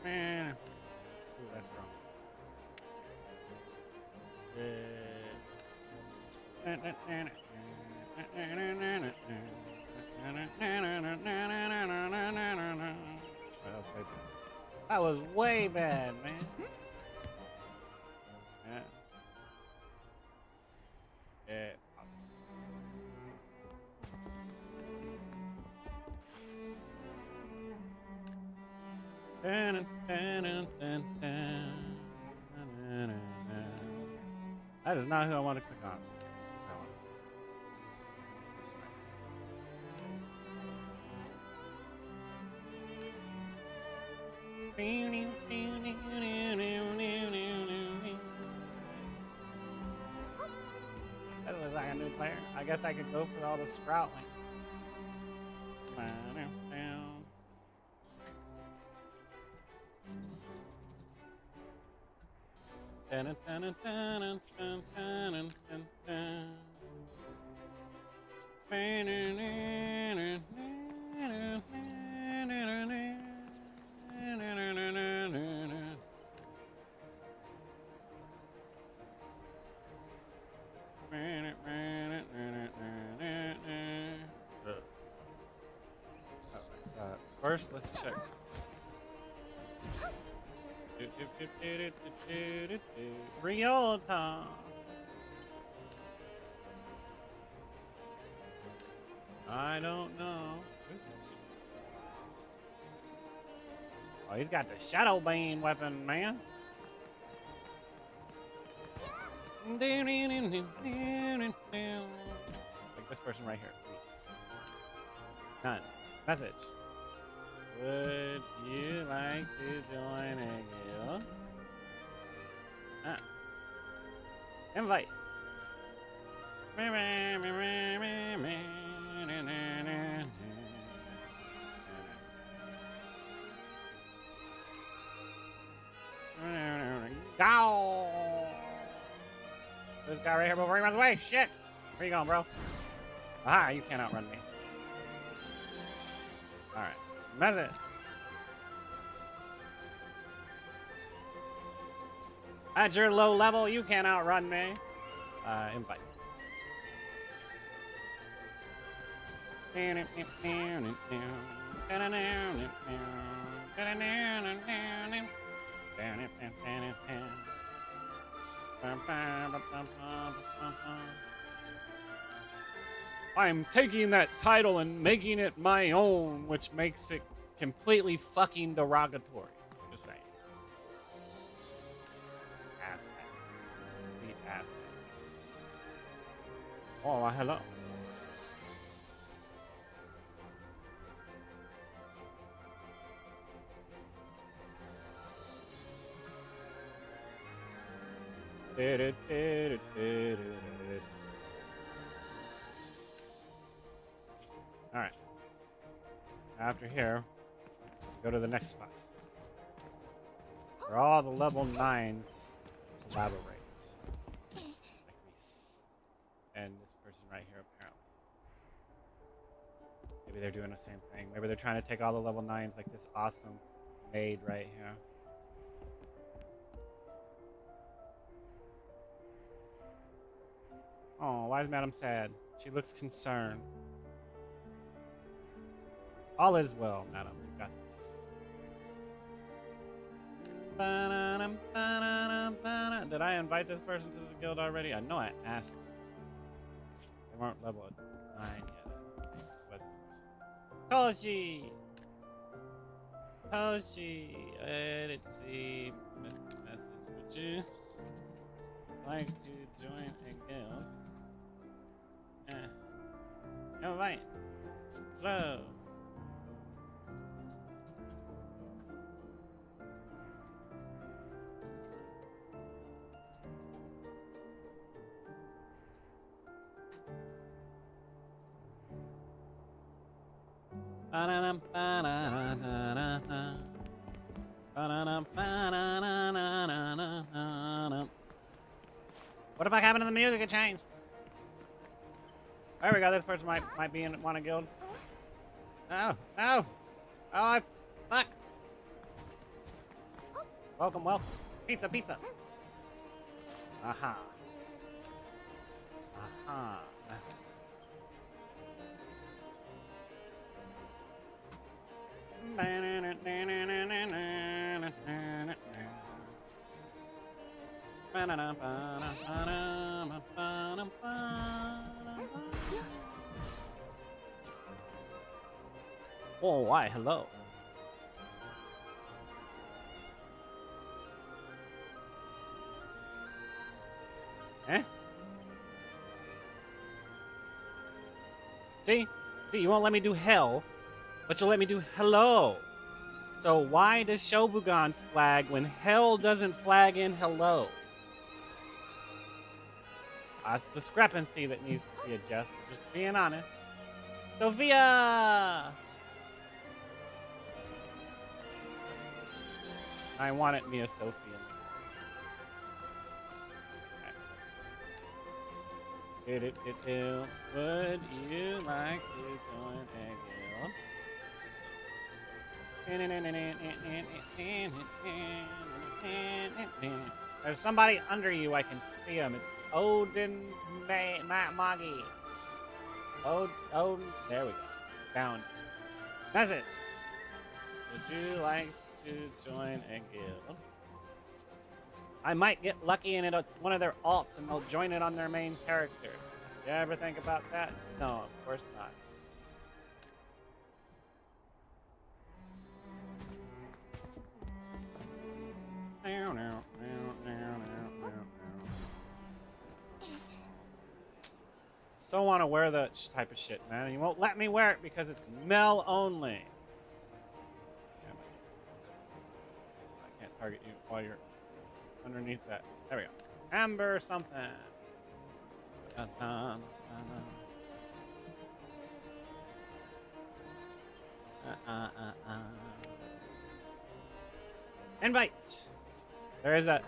Man. Ooh, that's wrong. That was way bad, man. Yeah. Yeah. Dun, dun, dun, dun, dun. That is not who I want to click on. That's who I want. This person right here. That looks like a new player. I guess I could go for all the sprout link. Dun, dun, dun, dun, dun, dun, dun, dun, dun. First, let's check. Real time. I don't know. Oh, he's got the Shadow Bane weapon, man. Like this person right here, please. None. Message. Would you like to join a guild? Invite. Go! This guy right here before he runs away. Shit! Where you going, bro? Aha, you can't outrun me. Alright. Message. At your low level, you can't outrun me. Invite. I'm taking that title and making it my own, which makes it completely fucking derogatory. Just saying. Ass. Complete ass. Oh, hello. All right. After here, go to the next spot. Where all the level 9s collaborate. Like this. And this person right here, apparently. Maybe they're doing the same thing. Maybe they're trying to take all the level 9s like this awesome maid right here. Oh, why is Madam sad? She looks concerned. All is well, madam. You got this. Did I invite this person to the guild already? I know I asked them. They weren't level 9 yet. But Toshi! Toshi! Let's see. Message. Would you like to join a guild? Invite. Hello. What if I happen to the music it changed? There we go. This person might be in want a guild. No. Oh, fuck. Welcome. Pizza. Aha. Oh, why? Hello. See? See, you won't let me do hell, but you'll let me do hello. So why does Shobogans flag when hell doesn't flag in hello? That's discrepancy that needs to be adjusted. Just being honest. Sophia! I wanted me a Sophia. Would you like to join a guild? There's somebody under you. I can see him. It's Odin's Moggy. Odin. There we go. Found. Message. Would you like to join a guild? I might get lucky and it's one of their alts and they'll join it on their main character. You ever think about that? No, of course not. So want to wear that type of shit, man. You won't let me wear it because it's male only. I can't target you while you're underneath that. There we go. Amber something. Invite. There is that.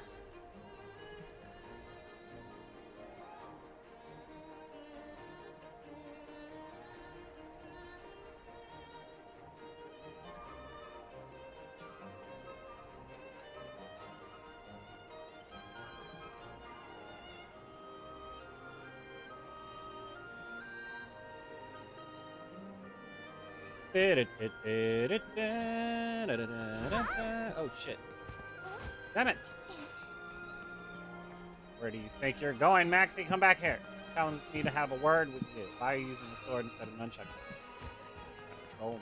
Oh shit. Damn it. Where do you think you're going, Maxie? Come back here. Telling me to have a word with you. Why are you using the sword instead of nunchuck? Troll me.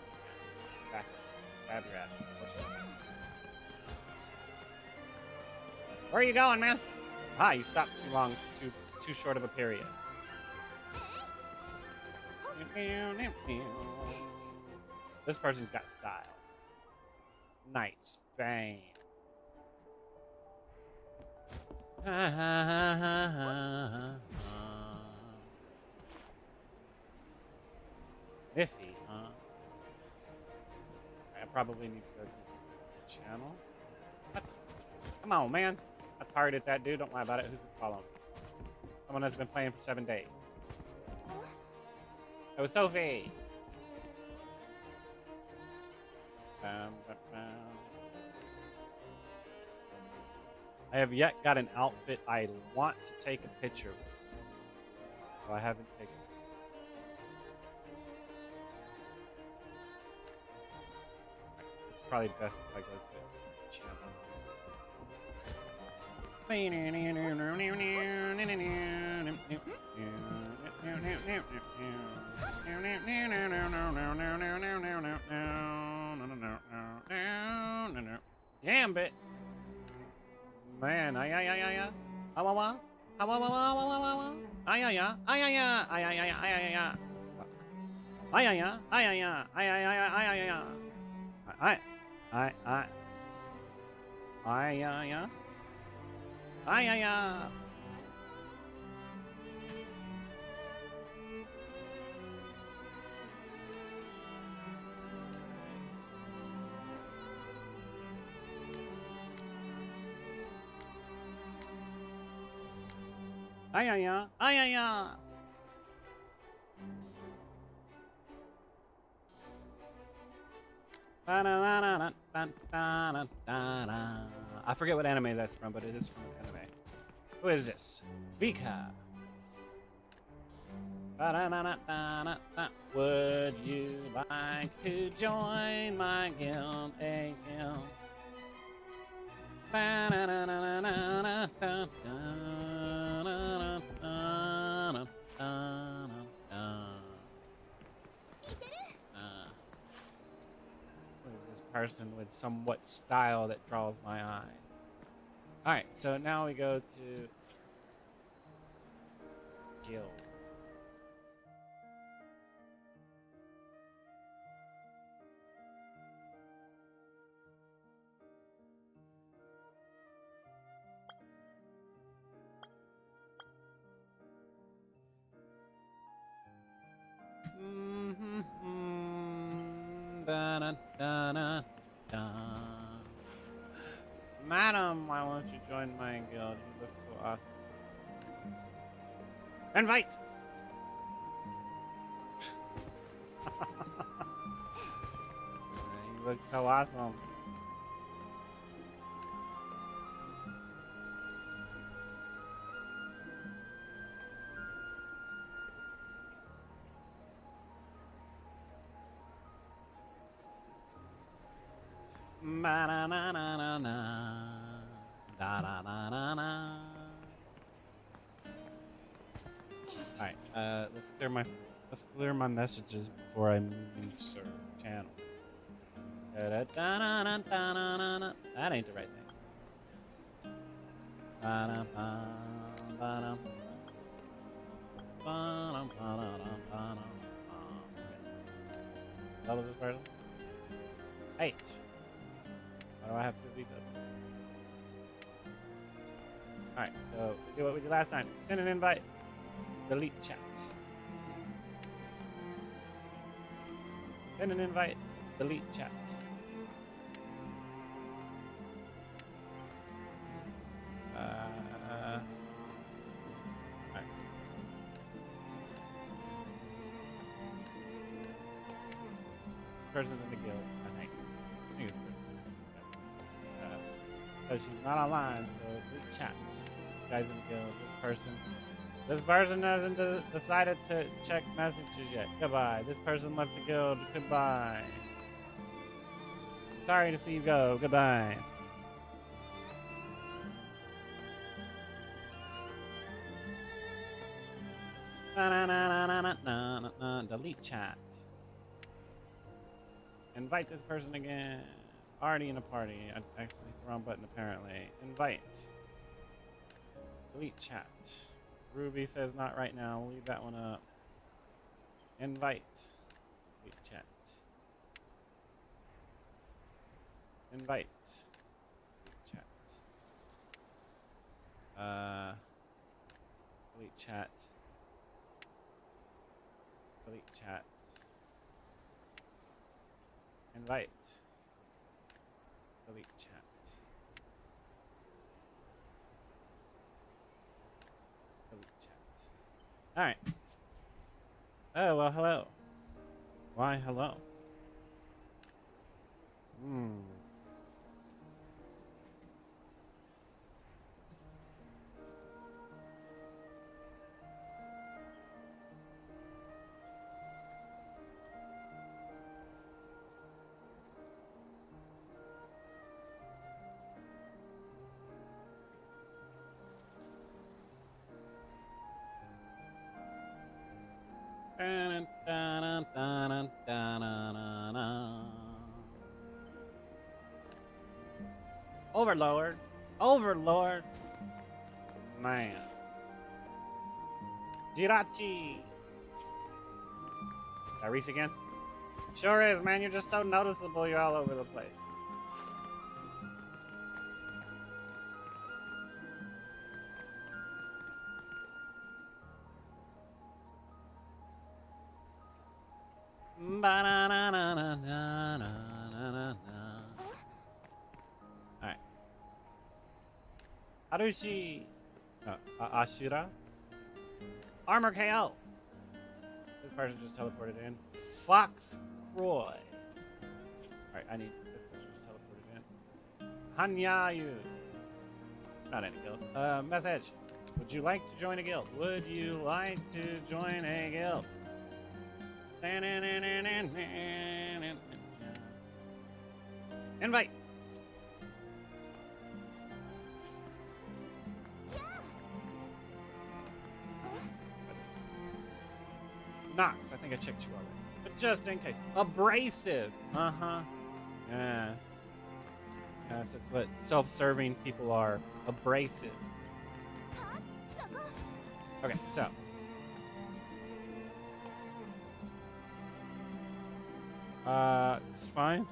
Back. Grab your ass. Where are you going, man? Ah, you stopped too long. Too short of a period. This person's got style. Nice. Bang. Iffy, huh? I probably need to go to the channel. What? Come on, man. I targeted that dude. Don't lie about it. Who's this following? Someone that's been playing for 7 days. It was Sophie. I have yet got an outfit I want to take a picture with, so I haven't taken it. It's probably best if I go to a different channel. Gambit. Man, ay. Awawa. Awawa. Ay. I forget what anime that's from, but it is from an anime. Who is this? Vika. Would you like to join my guild? A guild. Person with somewhat style that draws my eye. Alright, so now we go to guild. Madam, why won't you join my guild? You look so awesome. Invite! You look so awesome. Alright, let's clear my messages before I move sir channel. That ain't the right thing. Level is this person? 8. Why do I have 2 of these up? Alright, so we do what we did last time. Send an invite. Delete chat. Send an invite. Delete chat. Alright. Person's in the guild, I think. I think it's person. So she's not online, so delete chat. Guys in the guild. This person hasn't decided to check messages yet. Goodbye. This person left the guild. Goodbye. Sorry to see you go. Goodbye. Delete chat. Invite this person again. Already in a party. I actually hit the wrong button apparently. Invite. Delete chat. Ruby says not right now. We'll leave that one up. Invite. Delete chat. Invite. Delete chat. Delete chat. Delete chat. Invite. Delete chat. All right. Oh, well, hello. Why, hello. Overlord. Overlord. Man. Jirachi. Reese again? Sure is, man. You're just so noticeable. You're all over the place. Alright. Harushi. Ashura. Armor KO. This person just teleported in. Fox Croy. Alright, I need this person just teleported in. Hanyayu. Not any guild. Message. Would you like to join a guild? Would you like to join a guild? Invite. Nox, I think I checked you already. But just in case. Abrasive. Uh-huh. Yes. Yes, that's what self-serving people are. Abrasive. Okay, so. It's fine.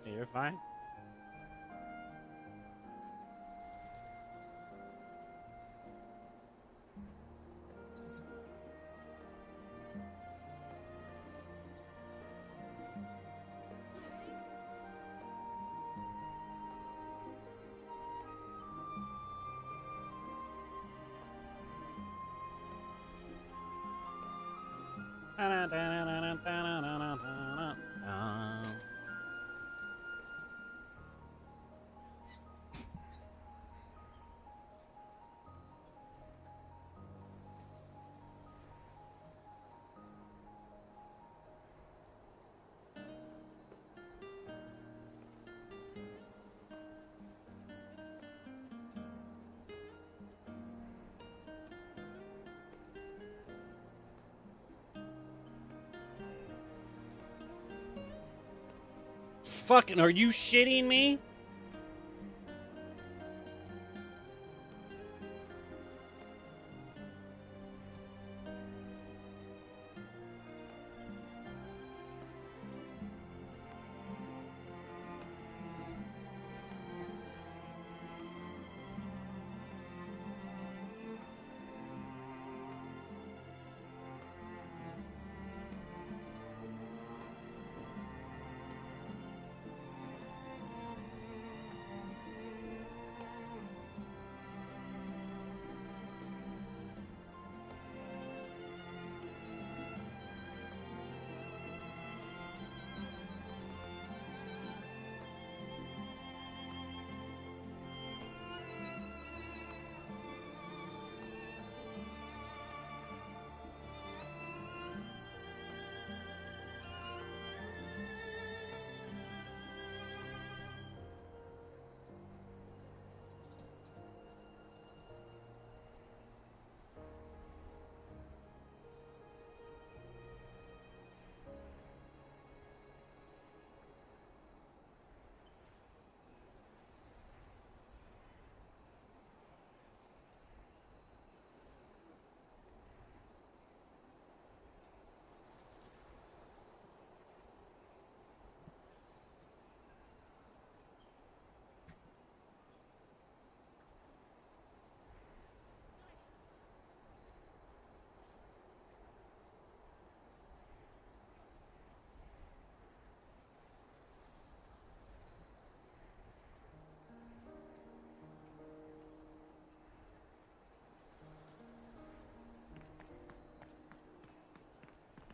Hey, you're fine. Fucking, are you shitting me?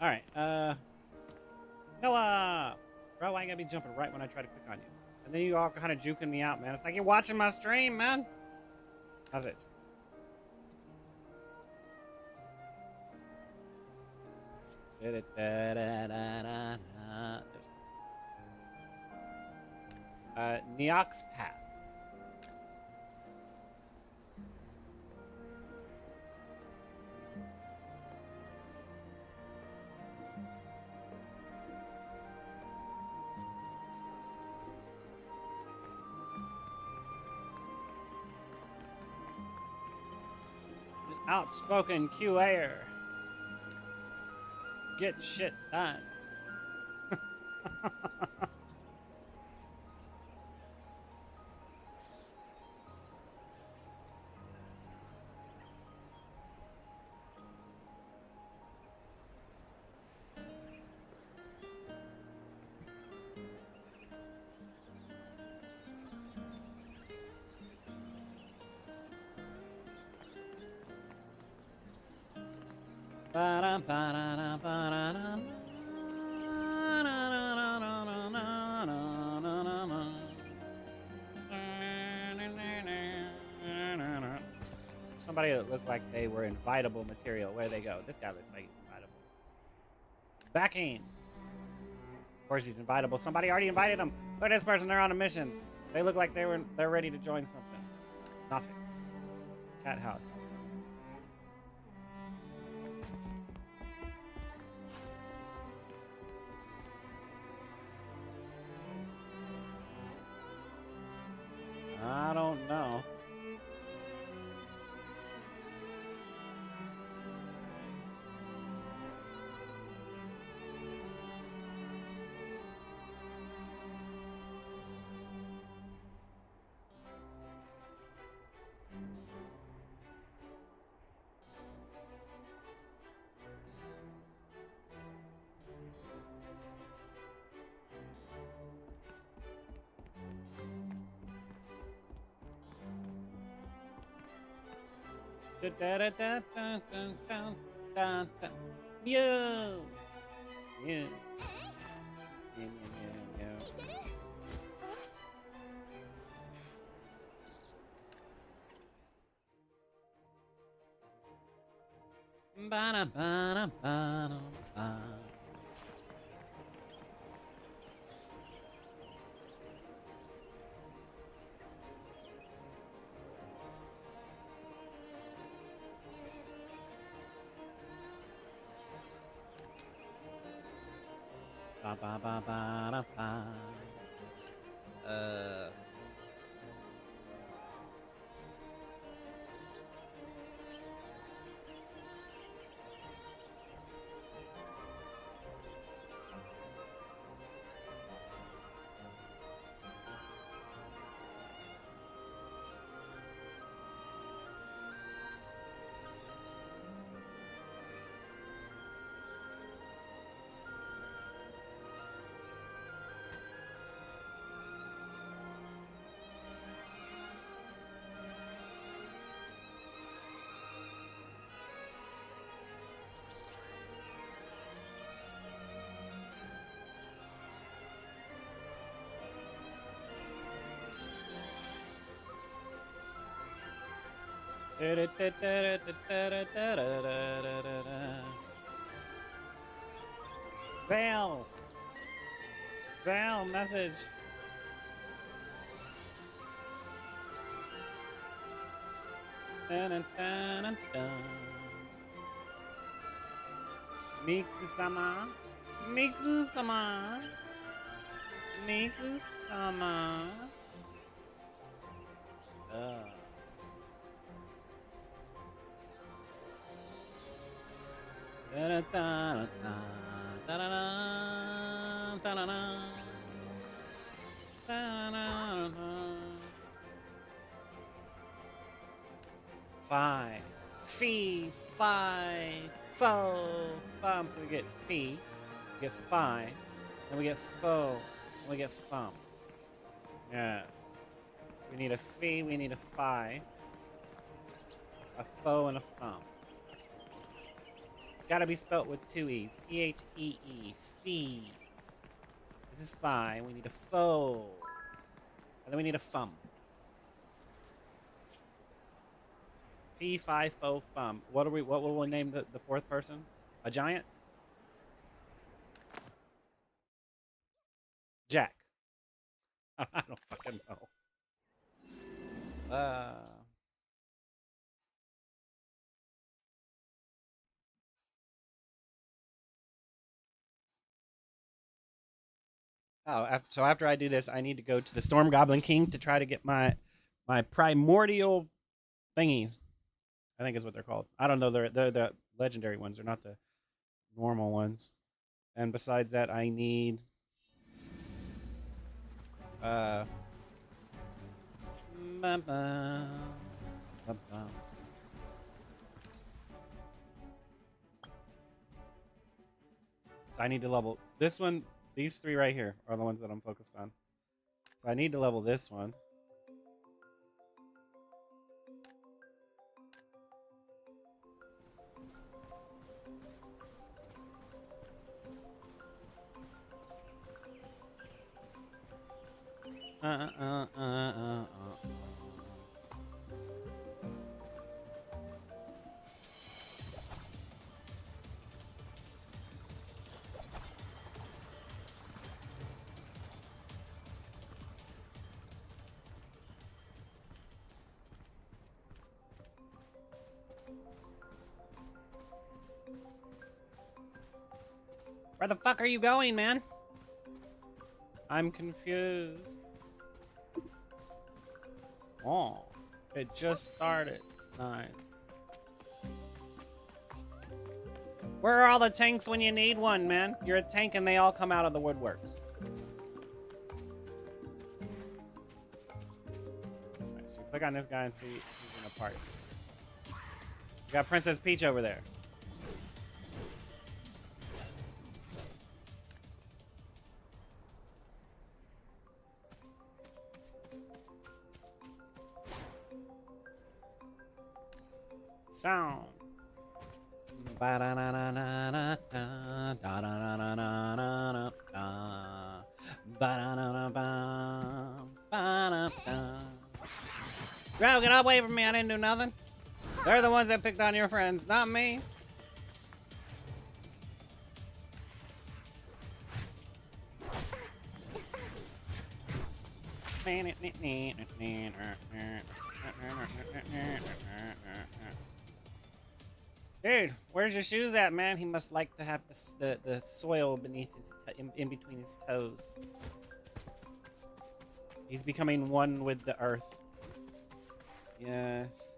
All right. No, bro, why you gotta be jumping right when I try to click on you? And then you all kind of juking me out, man. It's like you're watching my stream, man. How's it? Neox Path. Outspoken QA'er. Get shit done. Somebody that looked like they were invitable material. Where they go? This guy looks like he's invitable. Backing. Of course he's invitable. Somebody already invited him. Look at this person. They're on a mission. They look like they're ready to join something. Nothings. Cat house. I don't know. Meow. Meow. Meow, meow, meow. Ba-da-ba-da-ba-da-ba. Ba ba ba ba da ba. Uh. Veil! Veil message! Miku-sama! Miku-sama! Miku-sama! Five. Fee. Five. Foe. Fum. So we get fee. We get five. Then we get foe. And we get fum. Yeah. So we need a fee. We need a fi. A foe and a fum. It's got to be spelt with two E's. P-H-E-E. Fee. This is fi. We need a foe. And then we need a fum. Fee, fi, fo, fum. What will we name the fourth person? A giant? Jack. I don't fucking know. So after I do this, I need to go to the Storm Goblin King to try to get my primordial thingies. I think is what they're called. I don't know. They're the legendary ones. They're not the normal ones. And besides that, I need so I need to level this one. These three right here are the ones that I'm focused on. So I need to level this one. Where the fuck are you going, man? I'm confused. Oh, it just started. Nice. Where are all the tanks when you need one, man? You're a tank and they all come out of the woodworks. Alright, so click on this guy and see who's in a party. You got Princess Peach over there. Sound. Bro, get away from me. I didn't do nothing. They're the ones that picked on your friends, not me. Dude, where's your shoes at, man? He must like to have the soil beneath his in between his toes. He's becoming one with the earth. Yes.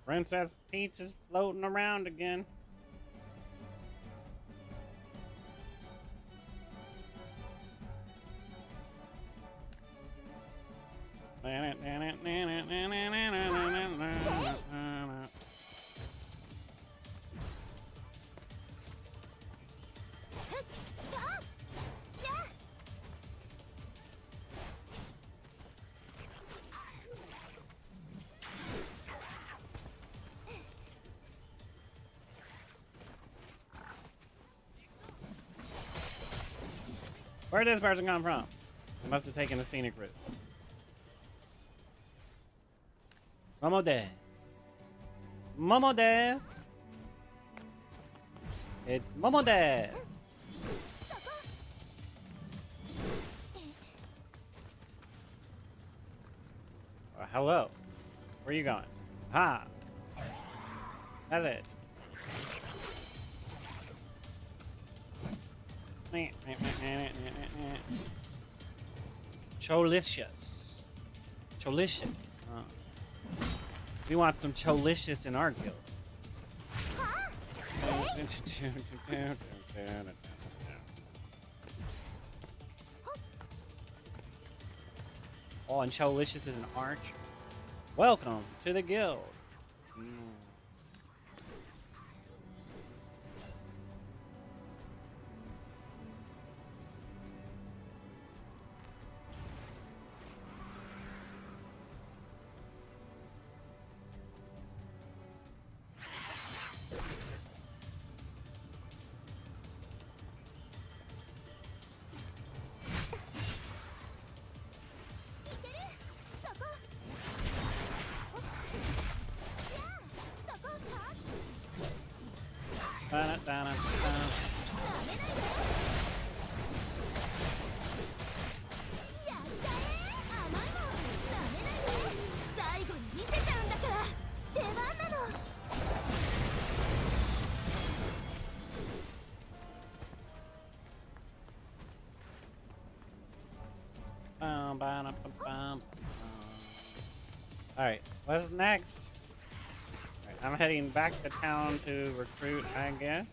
Princess Peach is floating around again. Where did this person come from? They must have taken a scenic route. Momo des. Momo des. It's Momo des. Hello. Where are you going? Ha. That's it. Cholicious. Cholicious. Oh. We want some cholicious in our guild. Oh, and cholicious is an archer. Welcome to the guild. Alright, what's next? Right, I'm heading back to town to recruit, I guess.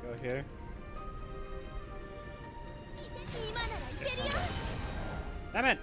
Go here. 今ならいけるよ Damn it!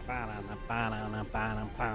Ba-da-da-ba-da-da-ba-da-ba.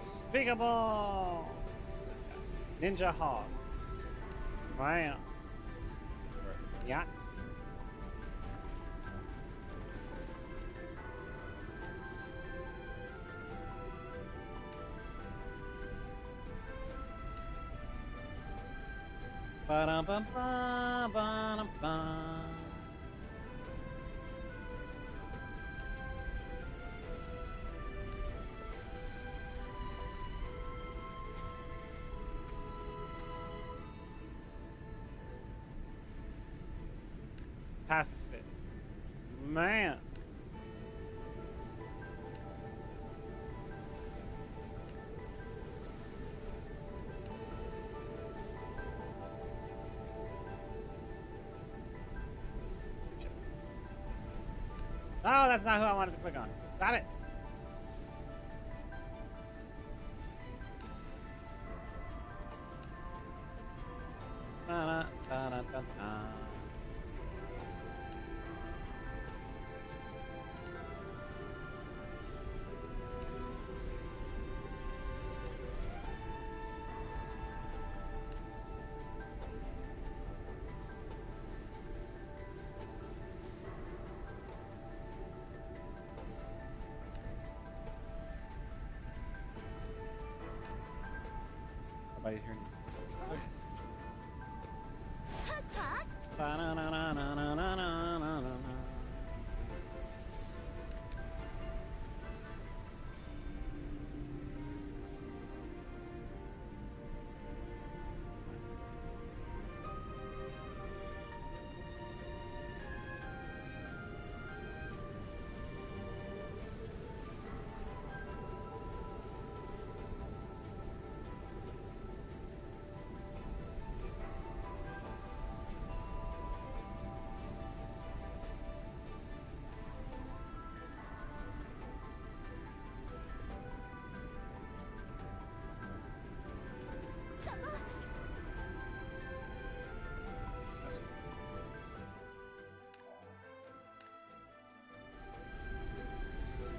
Speakable! Ninja Hog. Wow. Yachts. Ba-da-ba-ba-ba-da-ba. Pacifist. Man. No, that's not who I wanted to click on. Stop it. Da-da-da-da-da-da. Nobody here needs to. Okay. Ba-na-na-na-na-na-na-na-na-na.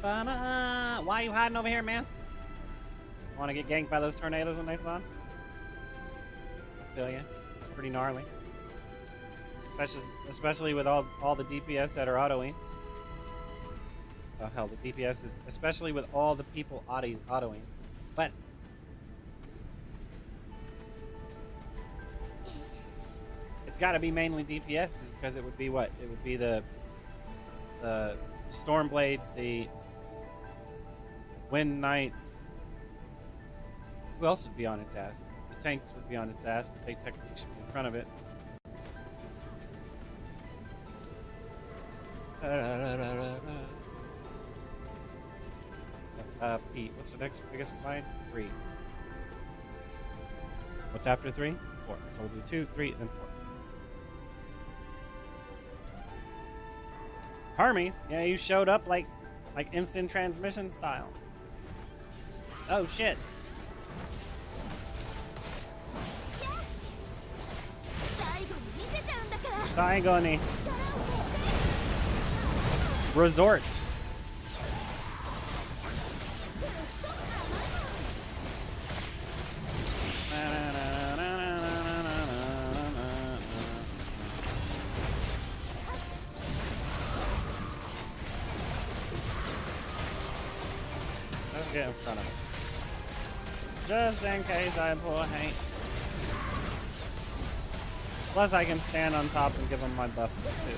Why are you hiding over here, man? Want to get ganked by those tornadoes when they spawn? I feel ya. It's pretty gnarly. Especially with all the DPS that are autoing. Oh hell, the DPS is especially with all the people autoing. But it's got to be mainly DPS because it would be what? It would be the Storm Blades, the Wind Knights. Who else would be on its ass? The tanks would be on its ass, but they technically should be in front of it. Pete, what's the next biggest line? 3. What's after 3? 4. So we'll do 2, 3, then 4. Hermes, yeah, you showed up like instant transmission style. Oh shit. Saigoni. Resort. Let's get in front of it. Just in case I pull hate. Plus I can stand on top and give him my buff too.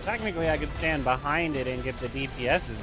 Technically, I could stand behind it and give the DPSs.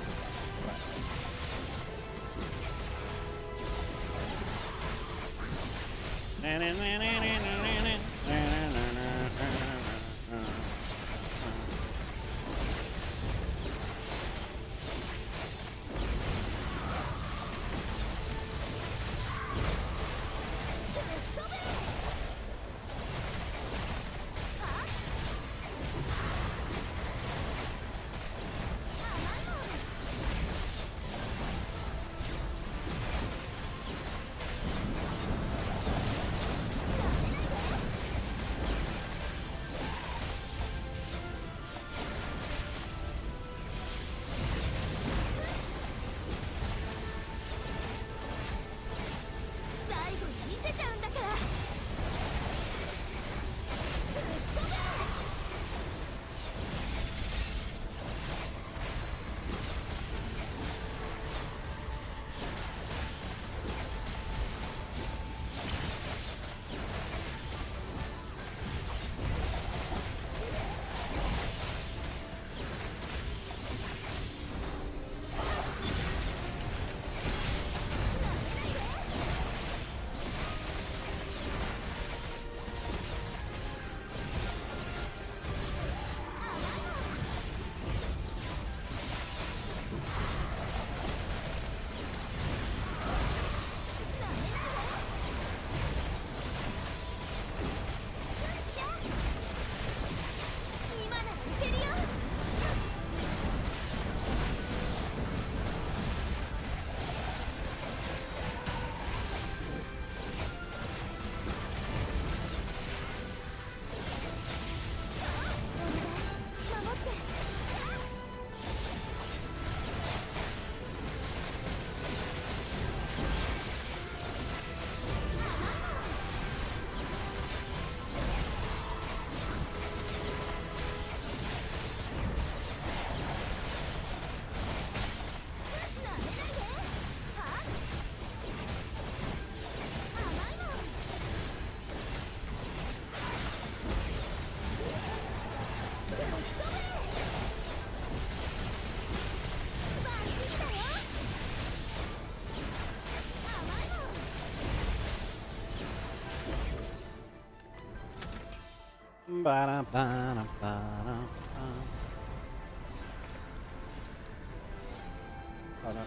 Oh no.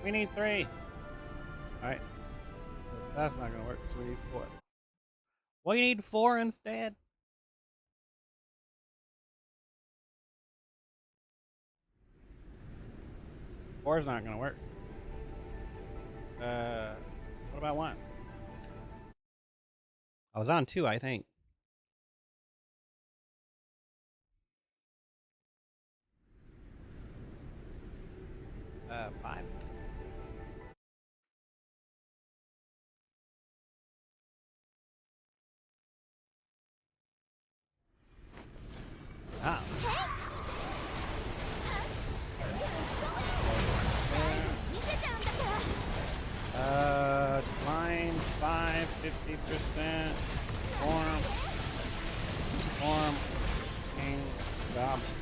We need 3. Alright. So that's not gonna work, so we need 4. We need 4 instead. Four is not gonna work. What about 1? I was on 2, I think. 5. Ah. Line 5, 50%. Storm. King. Goblin.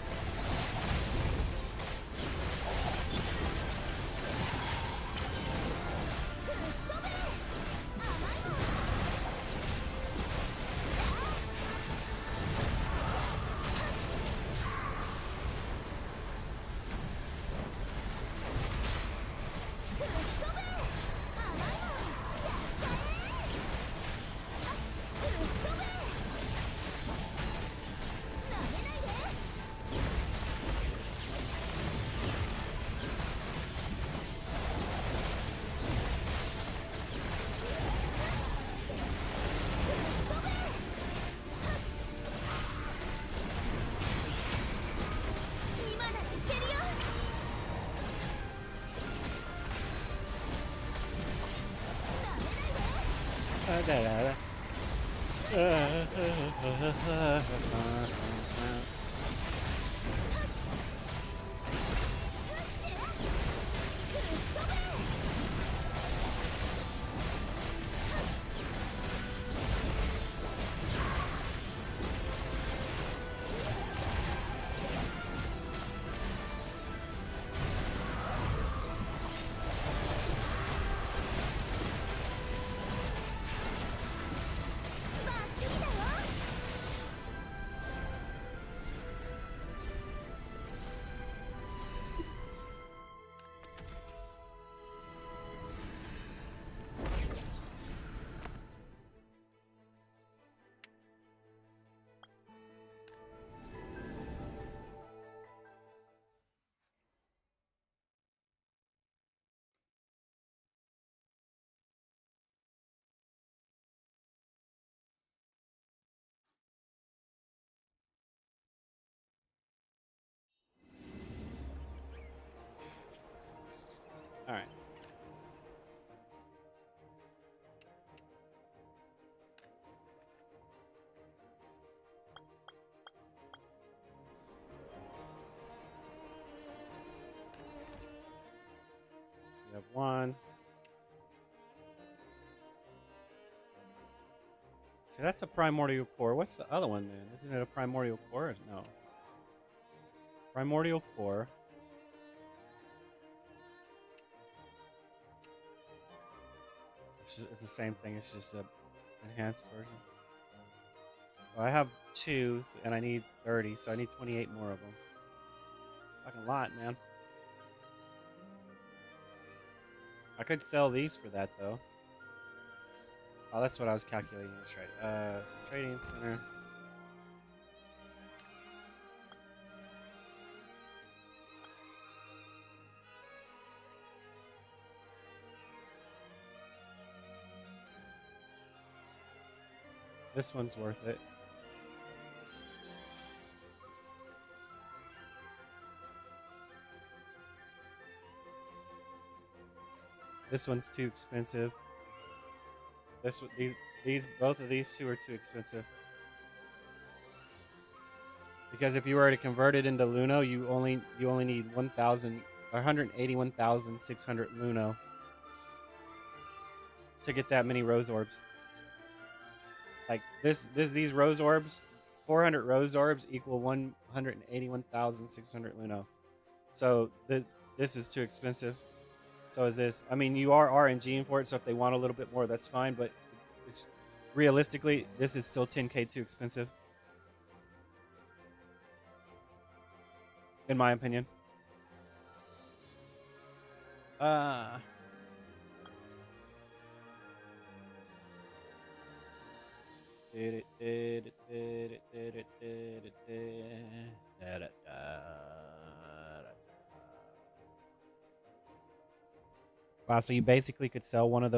All right. So we have 1. See, that's a primordial core. What's the other one then? Isn't it a primordial core? No. Primordial core. It's the same thing. It's just a enhanced version. So I have 2, and I need 30, so I need 28 more of them. Fucking lot, man. I could sell these for that, though. Oh, that's what I was calculating. That's right. Trading center. This one's worth it. This one's too expensive. Both of these 2 are too expensive. Because if you were to convert it into Luno, you only need 181,600 Luno to get that many rose orbs. Like these rose orbs, 400 rose orbs equal 181,600 Luno. So this is too expensive. So is this. I mean, you are RNGing for it, so if they want a little bit more, that's fine. But it's realistically, this is still 10k too expensive, in my opinion. Uh, Wow, so you basically could sell one of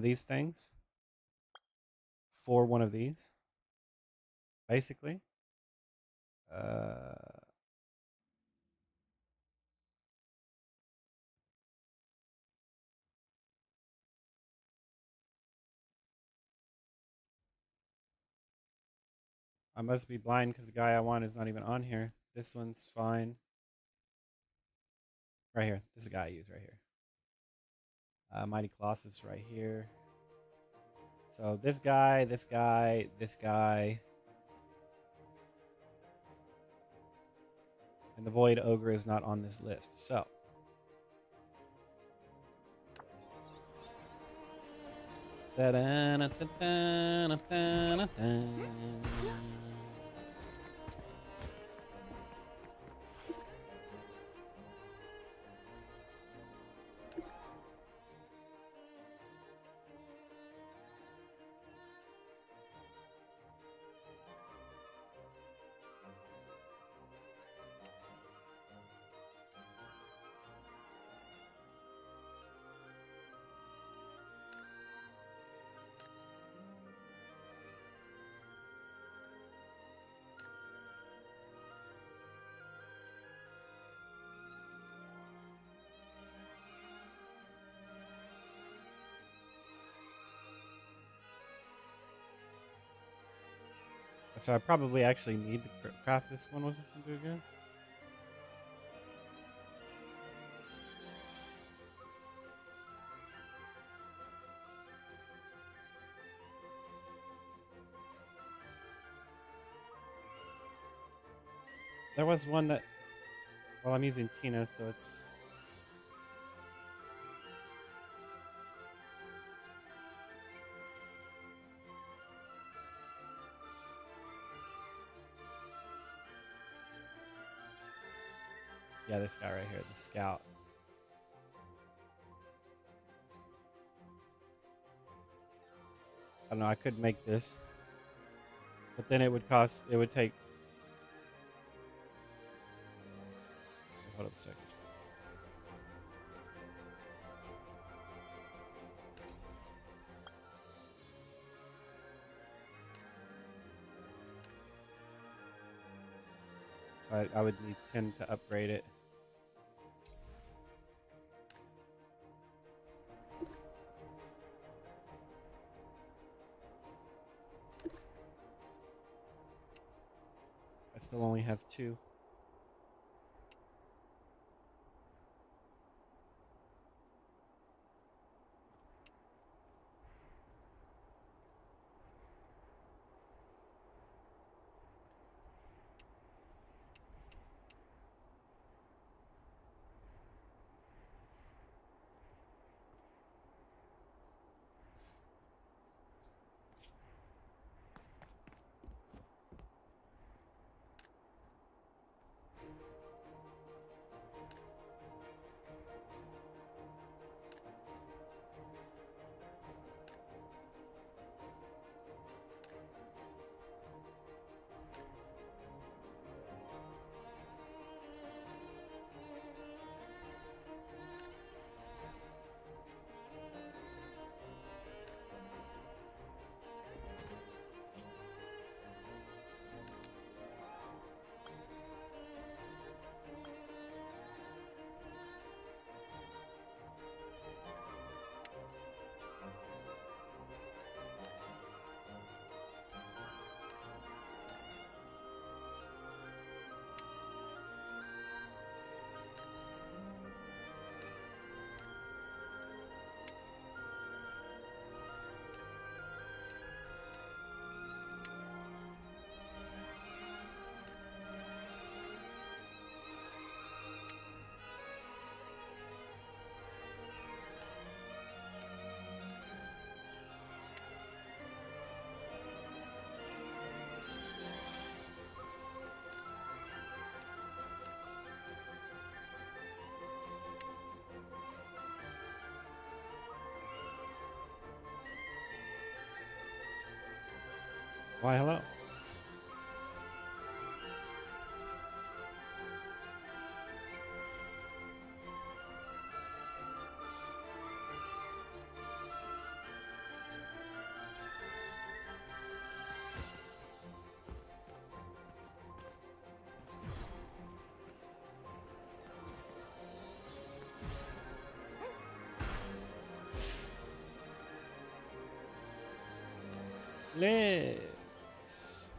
these things, for one of these, basically. Uh, I must be blind because the guy I want is not even on here. This one's fine. Right here. This is the guy I use right here. Mighty Colossus right here. So this guy, this guy, this guy. And the Void Ogre is not on this list. So. So I probably actually need to craft this one. What's this one do again? There was one that... Well, I'm using Tina, so it's... Yeah, this guy right here, the scout. I don't know, I could make this. But then it would cost... It would take... Hold up a second. So I would need 10 to upgrade it. I still only have 2. Why, hello. Let's.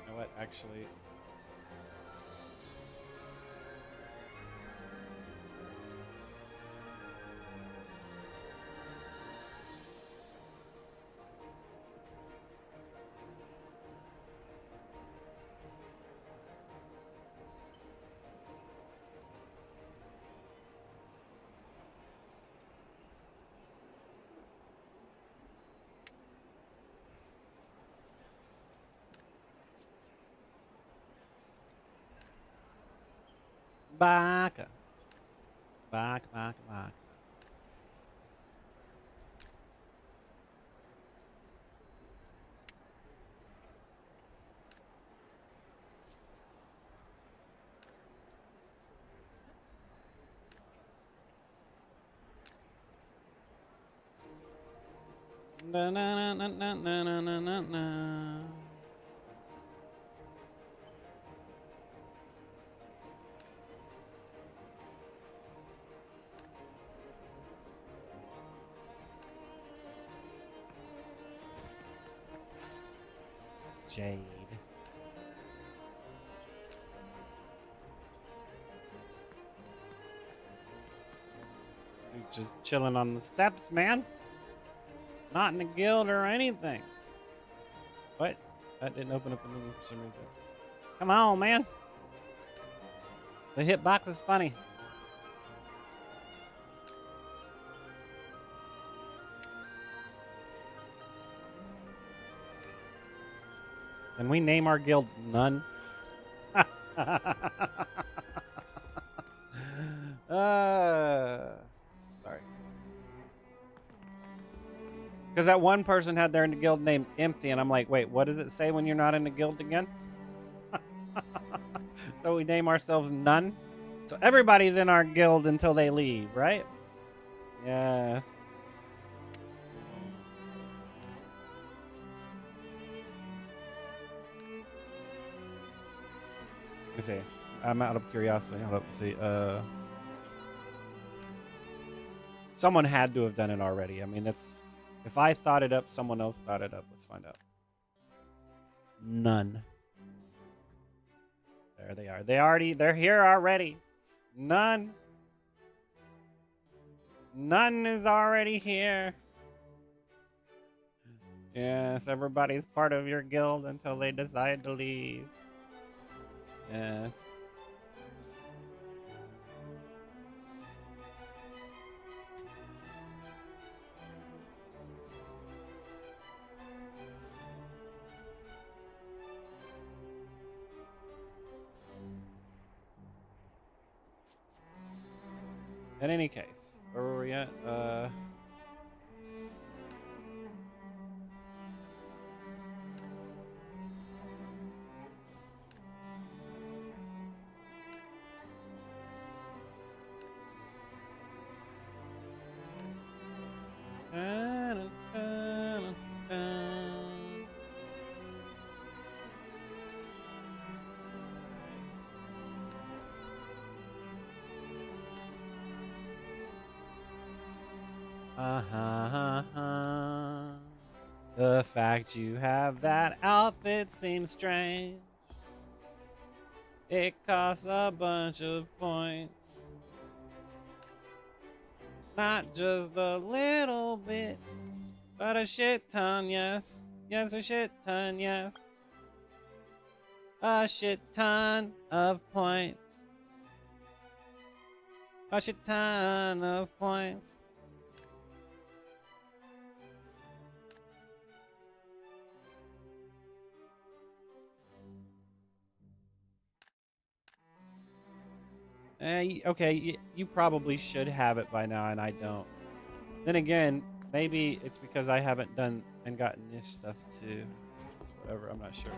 You know what? Actually. Back. Back. Na na na na na na na na na. Jade. Dude, just chilling on the steps, man. Not in a guild or anything. What? That didn't open up a menu for some reason. Come on, man. The hitbox is funny. Can we name our guild None? Sorry. Because that one person had their guild name Empty, and I'm like, wait, what does it say when you're not in a guild again? So we name ourselves None? So everybody's in our guild until they leave, right? Yes. Let me see. I'm out of curiosity. Hold up. Let's see. Someone had to have done it already. I mean, that's... If I thought it up, someone else thought it up. Let's find out. None. There they are. They're here already. None. None is already here. Yes, everybody's part of your guild until they decide to leave. Yes. In any case, where were we at? The fact you have that outfit seems strange. It costs a bunch of points. Not just a little bit, but a shit ton, yes. Yes, a shit ton, yes. A shit ton of points. A shit ton of points. Okay, you probably should have it by now, and I don't. Then again, maybe it's because I haven't done And got niche stuff too. It's whatever, I'm not sure.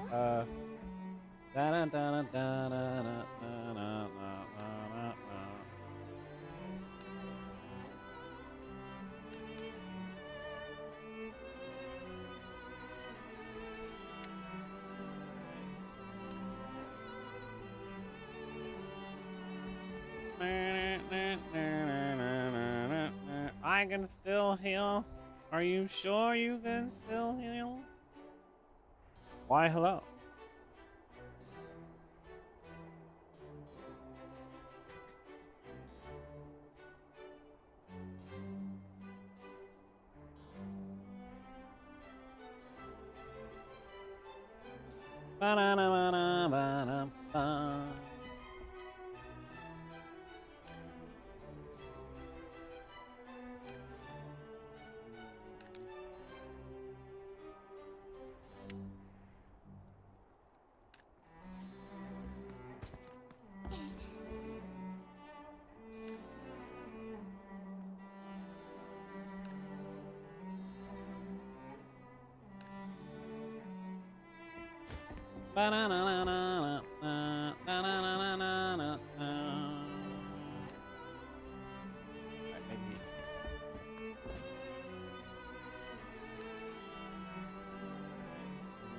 I can still heal. Are you sure you can still heal? Why, hello. Ba-da-da-ba-da-ba-da-ba.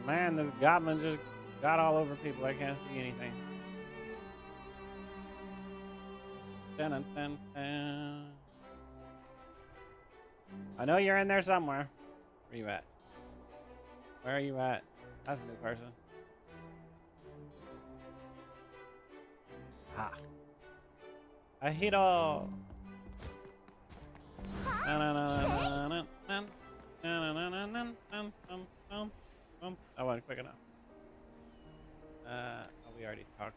Man, this goblin just got all over people. I can't see anything. Dun, dun, dun, dun. I know you're in there somewhere. Where you at? Where are you at? That's a new person. Ha. Ahito. I wasn't quick enough. Oh, we already talked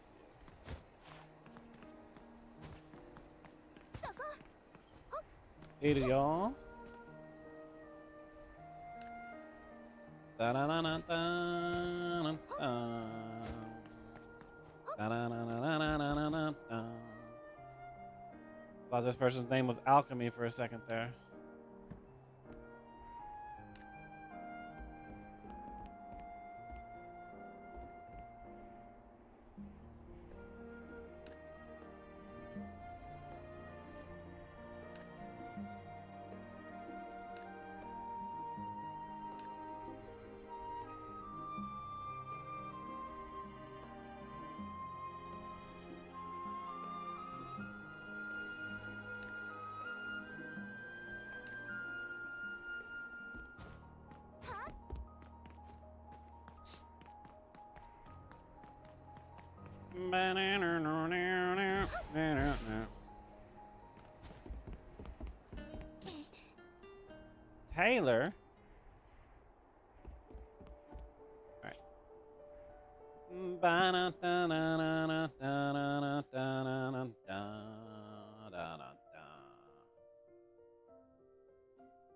to you. Idiot. Thought this person's name was Alchemy for a second there. Taylor. All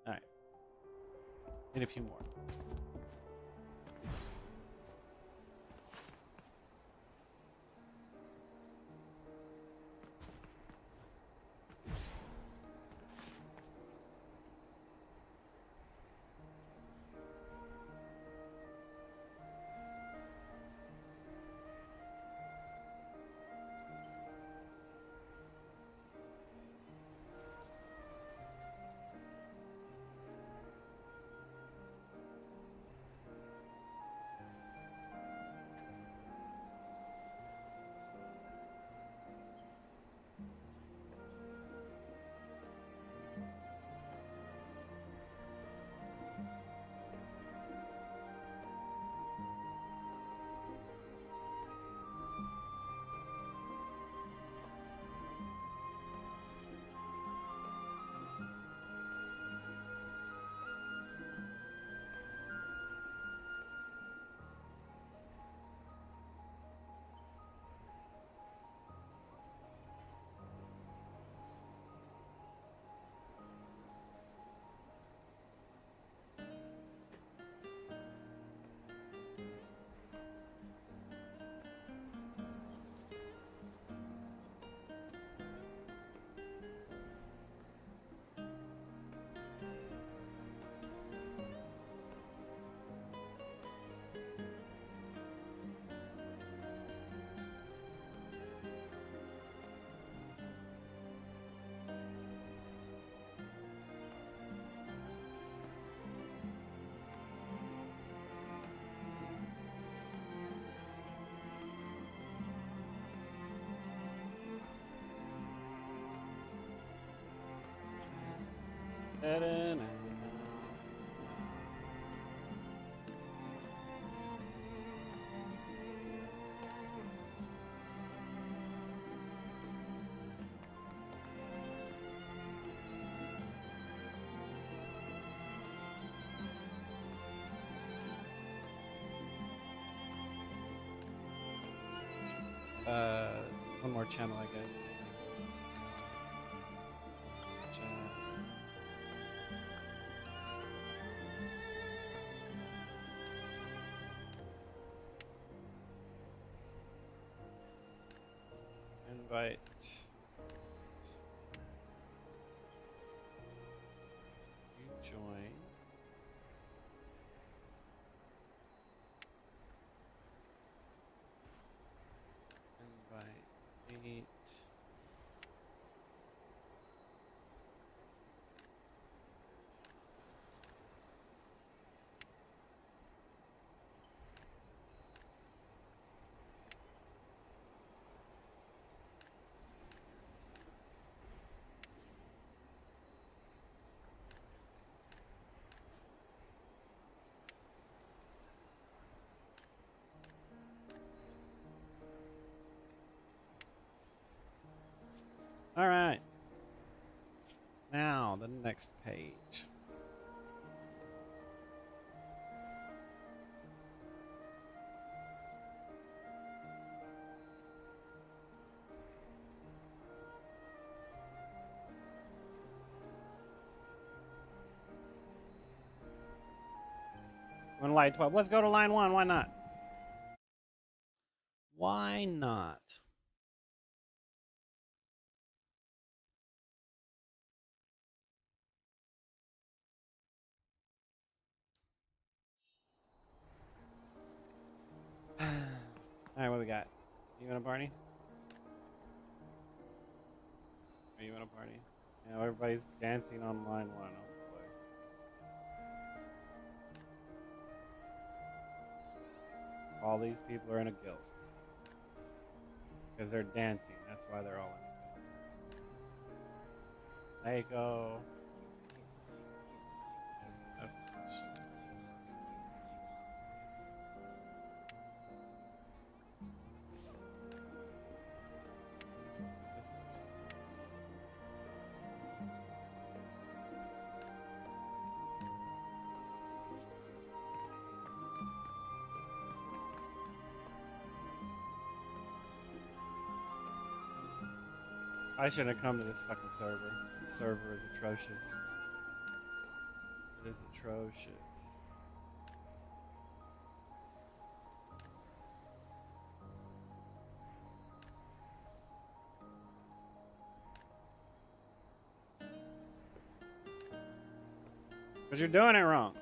right. Need a few more. Da-da-na-na. One more channel, I guess. To see. Invite. You join. Invite 8. All right. Now, the next page. On line 12. Let's go to line 1. Why not? Why not? All right, what we got? You want a party? Are you want a party? Yeah, everybody's dancing on line 1. Oh boy. All these people are in a guild. Because they're dancing. That's why they're all in a guild. Aiko. That's I shouldn't have come to this fucking server. This server is atrocious. It is atrocious. But you're doing it wrong.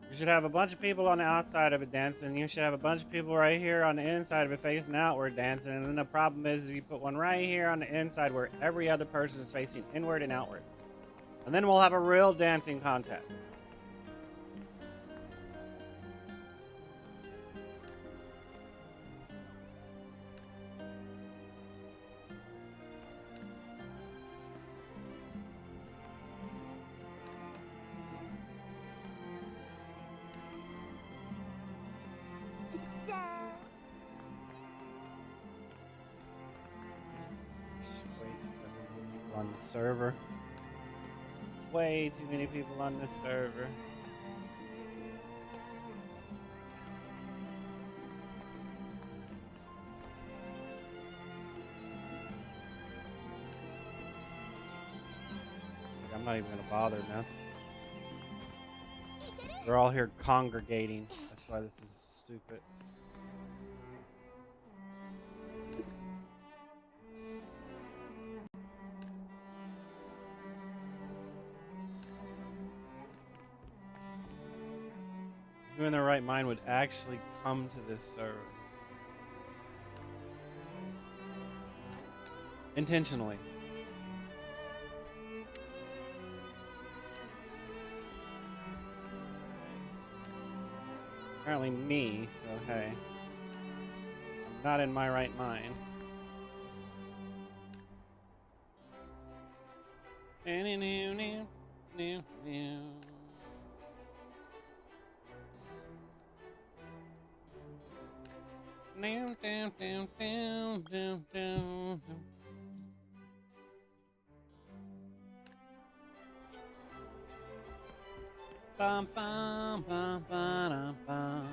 You should have a bunch of people on the outside of it dancing. You should have a bunch of people right here on the inside of it facing outward dancing. And then the problem is you put one right here on the inside where every other person is facing inward and outward. And then we'll have a real dancing contest. Just way too many people on the server. Way too many people on this server. It's like I'm not even gonna bother now. They're all here congregating. That's why this is stupid. Who in their right mind would actually come to this server? Intentionally. Apparently me, so hey. I'm not in my right mind. Bum, bum, bum, ba-dum, bum.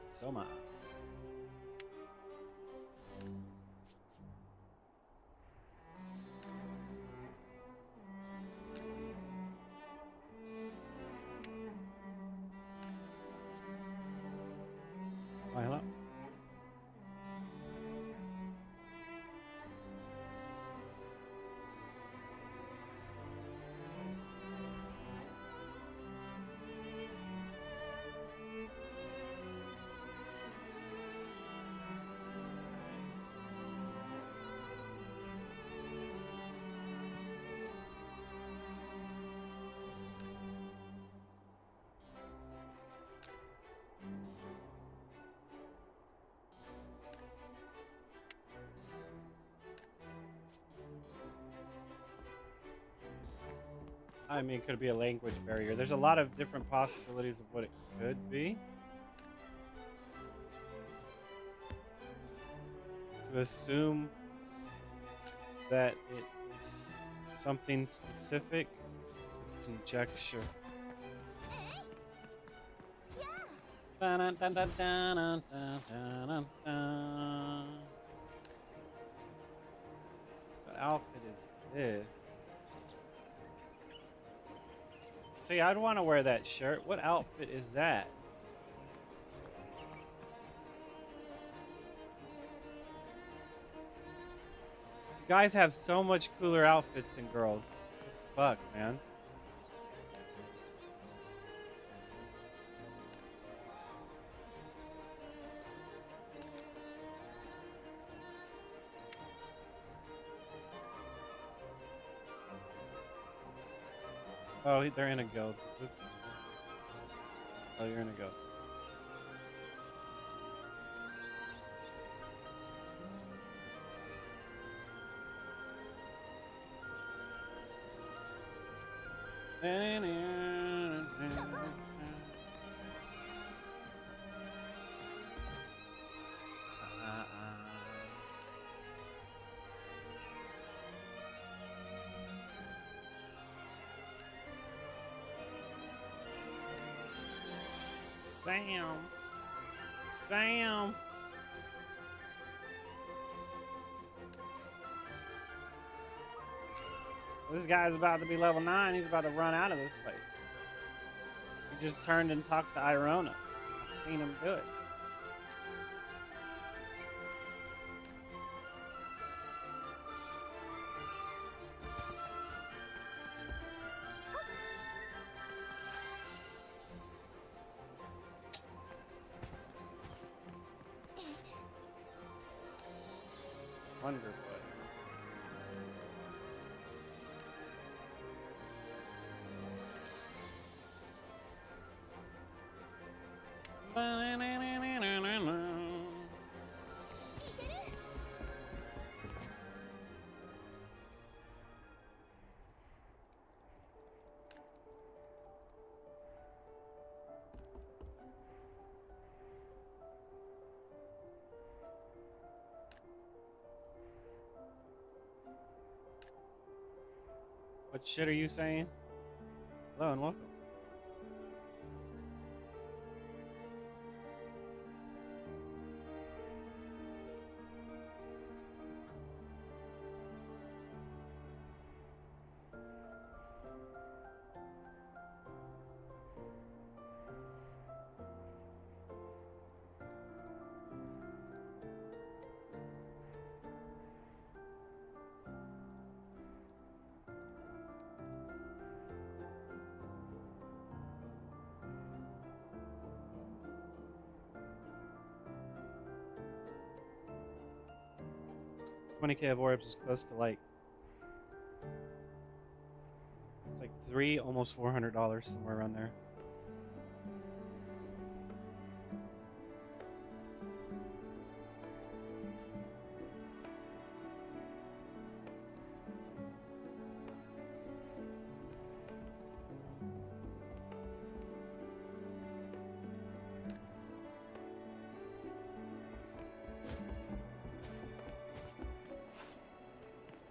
Soma. Oh, hello. I mean, it could be a language barrier. There's a lot of different possibilities of what it could be. To assume that it's something specific is conjecture. What outfit is this? See, I'd want to wear that shirt. What outfit is that? These guys have so much cooler outfits than girls. Fuck, man. Oh, they're in a guild. Oops. Oh, you're in a guild. Sam. This guy's about to be level 9. He's about to run out of this place. He just turned and talked to Airona. I've seen him do it. Wonderful. What shit are you saying? Hello and welcome. $20K of orbs is close to like it's like almost $400 somewhere around there.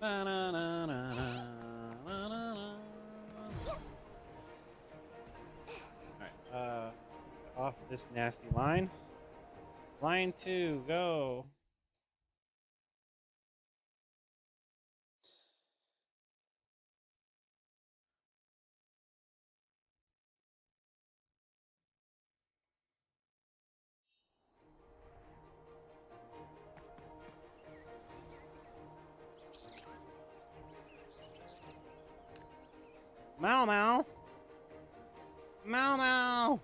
Alright, off this nasty line. Line 2, go. Meow meow. Meow meow.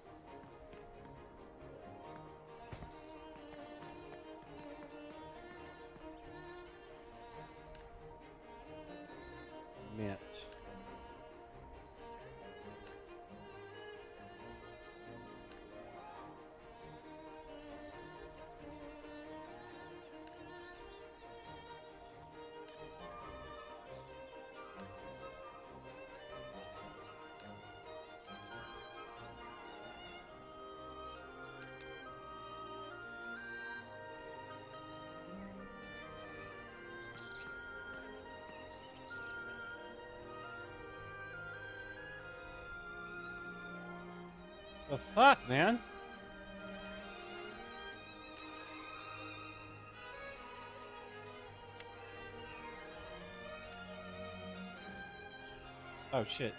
Mint. The fuck, man? Oh shit.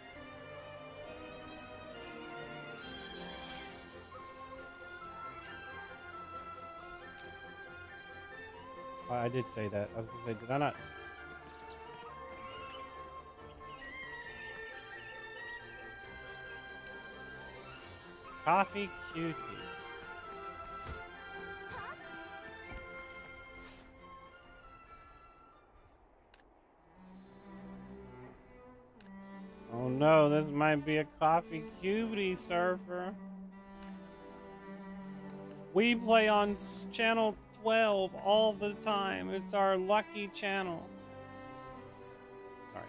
I did say that. I was gonna say, did I not? Coffee cutie. Oh no, this might be a coffee cutie surfer. We play on channel 12 all the time. It's our lucky channel. Sorry.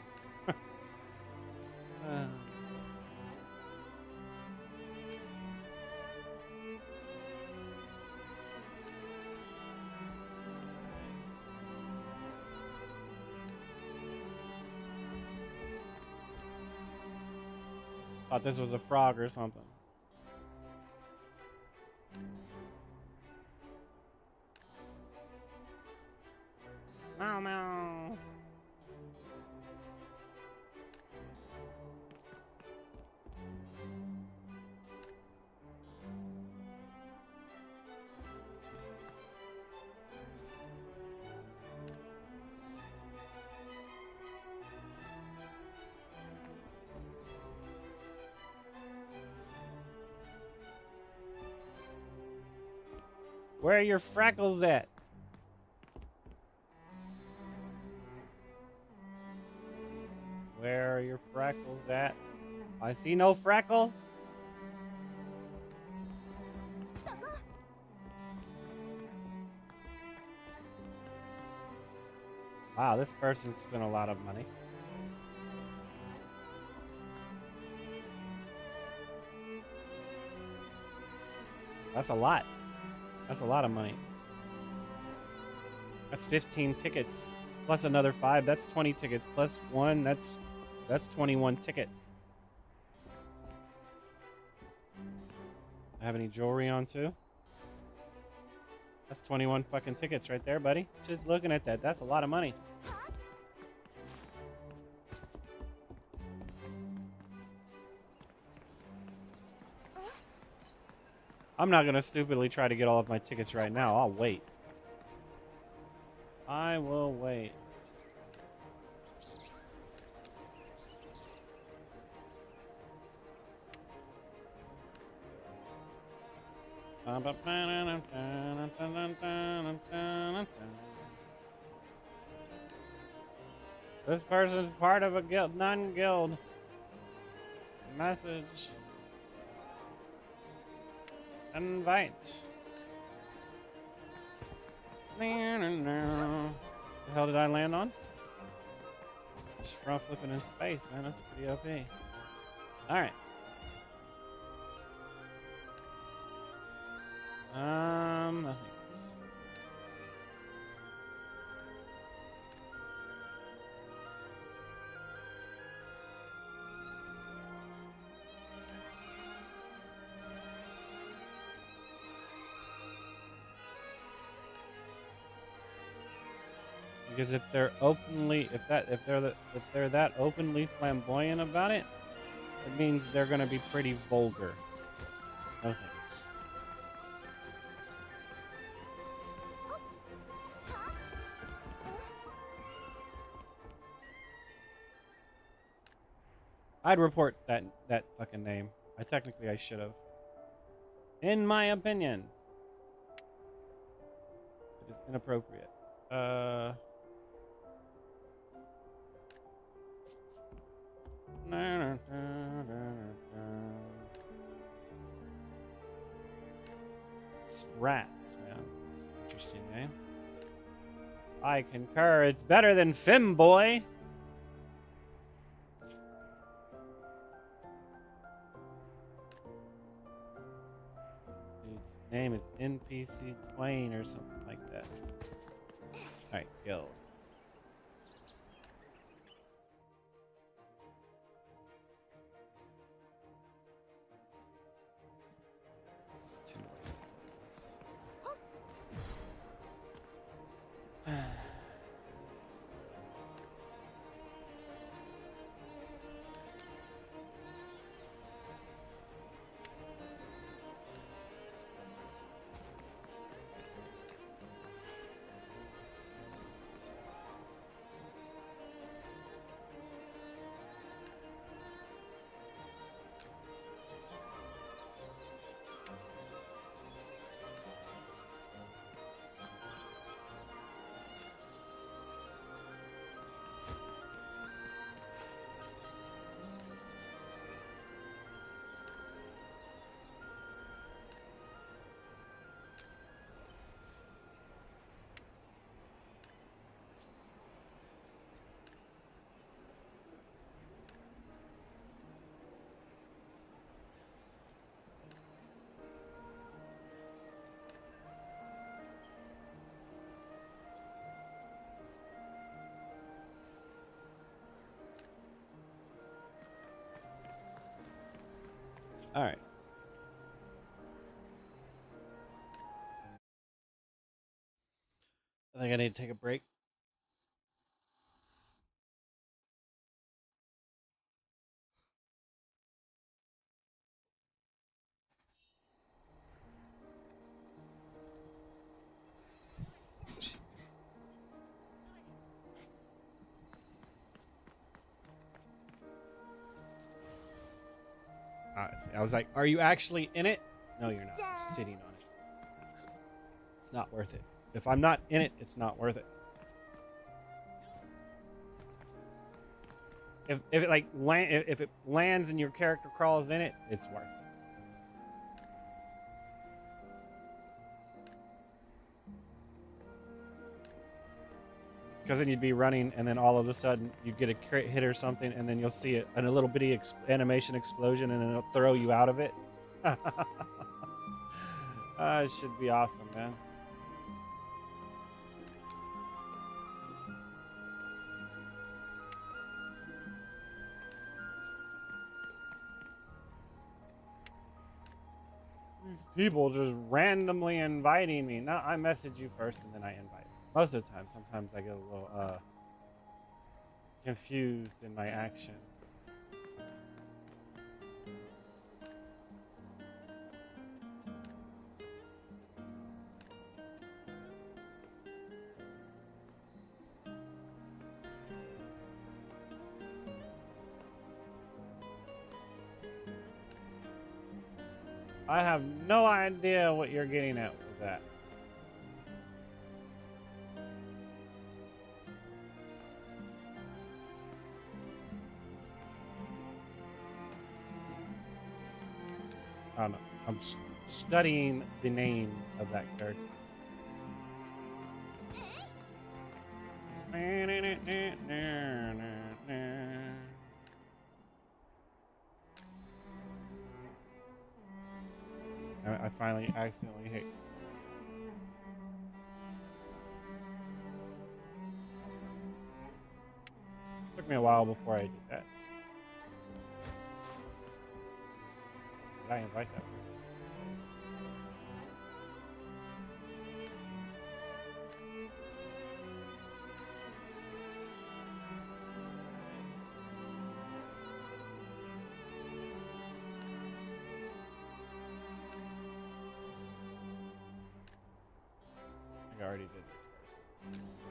Thought this was a frog or something. Meow meow. Where are your freckles at? Where are your freckles at? I see no freckles. Wow, this person spent a lot of money. That's a lot. That's a lot of money. That's 15 tickets. Plus another 5. That's 20 tickets. Plus 1. That's 21 tickets. I have any jewelry on too? That's 21 fucking tickets right there, buddy. Just looking at that. That's a lot of money. I'm not gonna stupidly try to get all of my tickets right now. I'll wait. I will wait. This person's part of a guild, non-guild. Message. Invite. The hell did I land on? Just front flipping in space, man. That's pretty OP. Alright. Nothing. Because if they're that openly flamboyant about it, it means they're gonna be pretty vulgar. No thanks. I'd report that fucking name. I should have. In my opinion. It is inappropriate. Sprats, man. That's an interesting name. I concur. It's better than Femboy. Dude's name is NPC Twain or something like that. Alright, go. It's too much. All right. I think I need to take a break. I was like, are you actually in it? No, you're not. You're sitting on it. It's not worth it. If I'm not in it, it's not worth it. If it lands and your character crawls in it, it's worth it. Because then you'd be running, and then all of a sudden you'd get a crit hit or something, and then you'll see it and a little bitty animation explosion, and then it'll throw you out of it. It should be awesome, man. These people just randomly inviting me. No, I message you first, and then I invite. Most of the time, sometimes I get a little confused in my action. I have no idea what you're getting at with that. I don't know. I'm studying the name of that character. I finally accidentally hit. Took me a while before I did that. Did I invite that? already did this person.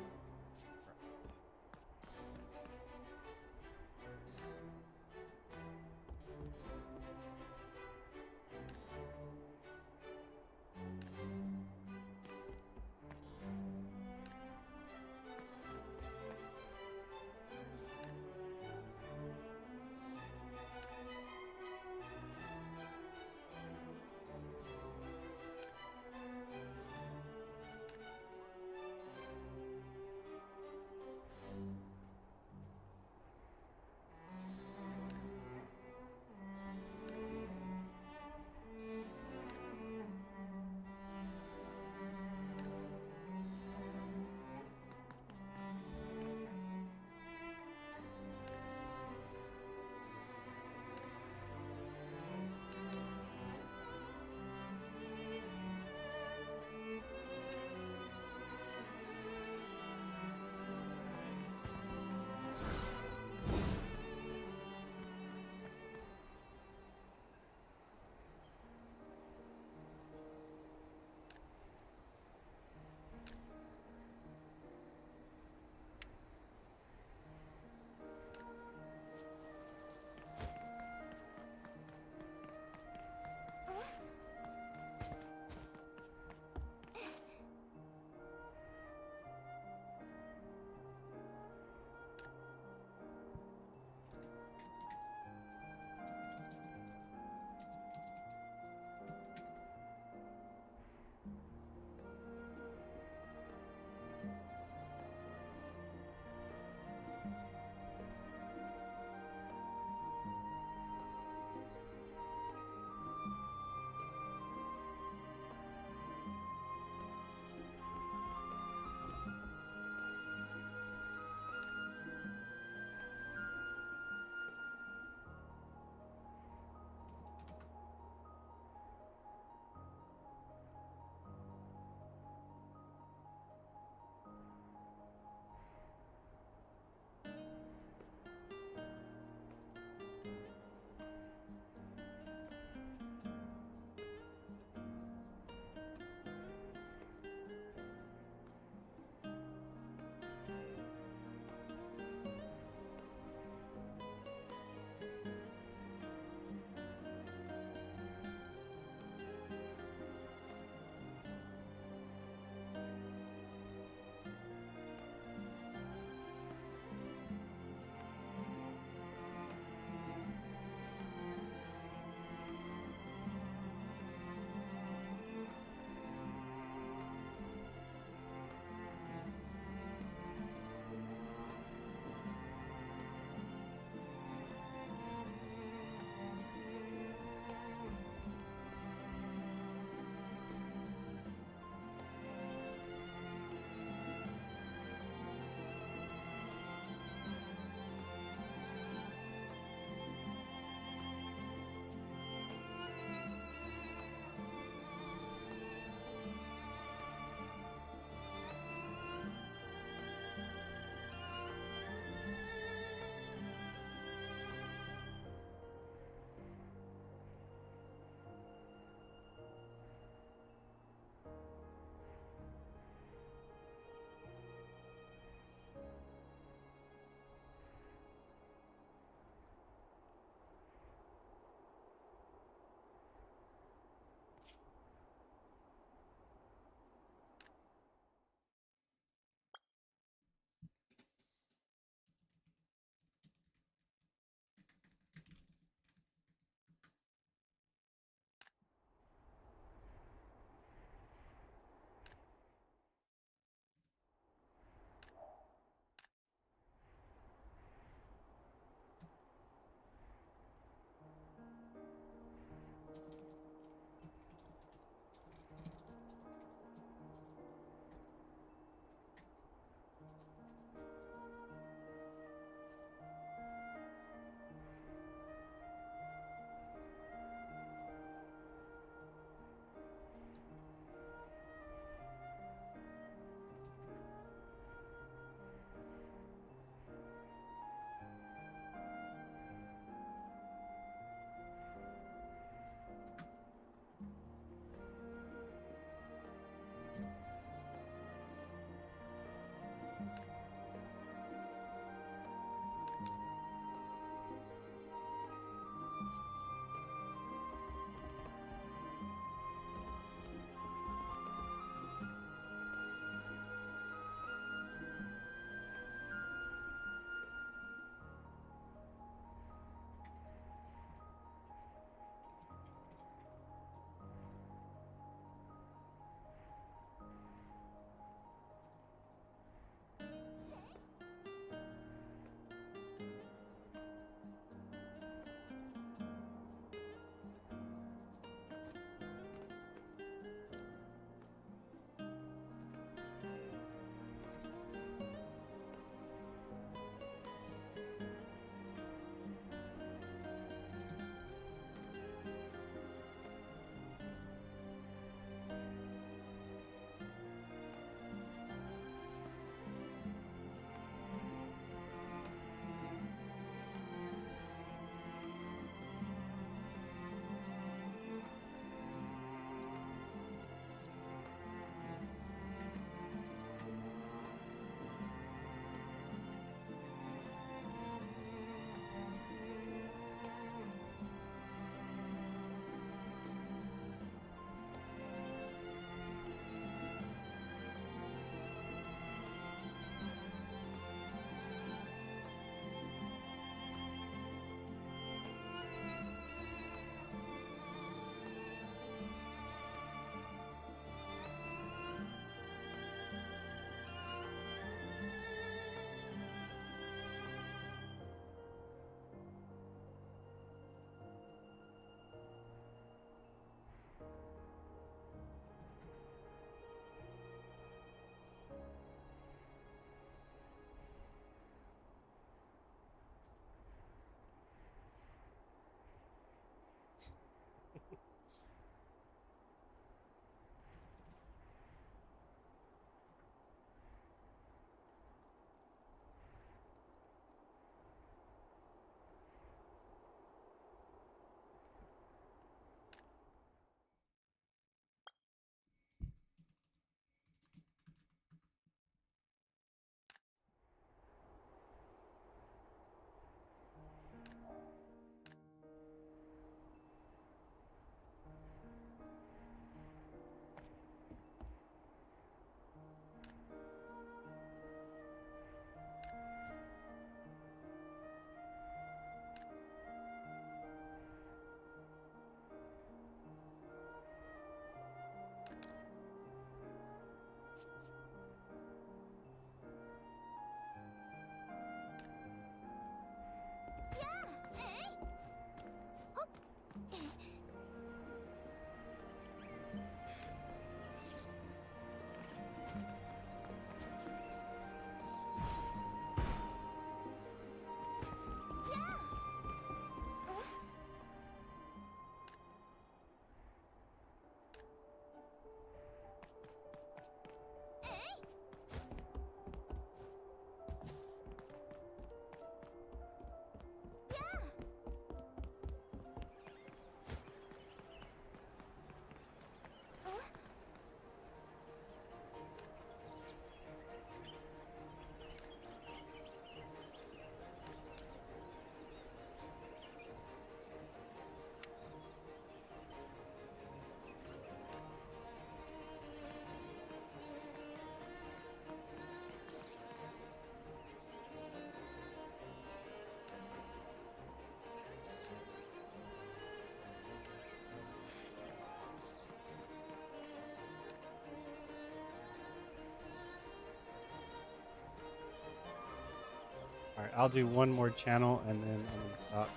I'll do one more channel and then I'm gonna stop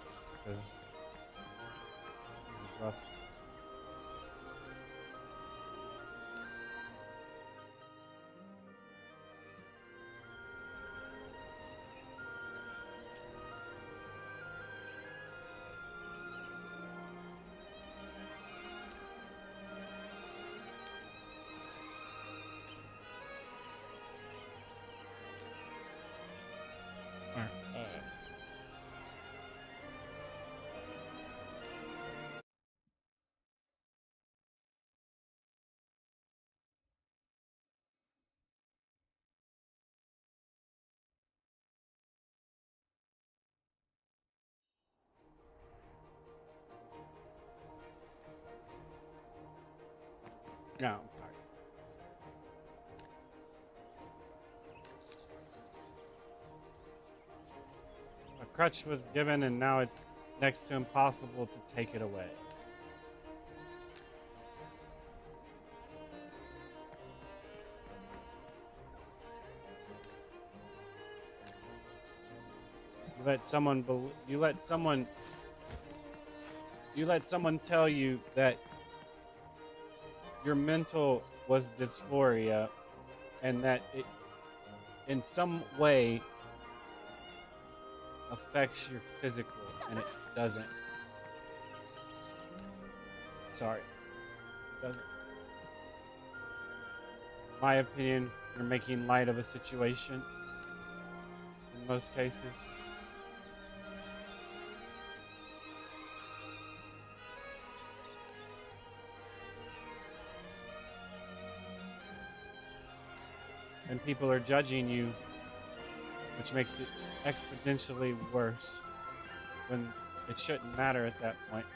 because this is rough. No, I'm sorry. A crutch was given and now it's next to impossible to take it away. You let someone tell you that your mental was dysphoria and that it in some way affects your physical, and it doesn't. Sorry. It doesn't. My opinion, you're making light of a situation in most cases. And people are judging you, which makes it exponentially worse when it shouldn't matter at that point.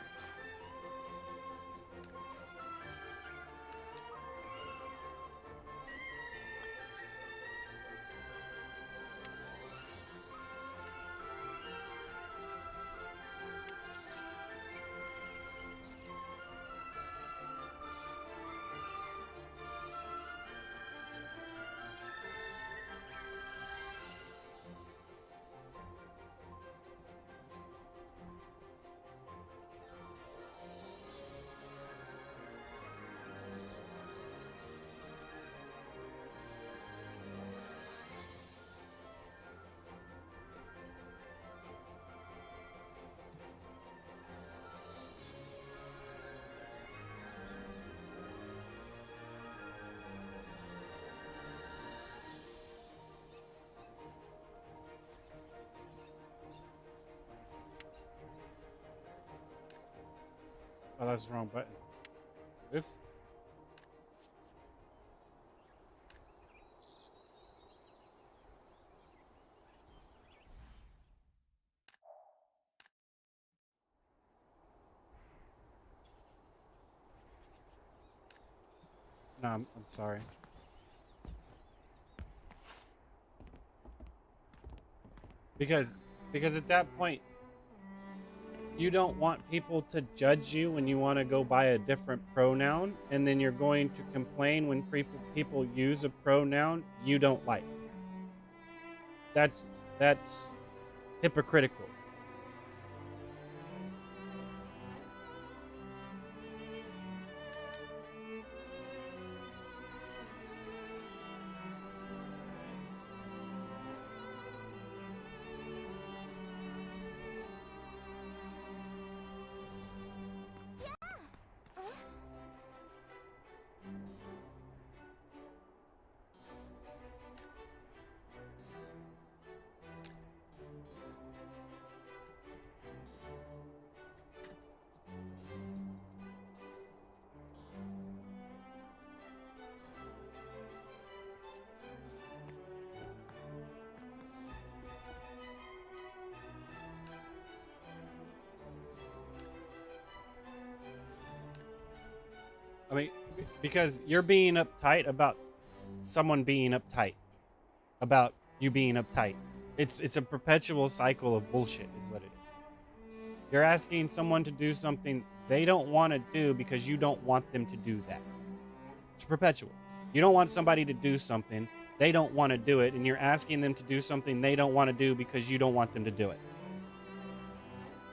Oh, that's the wrong button. Oops. No, I'm sorry. Because at that point, you don't want people to judge you when you want to go by a different pronoun, and then you're going to complain when people use a pronoun you don't like. That's hypocritical. I mean, because you're being uptight about someone being uptight about you being uptight. It's a perpetual cycle of bullshit is what it is. You're asking someone to do something they don't want to do because you don't want them to do that. It's perpetual. You don't want somebody to do something they don't want to do it, and you're asking them to do something they don't want to do because you don't want them to do it.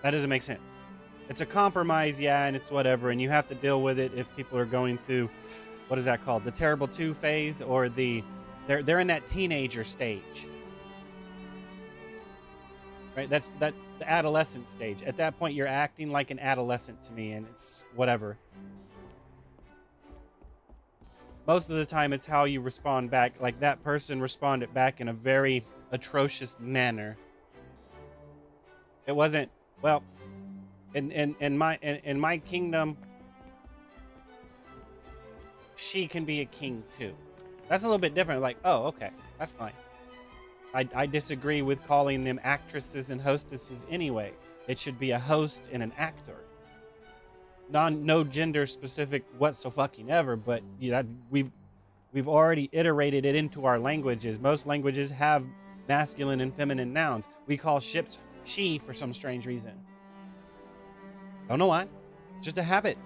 That doesn't make sense. It's a compromise, yeah, and it's whatever, and you have to deal with it if people are going through, what is that called? The terrible two phase, or they're in that teenager stage. Right? That's the adolescent stage. At that point, you're acting like an adolescent to me, and it's whatever. Most of the time, it's how you respond back. Like, that person responded back in a very atrocious manner. It wasn't, well, in my kingdom, she can be a king too. That's a little bit different. Like, oh, okay, that's fine. I disagree with calling them actresses and hostesses anyway. It should be a host and an actor. No gender specific whatsoever, but yeah, we've already iterated it into our languages. Most languages have masculine and feminine nouns. We call ships she for some strange reason. Don't know why. Just a habit.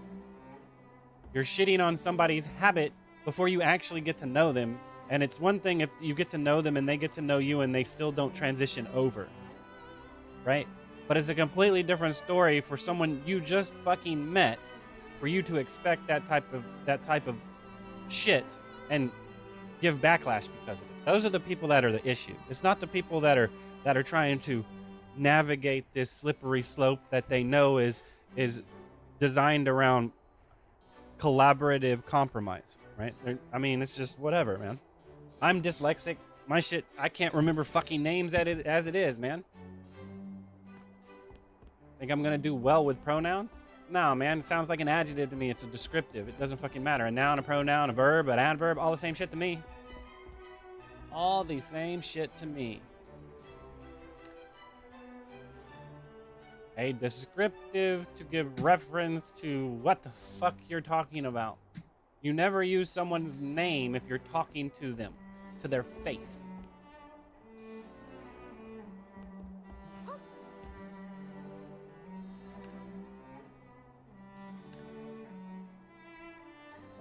You're shitting on somebody's habit before you actually get to know them. And it's one thing if you get to know them and they get to know you and they still don't transition over. Right? But it's a completely different story for someone you just fucking met, for you to expect that type of shit and give backlash because of it. Those are the people that are the issue. It's not the people that are trying to navigate this slippery slope that they know is designed around collaborative compromise, right? I mean, it's just whatever, man. I'm dyslexic. My shit, I can't remember fucking names as it is, man. Think I'm gonna do well with pronouns? No, man, it sounds like an adjective to me. It's a descriptive. It doesn't fucking matter. A noun, a pronoun, a verb, an adverb, all the same shit to me. All the same shit to me. A descriptive to give reference to what the fuck you're talking about. You never use someone's name if you're talking to them, to their face.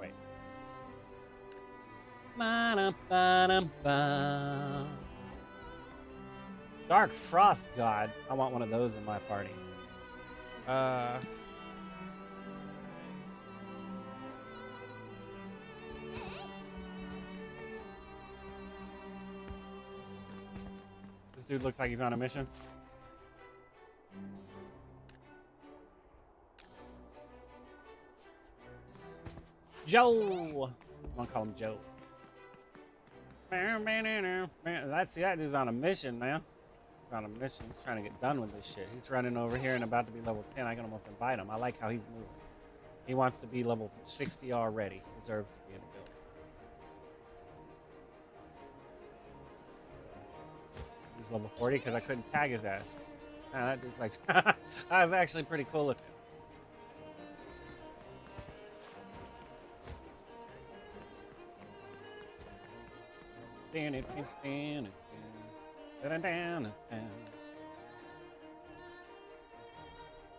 Wait. Dark Frost God. I want one of those in my party. This dude looks like he's on a mission. Joe! I'm gonna call him Joe. That dude's on a mission, man. He's on a mission. He's trying to get done with this shit. He's running over here and about to be level 10. I can almost invite him. I like how he's moving. He wants to be level 60 already. Deserves to be in the build. He's level 40 because I couldn't tag his ass. Nah, that dude's like, that was actually pretty cool looking.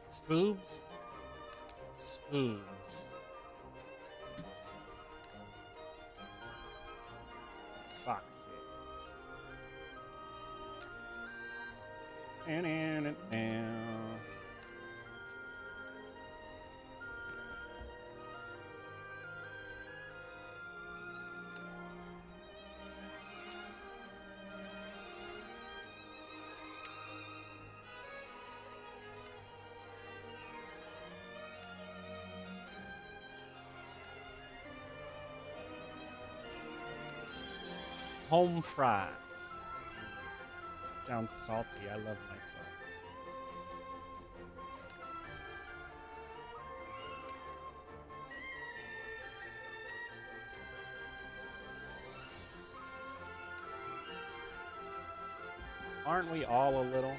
Spoobs? Spoobs. Fuck's sake. Home fries. Sounds salty. I love myself. Aren't we all a little?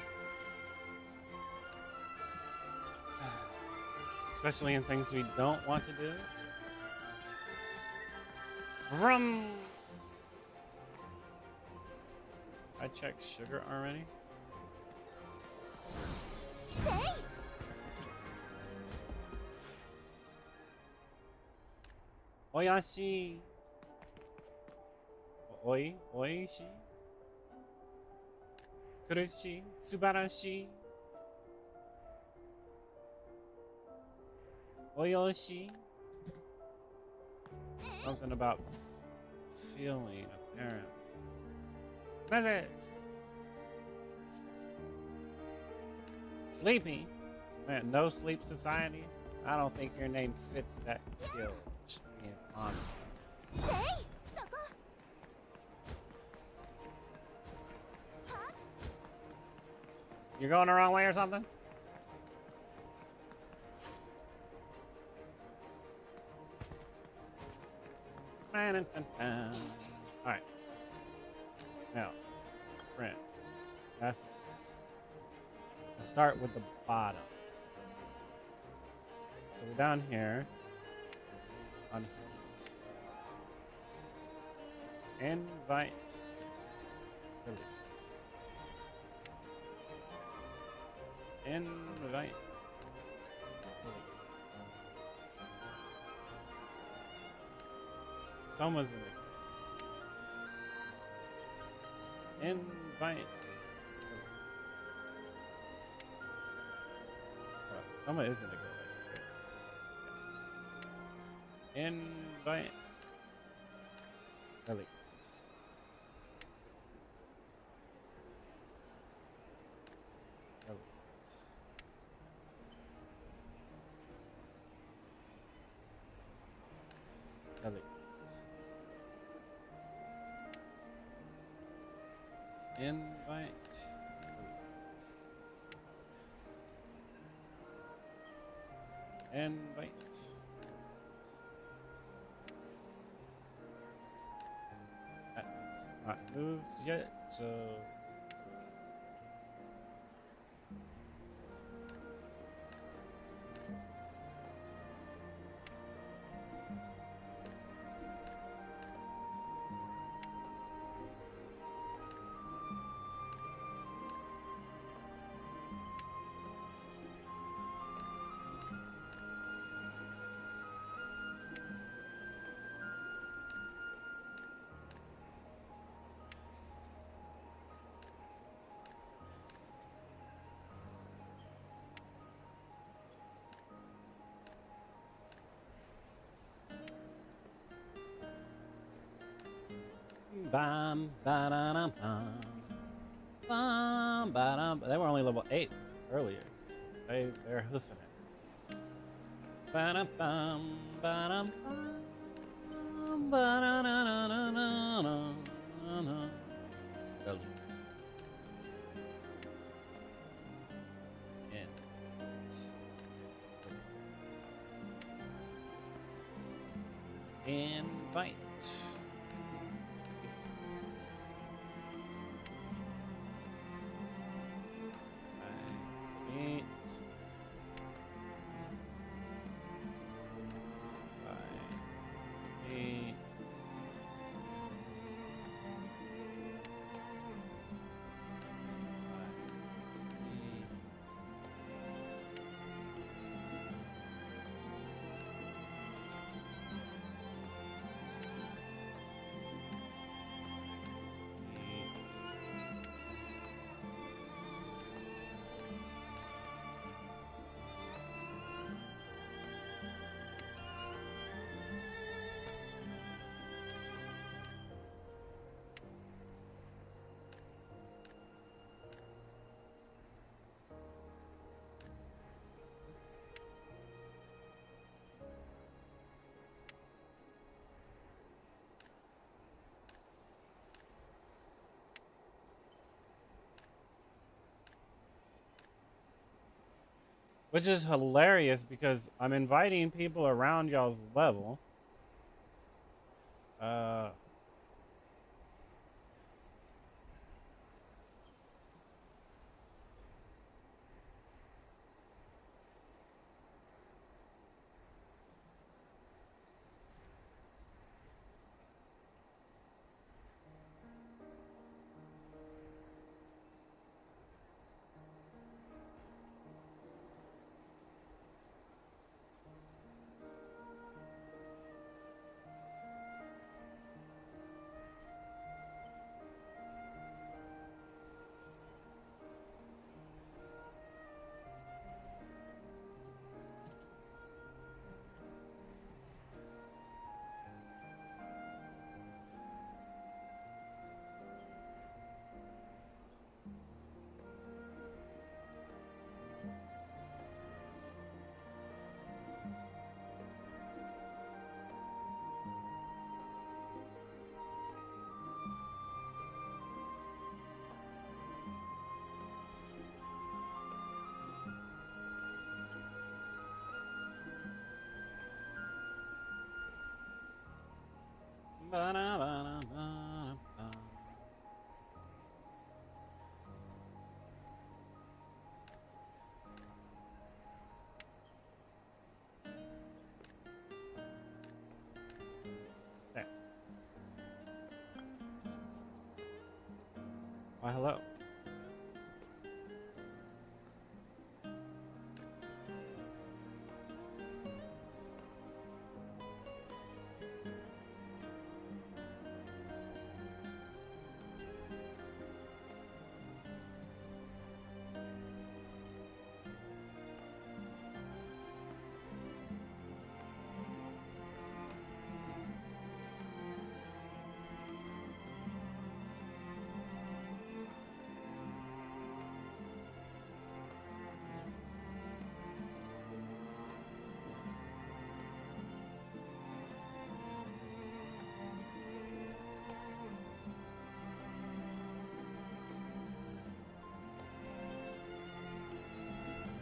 Especially in things we don't want to do. Vroom! I checked sugar already. Oyashi. Oishi. Kurushi. Subarashi. Oyoshi. Something about feeling apparent. Message. Sleepy. Man, no sleep society. I don't think your name fits that guild. Just being honest. You're going the wrong way or something? Alright. Now, friends. Messages. Let's start with the bottom. So we're down here. On here. Invite. Invite. Someone's in the invite. Someone is in the good. Invite. Elite. Elite. Invite. Invite. That's not moves yet, so bam, ba-da-dum, bam, ba-dum. They were only level 8 earlier. They're hoofing it. Ba-dum, bam, ba-dum, bam, ba-da-da-da-da-da-da-da-da. Invite. Which is hilarious because I'm inviting people around y'all's level. There. Why, hello.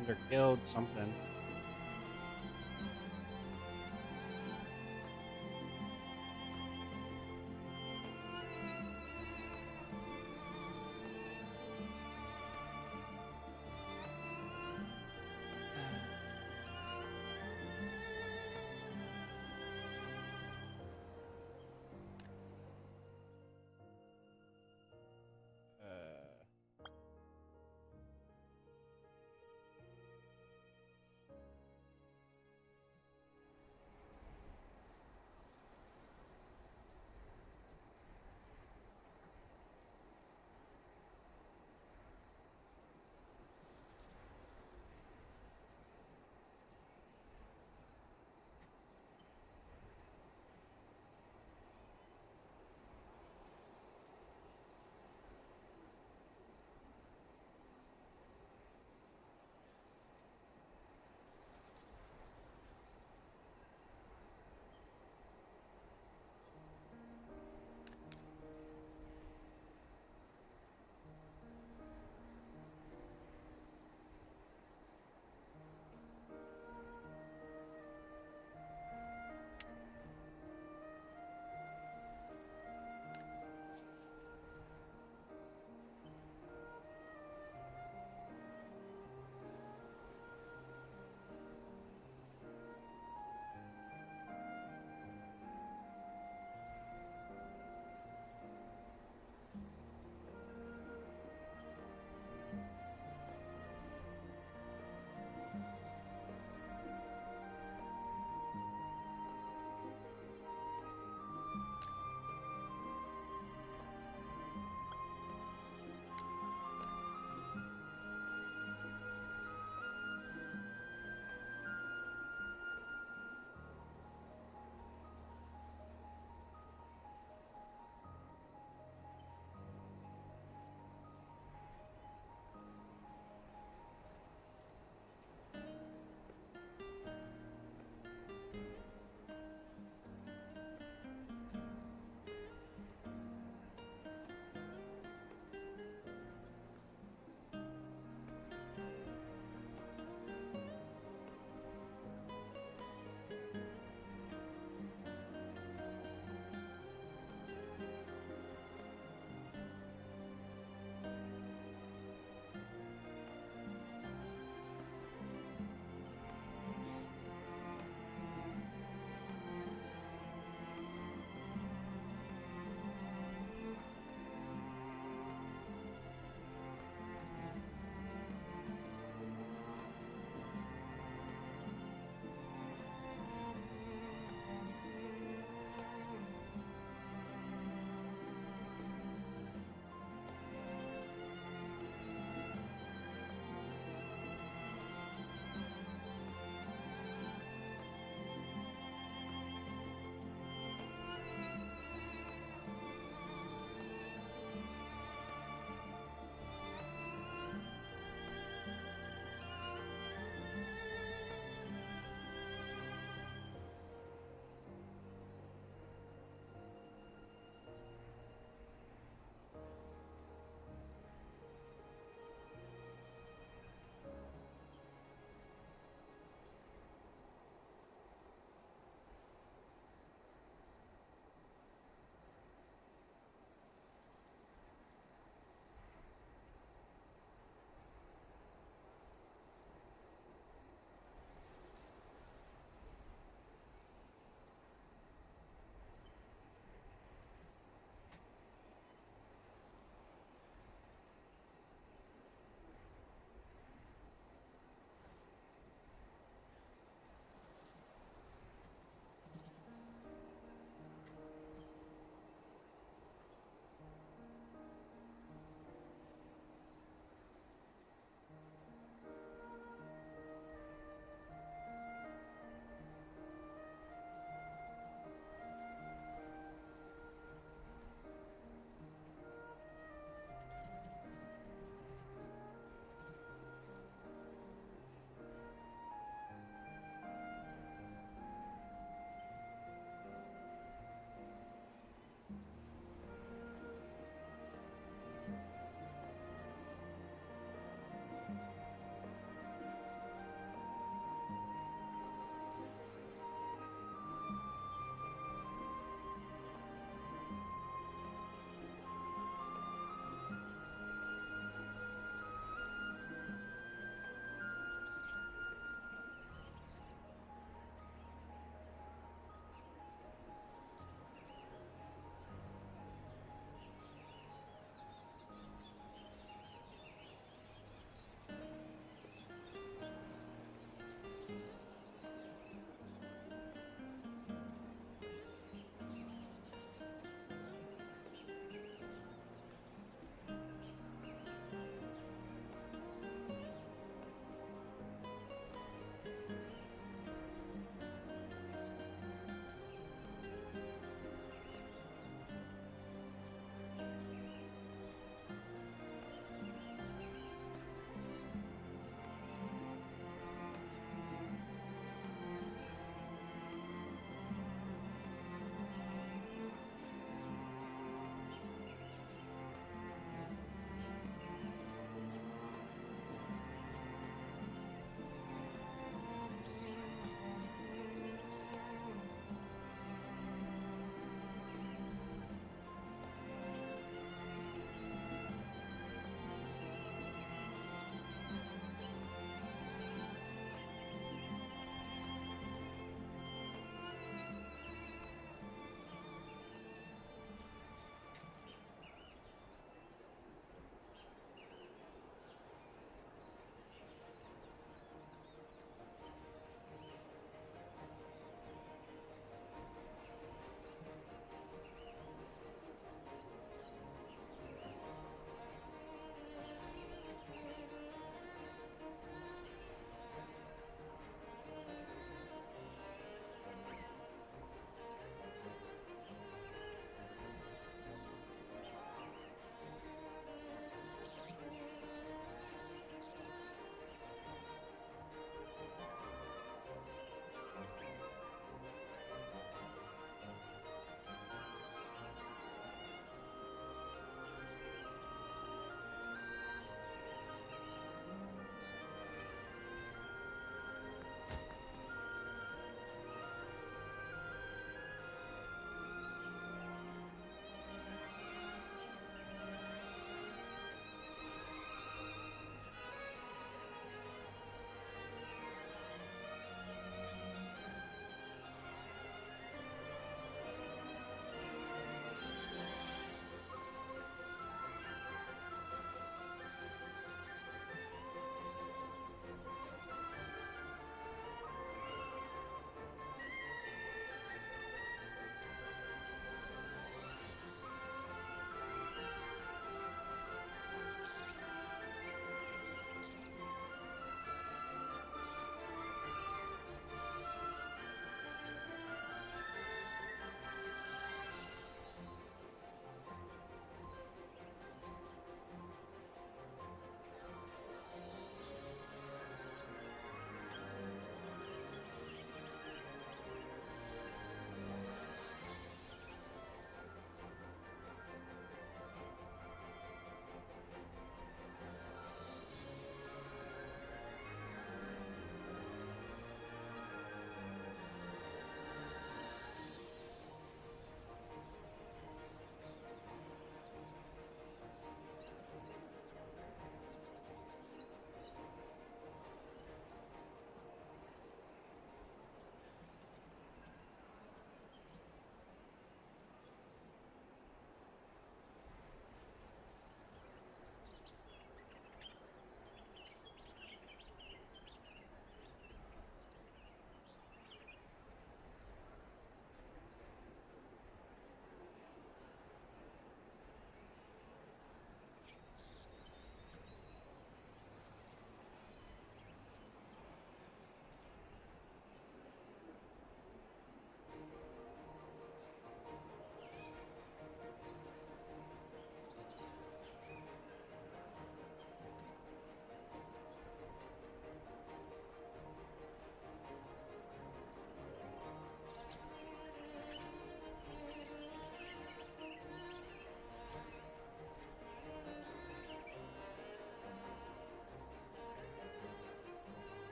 Under guild something.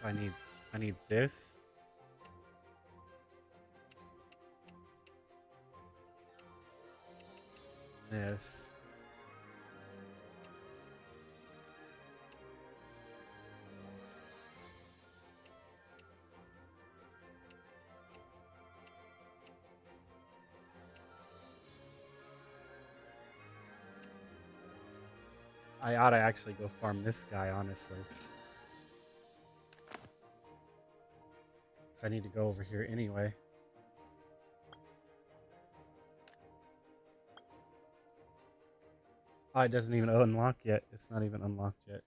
I need this. This. I ought to actually go farm this guy, honestly. 'Cause I need to go over here anyway. Oh, it doesn't even unlock yet. It's not even unlocked yet.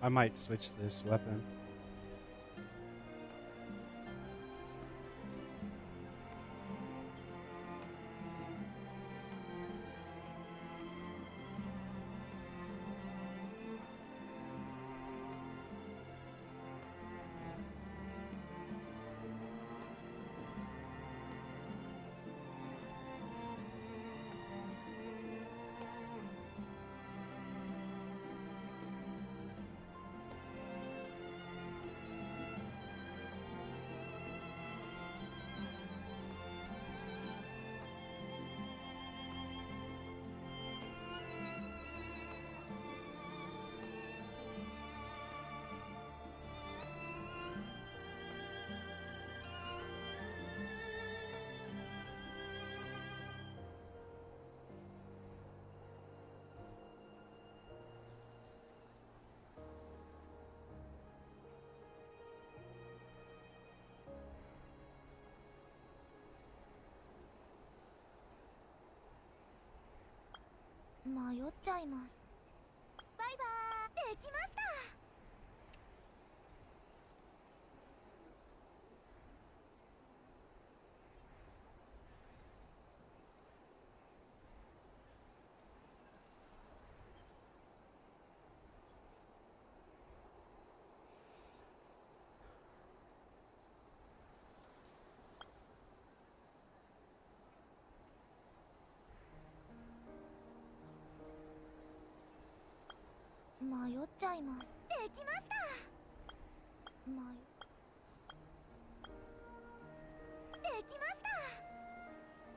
I might switch this weapon.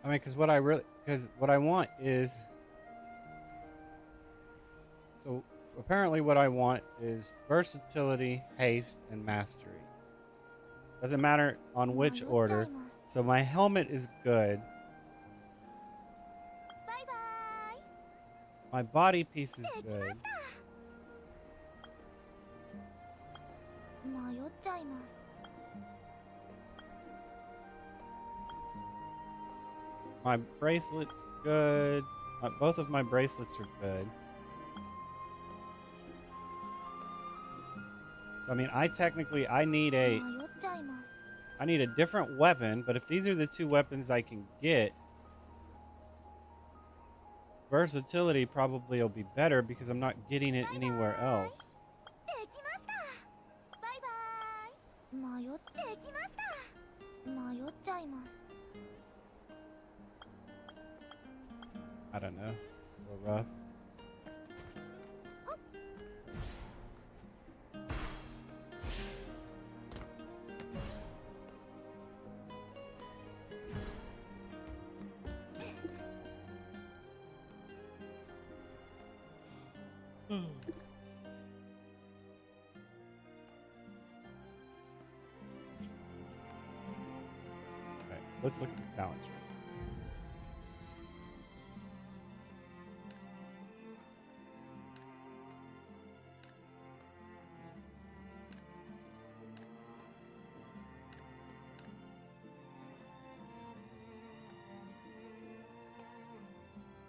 I mean, because what I want is, so apparently what I want is versatility, haste, and mastery. Doesn't matter on which order. So my helmet is good. My body piece is good. My bracelet's good. Both of my bracelets are good. So I mean, I need a different weapon, but if these are the two weapons I can get, versatility probably will be better because I'm not getting it anywhere else. I don't know. It's a little rough. Okay, let's look at the talents.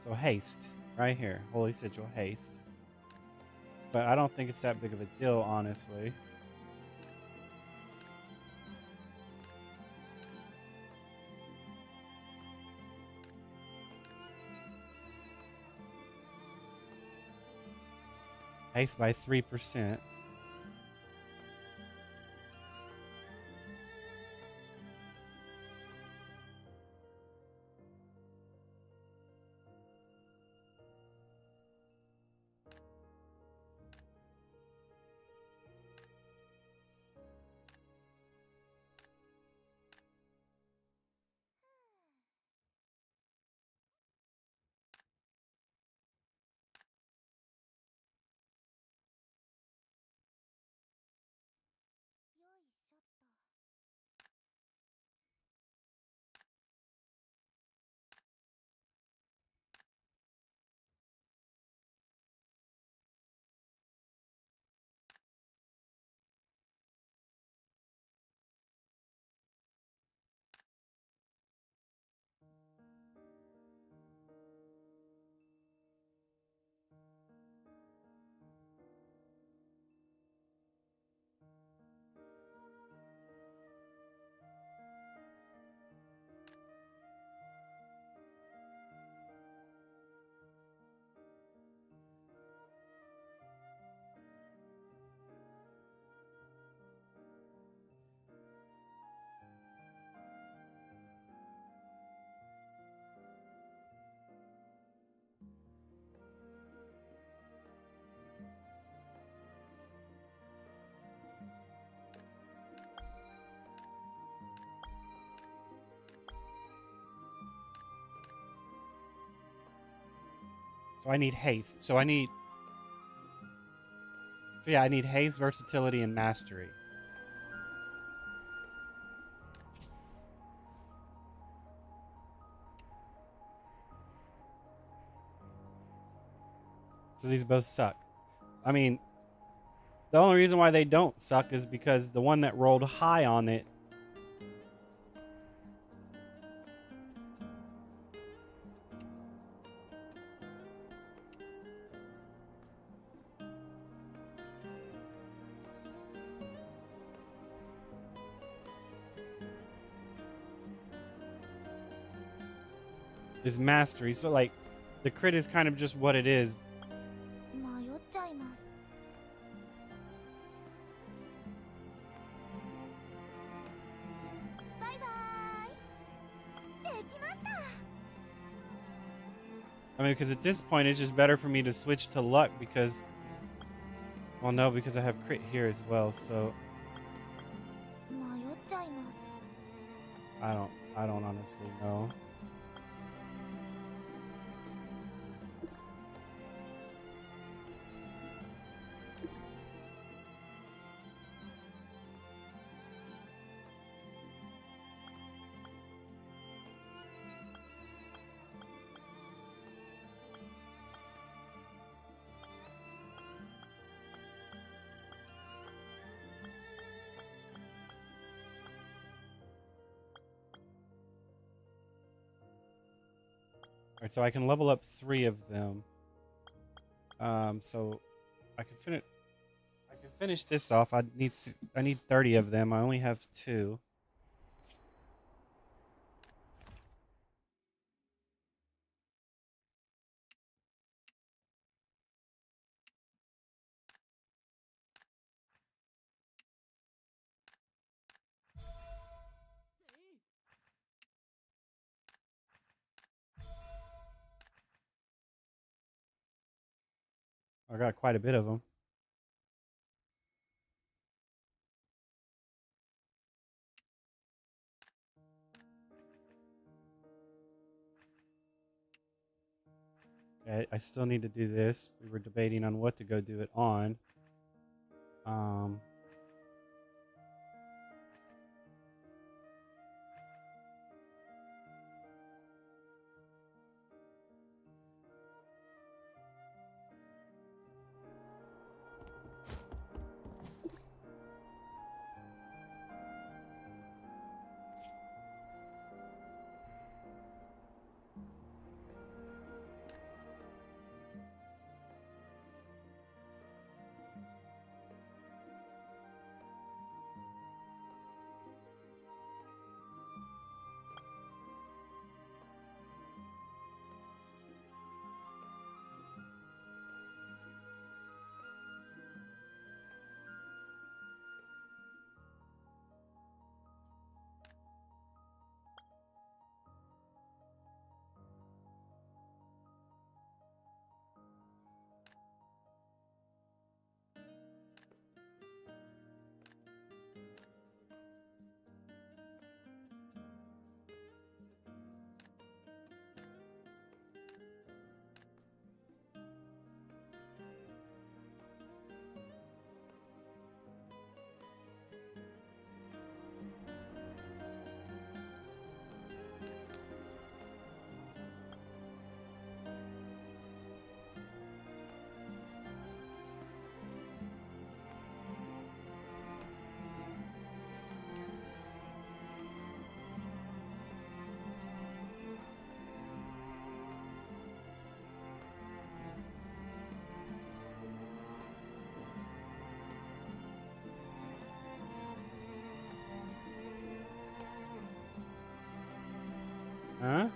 So haste, right here, Holy Sigil haste. But I don't think it's that big of a deal, honestly. Haste by 3%. So I need haste. So I need haste, versatility, and mastery. So these both suck. I mean, the only reason why they don't suck is because the one that rolled high on it is mastery. So like the crit is kind of just what it is. 迷っちゃいます。バイバイ。できました。 I mean, because at this point it's just better for me to switch to luck because, well, no, because I have crit here as well. So 迷っちゃいます。 I don't honestly know. Alright, so I can level up 3 of them. So I can finish this off. I need 30 of them. I only have 2. I got quite a bit of them. Okay, I still need to do this. We were debating on what to go do it on. Huh?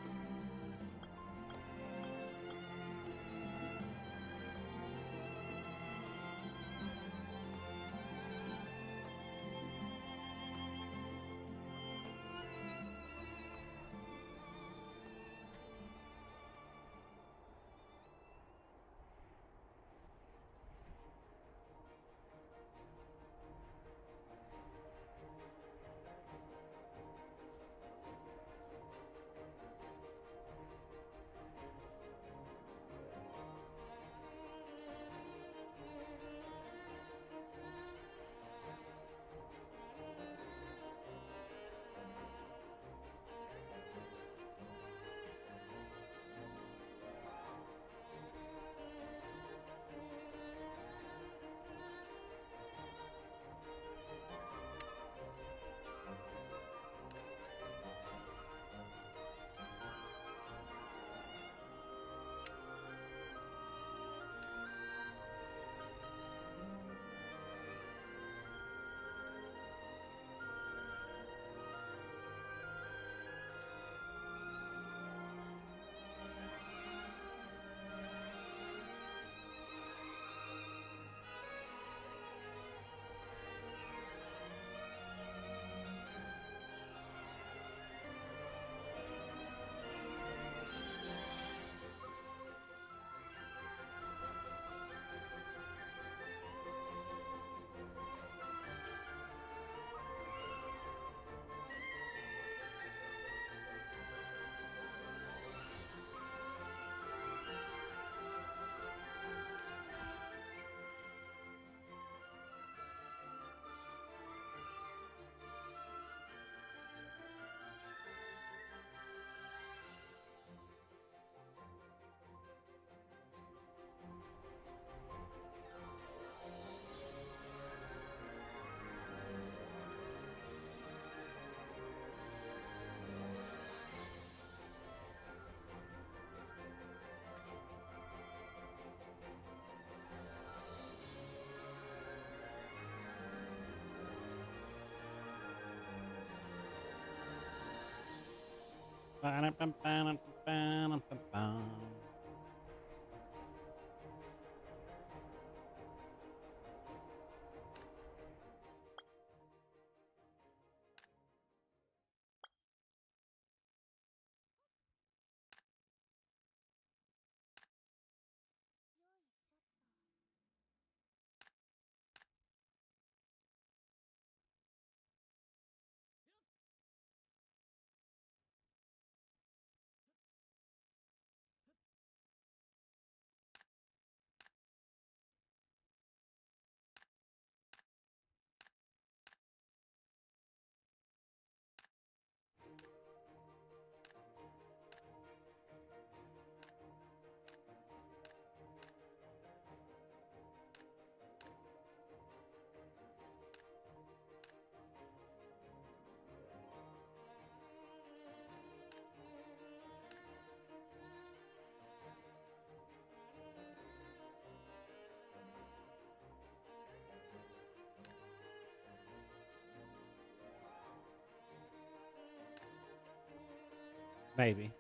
Maybe.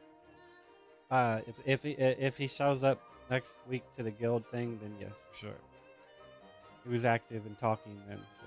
If he shows up next week to the guild thing, then yes, for sure. He was active and talking then, so.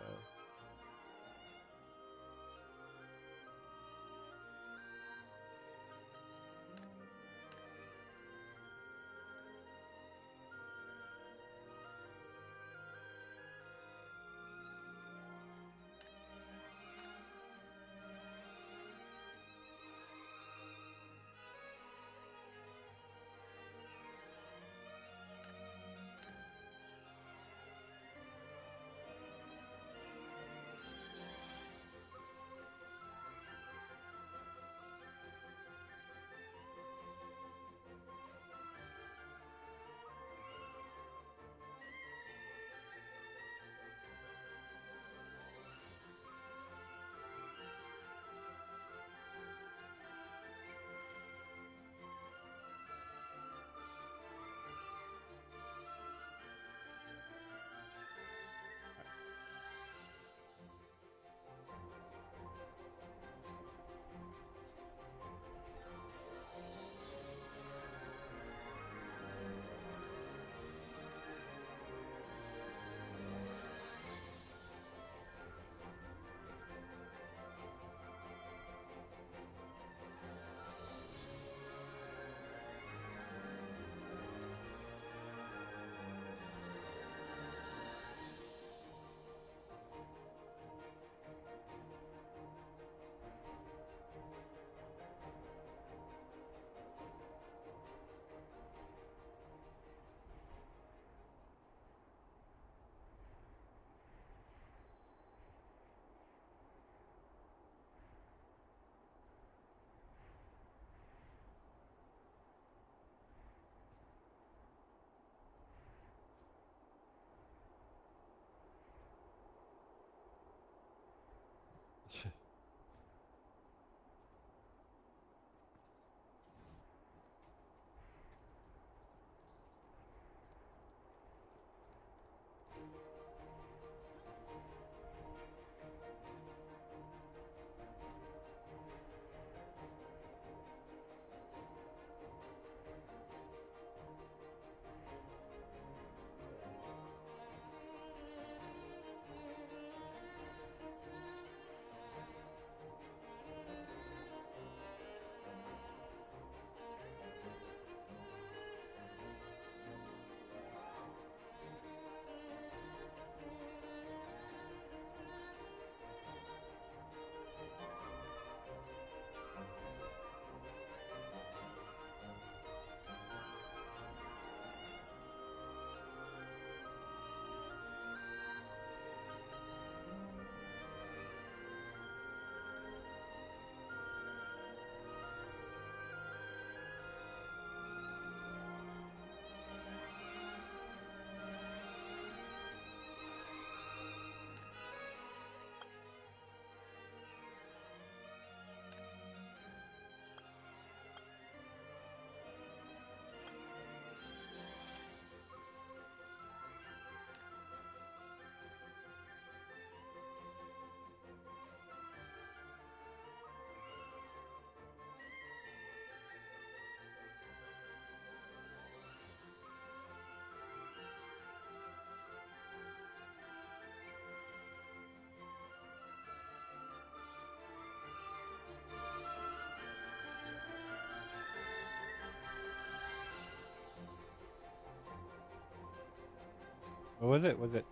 What was it? Was it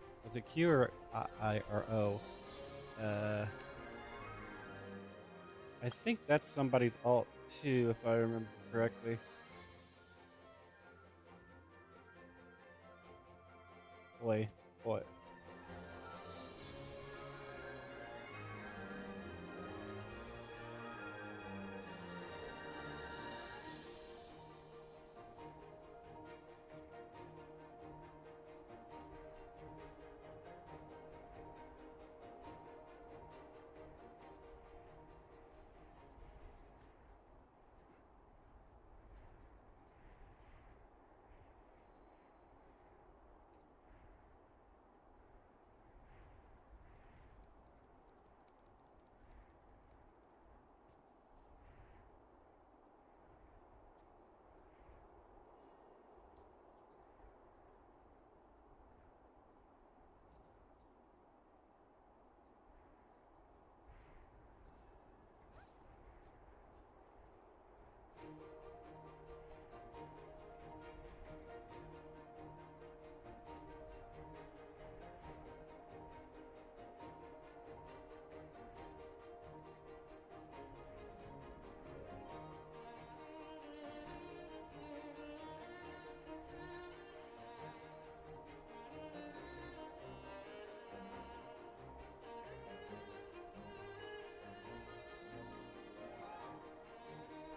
Q or I or O? I think that's somebody's alt too, if I remember correctly. Boy.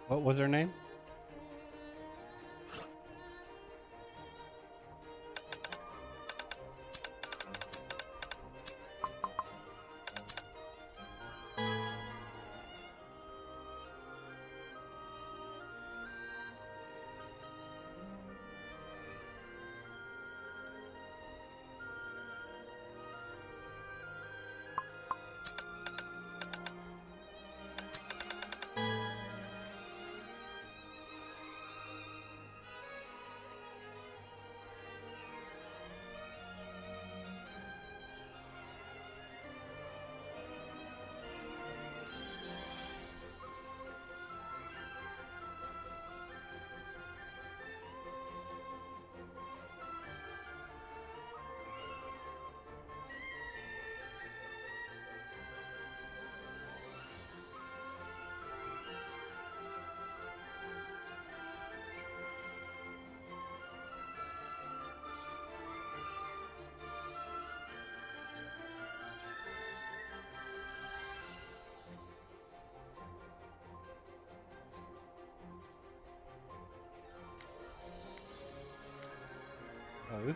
What was her name? Both.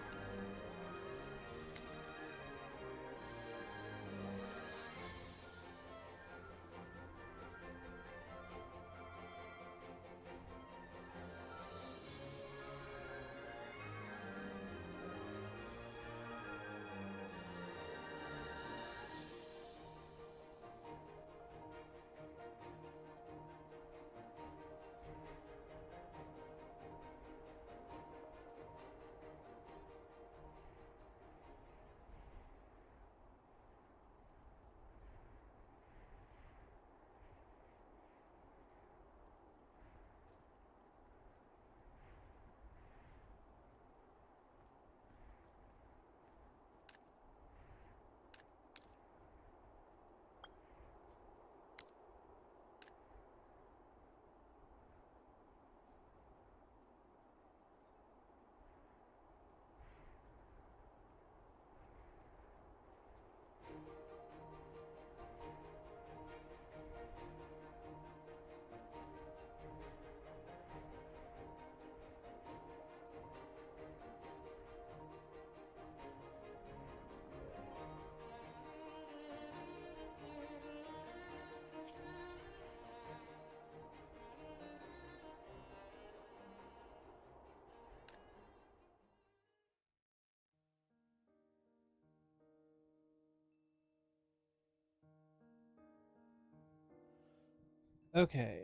Okay.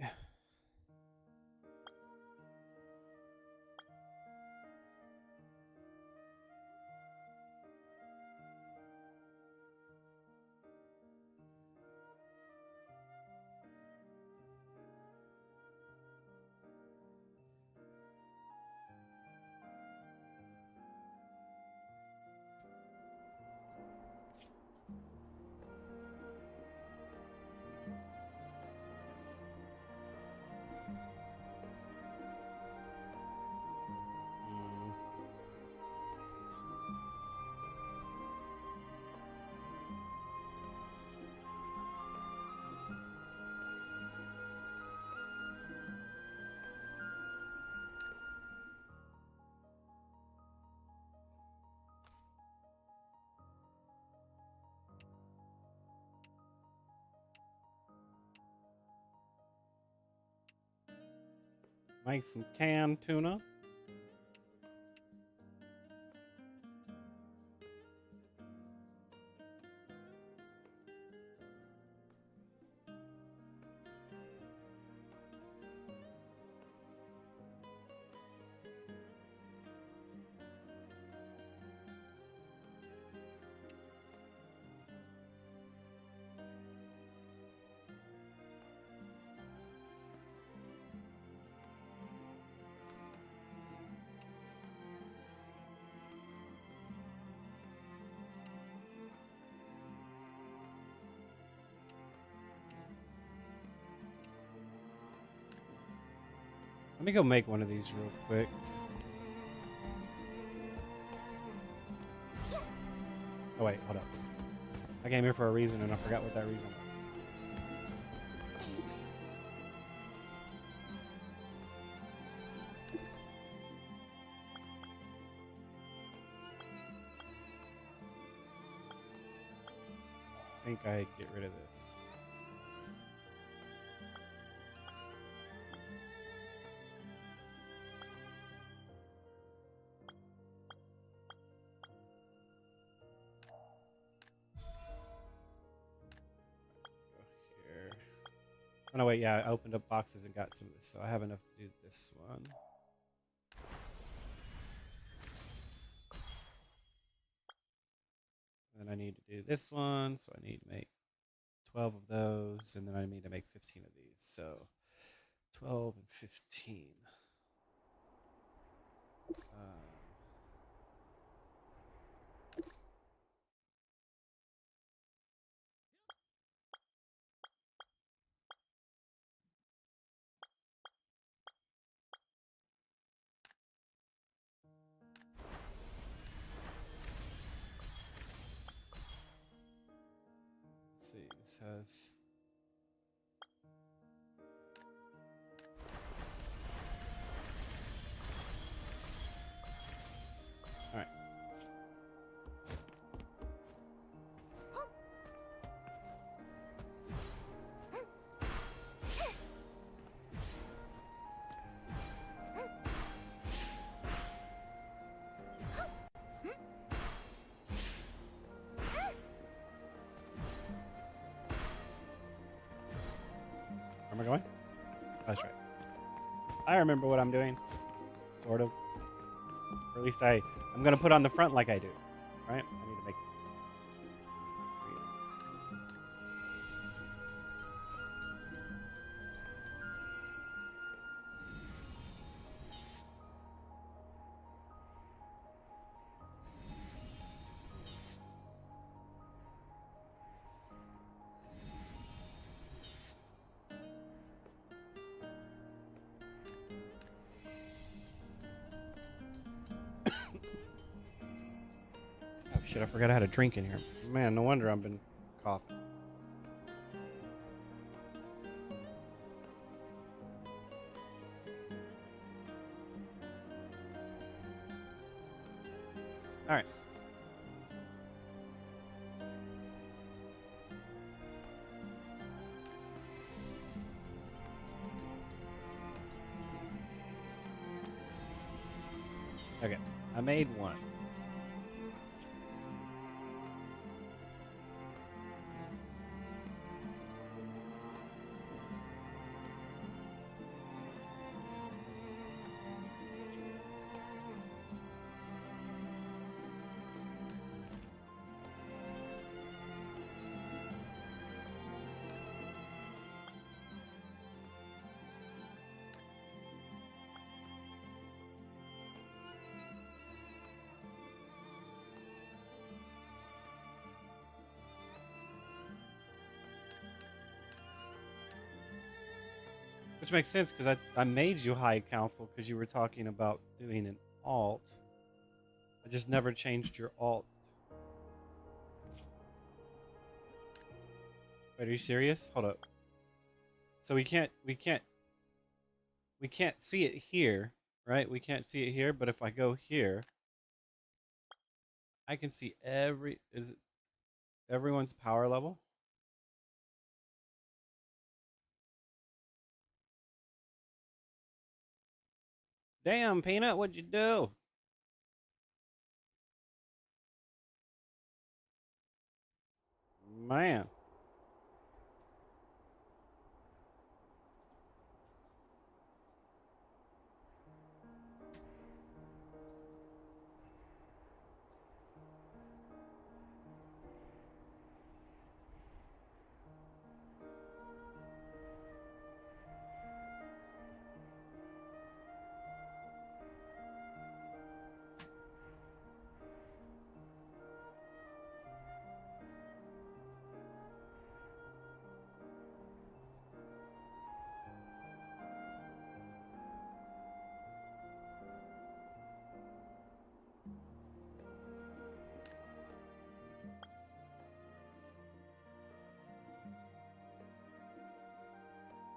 Make some canned tuna. Let me go make one of these real quick. Oh wait, hold up. I came here for a reason and I forgot what that reason was. I think I get rid of this. Oh no, wait, yeah, I opened up boxes and got some of this, so I have enough to do this one. Then I need to do this one, so I need to make 12 of those, and then I need to make 15 of these, so 12 and 15. Let's see, this has... Alright. Where am I going? That's right. I remember what I'm doing. Sort of. Or at least I'm going to put on the front like I do. Right? I need to make this. 3 of these. Shit, I forgot I had a drink in here. Man, no wonder I've been coughing. All right. Okay, I made one. Which makes sense because I made you High Council because you were talking about doing an alt. I just never changed your alt. Wait, are you serious? Hold up. So we can't see it here, right? We can't see it here, but if I go here, I can see everyone's power level? Damn, Peanut, what'd you do? Man.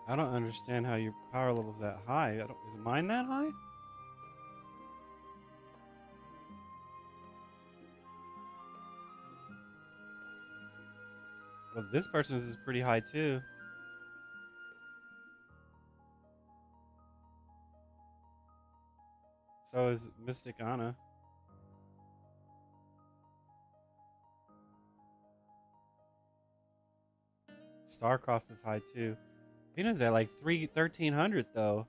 I don't understand how your power level's that high. Is mine that high? Well, this person's is pretty high too. So is Mystic Anna. Starcross is high too. Peanut's at like 1300 though.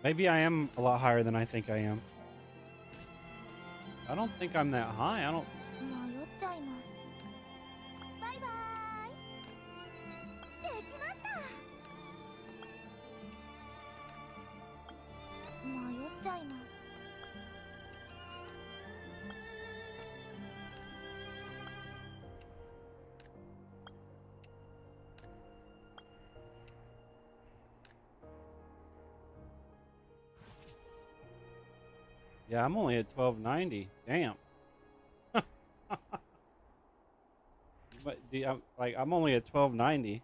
Maybe I am a lot higher than I think I am. I don't think I'm that high. I don't. 迷っちゃいます。バイバイ。できました。迷っちゃいます。Yeah, I'm only at 1290. Damn. But I'm only at 1290.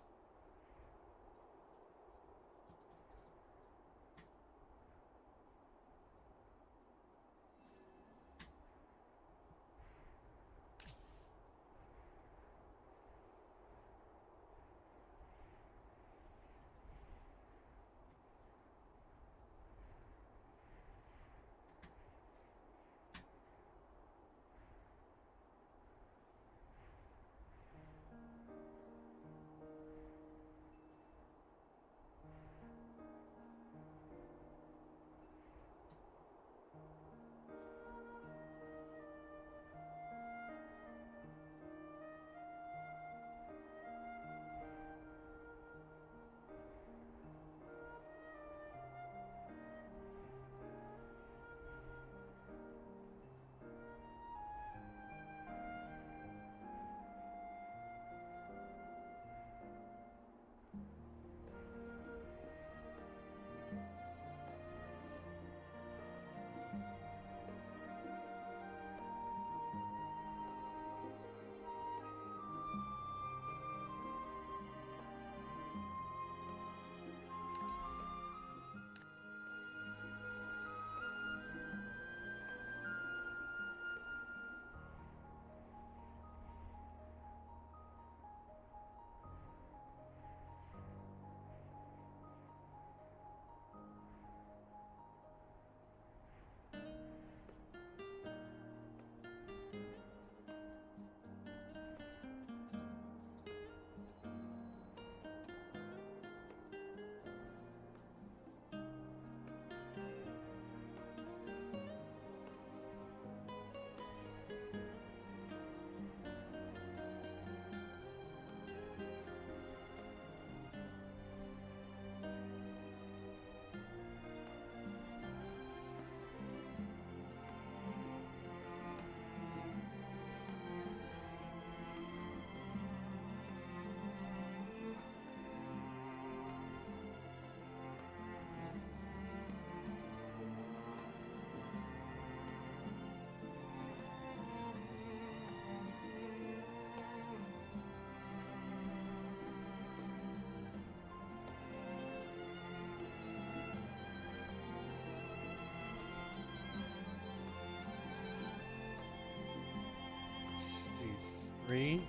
Jeez, 3.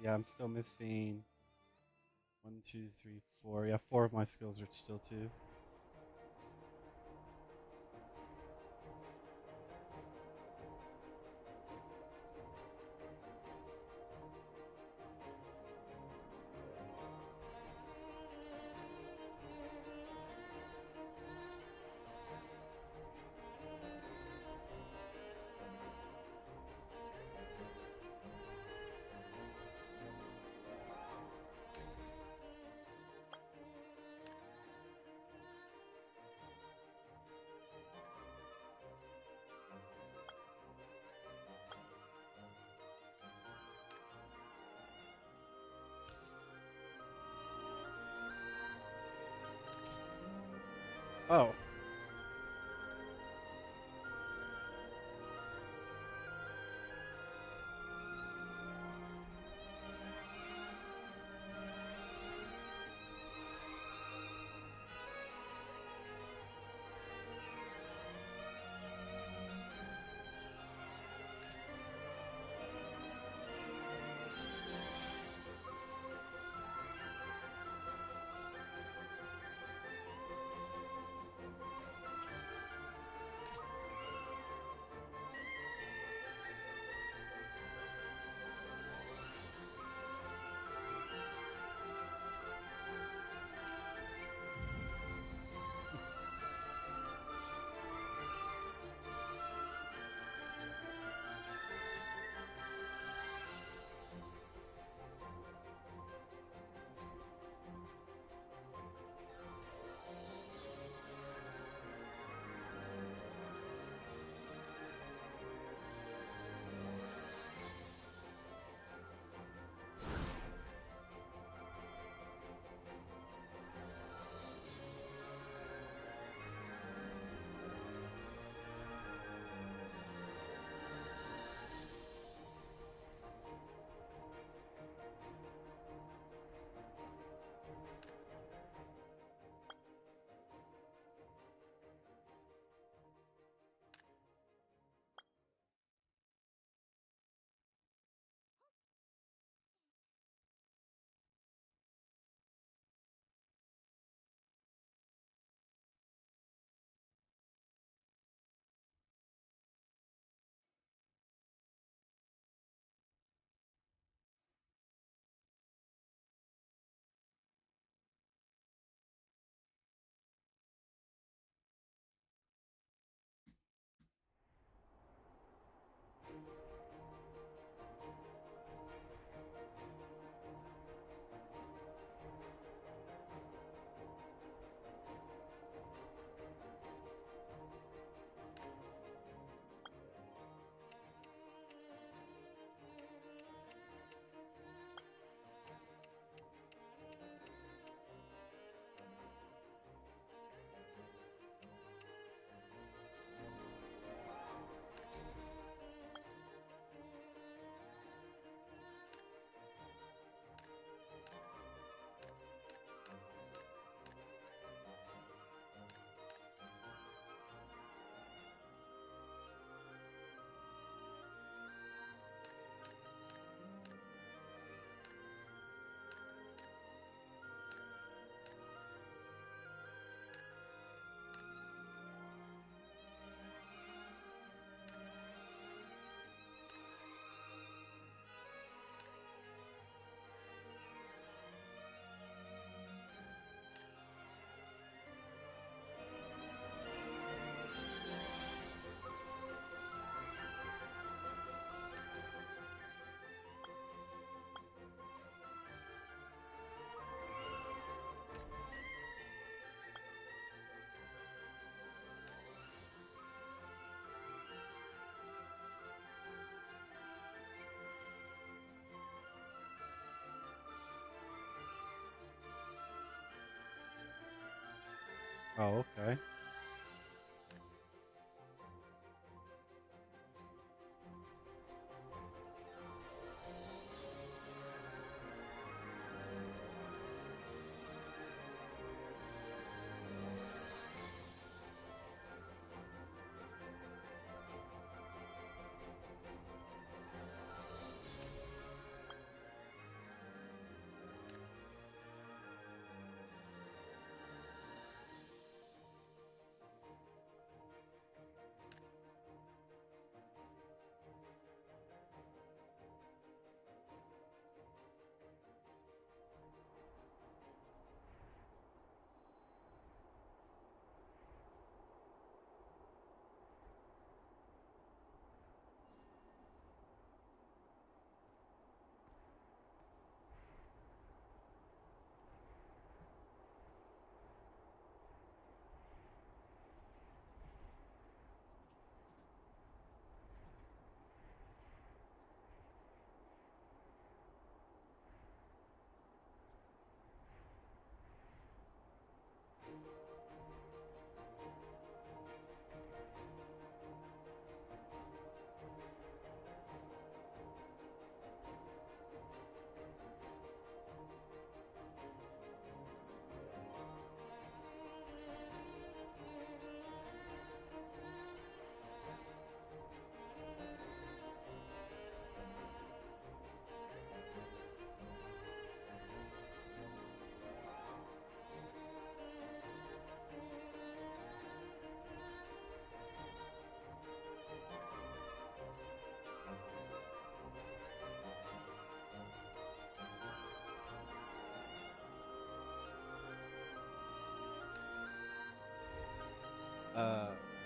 I'm still missing 1, 2, 3, 4. Yeah, 4 of my skills are still 2. Oh. Oh, okay.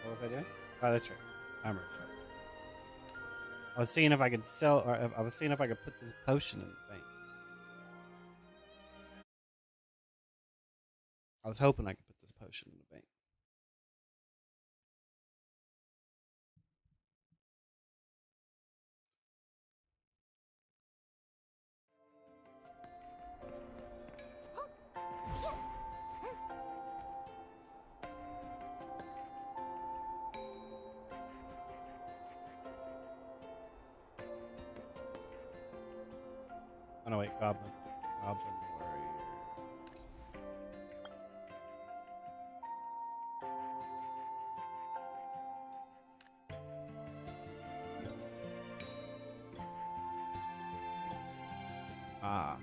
What was I doing? Oh, that's right. I remember. I was seeing if I could sell, or I was seeing if I could put this potion in the bank. I was hoping I could put this potion in the bank. Oh no, wait, Goblin Warrior. Ah.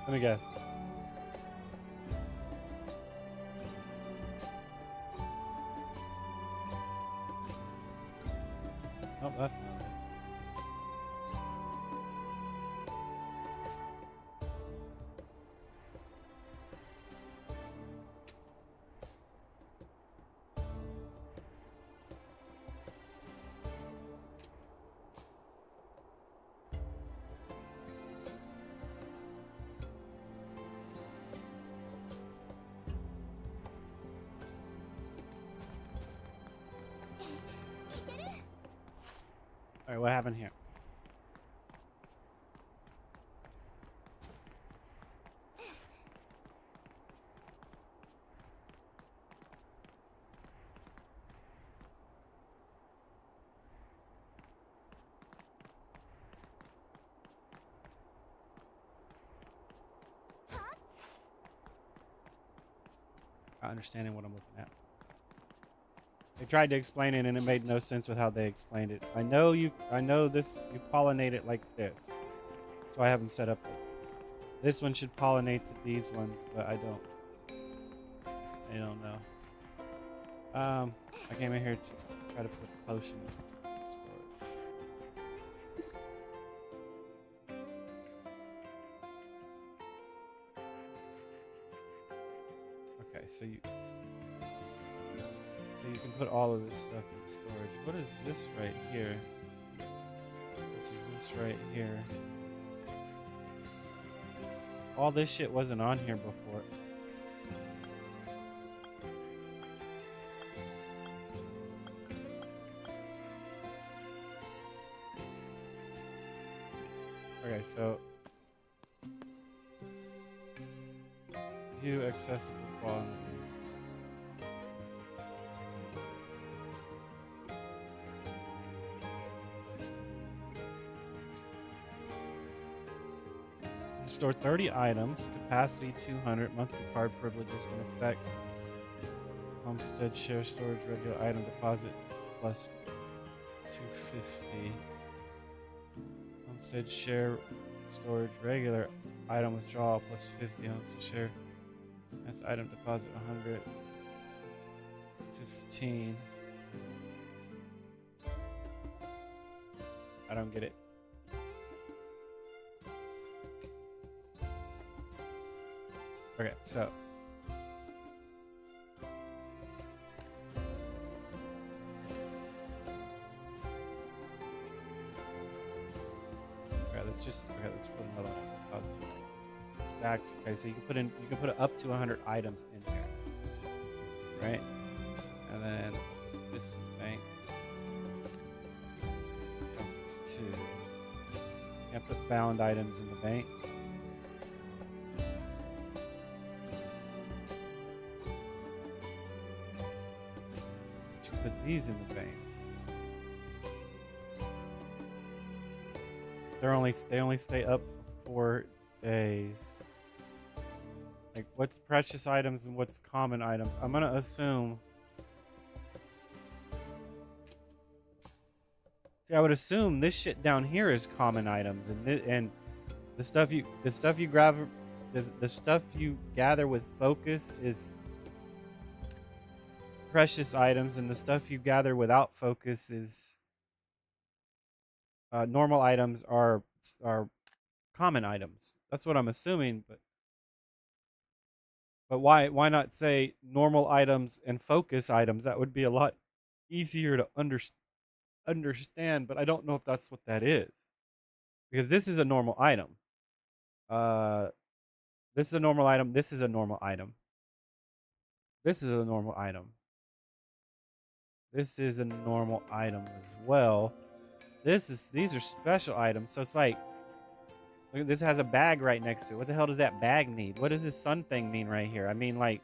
Let me guess. Oh, that's not it. All right, what happened here? Not understanding what I'm looking at. They tried to explain it and it made no sense with how they explained it. I know this, you pollinate it like this. So I have them set up like this. This one should pollinate to these ones, but I don't know. I came in here to try to put the potion in storage. Okay, so you can put all of this stuff in storage. What is this right here? Which is this right here? All this shit wasn't on here before. Okay, so view accessible quality. Store 30 items, capacity 200, monthly card privileges in effect. Homestead share storage regular item deposit plus 250. Homestead share storage regular item withdrawal plus 50. Homestead share that's item deposit 100. 15. I don't get it. Okay, so. Let's put another one. Stacks. Okay, so you can put up to 100 items in here, right? And then this bank. This 2. Can't put bound items in the bank. But you can put these in the bank. They only stay up for 4 days. Like, what's precious items and what's common items? I'm gonna assume. See, I would assume this shit down here is common items, and the stuff you grab, the stuff you gather with focus is precious items, and the stuff you gather without focus is normal items are common items. That's what I'm assuming, but why not say normal items and focus items? That would be a lot easier to understand, but I don't know if that's what that is. Because this is a normal item. This is a normal item. This is a normal item. This is a normal item. This is a normal item as well. These are special items. So it's like, look, this has a bag right next to it. What the hell does that bag need? What does this sun thing mean right here? I mean, like,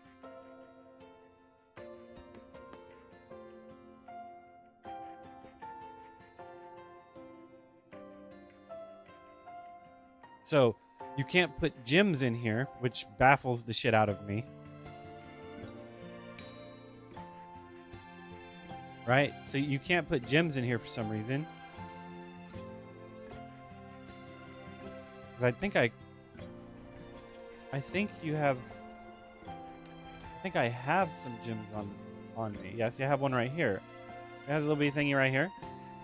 so you can't put gems in here, which baffles the shit out of me. Right? So you can't put gems in here for some reason. I think I have some gems on me. Yes, I have one right here. It has a little bitty thingy right here,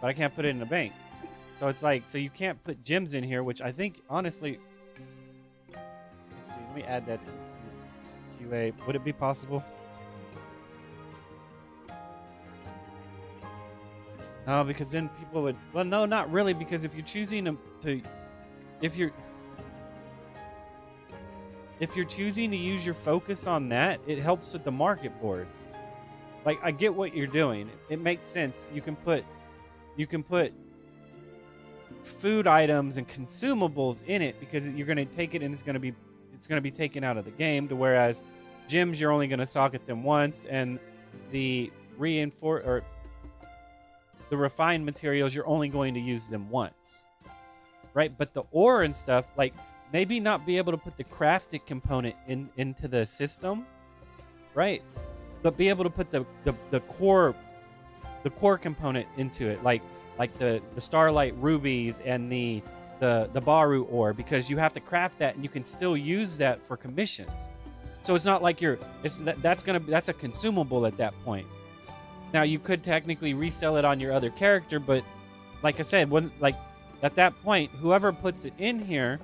but I can't put it in the bank. So it's like, so you can't put gems in here, which I think honestly. Let's see. Let me add that to QA. Would it be possible? No, because then people would. Well, no, not really, because if you're choosing if you're choosing to use your focus on that, it helps with the market board. Like, I get what you're doing. It makes sense. You can put food items and consumables in it because you're going to take it and it's going to be taken out of the game. To whereas gems, you're only going to socket them once, and the refined materials, you're only going to use them once, right? But the ore and stuff, like, maybe not be able to put the crafted component into the system, right? But be able to put the core component into it, like the starlight rubies and the Baru ore, because you have to craft that and you can still use that for commissions. So it's not like that's a consumable at that point. Now you could technically resell it on your other character, but like I said, at that point, whoever puts it in here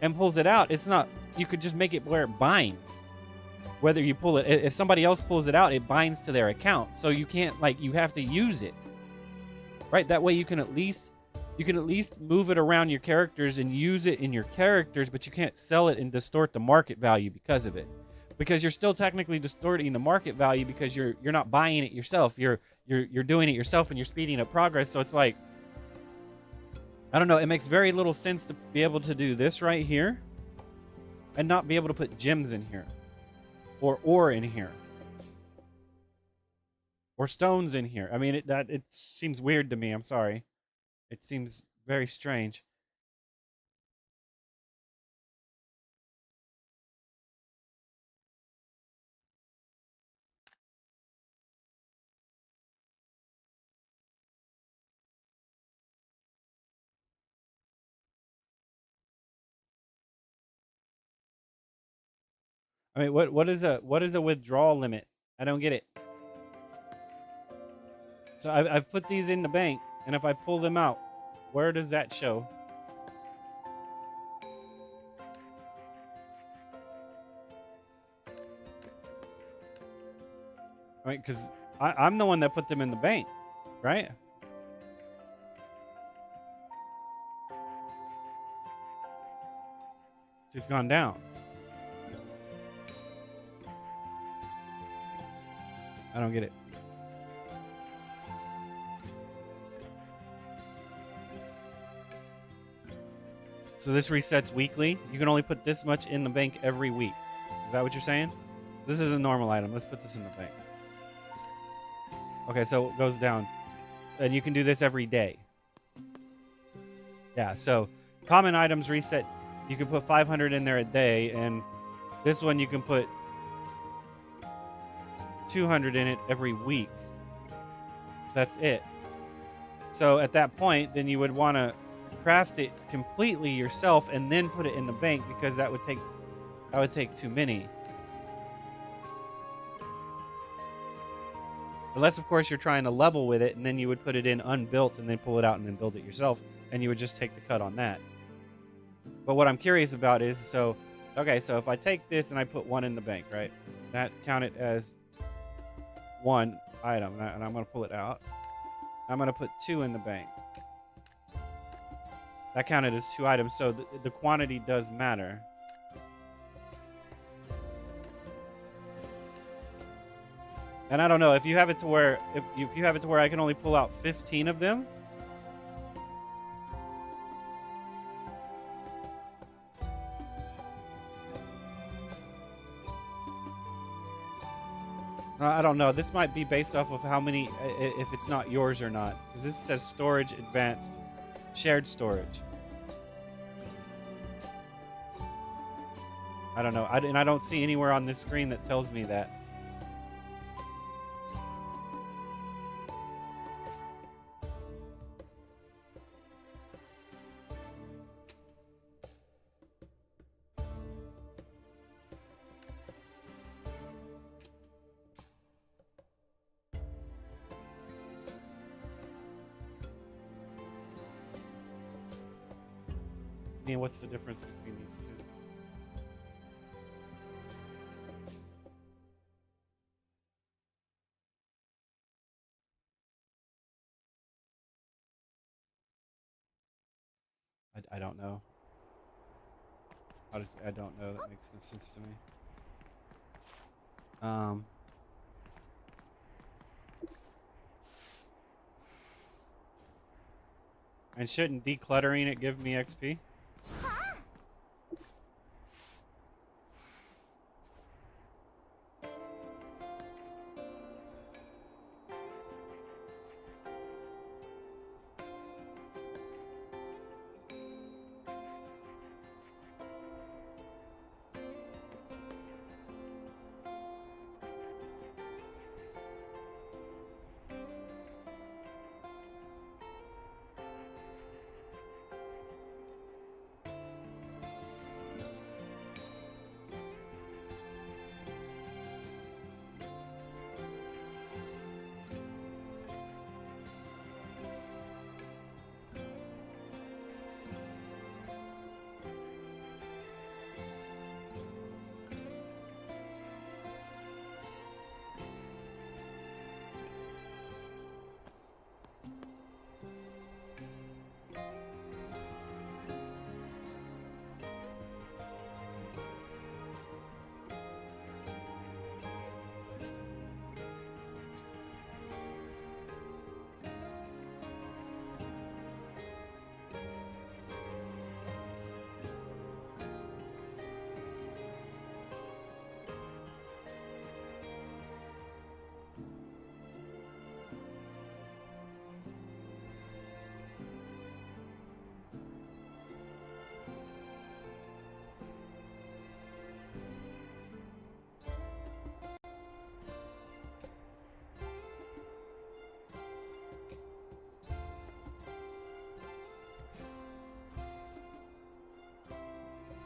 and pulls it out, it's not, you could just make it where it binds. Whether you pull it, if somebody else pulls it out, it binds to their account. So you can't, like, you have to use it. Right? That way you can at least move it around your characters and use it in your characters, but you can't sell it and distort the market value because of it. Because you're still technically distorting the market value because you're not buying it yourself. You're doing it yourself and you're speeding up progress. So it's like, I don't know, it makes very little sense to be able to do this right here and not be able to put gems in here or ore in here or stones in here. I mean, it seems weird to me. I'm sorry. It seems very strange. I mean, what is a withdrawal limit? I don't get it. So I've put these in the bank, and if I pull them out, where does that show? I mean, because I'm the one that put them in the bank, right? So it's gone down. I don't get it. So this resets weekly. You can only put this much in the bank every week. Is that what you're saying? This is a normal item. Let's put this in the bank. Okay, so it goes down. And you can do this every day. Yeah, so common items reset. You can put 500 in there a day, and this one you can put 200 in it every week. That's it. So at that point, then you would want to craft it completely yourself and then put it in the bank, because that would take too many. Unless, of course, you're trying to level with it, and then you would put it in unbuilt and then pull it out and then build it yourself, and you would just take the cut on that. But what I'm curious about is, so if I take this and I put one in the bank, right? That counted as one item, and I'm going to pull it out. I'm going to put 2 in the bank. That counted as 2 items, so the quantity does matter. And I don't know if you have it to where if you have it to where I can only pull out 15 of them. I don't know. This might be based off of how many, if it's not yours or not, because this says storage advanced, shared storage. I don't know. And I don't see anywhere on this screen that tells me that. I mean, what's the difference between these two? I don't know. I don't know. That makes no sense to me. And shouldn't decluttering it give me XP?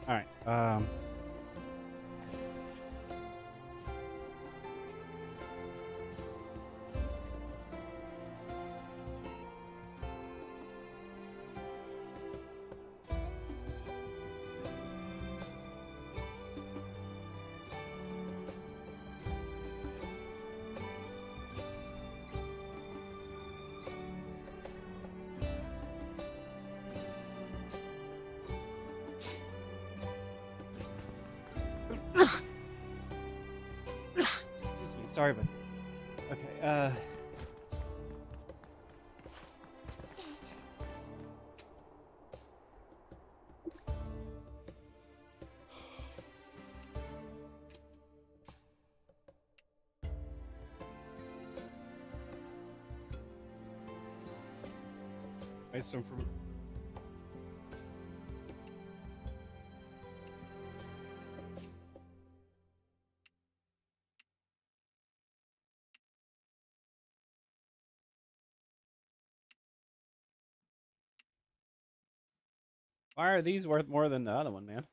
All right. Sorry, but okay. Some from. Why are these worth more than the other one, man?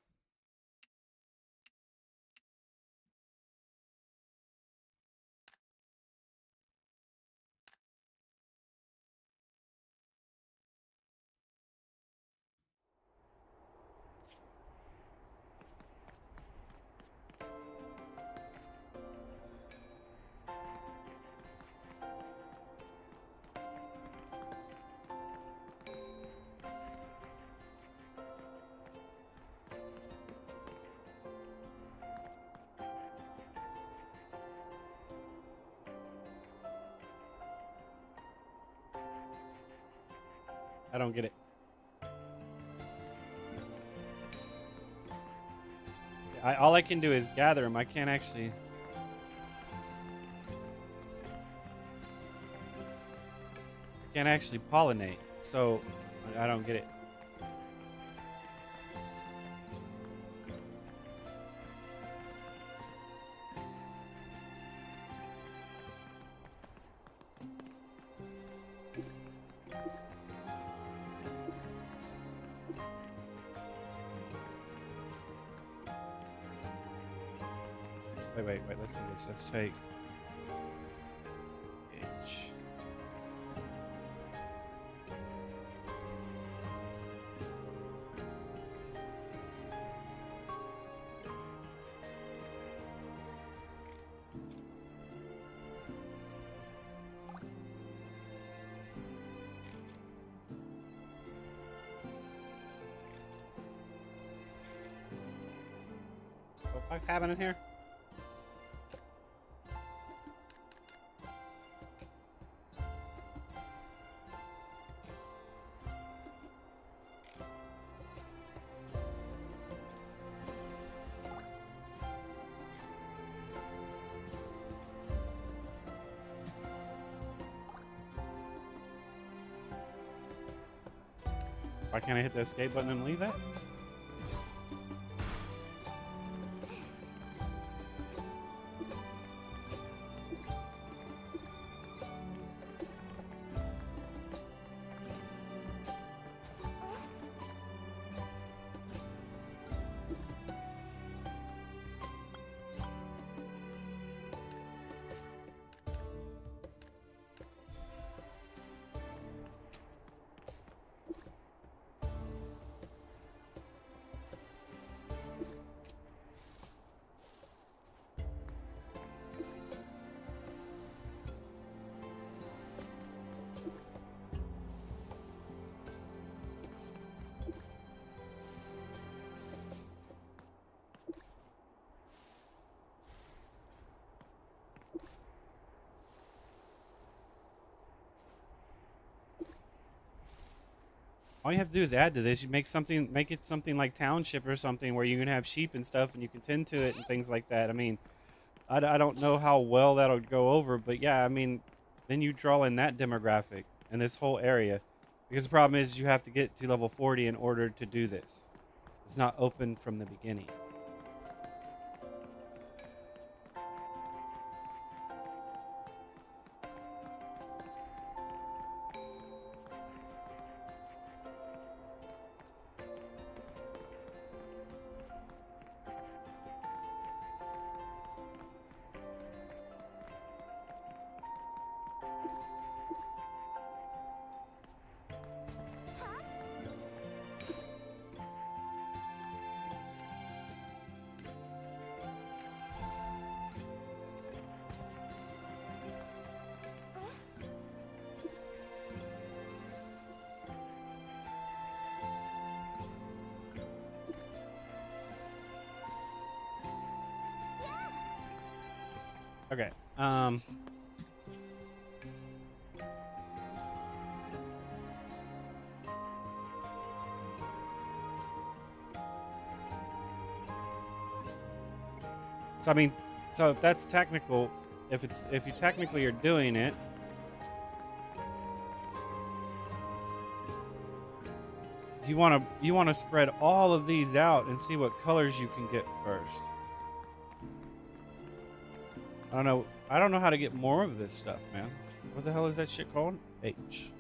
I don't get it. All I can do is gather them. I can't actually. I can't actually pollinate. So I don't get it. Wait. Let's do this. Let's take H. What the fuck's happening here? Why can't I hit the escape button and leave that? All you have to do is add to this. You make it something like township or something where you can have sheep and stuff and you can tend to it and things like that. I mean, I don't know how well that'll go over, but yeah, I mean, then you draw in that demographic and this whole area. Because the problem is you have to get to level 40 in order to do this. It's not open from the beginning. Okay. So I mean, so if that's technical, if you technically are doing it, you want to spread all of these out and see what colors you can get first. I don't know how to get more of this stuff, man. What the hell is that shit called? H.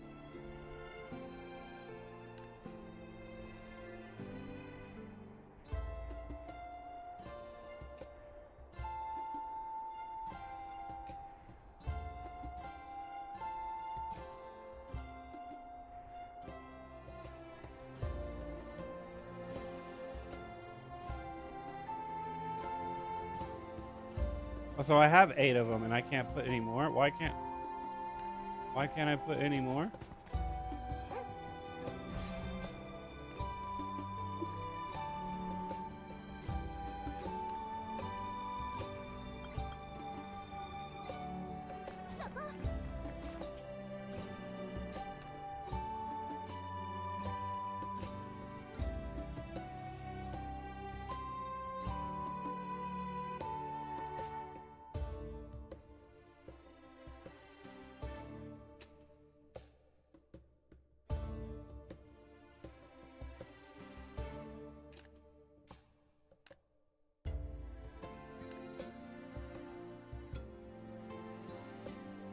So I have 8 of them, and I can't put any more. Why can't I put any more?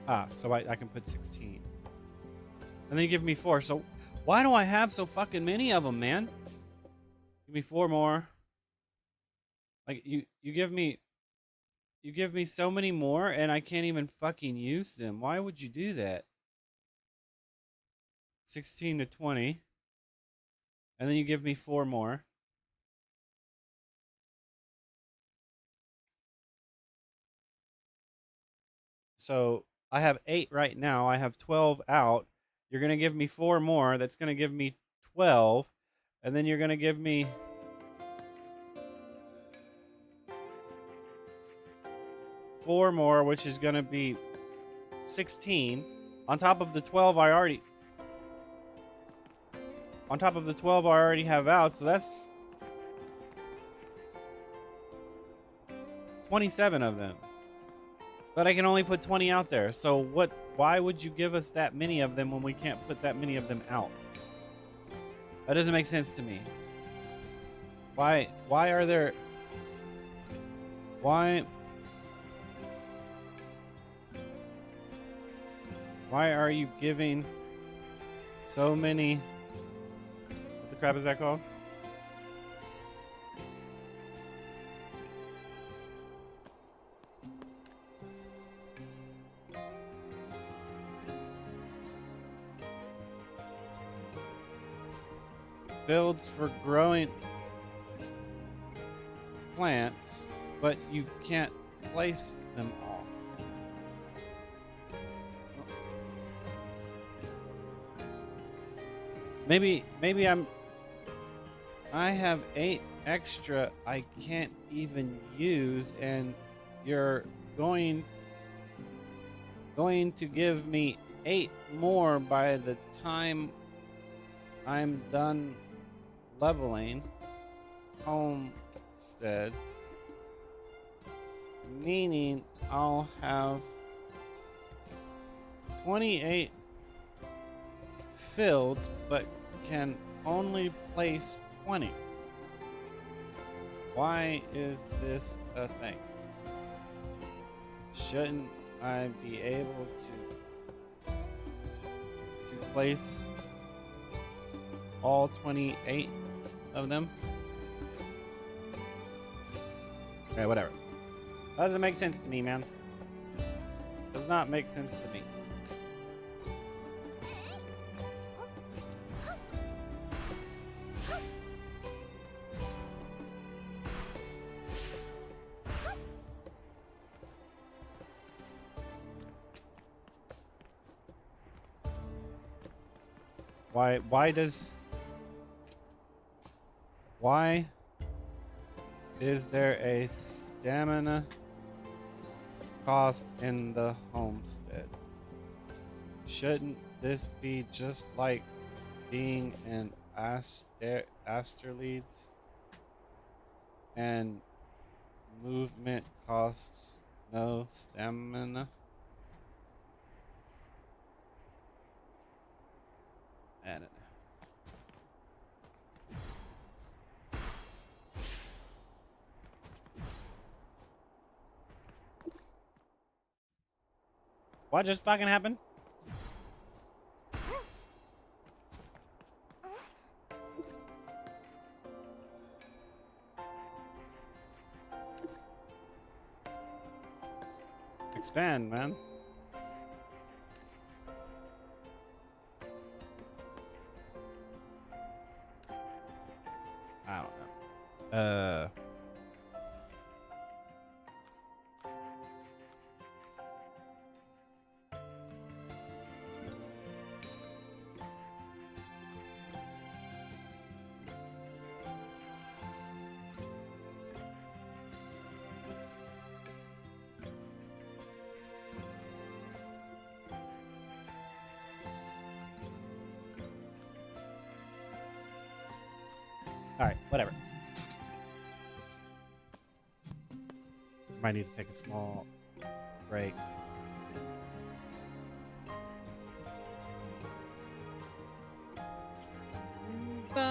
Ah, so I can put 16. And then you give me 4. So why do I have so fucking many of them, man? Give me 4 more. Like you give me so many more and I can't even fucking use them. Why would you do that? 16 to 20. And then you give me 4 more. So I have 8 right now. I have 12 out. You're going to give me 4 more. That's going to give me 12. And then you're going to give me 4 more, which is going to be 16. On top of the 12 I already have out. So that's 27 of them. But I can only put 20 out there. So why would you give us that many of them when we can't put that many of them out? That doesn't make sense to me. Why are you giving so many, what the crap is that called? Builds for growing plants, but you can't place them all. Maybe I have 8 extra I can't even use, and you're going to give me 8 more by the time I'm done leveling homestead, meaning I'll have 28 fields but can only place 20. Why is this a thing? Shouldn't I be able to place all 28 of them? Okay, whatever. Doesn't make sense to me, man. Does not make sense to me. Why is there a stamina cost in the homestead. Shouldn't this be just like being in Asterleads? And movement costs no stamina. I don't know. What just fucking happened? Expand, man. I don't know. Alright, whatever. Might need to take a small break. Be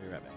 right back.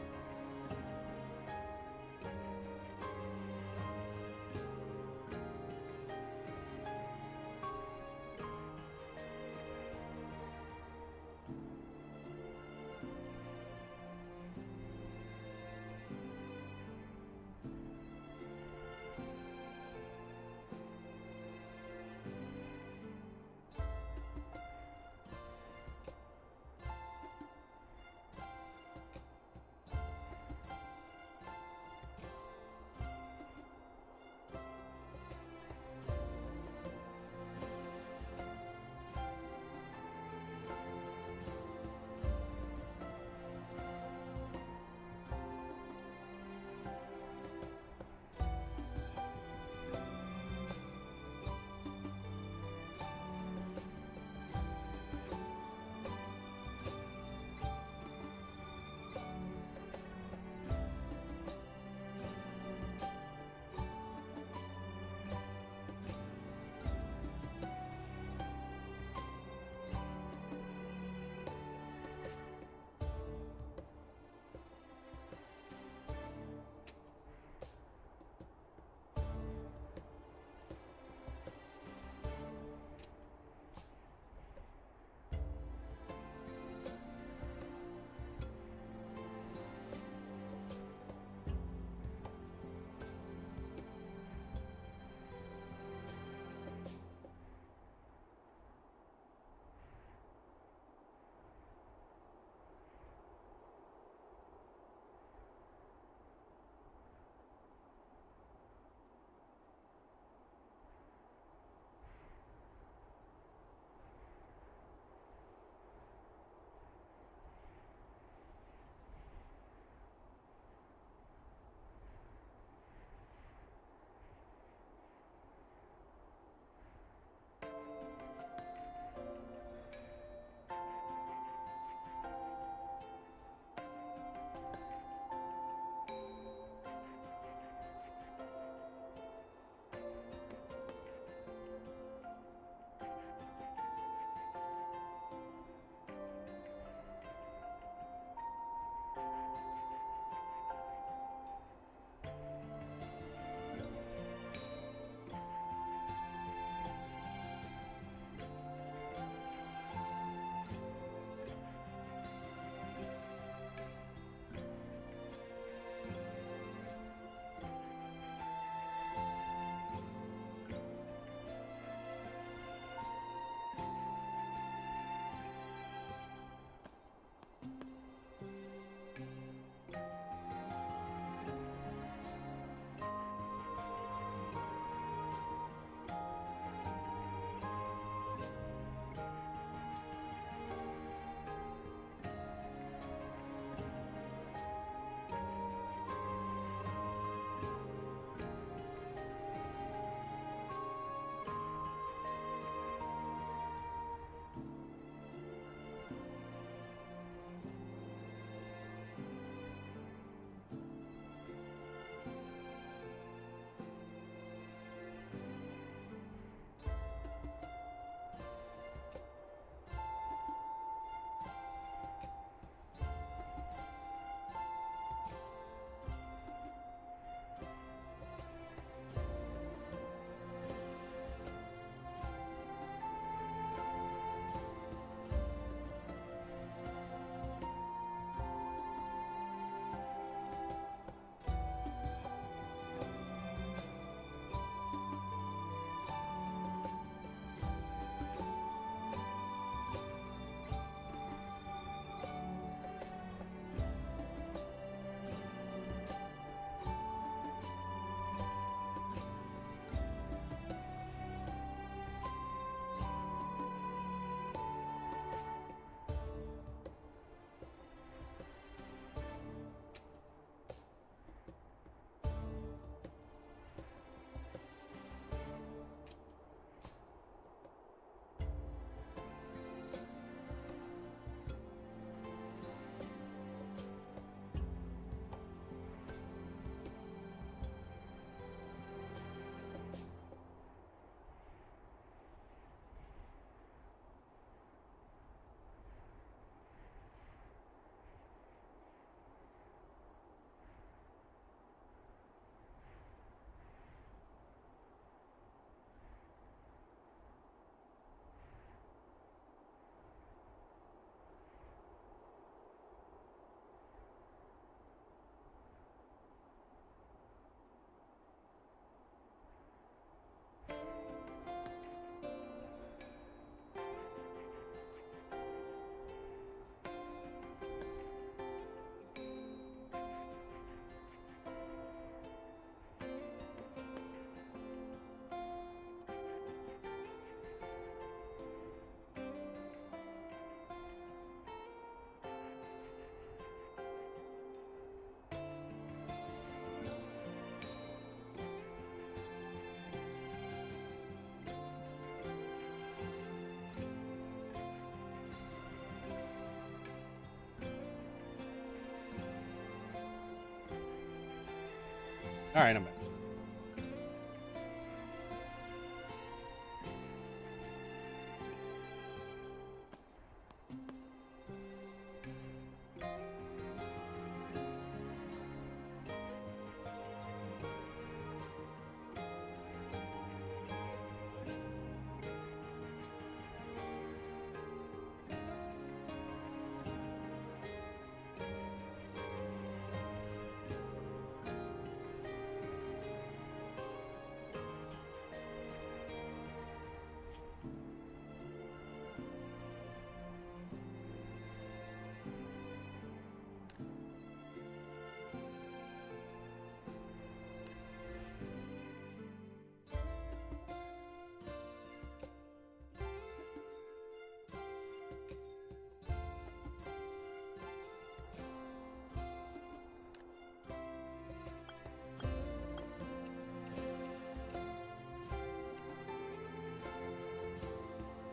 All right, I'm back.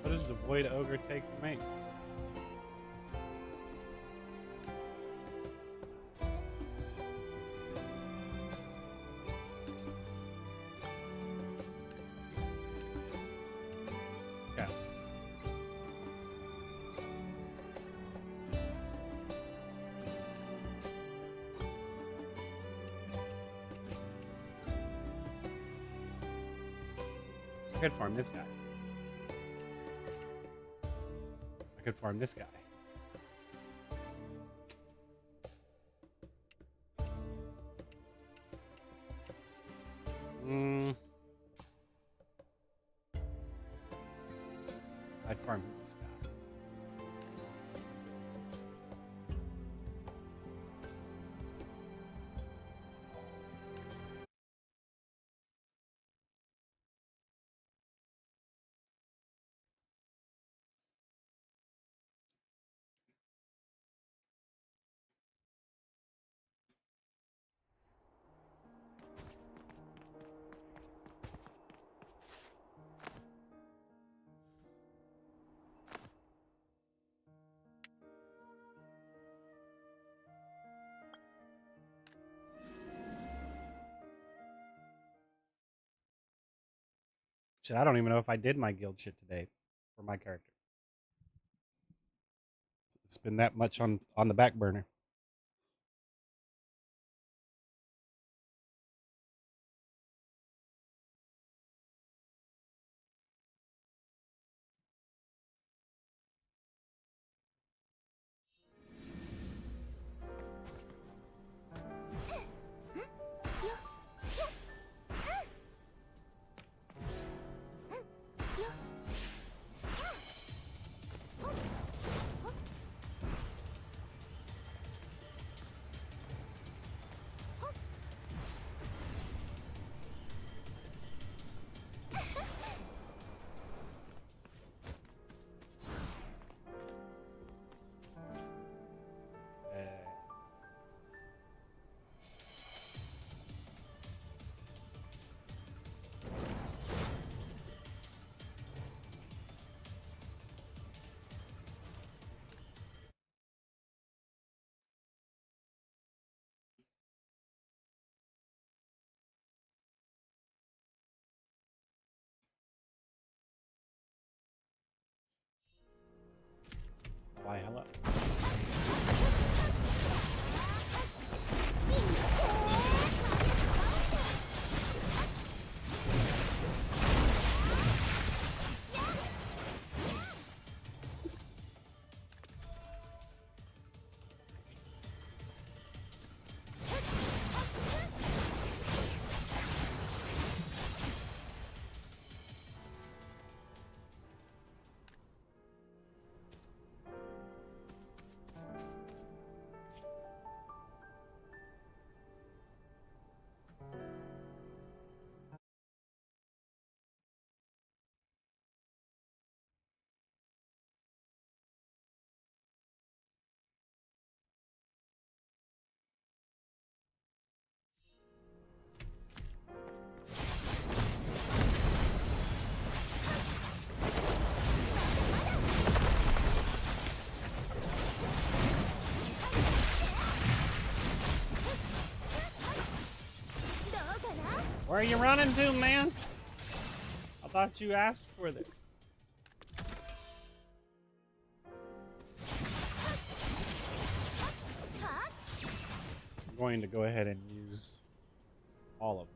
What does the Void Ogre take to make? Yeah. I could farm this guy. I could farm this guy. I'd farm this guy. Let's go with this guy. Shit, I don't even know if I did my guild shit today for my character. It's been that much on the back burner. Why, hello. Where are you running to, man? I thought you asked for this. I'm going to go ahead and use all of them.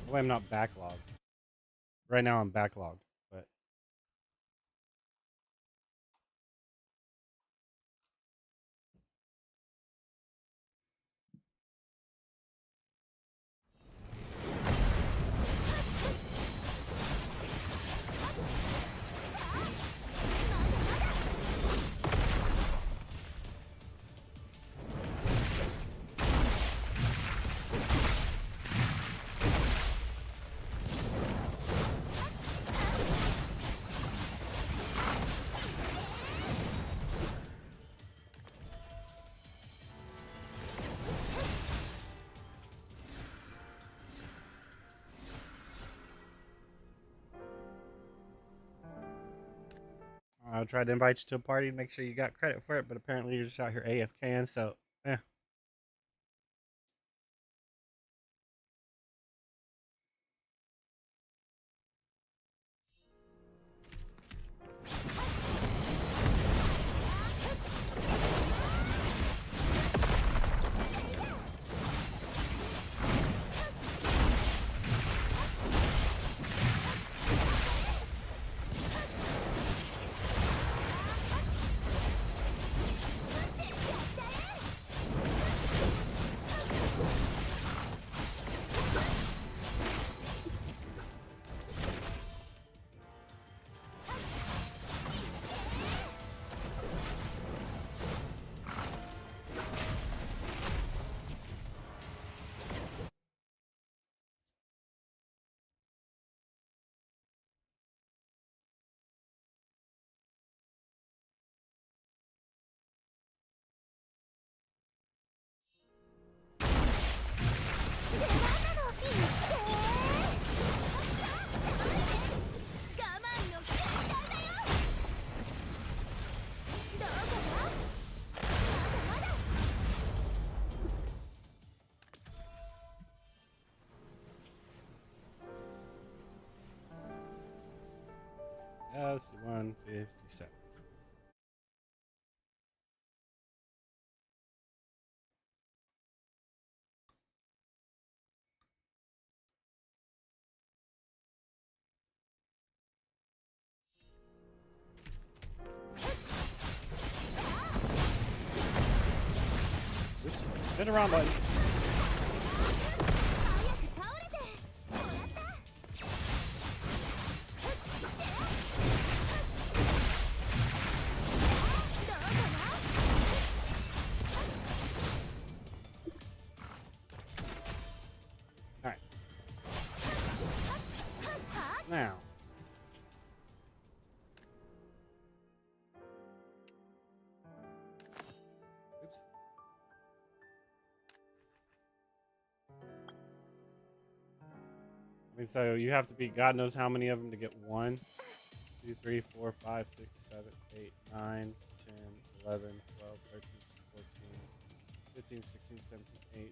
Well, I'm not backlogged. Right now I'm backlogged, but I tried to invite you to a party to make sure you got credit for it, but apparently you're just out here AFKing, so eh. That's 157. Oops. Hit the wrong button. Alright. Now. Oops. I mean, so you have to beat God knows how many of them to get 1, 2, 3, 4, 5, 6, 7, 8, 9, 10, 11, 12, 13, 14, 15, 16, 17,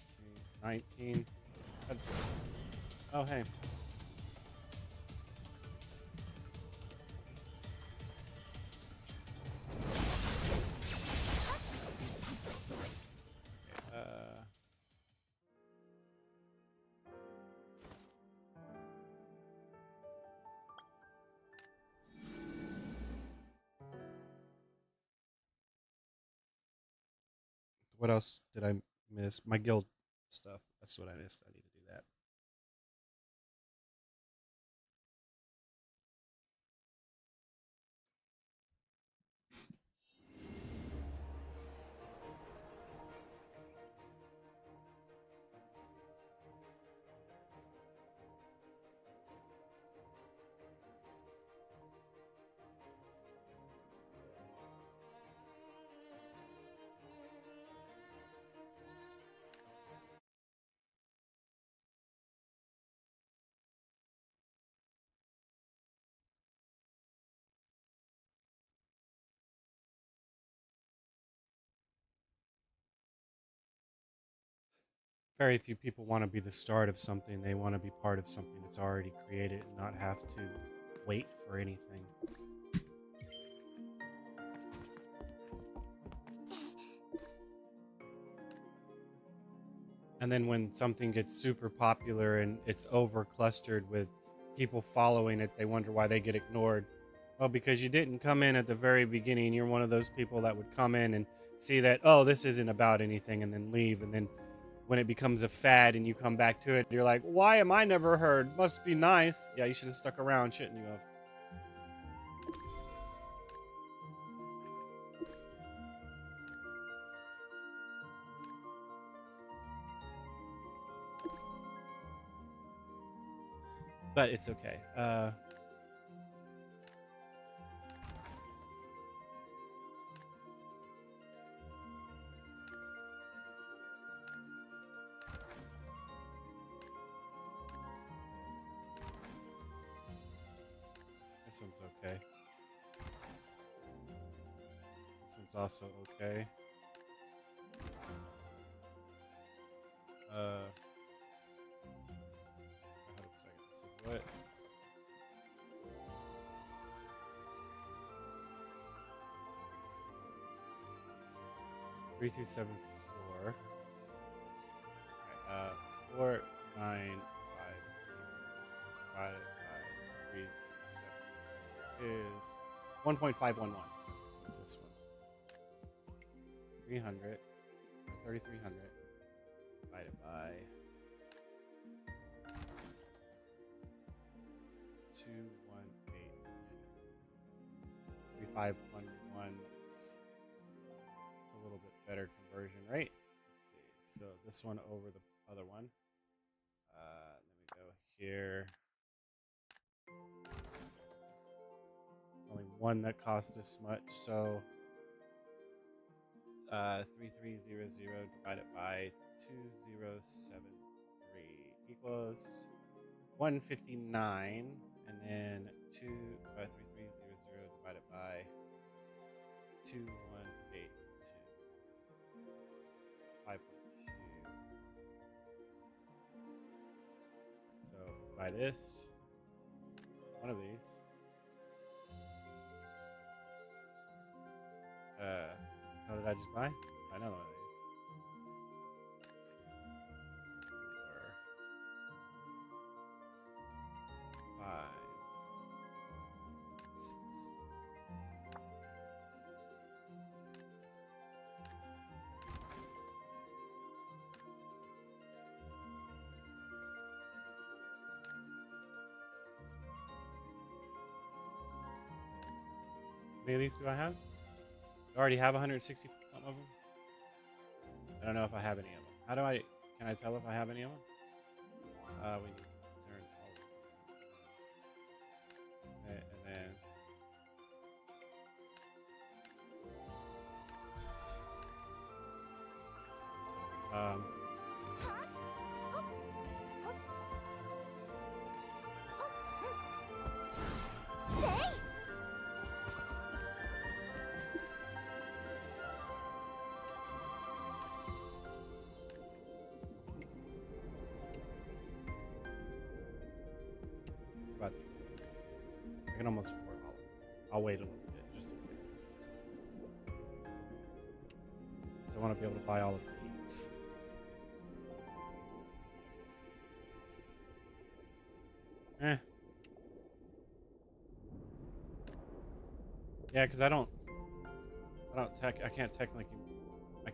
18, 19. Oh, hey. What else did I miss? My guild stuff. That's what I missed. I need to do that. Very few people want to be the start of something. They want to be part of something that's already created and not have to wait for anything. And then when something gets super popular and it's over clustered with people following it, they wonder why they get ignored. Well, because you didn't come in at the very beginning. You're one of those people that would come in and see that, oh, this isn't about anything, and then leave. And then when it becomes a fad and you come back to it, you're like, why am I never heard? Must be nice. Yeah, you should have stuck around, shouldn't you have? But it's okay. This one's okay. This one's also okay. Hold up a second. This is what? Three, two, 7, 4. Alright, 4, 9, 5, 5, 3, 2, 7 is 1.511. What's this one? 300, 3,300 divided by 2182. 3511. It's a little bit better conversion rate. Let's see. So this one over the other one. Let me go here. Only one that costs this much, so 3300 divided by 2073 equals 159, and then 3300 divided by 2182 5.2. So by this, one of these. How did I just buy? Another one of these. 4, 5, 6. How many of these do I have? I already have 160 something of them. I don't know if I have any of them. How do I? Can I tell if I have any of them? We need to turn all these in. And then about these. I can almost afford all of them. I'll wait a little bit just in case. So I want to be able to buy all of these. Yeah, because I can't technically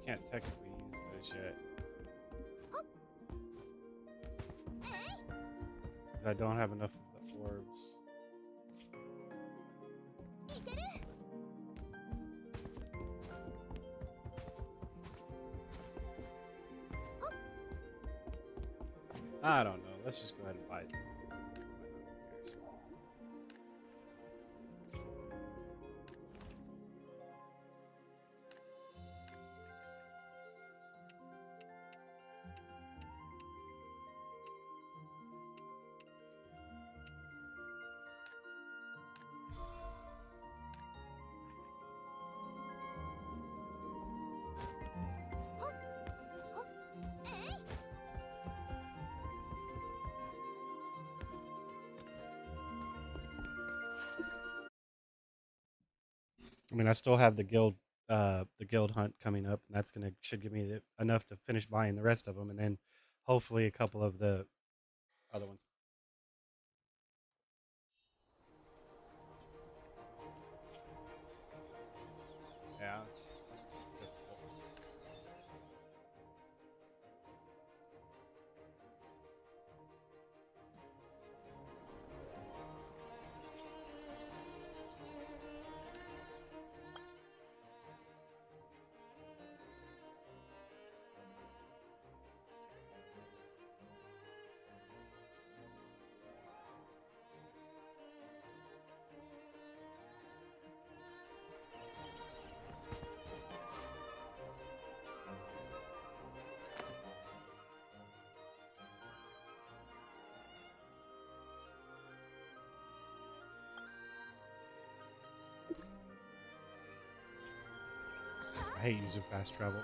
use those yet. Because I don't have enough of the orbs. I don't know. Let's just go ahead and buy these. I mean, I still have the guild hunt coming up, and that's should give me enough to finish buying the rest of them, and then hopefully a couple of the other ones. Yeah. It's difficult. I hate using fast travel.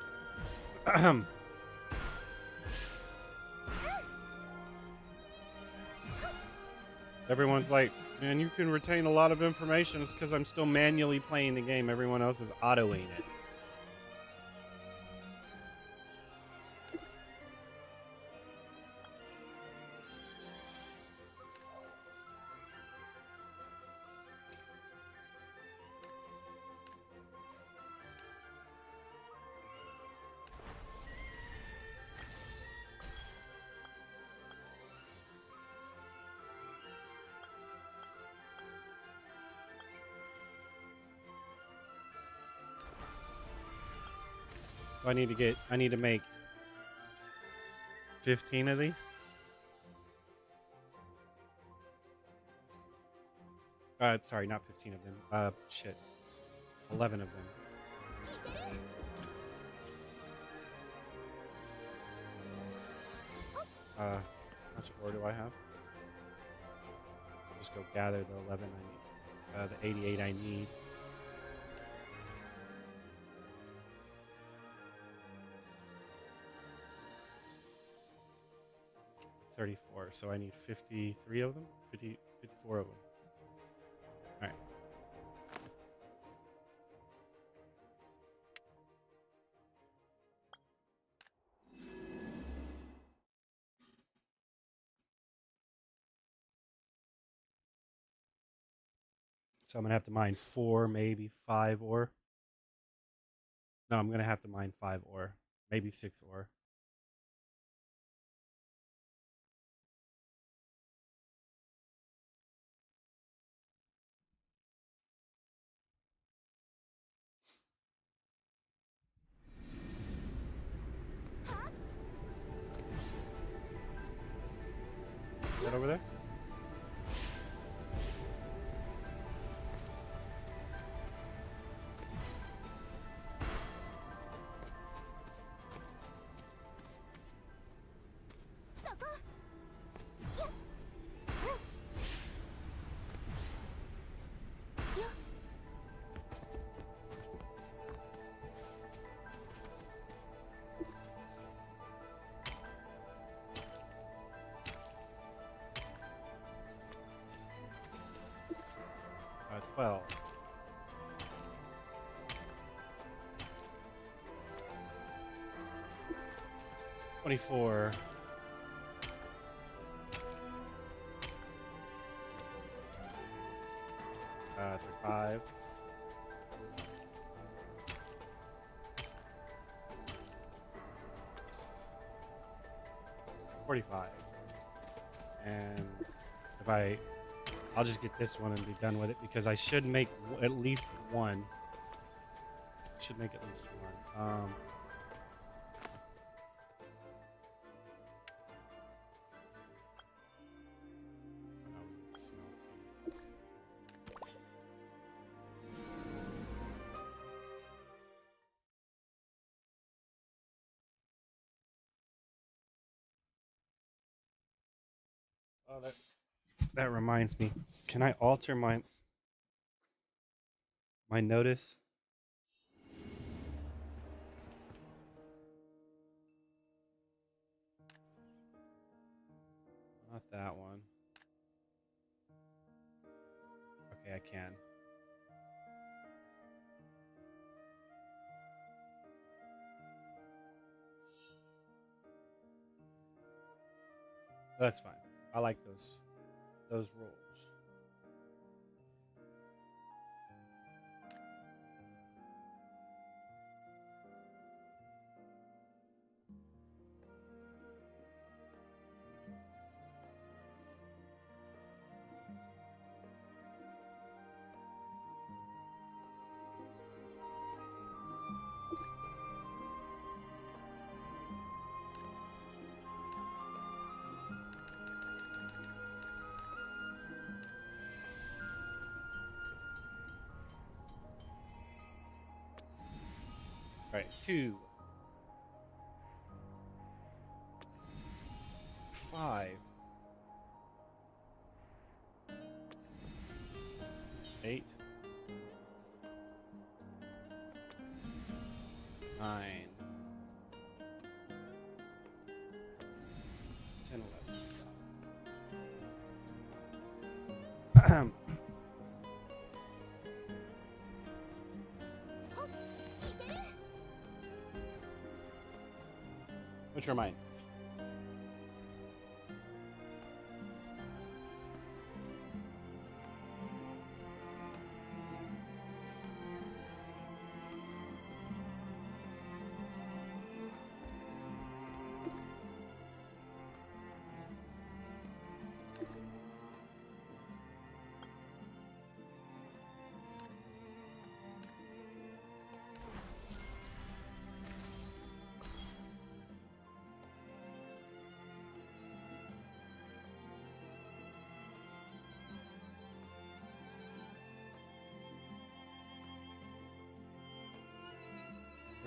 Everyone's like, man, you can retain a lot of information. It's because I'm still manually playing the game. Everyone else is autoing it. So I need to make 15 of these. Sorry, not 15 of them. 11 of them. How much ore do I have? I'll just go gather the 11 I need. The 88 I need. $34, so I need 53 of them? 54 of them. Alright. So I'm going to have to mine 4, maybe 5 ore. No, I'm going to have to mine 5 ore. Maybe 6 ore. Is that over there? Uh, 12. 24. 35. 45. And if I'll just get this one and be done with it because I should make at least one. Should make at least one. Oh, that reminds me. Can I alter my notice? Not that one. Okay, I can. That's fine. I like those rules. All right, 2, 5, 8, 9, 10, 11. Stop. Which reminds me.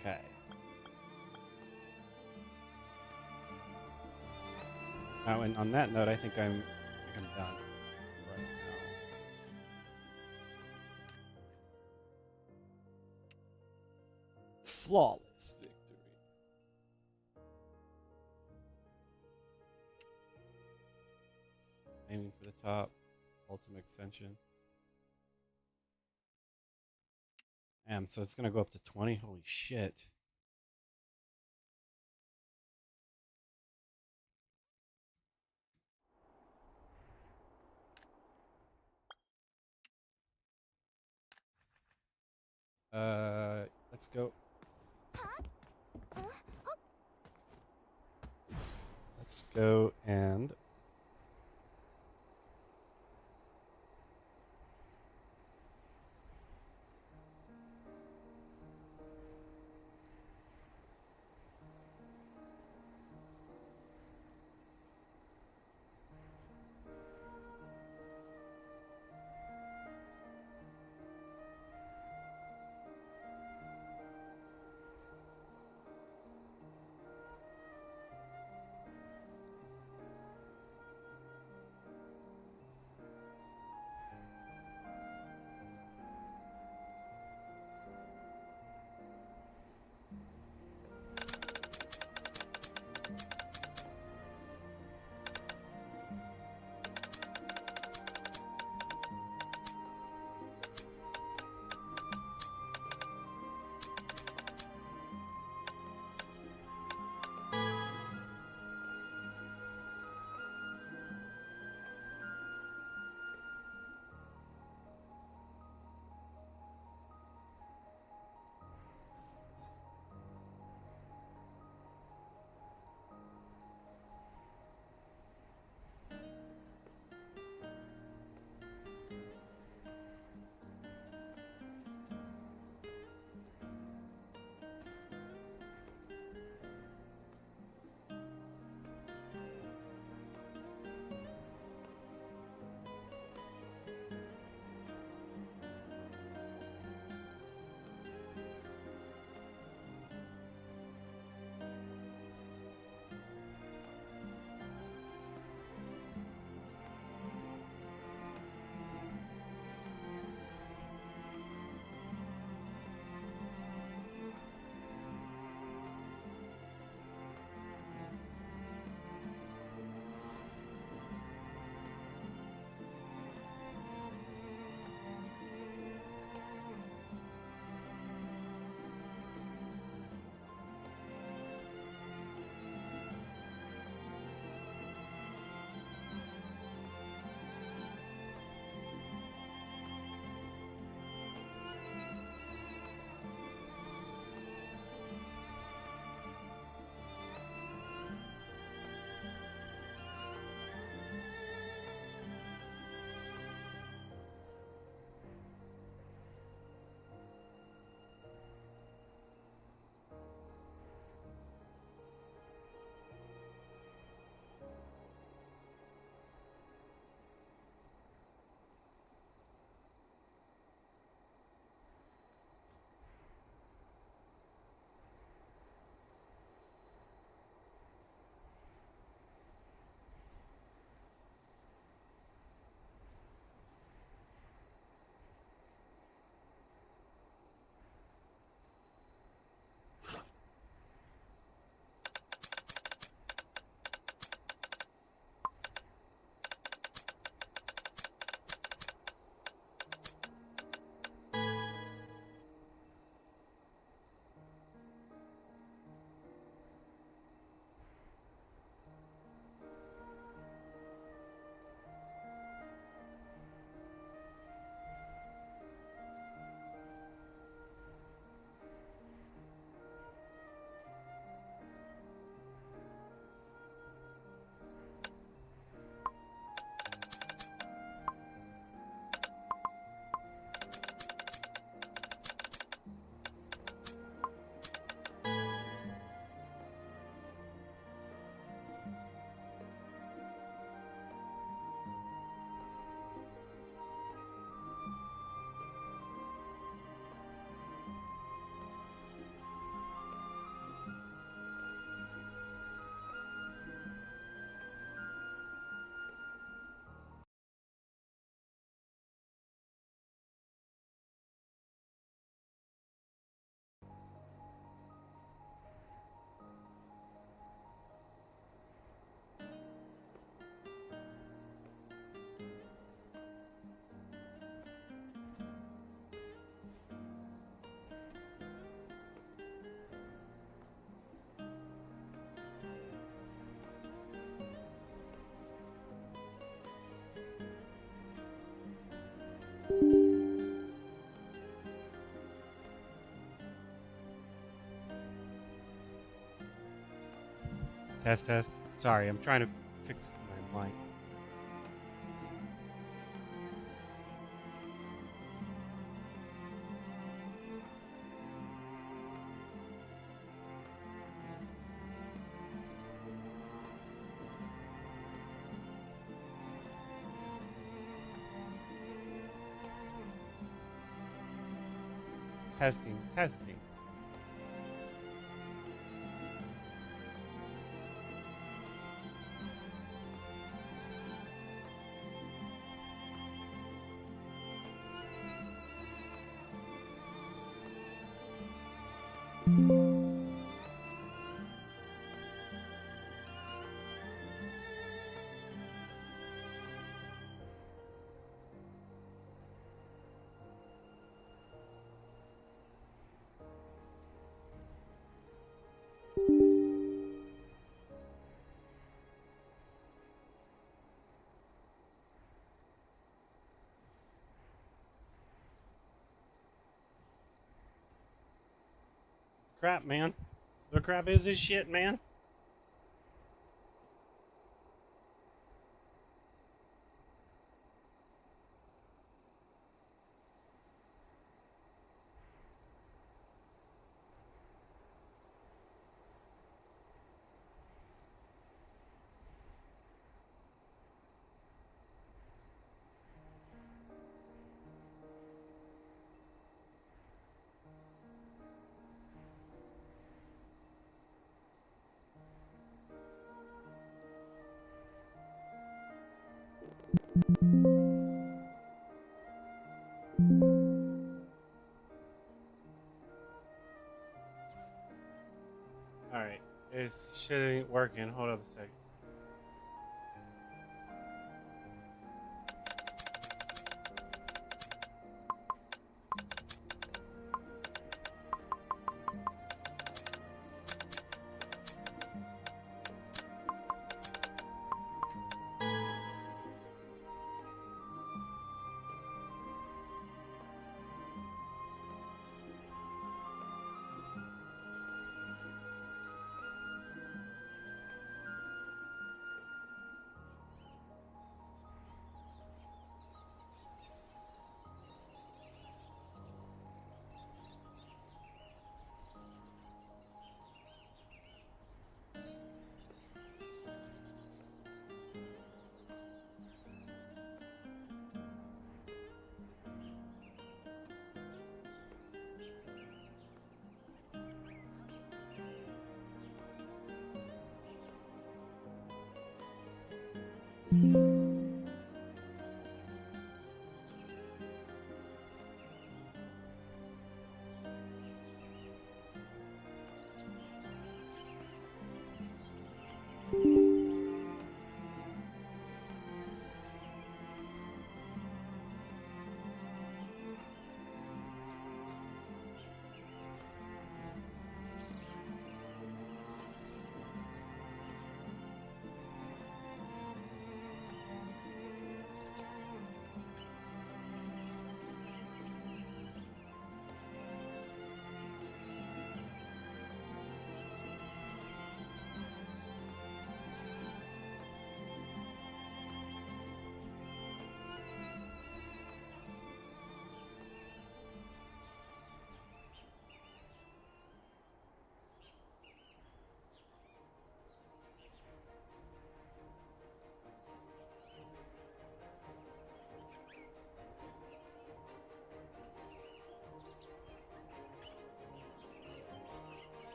Okay. Now, and on that note, I think I'm done right now. This is flawless victory. Aiming for the top, ultimate extension. Damn, so it's gonna go up to 20. Holy shit. Let's go. Let's go and Test, test. Sorry, I'm trying to fix my mic. Testing, testing. Crap, man. The crap is this shit, man. Alright, this shit ain't working. Hold up a second.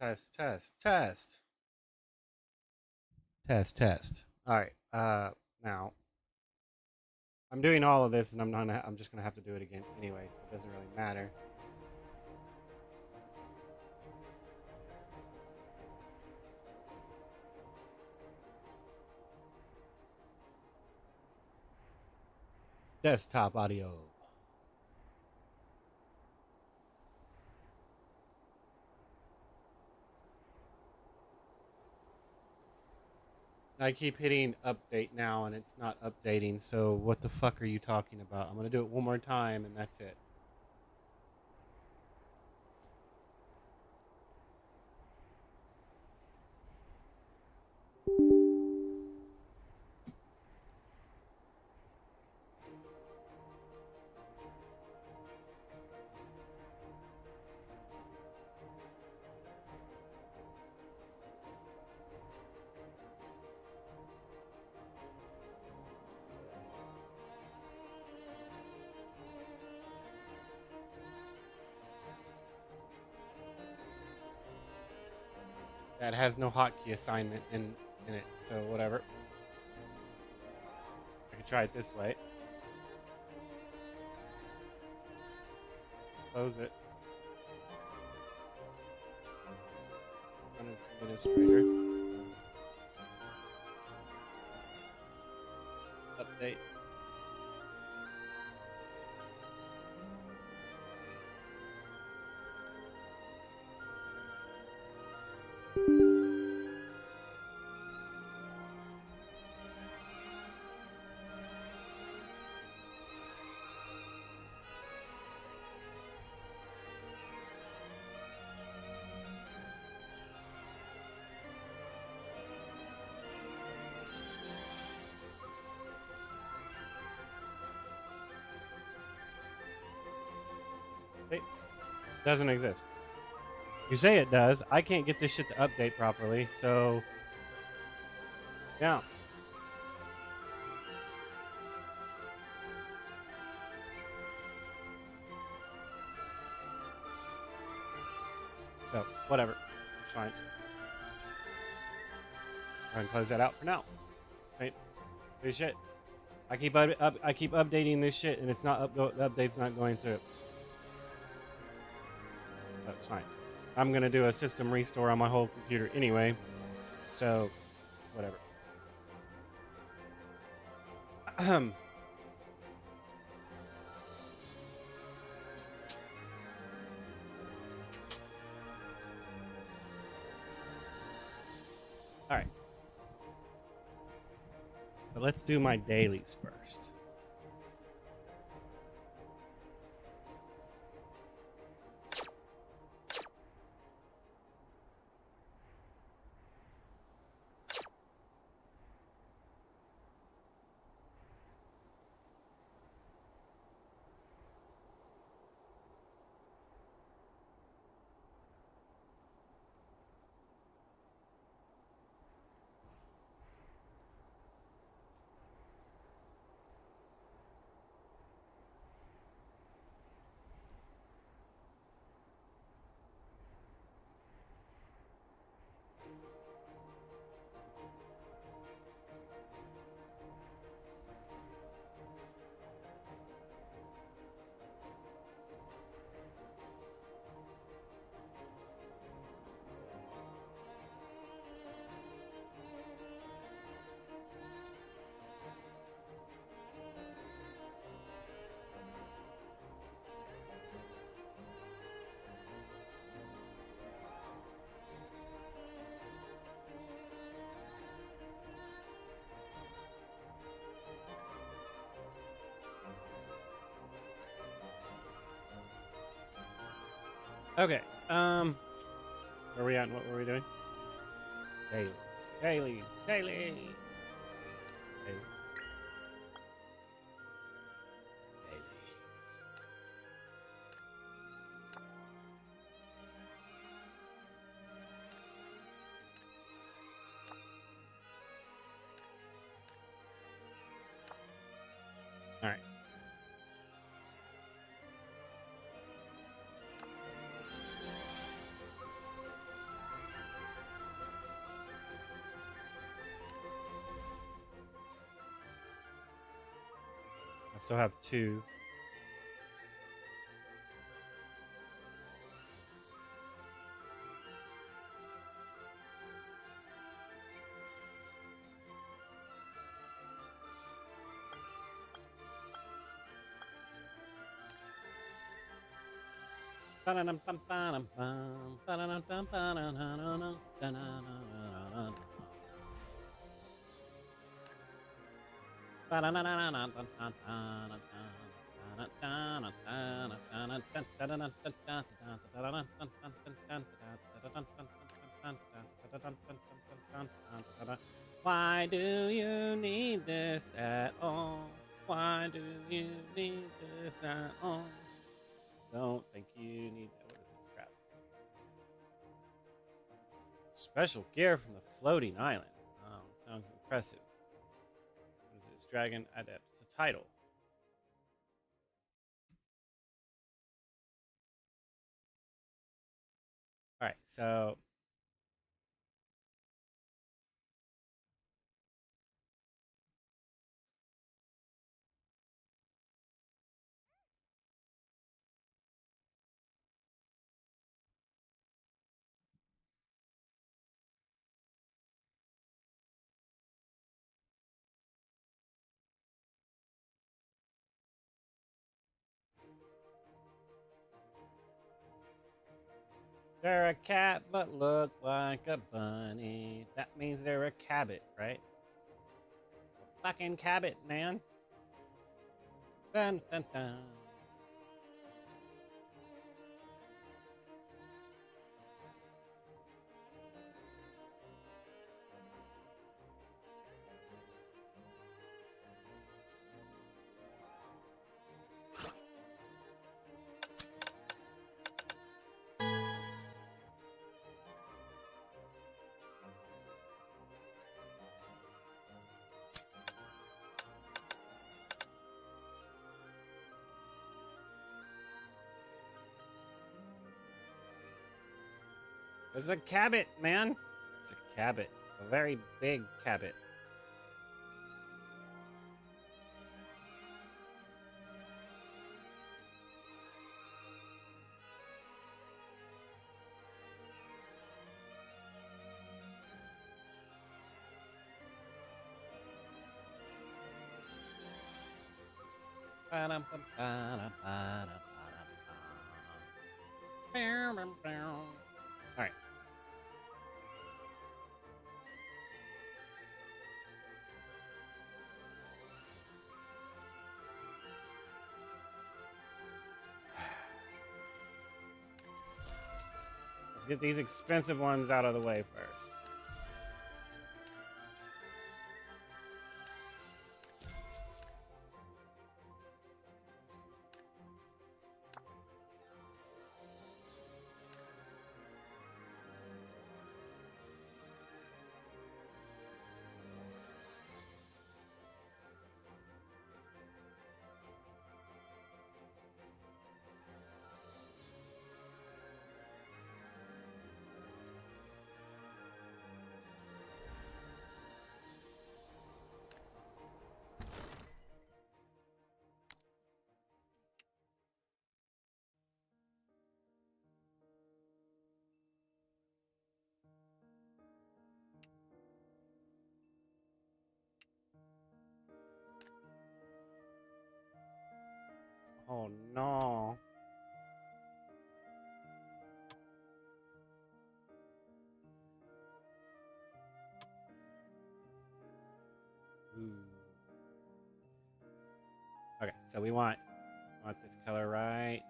Test, test, test. Test, test. All right. Now I'm doing all of this, and I'm just gonna have to do it again anyway, so it doesn't really matter. Desktop audio. I keep hitting update now and it's not updating, so what the fuck are you talking about? I'm gonna do it one more time and that's it. That has no hotkey assignment in it, so whatever. I can try it this way. Close it. Run as administrator. Update. It doesn't exist. You say it does. I can't get this shit to update properly, so yeah. So whatever, it's fine. Go ahead and close that out for now. Right, this shit. I keep updating this shit, and it's not the update's not going through. That's fine. I'm gonna do a system restore on my whole computer anyway, so it's whatever. All right, but let's do my dailies first. Okay. Where are we at? And what were we doing? Dailies. Dailies. Dailies. Dailies. All right. still have 2. Why do you need this at all? Why do you need this at all? Don't think you need that. What is this crap? Special gear from the floating island. Oh, sounds impressive. What is this? Dragon Adept. It's a title. Alright, so they're a cat but look like a bunny. That means they're a cabot, right? A fucking cabot, man. Dun dun dun. It's a cabot, man. It's a cabot. A very big cabot. All right. Let's get these expensive ones out of the way first. Oh no. Ooh. Okay, so we want this color right.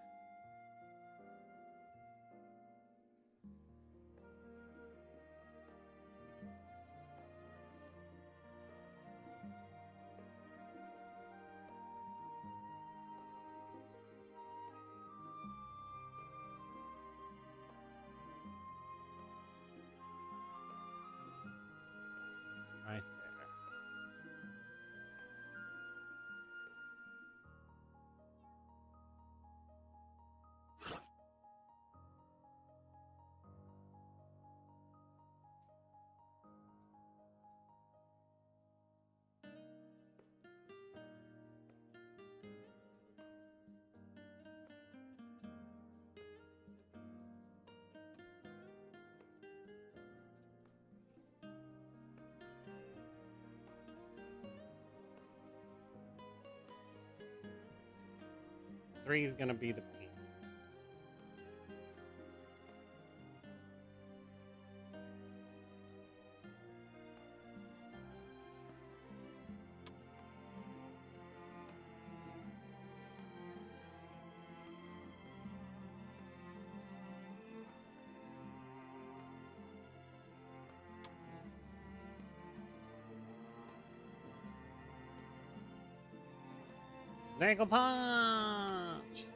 Right there. 3 is gonna be the peak. Ankle punch!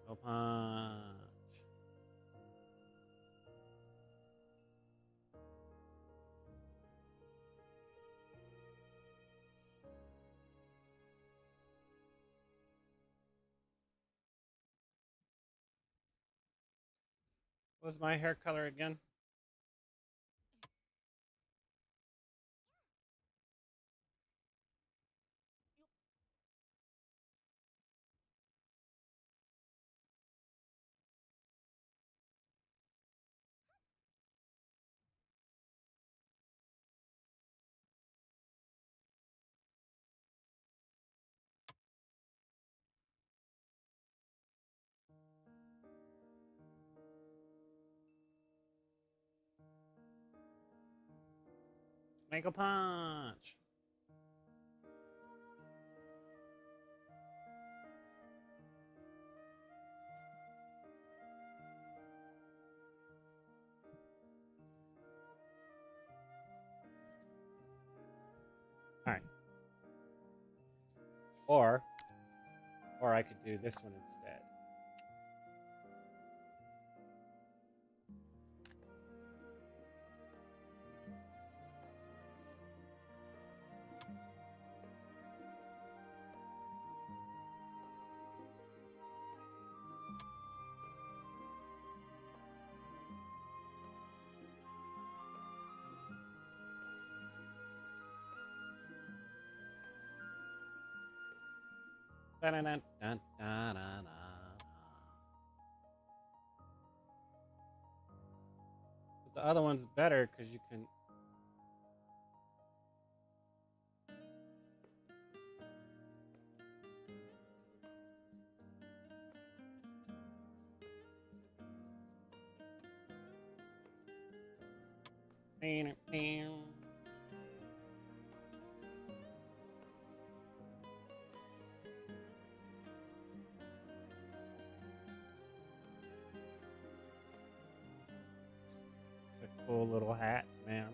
Ankle punch. What was my hair color again? Ankle punch. All right. Or I could do this one instead. Da-da-da-da-da-da-da. But the other one's better because you can. It's a cool little hat, man.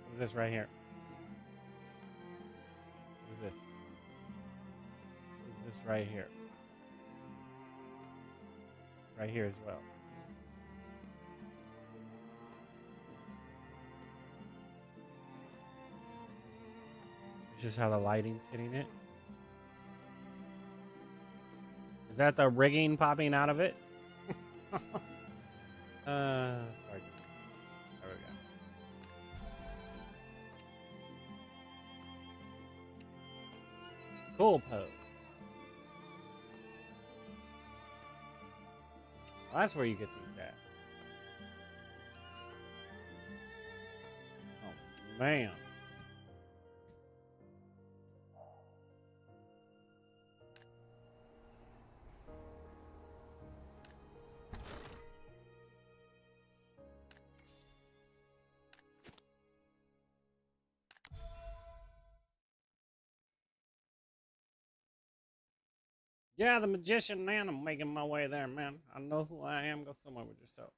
What is this right here? What is this? What is this right here? Right here as well. It's just how the lighting's hitting it. Is that the rigging popping out of it? Sorry. There we go. Cool pose. Well, that's where you get these at. Oh, man. Yeah, the magician, man. I'm making my way there, man. I know who I am. Go somewhere with yourself.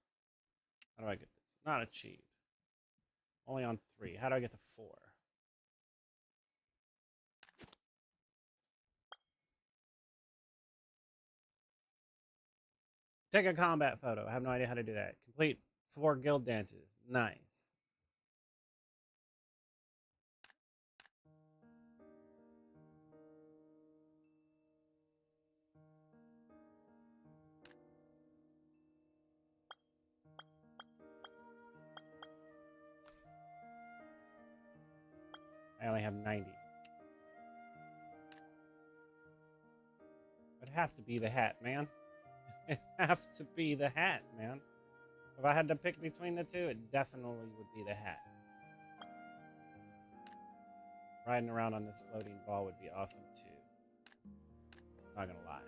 How do I get this? Not achieved. Only on 3. How do I get to 4? Take a combat photo. I have no idea how to do that. Complete 4 guild dances. Nice. only have 90. It'd have to be the hat, man. It has to be the hat, man. If I had to pick between the two, it definitely would be the hat. Riding around on this floating ball would be awesome too. Not gonna lie.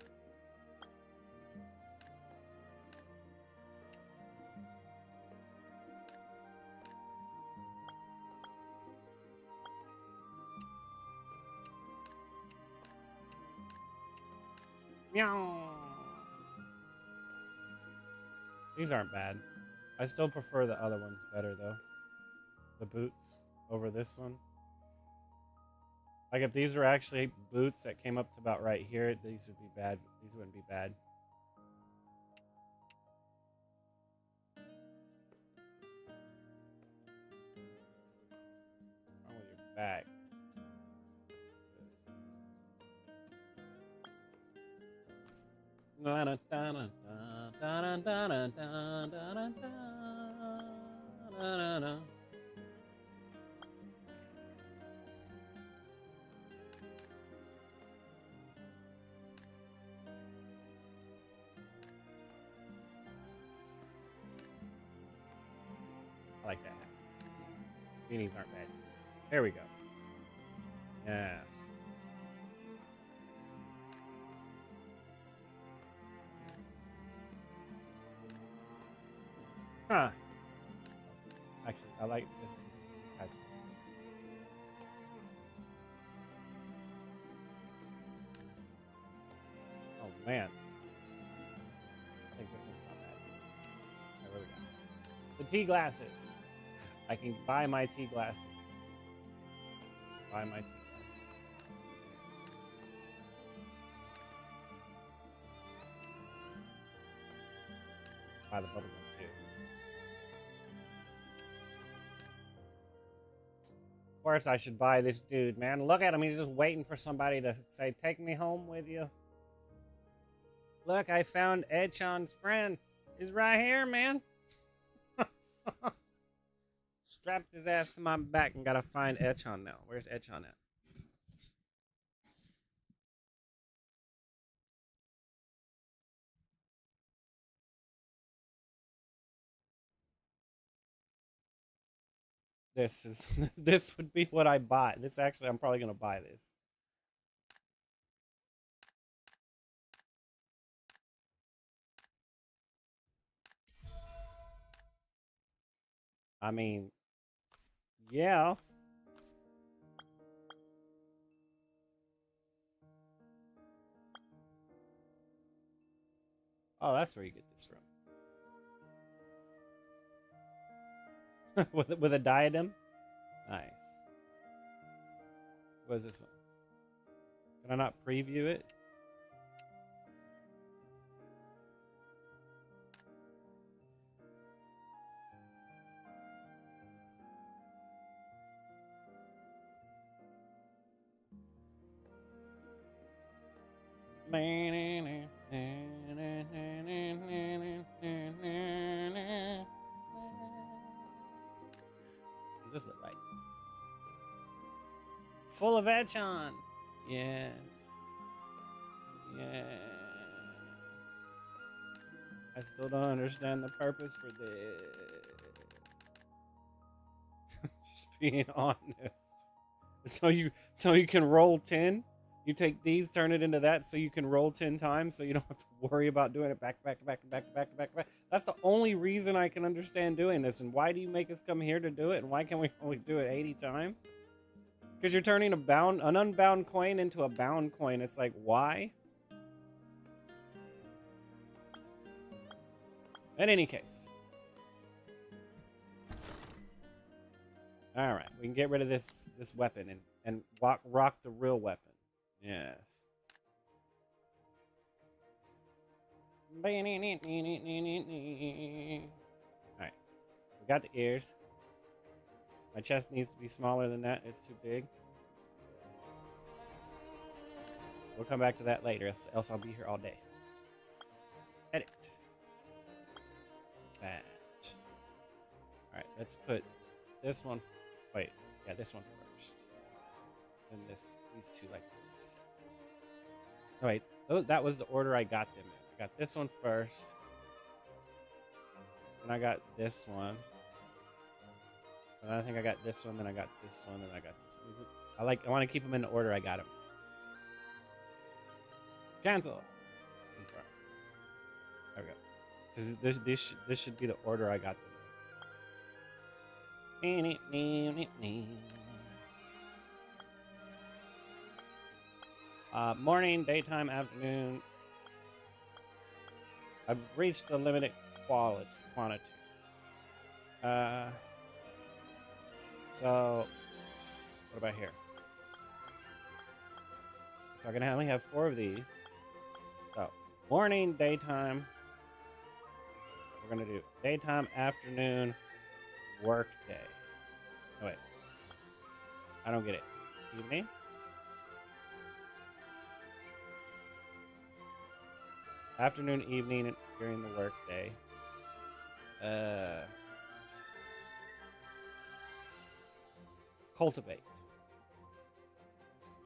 Meow. These aren't bad. I still prefer the other ones better though. The boots over this one. Like if these were actually boots that came up to about right here, these would be bad. These wouldn't be bad. What's wrong with your back? I like that. Beanies aren't bad. There we go. Yes. Huh. Actually, I like this hatchet. Oh man. I think this one's not bad. Right, where we go? The tea glasses. I can buy my tea glasses. Buy my tea glasses. Buy the bubble gum too. Of course I should buy this dude, man. Look at him. He's just waiting for somebody to say, take me home with you. Look, I found Echon's friend. He's right here, man. Strapped his ass to my back and gotta find Echon now. Where's Echon at? This would be what I buy. This actually, I'm probably gonna buy this. I mean, yeah. Oh, that's where you get this from. with a diadem? Nice. What is this one? Can I not preview it? What does this look like? Full of Echon. Yes. Yes. I still don't understand the purpose for this. Just being honest. So you can roll 10. You take these, turn it into that, so you can roll 10 times, so you don't have to worry about doing it back. That's the only reason I can understand doing this. And why do you make us come here to do it? And why can we only do it 80 times? Because you're turning an unbound coin into a bound coin. It's like, why? In any case. All right, we can get rid of this weapon and rock the real weapon. Yes. Alright. We got the ears. My chest needs to be smaller than that. It's too big. We'll come back to that later, else I'll be here all day. Edit. Batch. Alright, let's put this one... Wait. Yeah, this one first. then these two like this. Oh, wait, that was the order I got them in. I got this one first. Then I got this one. And I think I got this one, then I got this one, and I got this one. I want to keep them in the order I got them. Cancel. There we go. Because this should be the order I got them in. Morning, daytime, afternoon. I've reached the limited quantity. So, what about here? So I'm gonna only have 4 of these. So, morning, daytime. We're gonna do daytime, afternoon, work day. Oh, wait. I don't get it. Evening? Afternoon, evening, during the work day. Cultivate.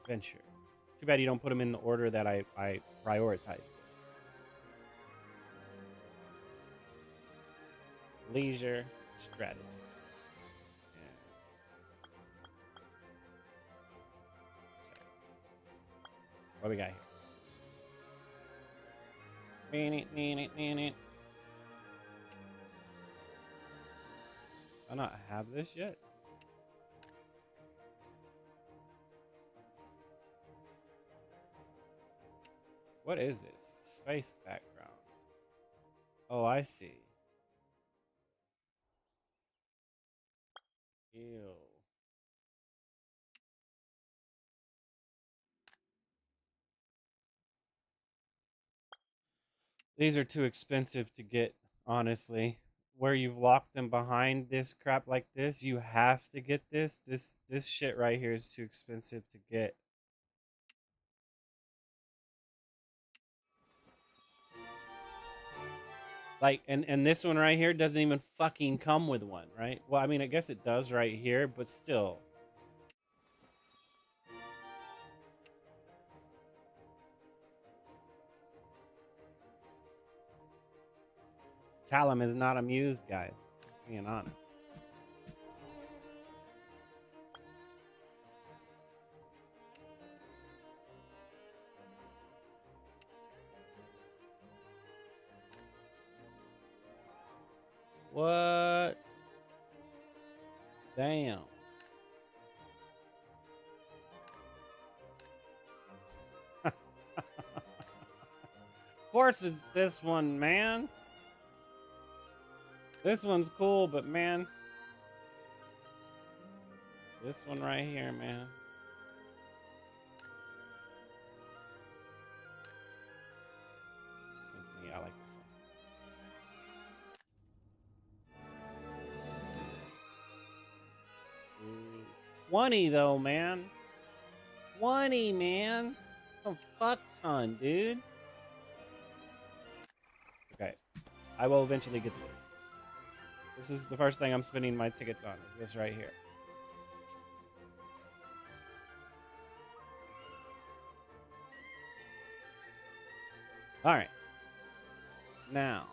Venture. Too bad you don't put them in the order that I prioritized. Leisure, strategy. What we got here? I not have this yet. What is this? Space background. Oh, I see. Ew. These are too expensive to get, honestly. Where you've locked them behind this crap like this, you have to get this. This shit right here is too expensive to get. Like, and this one right here doesn't even fucking come with one, right? Well, I mean, I guess it does right here, but still. Callum is not amused, guys. Being honest. What? Damn. Of course it's this one, man. This one's cool, but man. This one right here, man. This one's neat. I like this one. Ooh, 20 though, man. 20, man. A fuck ton, dude. Okay. I will eventually get this. This is the first thing I'm spending my tickets on. Is this right here. All right. Now.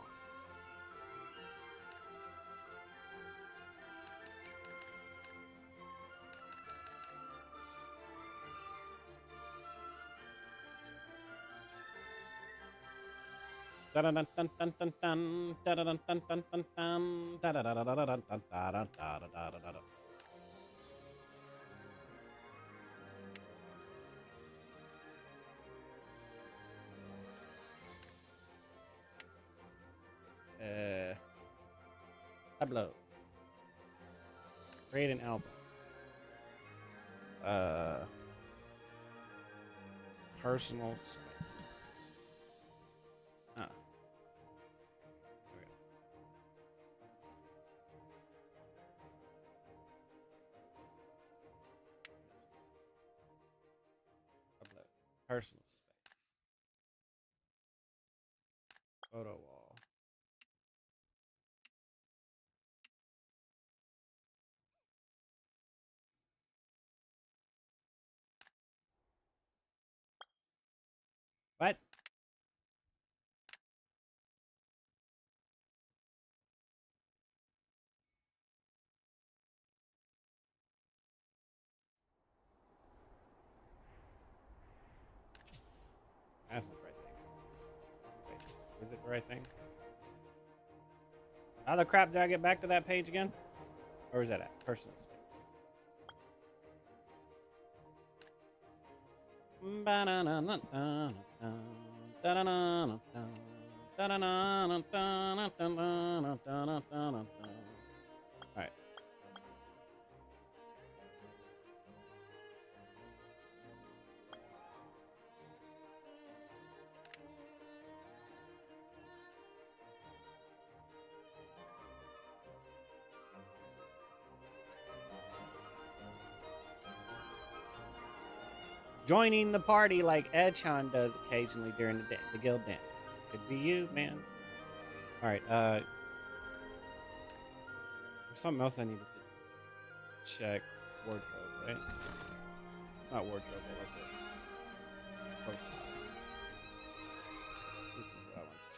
Tableau. Create an album. Personal space. Ah. Okay. Tableau. Personal space. Photo wall. What? That's not the right thing. Wait, is it the right thing? How the crap did I get back to that page again? Or is that at personal space? Alright. Joining the party like Edchan does occasionally during the guild dance. Could be you, man. Alright, there's something else I need to check. Wardrobe, right? It's not wardrobe, what was it? Wardrobe. This is what I want to check.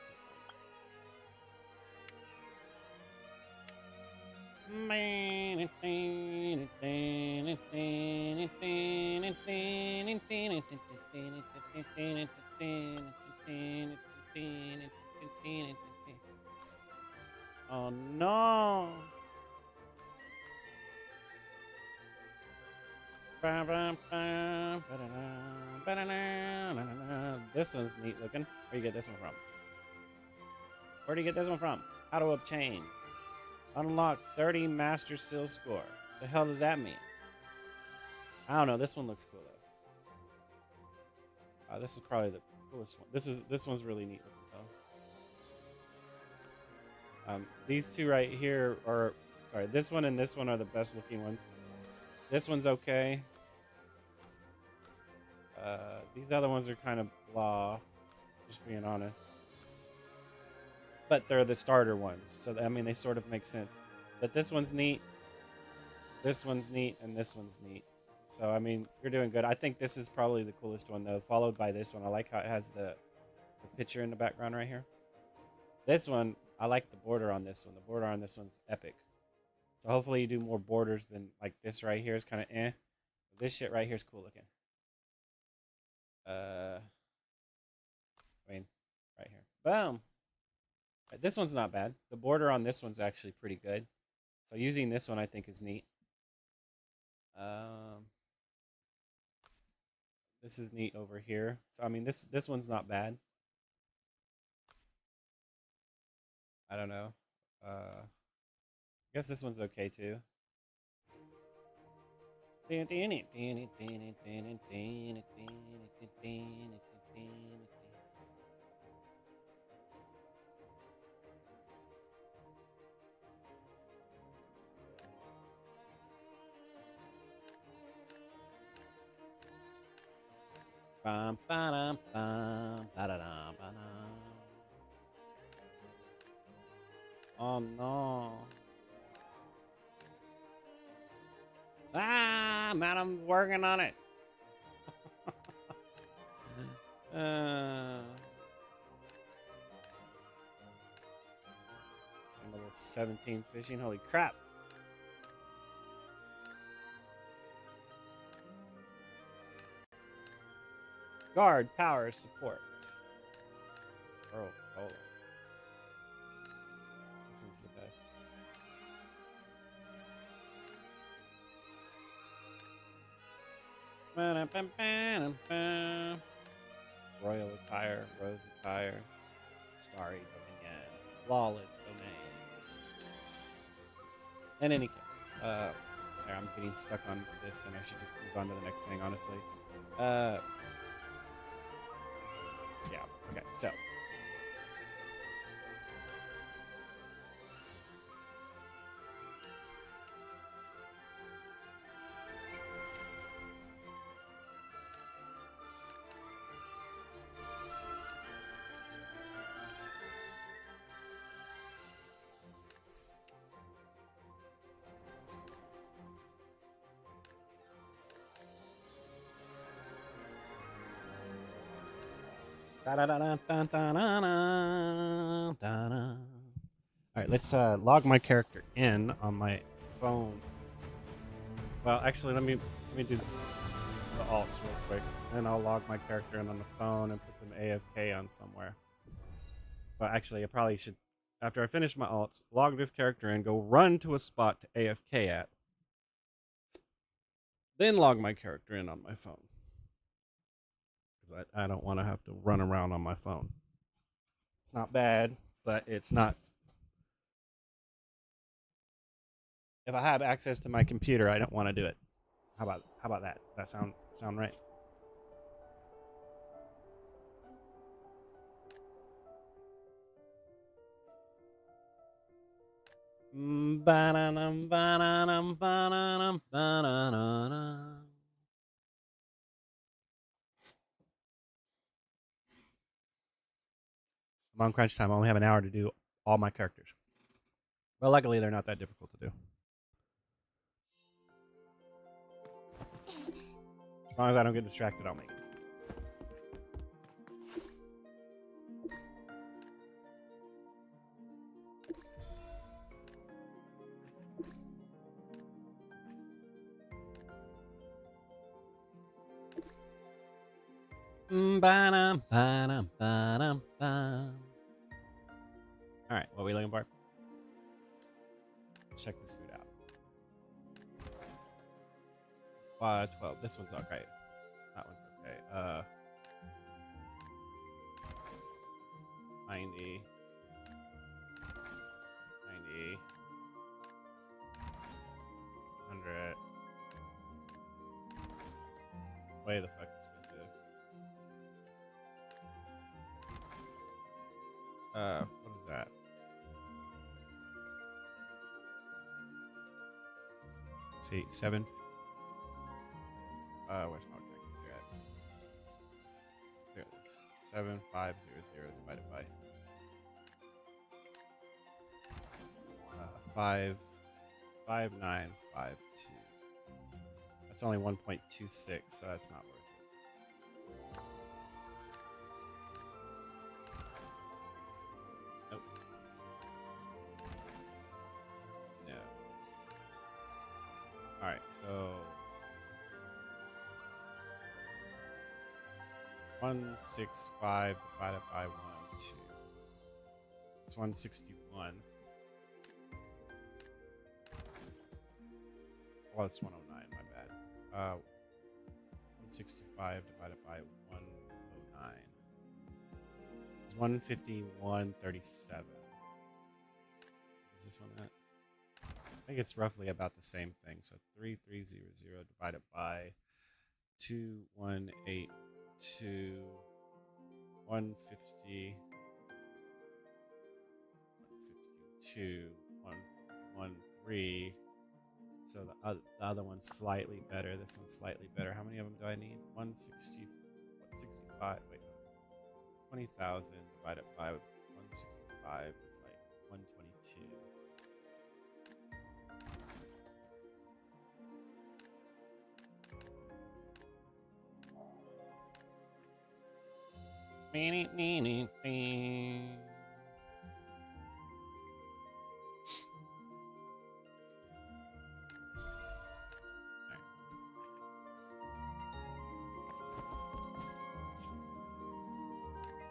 Oh no! This one's neat looking. Where do you get this one from? Where do you get this one from? How to obtain? Unlock 30 Master Seal score. The hell does that mean? I don't know. This one looks cool though. This is probably the coolest one. This one's really neat looking though. These two right here are sorry. This one and this one are the best looking ones. This one's okay. These other ones are kind of blah. Just being honest. But they're the starter ones, so I mean they sort of make sense. But this one's neat, and this one's neat. So I mean you're doing good. I think this is probably the coolest one though, followed by this one. I like how it has the picture in the background right here. This one, I like the border on this one. The border on this one's epic. So hopefully you do more borders than like this right here is kind of eh. This shit right here is cool looking. I mean, right here. Boom. This one's not bad. The border on this one's actually pretty good. So using this one I think is neat. This is neat over here. So I mean this one's not bad. I don't know. I guess this one's okay too. Bum, ba-dum, bum, ba-da-dum, ba-dum. Oh no. Ah, madam's working on it. Level 17 fishing, holy crap. Guard, power, support. Oh. This one's the best. Royal attire, rose attire, starry dominion, flawless domain. In any case, there, I'm getting stuck on this, and I should just move on to the next thing, honestly. Yeah, okay, so. All right, let's log my character in on my phone. Well, actually, let me do the alts real quick. Then I'll log my character in on the phone and put them AFK on somewhere. But actually, I probably should, after I finish my alts, log this character in, go run to a spot to AFK at, then log my character in on my phone. Because I don't want to have to run around on my phone. It's not bad, but it's not. If I have access to my computer, I don't want to do it. How about that? That sound right? I'm on crunch time. I only have an hour to do all my characters. Well, luckily, they're not that difficult to do. As long as I don't get distracted, I'll make it. All right, what are we looking for? Check this food out. 12. This one's okay. That one's okay. 90. 90. $100. Way the fuck expensive. What is that? See, 7. Where's my calculator at? There it is. 7500 divided by 5952. That's only 1.26, so that's not worth it. Nope. No. Alright, so 165 divided by 102. It's 161. Well, it's 109, my bad. 165 divided by 109. It's 151.37. Is this one at? I think it's roughly about the same thing. So 3300 divided by 2182. 150. 152. 113. So the other one's slightly better. This one's slightly better. How many of them do I need? 165. Wait, 20,000 divided by 165 is like 122.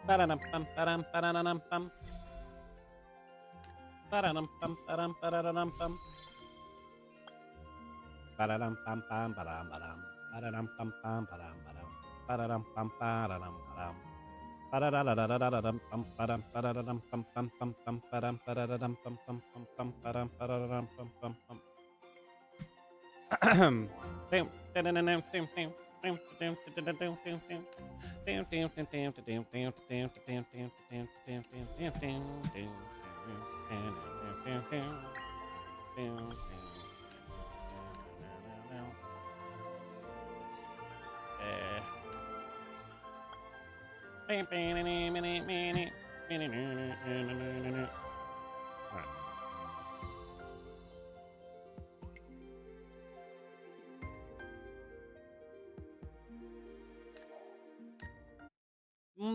Ba-da-dum-bum, ba-dum, ba-da-dum-bum. Ba-da-dum-bum, ba-dum, ba-da-dum-bum. Ba-da-dum-bum, bum, ba-dum, ba-dum. Ba-da-dum-bum, bum, ba-dum, ba-dum. Ba-da-dum-bum, ba-da-dum, ba-dum. Ba-da-da-da-da-da-da-dum, ba-dum, ba-da-da-dum-bum, bum, bum, bum, ba-dum, ba-da-da-dum-bum, bum, bum, bum, ba-dum, ba-da-da-dum-bum, bum, bum.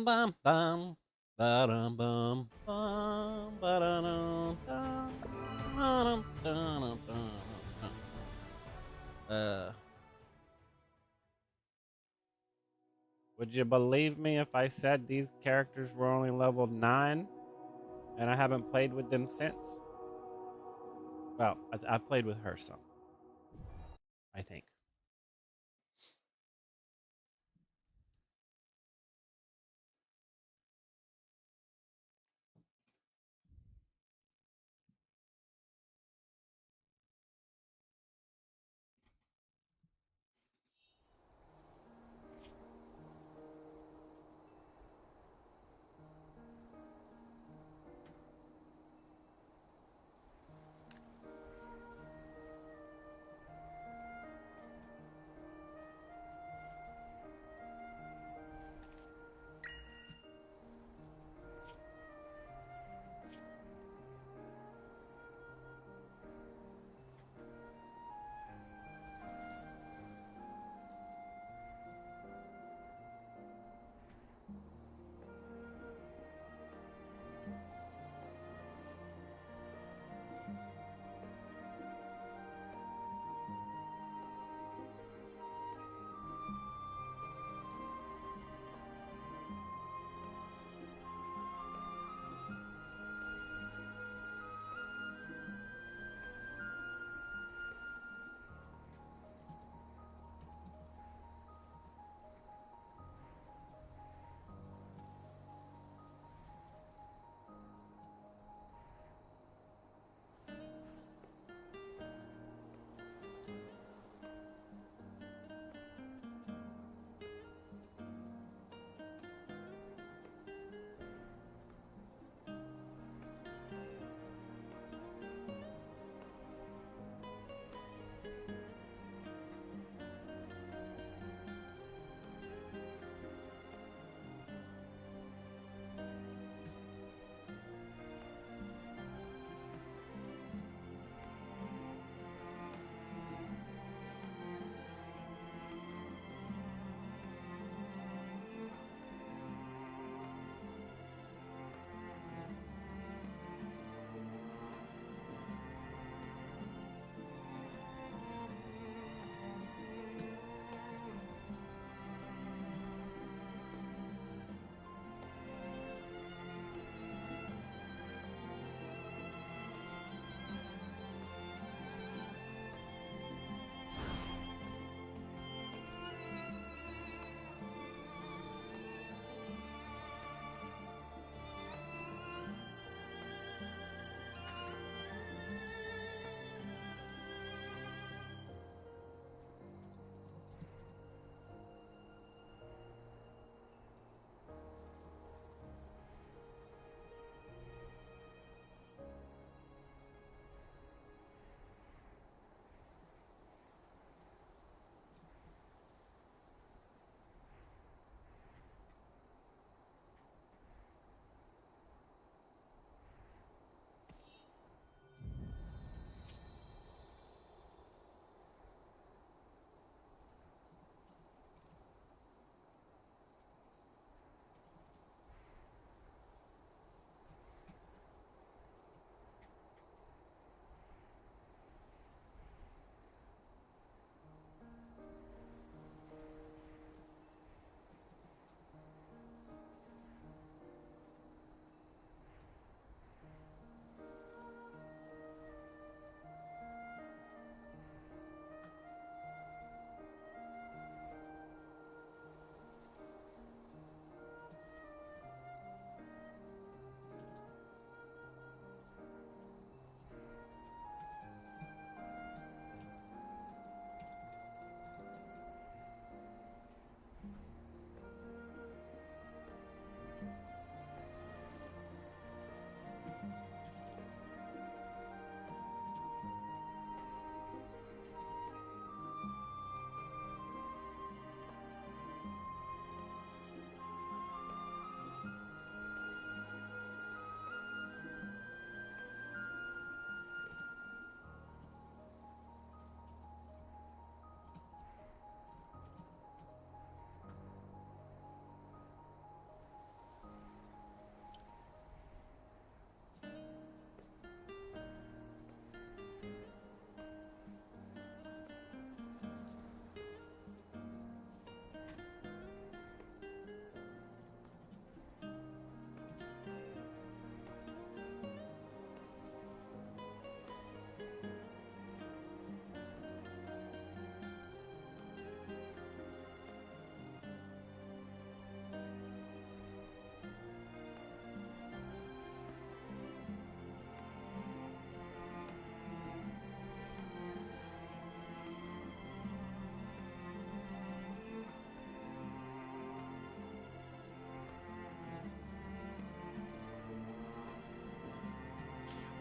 bum bum. Ba-dum bum bum ba-da-dum dum ba-dum dum dum. Would you believe me if I said these characters were only level 9 and I haven't played with them since? Well, I've played with her some, I think.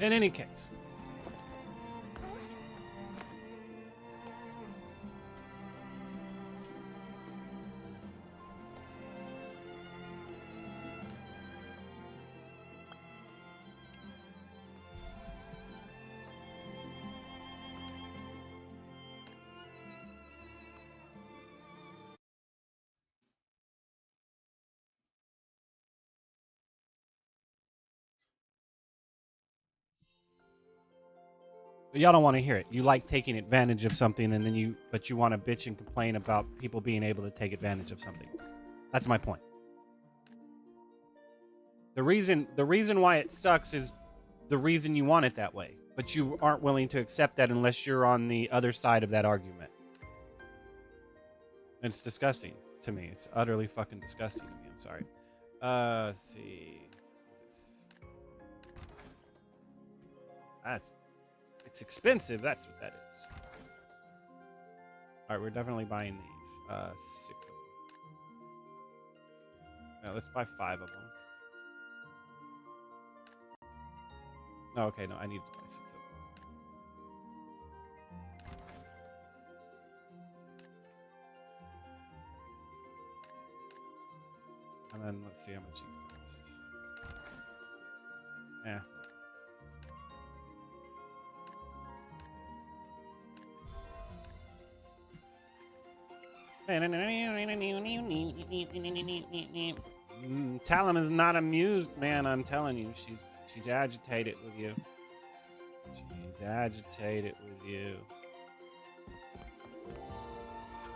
In any case, but y'all don't want to hear it. You like taking advantage of something, and then but you want to bitch and complain about people being able to take advantage of something. That's my point. The reason why it sucks is the reason you want it that way, but you aren't willing to accept that unless you're on the other side of that argument. And it's disgusting to me. It's utterly fucking disgusting to me. I'm sorry. Let's see. It's expensive. That's what that is. All right, we're definitely buying these. 6 of them. No, let's buy 5 of them. No, okay, no, I need to buy 6 of them. And then let's see how much these cost. Yeah. Talon is not amused, man. I'm telling you, she's agitated with you. She's agitated with you.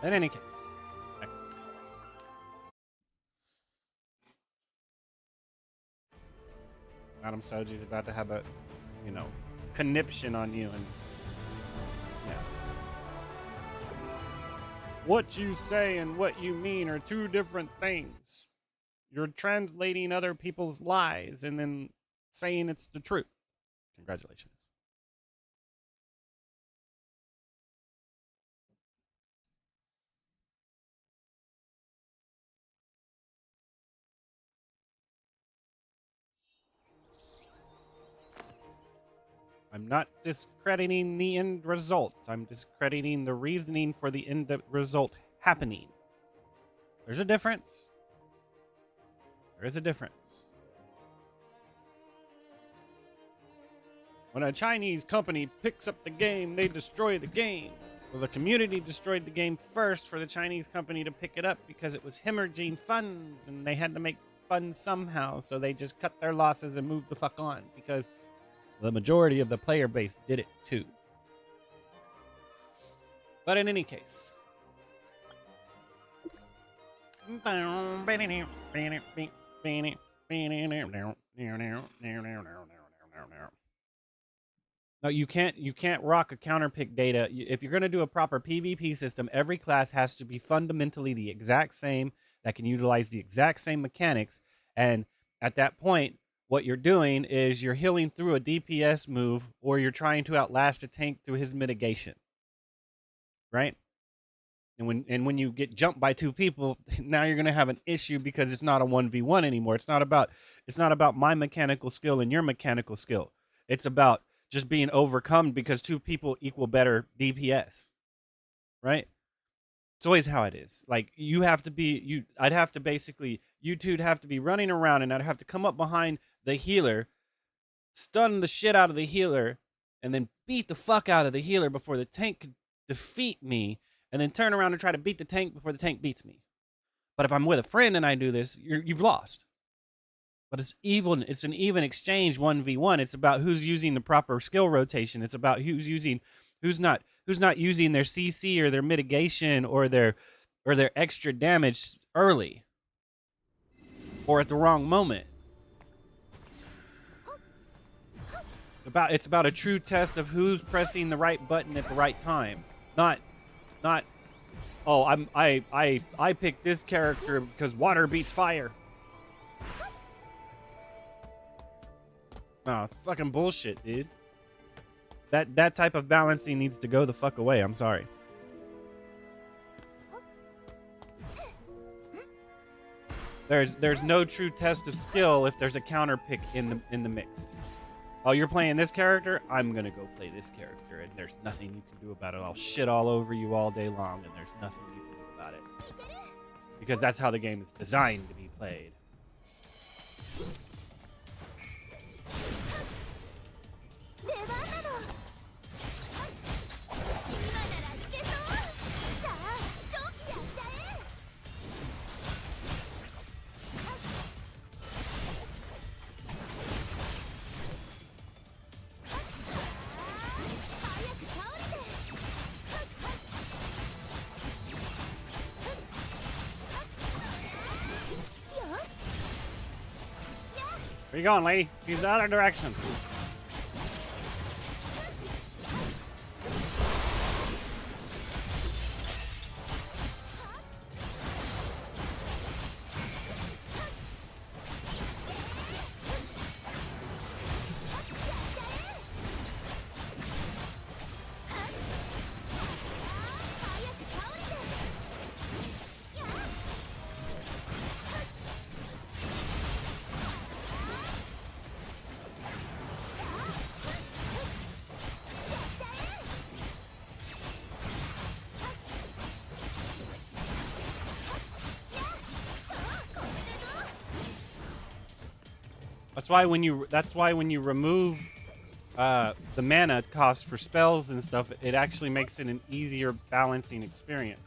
In any case, excellent. Madam Soji's about to have a, conniption on you, and yeah. What you say and what you mean are 2 different things. You're translating other people's lies and then saying it's the truth. Congratulations. I'm not discrediting the end result. I'm discrediting the reasoning for the end result happening. There's a difference. There is a difference. When a Chinese company picks up the game, they destroy the game. Well, the community destroyed the game first for the Chinese company to pick it up because it was hemorrhaging funds and they had to make funds somehow. So they just cut their losses and moved the fuck on because the majority of the player base did it too. But in any case. No, you can't rock a counterpick data. If you're going to do a proper PvP system, every class has to be fundamentally the exact same, that can utilize the exact same mechanics. And at that point, what you're doing is you're healing through a DPS move, or you're trying to outlast a tank through his mitigation. Right? And when you get jumped by 2 people, now you're going to have an issue because it's not a 1v1 anymore. It's not about my mechanical skill and your mechanical skill. It's about just being overcome because 2 people equal better DPS. Right? It's always how it is. Like, you have to be, I'd have to basically, you two'd have to be running around, and I'd have to come up behind the healer, stun the shit out of the healer, and then beat the fuck out of the healer before the tank could defeat me, and then turn around and try to beat the tank before the tank beats me. But if I'm with a friend and I do this, you've lost. But it's even. It's an even exchange 1v1. It's about who's using the proper skill rotation. It's about who's not using their CC or their mitigation or their extra damage early or at the wrong moment. It's about a true test of who's pressing the right button at the right time. Not oh, I picked this character because water beats fire. No, it's fucking bullshit, dude. That type of balancing needs to go the fuck away. I'm sorry. There's no true test of skill if there's a counter pick in the mix. oh, you're playing this character? I'm gonna go play this character, and there's nothing you can do about it. I'll shit all over you all day long, and there's nothing you can do about it. Because that's how the game is designed to be played. Where you going, lady? She's the other direction. That's why when you remove the mana cost for spells and stuff, it actually makes it an easier balancing experience.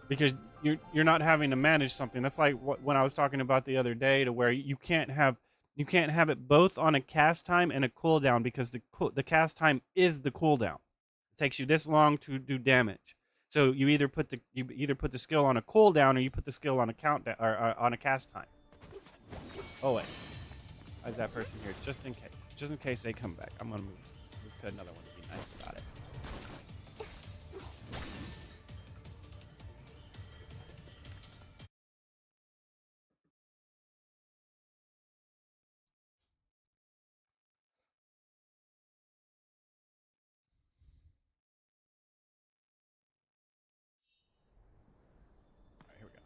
Because you're not having to manage something. That's like when I was talking about the other day, to where you can't have it both on a cast time and a cooldown, because the cast time is the cooldown. It takes you this long to do damage. So you either put the skill on a cooldown, or you put the skill on a countdown, or on a cast time. Oh wait, why is that person here? Just in case they come back, I'm gonna move to another one to be nice about it. Here we go.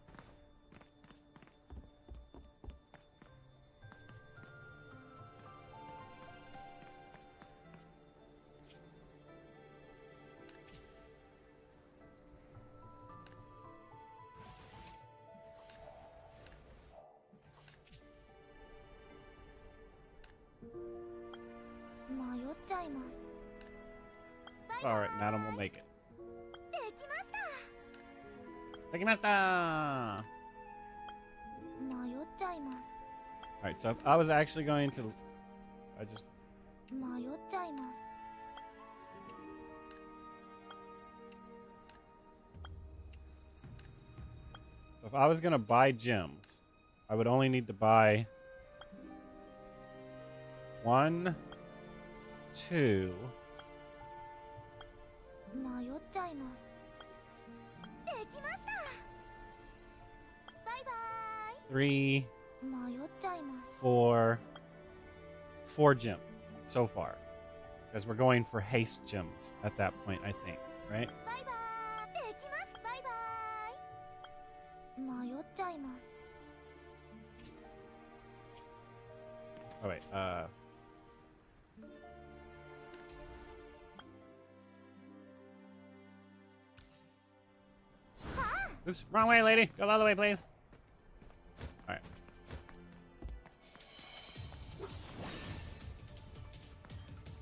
It's all right, madam. We'll make it. Dekimashita! Alright, so if I was actually going to... So if I was going to buy gems, I would only need to buy 1, 2... 3, 4 gems so far, because we're going for haste gems at that point, I think, right? Oh wait, oops, wrong way, lady. Go the other way, please. All right.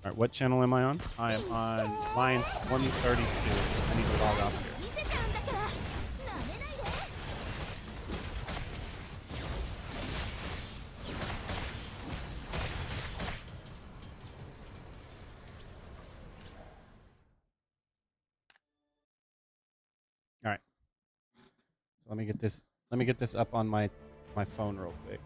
All right, what channel am I on? I am on line 132. I need to log off here. All right. So let me get this up on my phone real quick.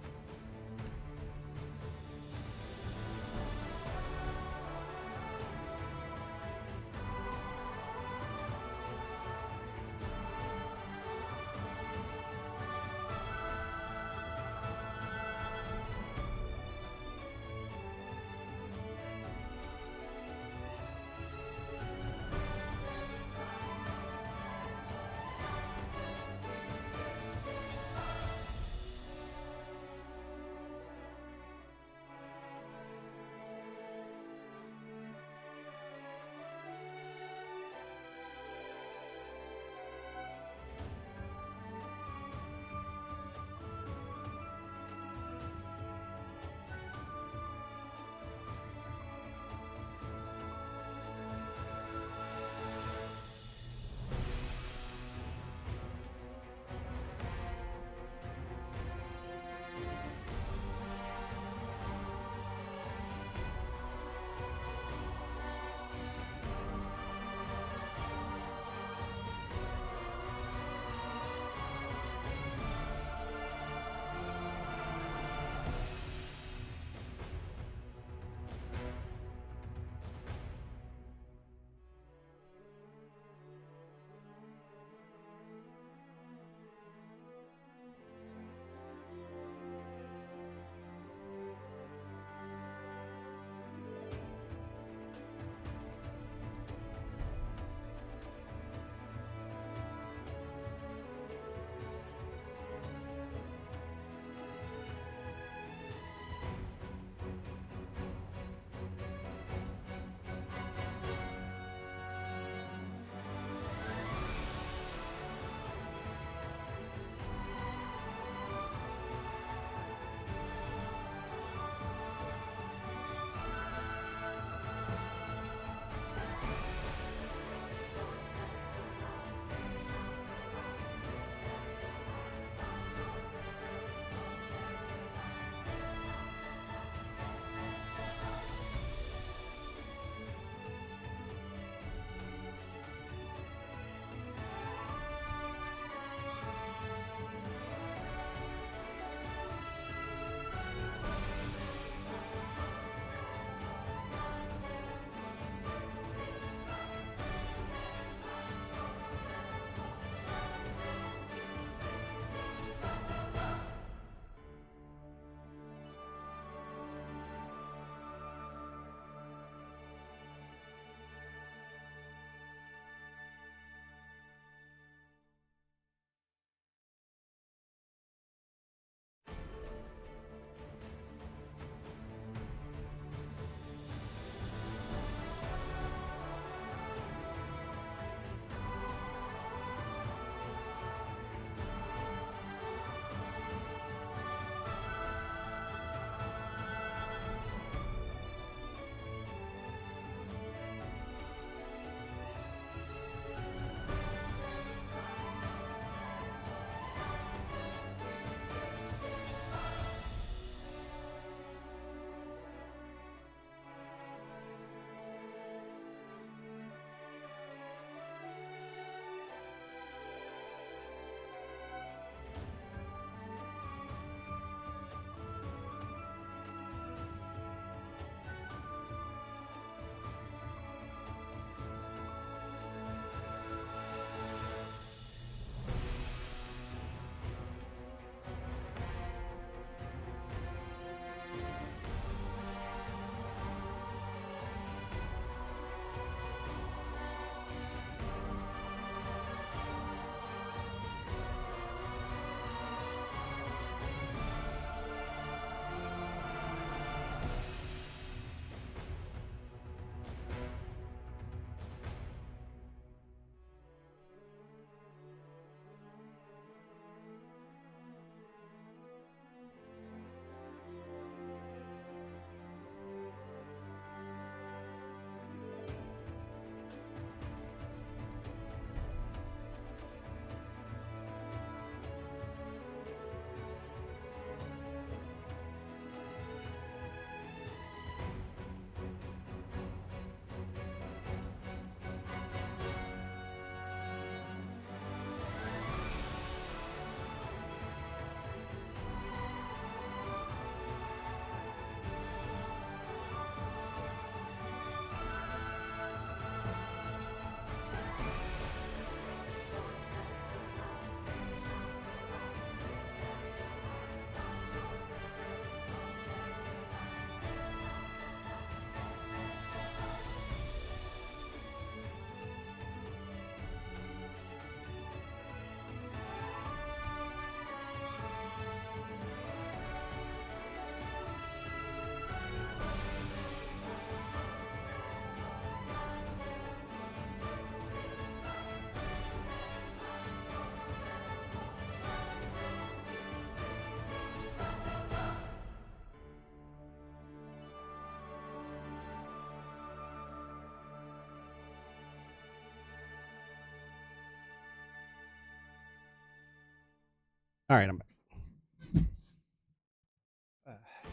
All right, I'm back.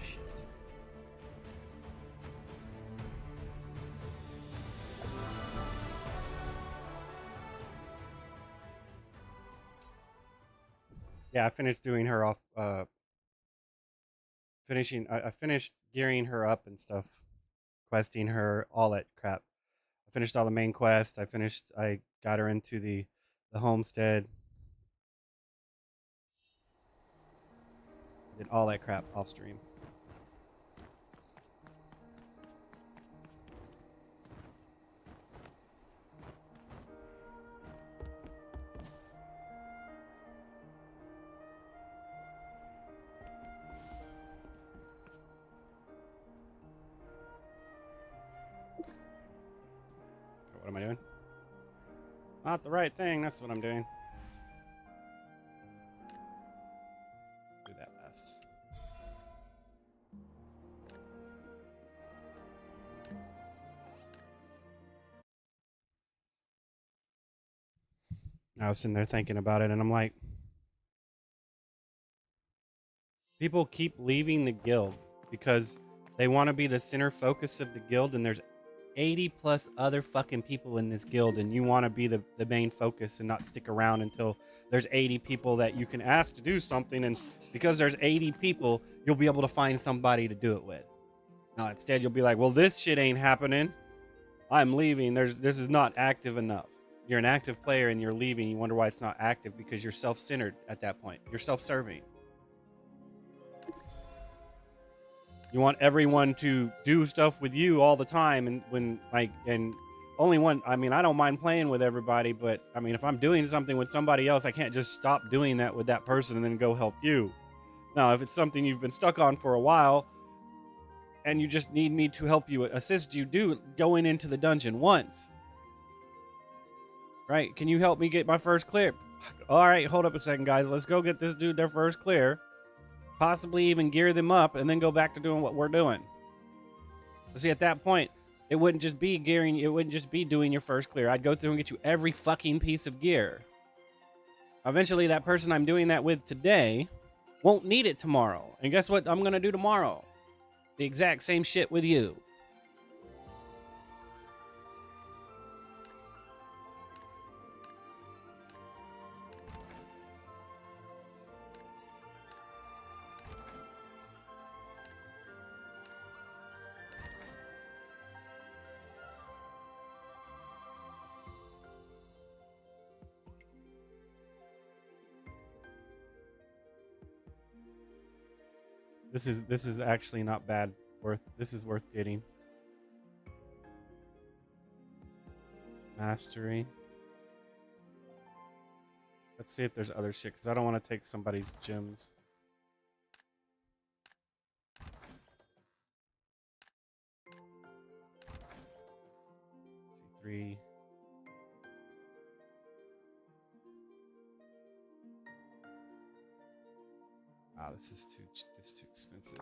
Shit. Yeah, I finished doing her off. I finished gearing her up and stuff, questing her, all that crap. I finished all the main quest. I got her into the homestead. Did all that crap off stream. What am I doing? Not the right thing. That's what I'm doing. Do that last. I was sitting there thinking about it, and I'm like, people keep leaving the guild because they want to be the center focus of the guild, and there's 80 plus other fucking people in this guild, and you want to be the main focus and not stick around until there's 80 people that you can ask to do something, and because there's 80 people, you'll be able to find somebody to do it with. No, instead you'll be like, well, this shit ain't happening. I'm leaving. This is not active enough. You're an active player and you're leaving. You wonder why it's not active because you're self-centered at that point. You're self-serving. You want everyone to do stuff with you all the time, and only one. I mean, I don't mind playing with everybody, but I mean, if I'm doing something with somebody else, I can't just stop doing that with that person and then go help you. Now, if it's something you've been stuck on for a while and you just need me to help you assist you going into the dungeon once, right? Can you help me get my first clear? All right, hold up a second, guys. Let's go get this dude their first clear. Possibly even gear them up and then go back to doing what we're doing. But see, at that point, it wouldn't just be gearing. It wouldn't just be doing your first clear. I'd go through and get you every fucking piece of gear. Eventually, that person I'm doing that with today won't need it tomorrow. And guess what I'm going to do tomorrow? The exact same shit with you. This is actually not bad. This is worth getting. Mastery. Let's see if there's other shit, because I don't want to take somebody's gems. C3. Ah, this is too expensive.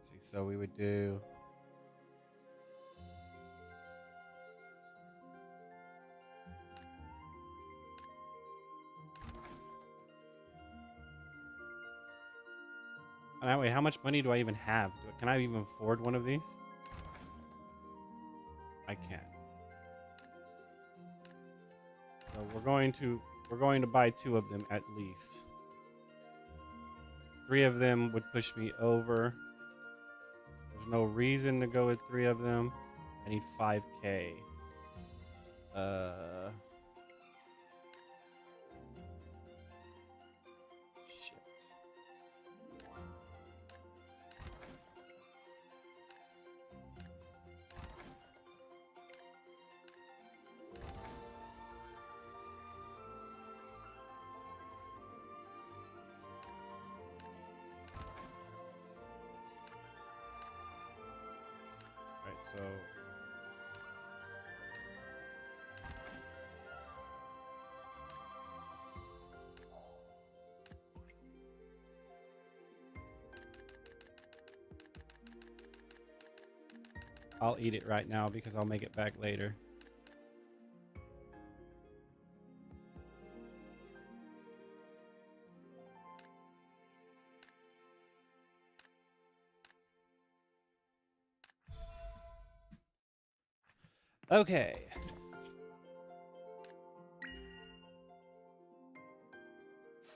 See, so we would do wait, how much money do I even have? Can I even afford one of these? I can't. So we're going to buy 2 of them at least. 3 of them would push me over. There's no reason to go with 3 of them. I need 5K. Shit. So I'll eat it right now because I'll make it back later. Okay.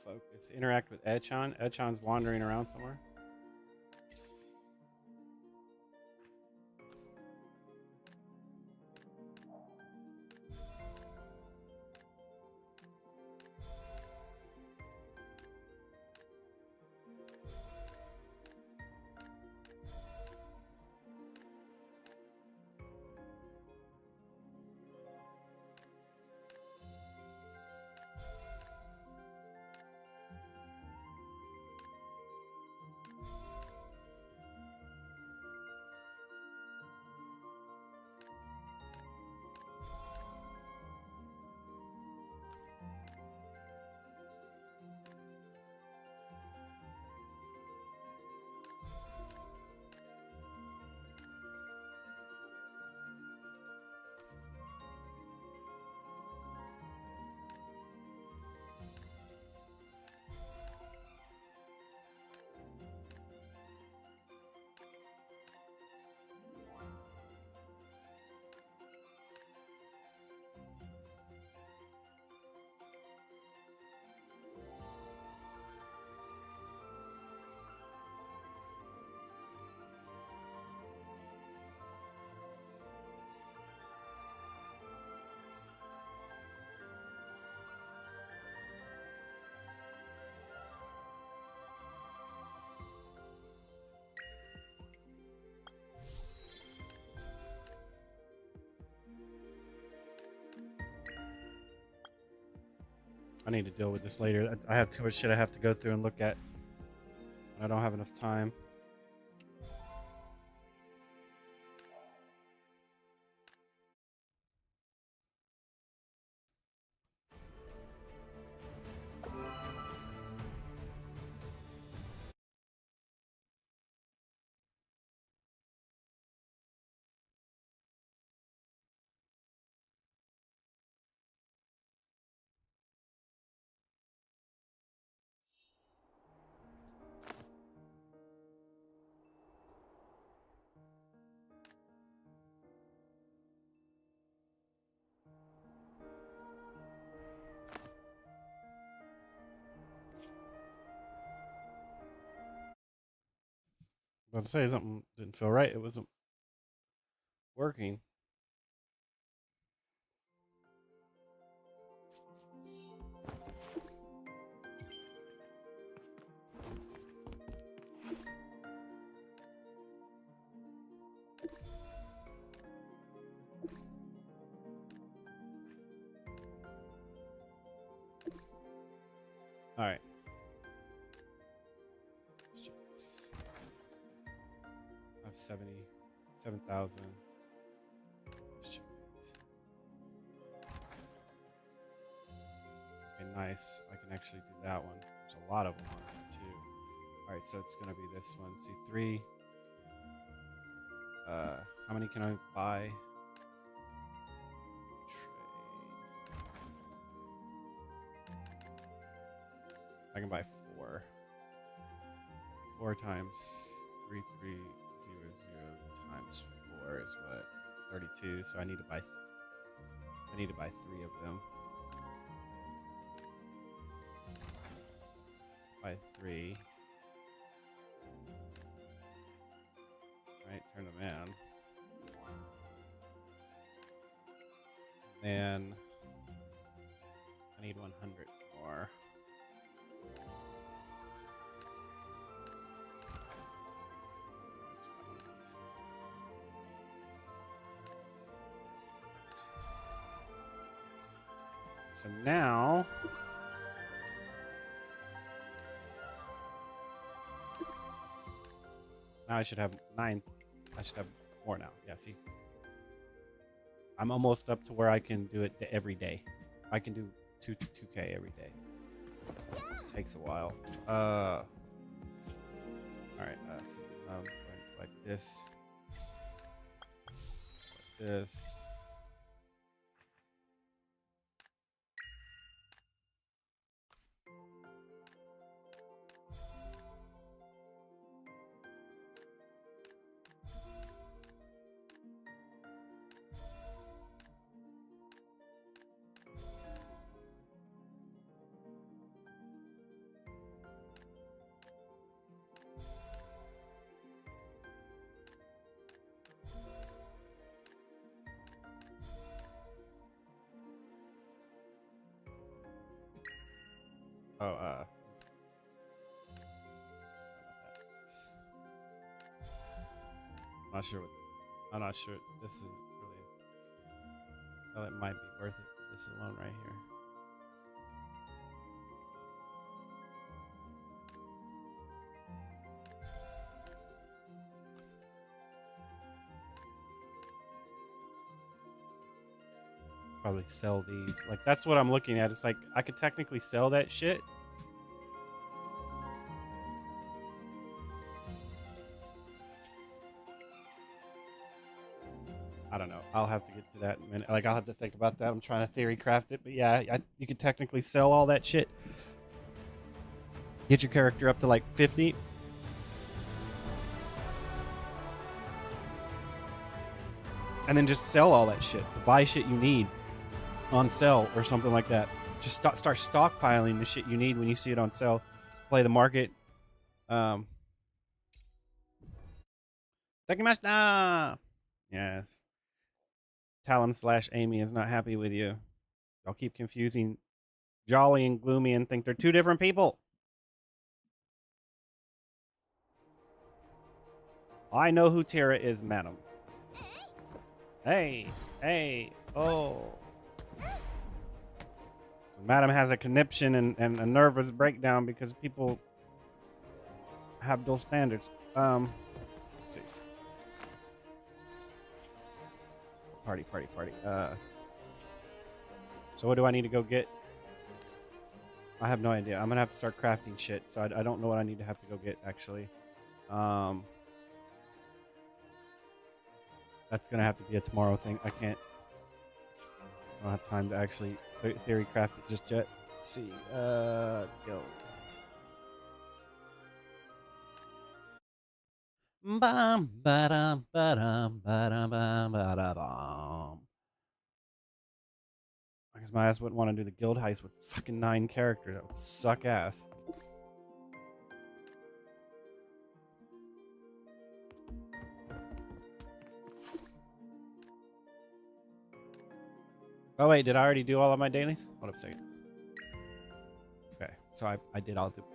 Focus. Interact with Echon. Echon's wandering around somewhere. I need to deal with this later. I have too much shit I have to go through and look at. I don't have enough time. I was about to say something didn't feel right. It wasn't working. All right. I have 77,000. Let's check these. Okay, nice. I can actually do that one. There's a lot of them on there too. All right, so it's gonna be this one. C3. How many can I buy? I can buy 4. 4 times 3300 times 4 is what? 32. So I need to buy 3 of them. Buy 3. Right, turn them in. And I need 100 more. So now I should have 9. I should have more now. Yeah, see? I'm almost up to where I can do it every day. I can do 2K every day. It just takes a while. Alright, so I'm going to collect this. this. Oh, I'm not sure what. I'm not sure. This isn't really. Oh, it might be worth it for this alone right here. Probably sell these. Like, that's what I'm looking at. It's like I could technically sell that shit. I don't know. I'll have to get to that in a minute. Like, I'll have to think about that. I'm trying to theory craft it. But yeah, you could technically sell all that shit. Get your character up to like 50. And then just sell all that shit. To buy shit you need on sale or something like that. Just start stockpiling the shit you need when you see it on sale. Play the market. Takimashita! Yes. Talon/Amy is not happy with you. Y'all keep confusing Jolly and Gloomy and think they're two different people. I know who Tira is, madam. Hey, oh. Madam has a conniption and a nervous breakdown because people have dual standards. Let's see. Party. So what do I need to go get? I have no idea. I'm gonna have to start crafting shit. So I don't know what I need to have to go get actually. That's gonna have to be a tomorrow thing. I don't have time to actually theory craft it just yet. Let's see. Go. Bam, ba-dum, ba-dum, ba-dum, bam, ba-da-bum. I guess my ass wouldn't want to do the guild heist with fucking 9 characters. That would suck ass. Oh wait, did I already do all of my dailies? Hold up a second. Okay, so I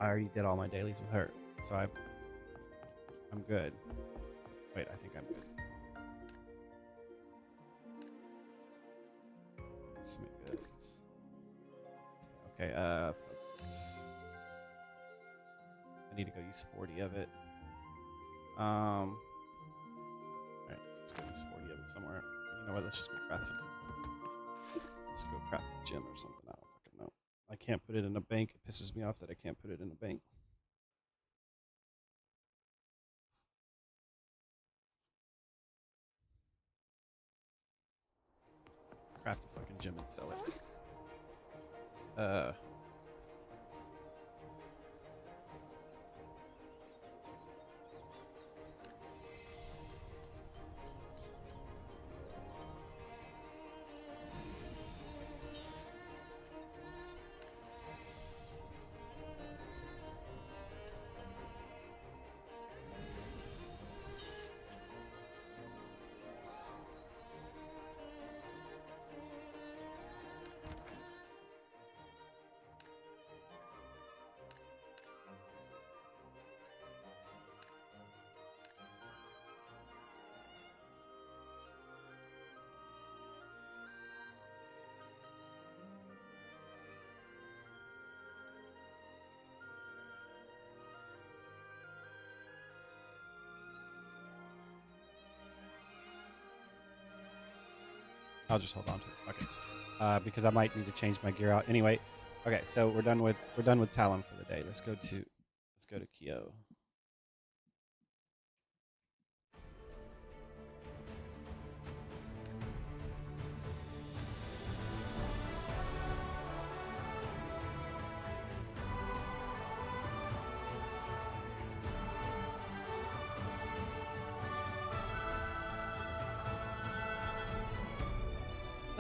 already did all my dailies with her. So I'm good. Wait, I think I'm good. Submit goods. Okay, focus. I need to go use 40 of it. Alright, let's go use 40 of it somewhere. You know what, let's just go craft something. Let's go craft a gym or something. I don't fucking know. I can't put it in a bank. It pisses me off that I can't put it in a bank. Craft a fucking gym and sell it. I'll just hold on to it. Okay. Because I might need to change my gear out. Anyway, okay, so we're done with Talon for the day. Let's go to Kyo.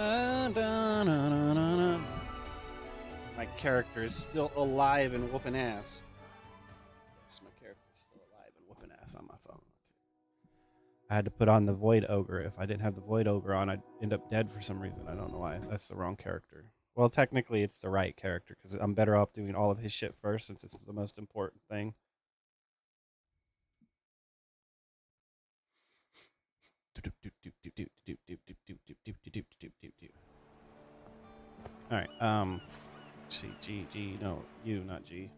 My character is still alive and whooping ass. Yes, my character is still alive and whooping ass on my phone. I had to put on the Void Ogre. If I didn't have the Void Ogre on, I'd end up dead for some reason. I don't know why. That's the wrong character. Well, technically, it's the right character because I'm better off doing all of his shit first since it's the most important thing. All right. C, G. No, U, not G.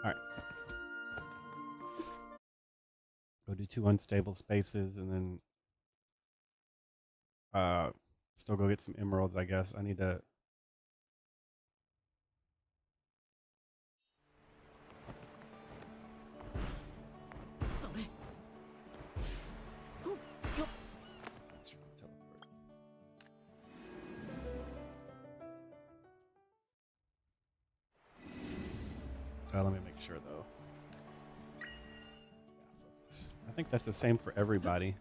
All right. Go do 2 unstable spaces and then still go get some emeralds, I guess. I need to let me make sure though. Yeah, focus. I think that's the same for everybody.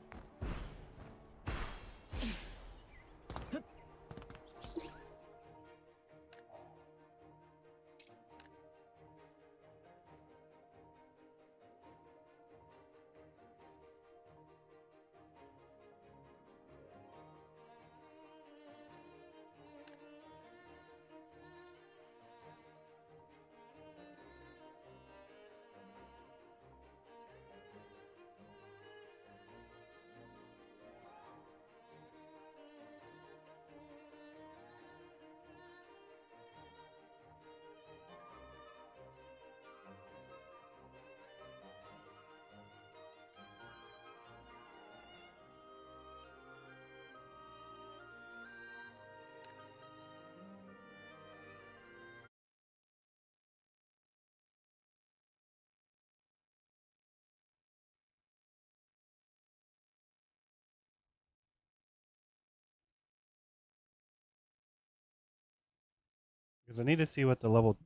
Because I need to see what the level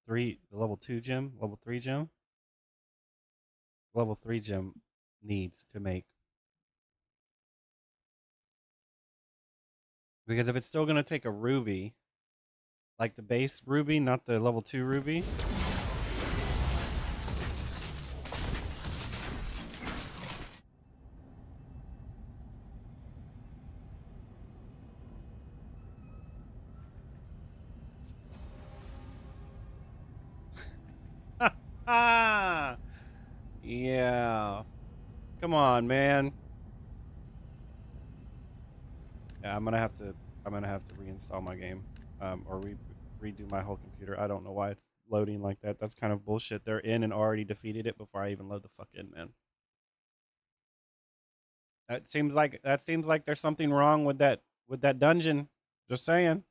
3 gem needs to make. Because if it's still gonna take a ruby, like the base ruby, not the level 2 ruby. Yeah. Come on, man. Yeah, I'm gonna have to reinstall my game, or redo my whole computer. I don't know why it's loading like that. That's kind of bullshit. They're in and already defeated it before I even load the fuck in, man. That seems like there's something wrong with that dungeon. Just saying.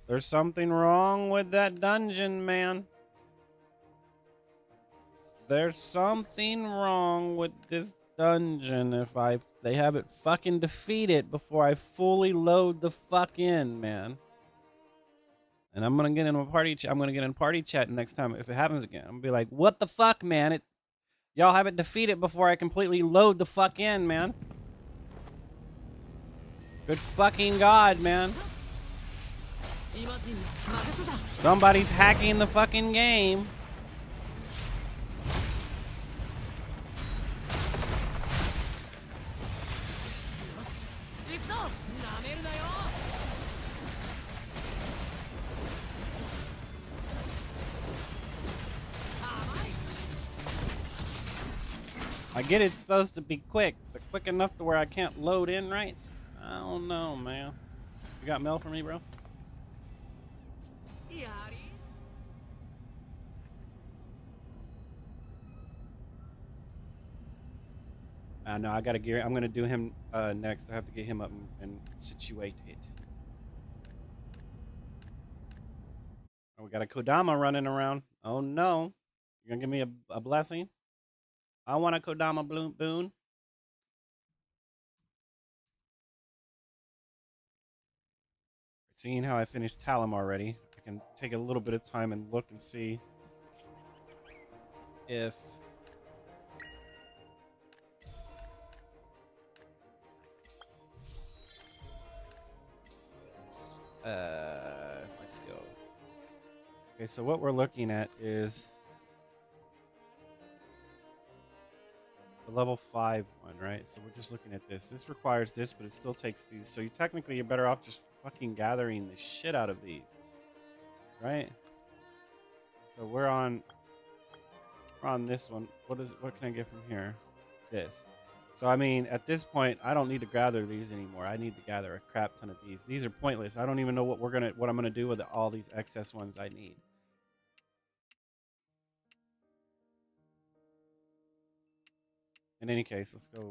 There's something wrong with that dungeon, man. There's something wrong with this dungeon if they have it fucking defeated before I fully load the fuck in, man. And I'm gonna get in a party I'm gonna get in party chat next time if it happens again. I'm gonna be like, what the fuck, man? Y'all have it defeated before I completely load the fuck in, man. Good fucking God, man. Somebody's hacking the fucking game. I get it's supposed to be quick, but quick enough to where I can't load in right? I don't know, man. You got mail for me, bro? No, I gotta gear. I'm gonna do him next. I have to get him up and situate it. Oh, we got a Kodama running around. Oh no. You're gonna give me a blessing? I want a Kodama boon. Seeing how I finished Talim already, I can take a little bit of time and look and see if my skill. Okay, so what we're looking at is the level 5 one, right? So we're just looking at this. This requires this, but it still takes these. So you're better off just fucking gathering the shit out of these, right? So we're on this one. What can I get from here? This. So I mean, at this point, I don't need to gather these anymore. I need to gather a crap ton of these. These are pointless. I don't even know what I'm gonna do with all these excess ones I need. In any case, let's go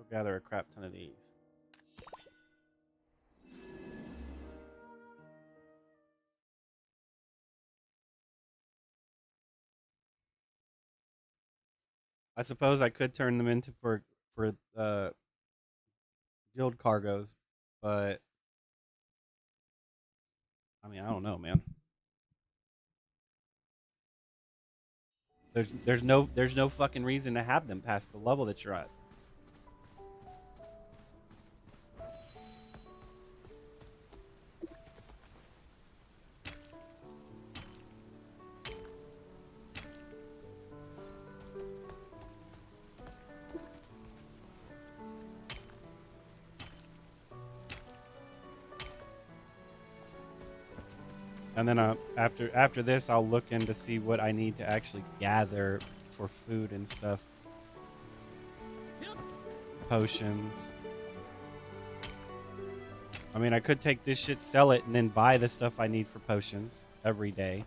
gather a crap ton of these. I suppose I could turn them into for guild cargoes, but I mean, I don't know, man. There's no fucking reason to have them past the level that you're at. And then after this, I'll look in to see what I need to actually gather for food and stuff. Potions. I mean, I could take this shit, sell it, and then buy the stuff I need for potions every day.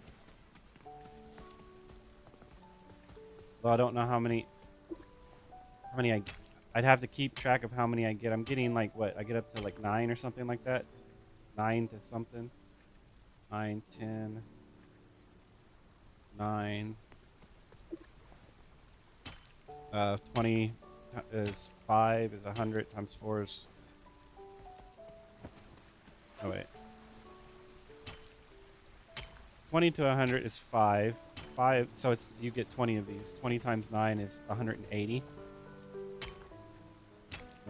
Though I don't know how many I'd have to keep track of how many I get. I'm getting like what? I get up to like 9 or something like that. 9 to something. 9, 10, 9, 20 is 5 is 100 times 4 is, oh wait, 20 to 100 is 5, so it's, you get 20 of these. 20 times 9 is 180.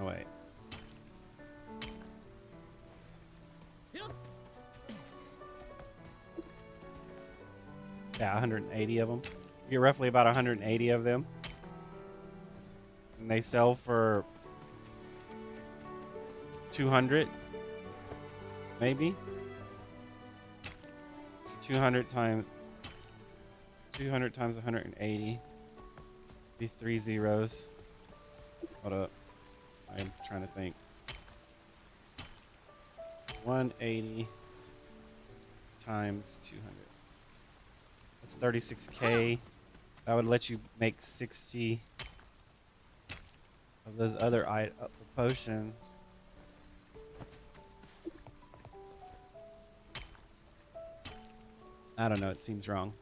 Oh wait. Yeah, 180 of them. You get roughly about 180 of them. And they sell for 200, maybe. So 200 times 180. Be 3 zeros. Hold up. I'm trying to think. 180 times 200. That's 36k. That would let you make 60 of those other for potions. I don't know, it seems wrong.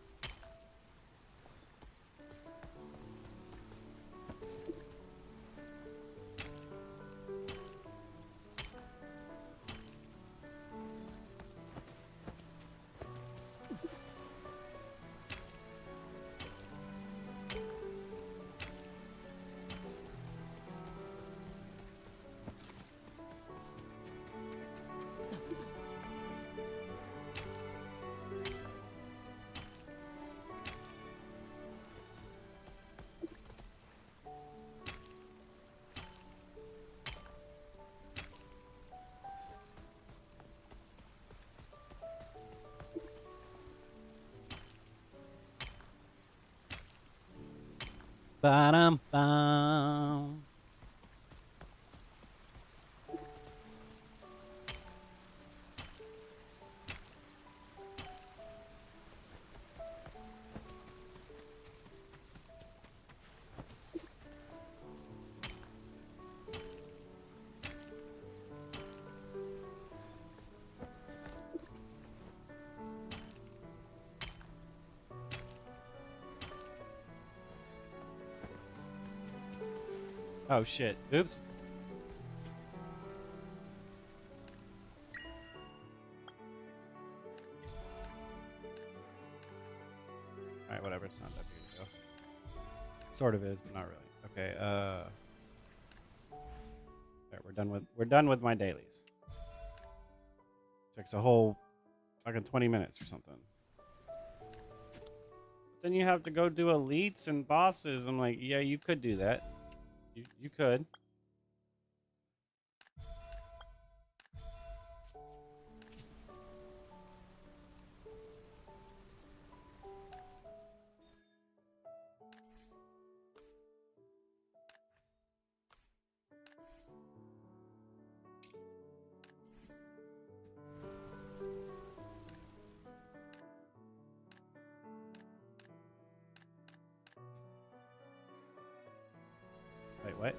Ba-dum-bum. Oh shit. Oops. Alright, whatever. It's not that big a deal. Sort of is, but not really. Okay, there, we're done with my dailies. Takes a whole fucking 20 minutes or something. But then you have to go do elites and bosses. I'm like, yeah, you could do that. You could. Wait, what?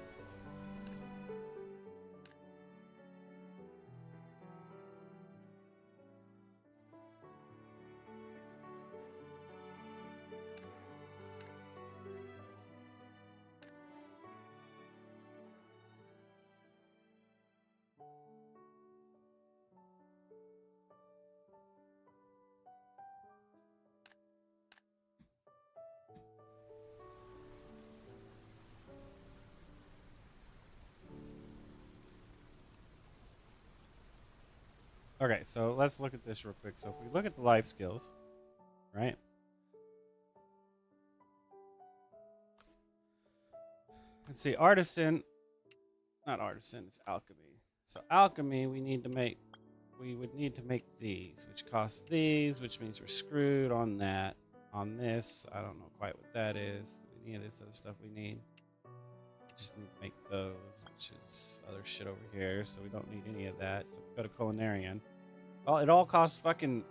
Okay, so let's look at this real quick. So if we look at the life skills, right? Let's see, artisan, not artisan, it's alchemy. So alchemy, we would need to make these, which cost these, which means we're screwed on that. On this, I don't know quite what that is. Any of this other stuff we need. Just need to make those, which is other shit over here, so we don't need any of that. So if we go to culinarian, well, it all costs money.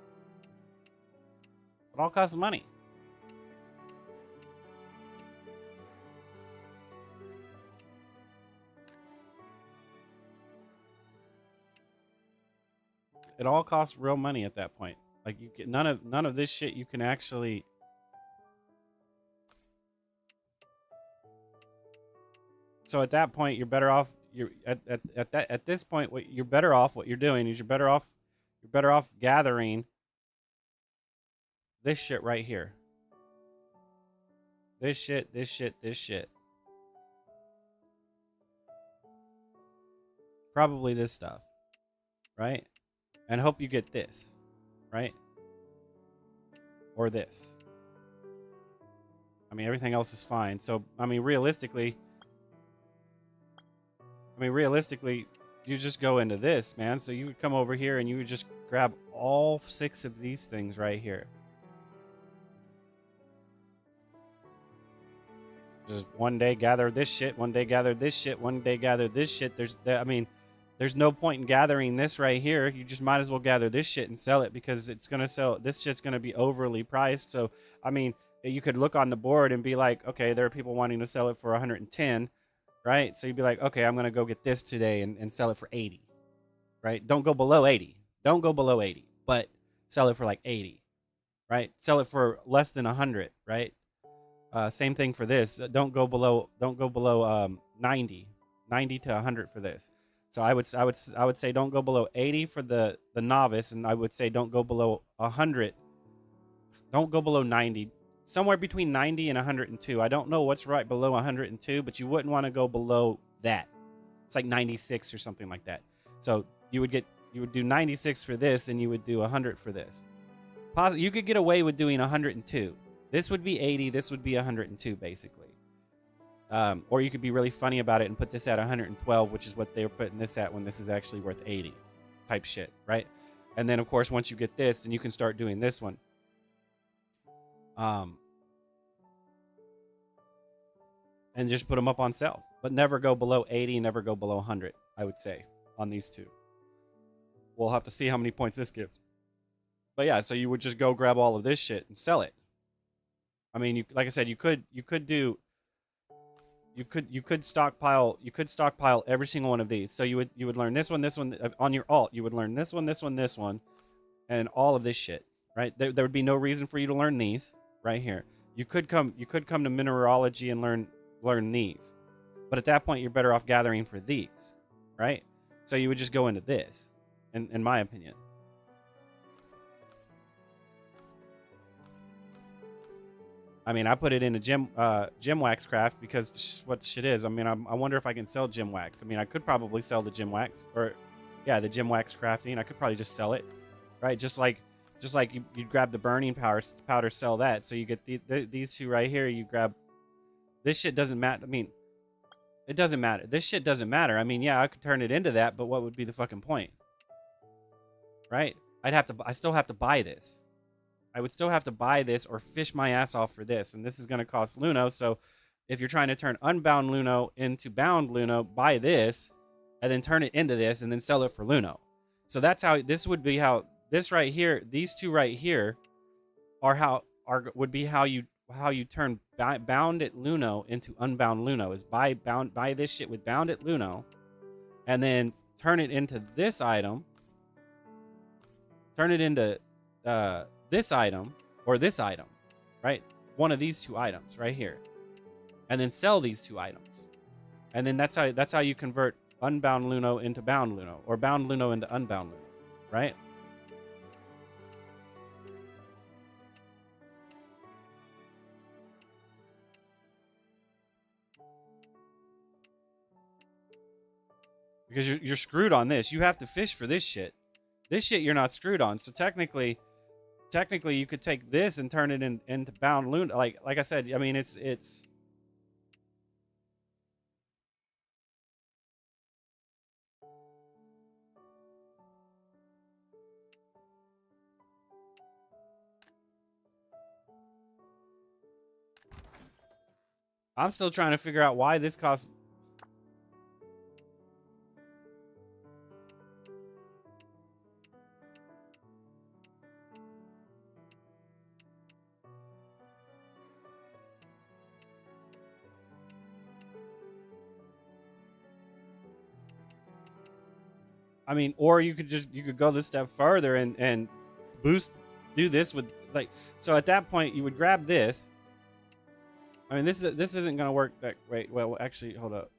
It all costs real money at that point. Like you get none of this shit you can actually. So at that point, you're better off. You're at this point, what you're better off. What you're doing is you're better off gathering this shit right here. This shit. Probably this stuff, right? And hope you get this, right? Or this. I mean, everything else is fine. So, I mean, realistically, you just go into this, man. So you would come over here and you would just grab all 6 of these things right here. Just one day gather this shit, one day gather this shit, one day gather this shit. There's no point in gathering this right here. You just might as well gather this shit and sell it because it's going to sell. This shit's going to be overly priced. So, I mean, you could look on the board and be like, okay, there are people wanting to sell it for 110, right? So you'd be like, okay, I'm going to go get this today and sell it for 80, right? Don't go below 80. Don't go below 80, but sell it for like 80, right? Sell it for less than 100, right? Same thing for this. Don't go below 90 to 100 for this. So I would say don't go below 80 for the novice, and I would say don't go below 100. Don't go below 90. Somewhere between 90 and 102. I don't know what's right below 102, but you wouldn't want to go below that. It's like 96 or something like that. So you would do 96 for this, and you would do 100 for this. You could get away with doing 102. This would be 80. This would be 102, basically. Or you could be really funny about it and put this at 112, which is what they were putting this at when this is actually worth 80 type shit, right? And then, of course, once you get this, then you can start doing this one. and just put them up on sale. But never go below 80, never go below 100, I would say, on these two. We'll have to see how many points this gives. But yeah, so you would just go grab all of this shit and sell it. I mean, like I said, you could stockpile every single one of these. So you would learn this one on your alt. You would learn this one, and all of this shit, right? There would be no reason for you to learn these right here. You could come to mineralogy and learn these, but at that point you're better off gathering for these, right? So you would just go into this, in my opinion. I mean, I put it in a gem wax craft because this is what shit is. I mean, I wonder if I can sell gem wax. I mean, I could probably sell the gem wax, or yeah, the gem wax crafting. I could probably just sell it, right? Just like you grab the burning powder, sell that. So you get these two right here. You grab this shit. Doesn't matter. I mean, it doesn't matter. This shit doesn't matter. I mean, yeah, I could turn it into that, but what would be the fucking point, right? I still have to buy this. I would still have to buy this or fish my ass off for this, and this is going to cost Luno. So if you're trying to turn unbound Luno into bound Luno, buy this and then turn it into this and then sell it for Luno. So that's how this would be. How this right here, these two right here would be how you turn bounded Luno into unbound Luno, is buy this shit with bounded Luno and then turn it into this item, turn it into this item or this item, right? One of these two items right here, and then sell these two items, and then that's how you convert unbound Luno into bound Luno, or bound Luno into unbound Luno, right? Because you're screwed on this. You have to fish for this shit. This shit you're not screwed on. So technically you could take this and turn it into bound Luno. Like I said, I mean, it's I'm still trying to figure out why this costs. I mean, or you could go this step further and do this with, like, so at that point you would grab this. I mean, this isn't gonna work that. Wait, well, actually, hold up.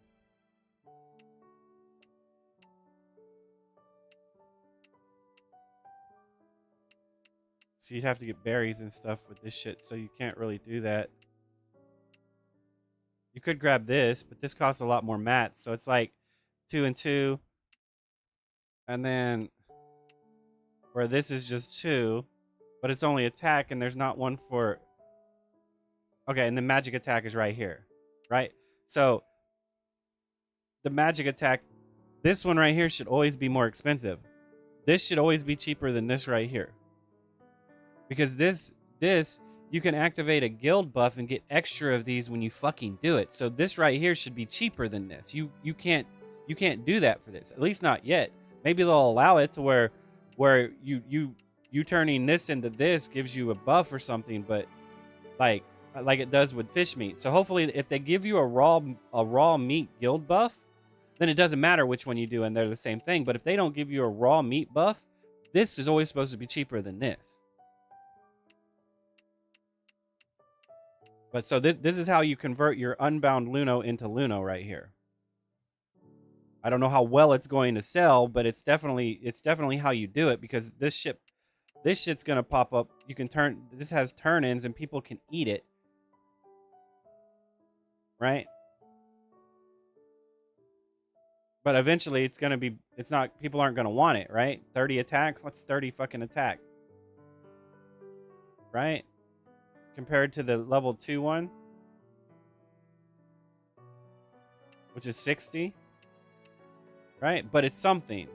So you'd have to get berries and stuff with this shit, so you can't really do that. You could grab this, but this costs a lot more mats, so it's like 2 and 2. And then where this is just 2, but it's only attack, and there's not one for. Okay, and the magic attack is right here, right? So the magic attack, this one right here should always be more expensive. This should always be cheaper than this right here, because this you can activate a guild buff and get extra of these when you fucking do it. So this right here should be cheaper than this. You can't do that for this, at least not yet. Maybe they'll allow it to where you turning this into this gives you a buff or something, but like it does with fish meat. So hopefully, if they give you a raw meat guild buff, then it doesn't matter which one you do, and they're the same thing. But if they don't give you a raw meat buff, this is always supposed to be cheaper than this. But so this is how you convert your unbound Luno into Luno right here. I don't know how well it's going to sell, but it's definitely how you do it, because this shit's gonna pop up. You can this has turn-ins and people can eat it, right? But eventually people aren't gonna want it, right? 30 attack? What's 30 fucking attack? Right? Compared to the level 2 one, which is 60. Right? But it's something.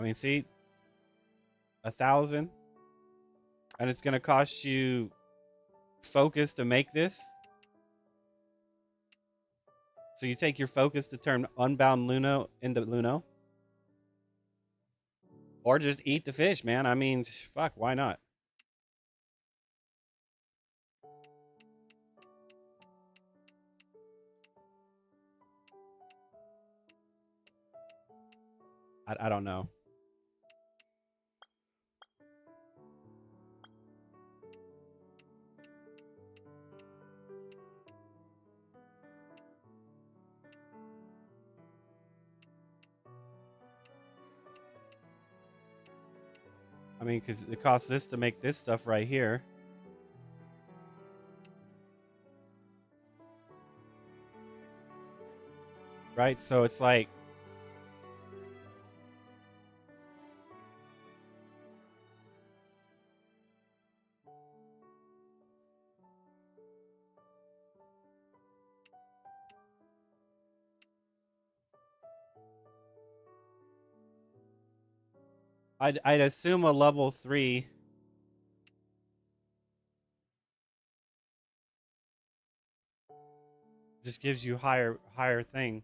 I mean, see, 1,000, and it's gonna cost you focus to make this. So you take your focus to turn Unbound Luno into Luno, or just eat the fish, man. I mean, fuck, why not? I don't know. I mean, because it costs this to make this stuff right here. Right? So it's like... I'd assume a level 3 just gives you higher thing.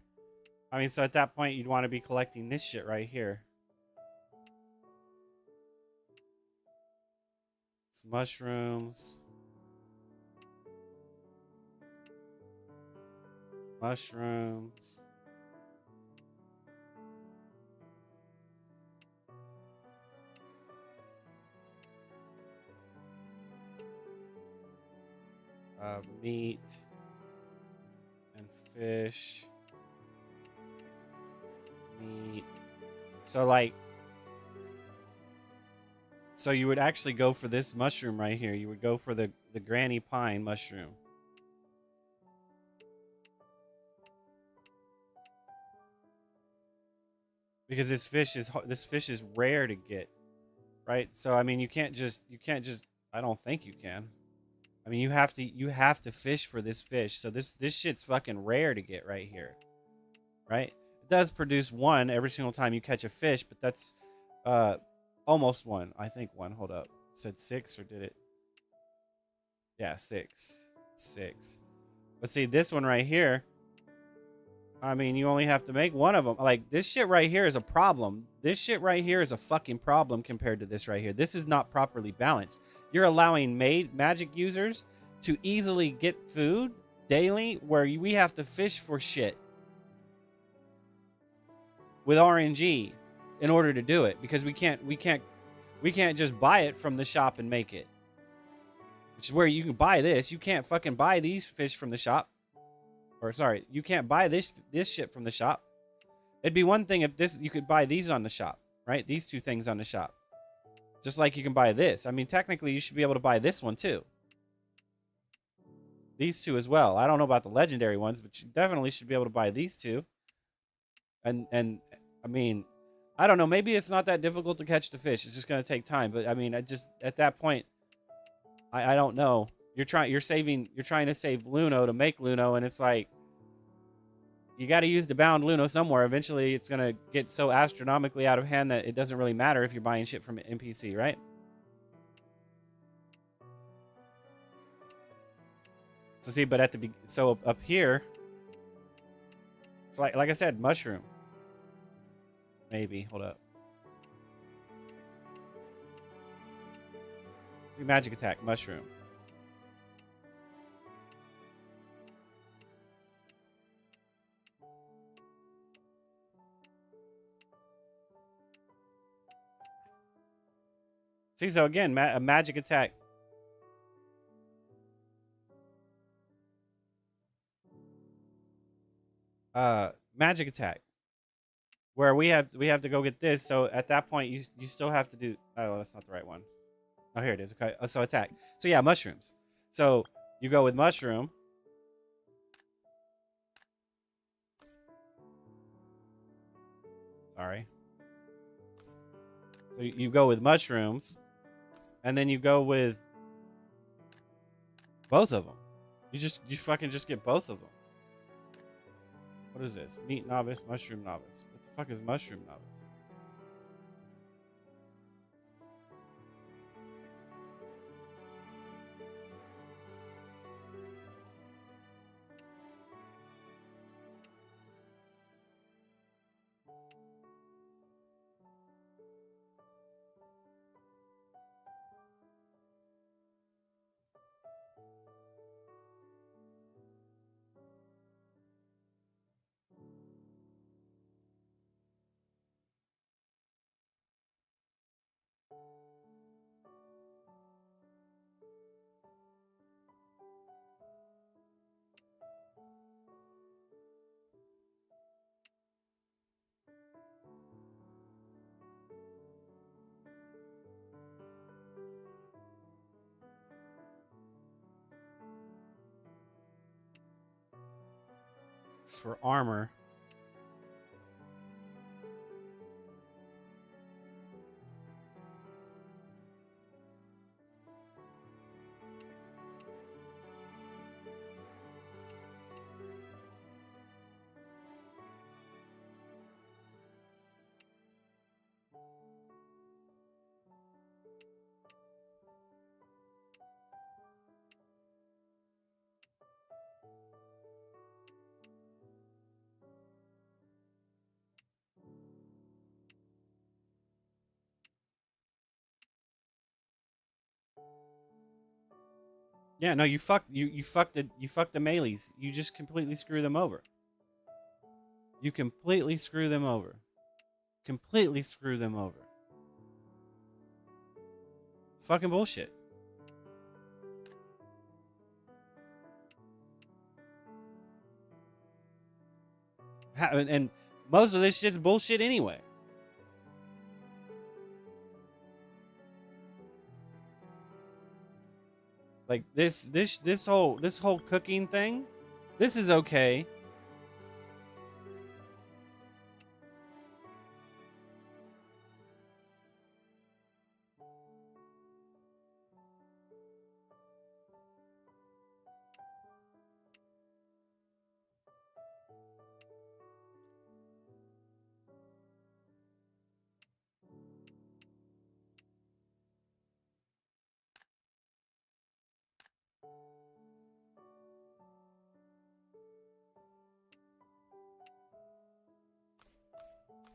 I mean, so at that point you'd want to be collecting this shit right here. It's mushrooms. Mushrooms. Meat and fish. Meat. So like, so you would actually go for this mushroom right here. You would go for the granny pine mushroom. Because this fish is rare to get, right? So I mean, you can't just I don't think you can. I mean, you have to fish for this fish. So this shit's fucking rare to get right here, right? It does produce one every single time you catch a fish, but that's almost one. I think one. Hold up. It said 6 or did it? Yeah, 6. But see, this one right here, I mean, you only have to make one of them. Like, this shit right here is a problem. This shit right here is a fucking problem compared to this right here. This is not properly balanced. You're allowing magic users to easily get food daily where we have to fish for shit with RNG in order to do it, because we can't just buy it from the shop and make it. Which is where you can buy this. You can't fucking buy these fish from the shop. Or sorry, you can't buy this shit from the shop. It'd be one thing if you could buy these on the shop, right? These two things on the shop. Just like you can buy this. I mean, technically, you should be able to buy this one, too. These two as well. I don't know about the legendary ones, but you definitely should be able to buy these two. And I mean, I don't know. Maybe it's not that difficult to catch the fish. It's just going to take time. But, I mean, at that point, I don't know. You're trying to save Luno to make Luno, and it's like, you got to use the bound Luno somewhere. Eventually, it's going to get so astronomically out of hand that it doesn't really matter if you're buying shit from an NPC, right? So see, but so up here, it's like I said, mushroom. Maybe, hold up. See, magic attack, mushroom. See, so again, a magic attack. Magic attack. Where we have to go get this. So at that point, you still have to do. Oh, that's not the right one. Oh, here it is. Okay, so attack. So yeah, mushrooms. So you go with mushroom. Sorry. So you go with mushrooms. And then you go with both of them. You fucking just get both of them. What is this? Meat novice, mushroom novice. What the fuck is mushroom novice? this for armor. Yeah, no, you fucked the melees. You just completely screw them over. You completely screw them over. Completely screw them over. It's fucking bullshit. And most of this shit's bullshit anyway. Like this whole cooking thing, this is okay.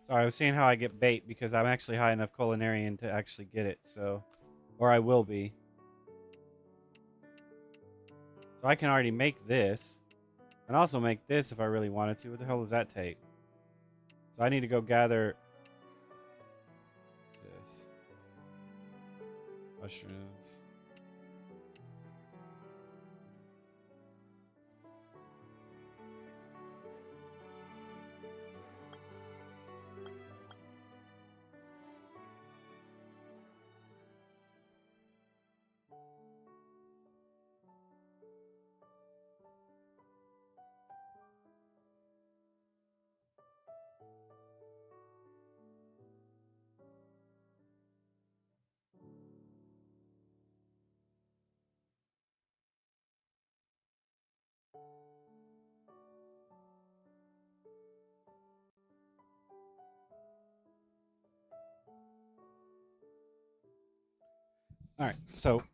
Sorry, I was seeing how I get bait because I'm actually high enough culinarian to actually get it, so, or I will be. So I can already make this, and also make this if I really wanted to. What the hell does that take? So I need to go gather. What's this? Mushrooms. All right, so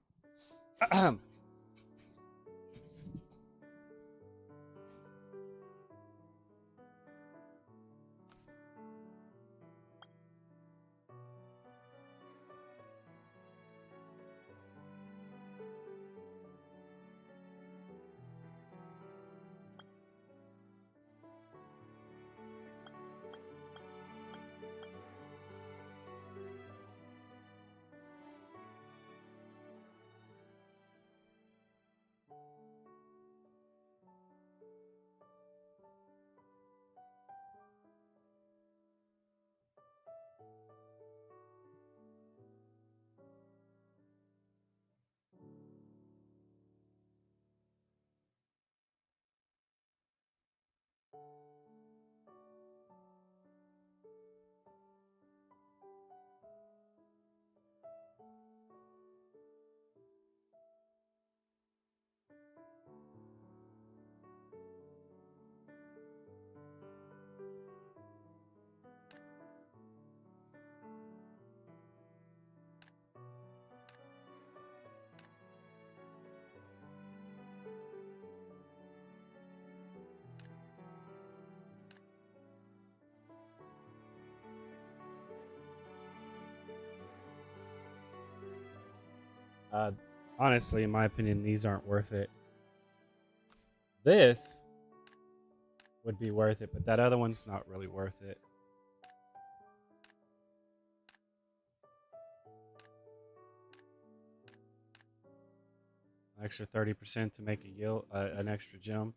honestly, in my opinion, these aren't worth it. This would be worth it, but that other one's not really worth it. Extra 30% to make a yield, an extra gem.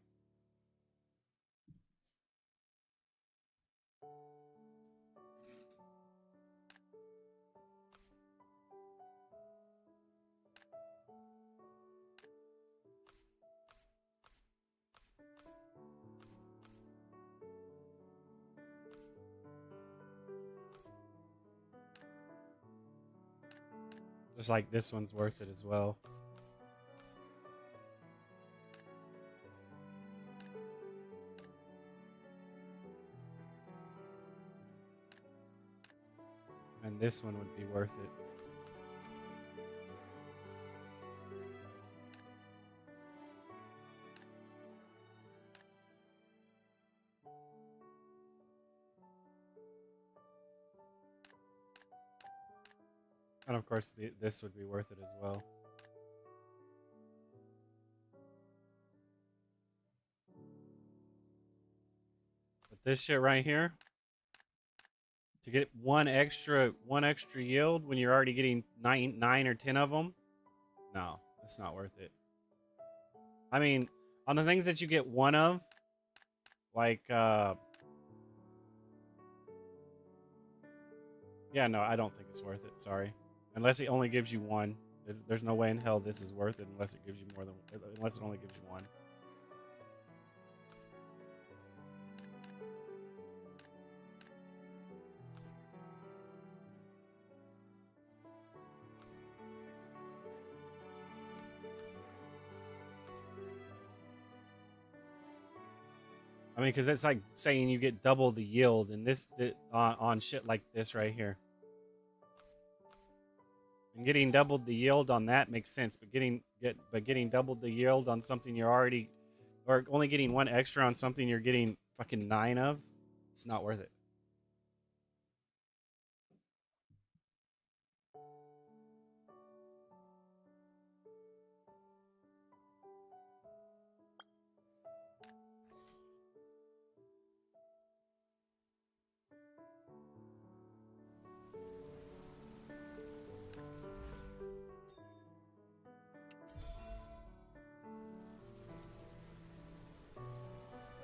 Just like this one's worth it as well. And this one would be worth it. And of course, this would be worth it as well. But this shit right here, to get one extra yield when you're already getting nine or 10 of them, no, it's not worth it. I mean, on the things that you get one of, like, yeah, no, I don't think it's worth it. Sorry. Unless it only gives you one. There's no way in hell this is worth it unless it gives you more than, unless it only gives you one. I mean, because it's like saying you get double the yield, and this on shit like this right here. And getting doubled the yield on that makes sense, but getting doubled the yield on something you're already, or only getting one extra on something you're getting fucking 9 of, it's not worth it.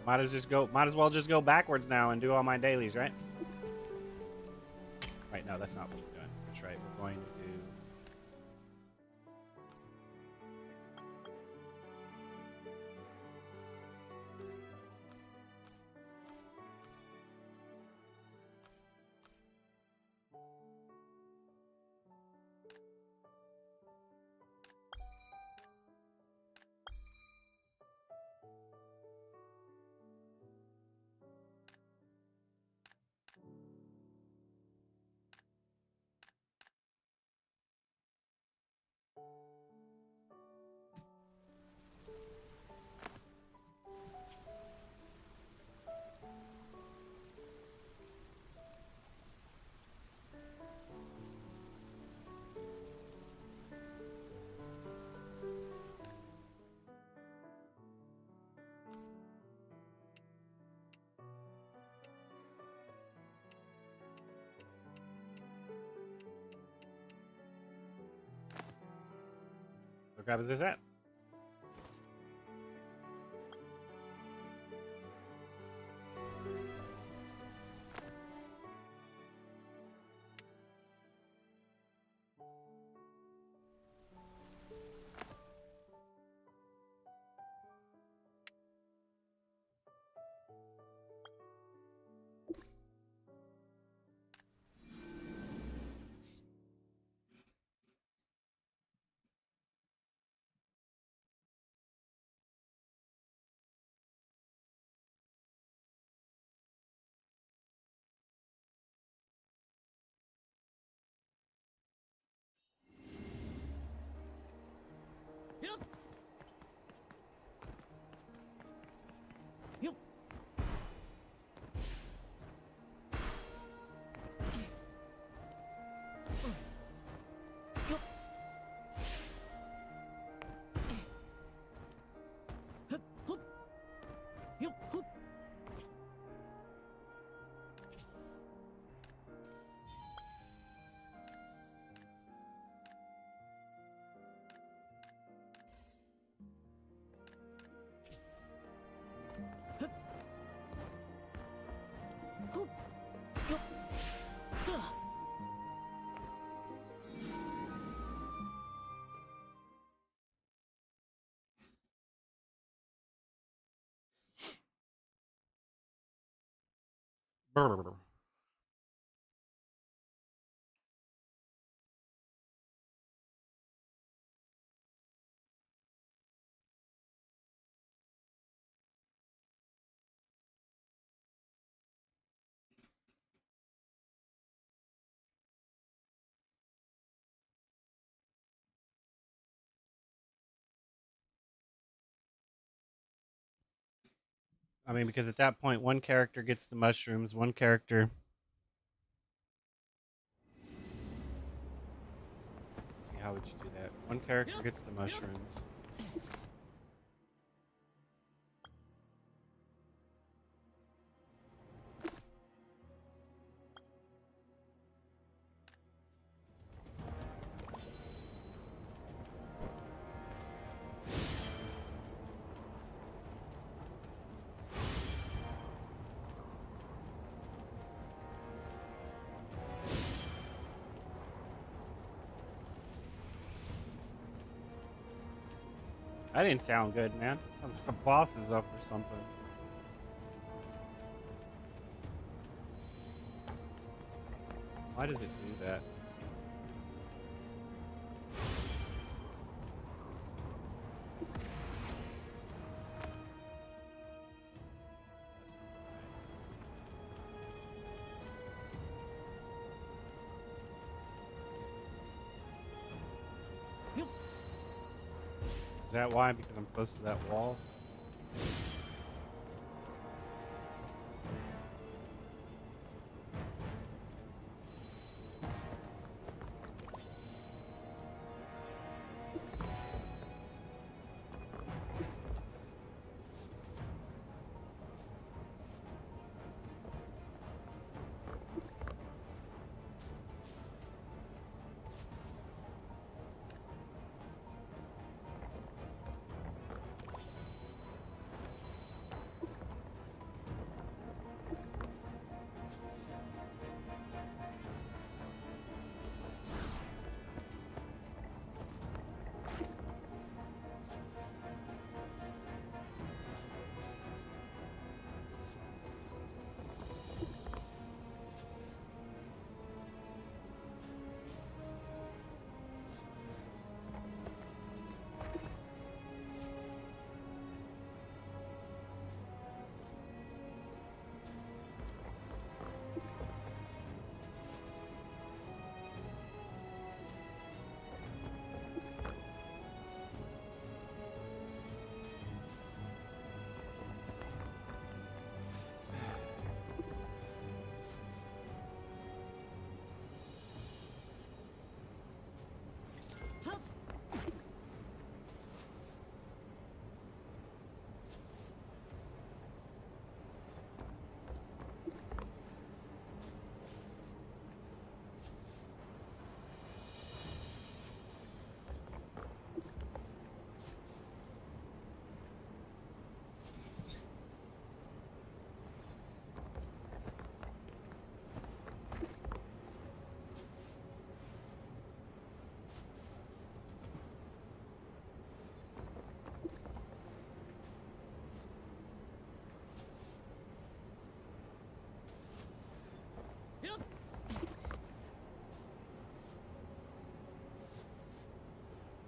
Might as well just go backwards now and do all my dailies, right? Right, no, that's not what we're doing. That's right, we're going to do... What crap is this at? Brr. I mean, because at that point, one character gets the mushrooms, one character. Let's see, how would you do that? One character gets the mushrooms. That didn't sound good, man. Sounds like a boss is up or something. Why does it do that? Is that why? Because I'm close to that wall?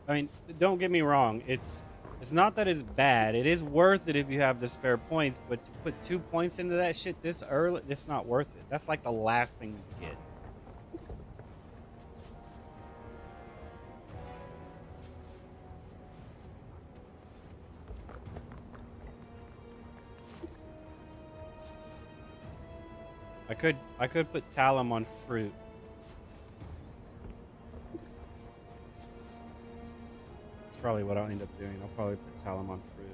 I mean, don't get me wrong. It's not that it's bad. It is worth it if you have the spare points, but to put 2 points into that shit this early, it's not worth it. That's like the last thing you get. I could put Talum on fruit. That's probably what I'll end up doing. I'll probably put Talum on fruit.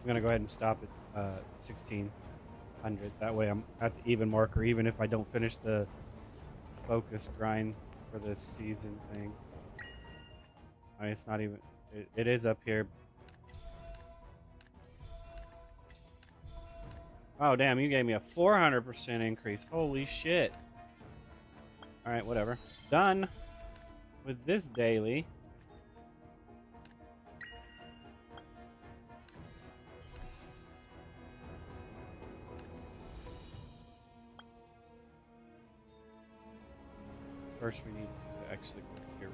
I'm gonna go ahead and stop at 1600. That way I'm at the even marker, even if I don't finish the focus grind for this season thing. I mean, it's not even. It is up here. Oh damn! You gave me a 400% increase. Holy shit! All right, whatever. Done with this daily. first we need to actually go here.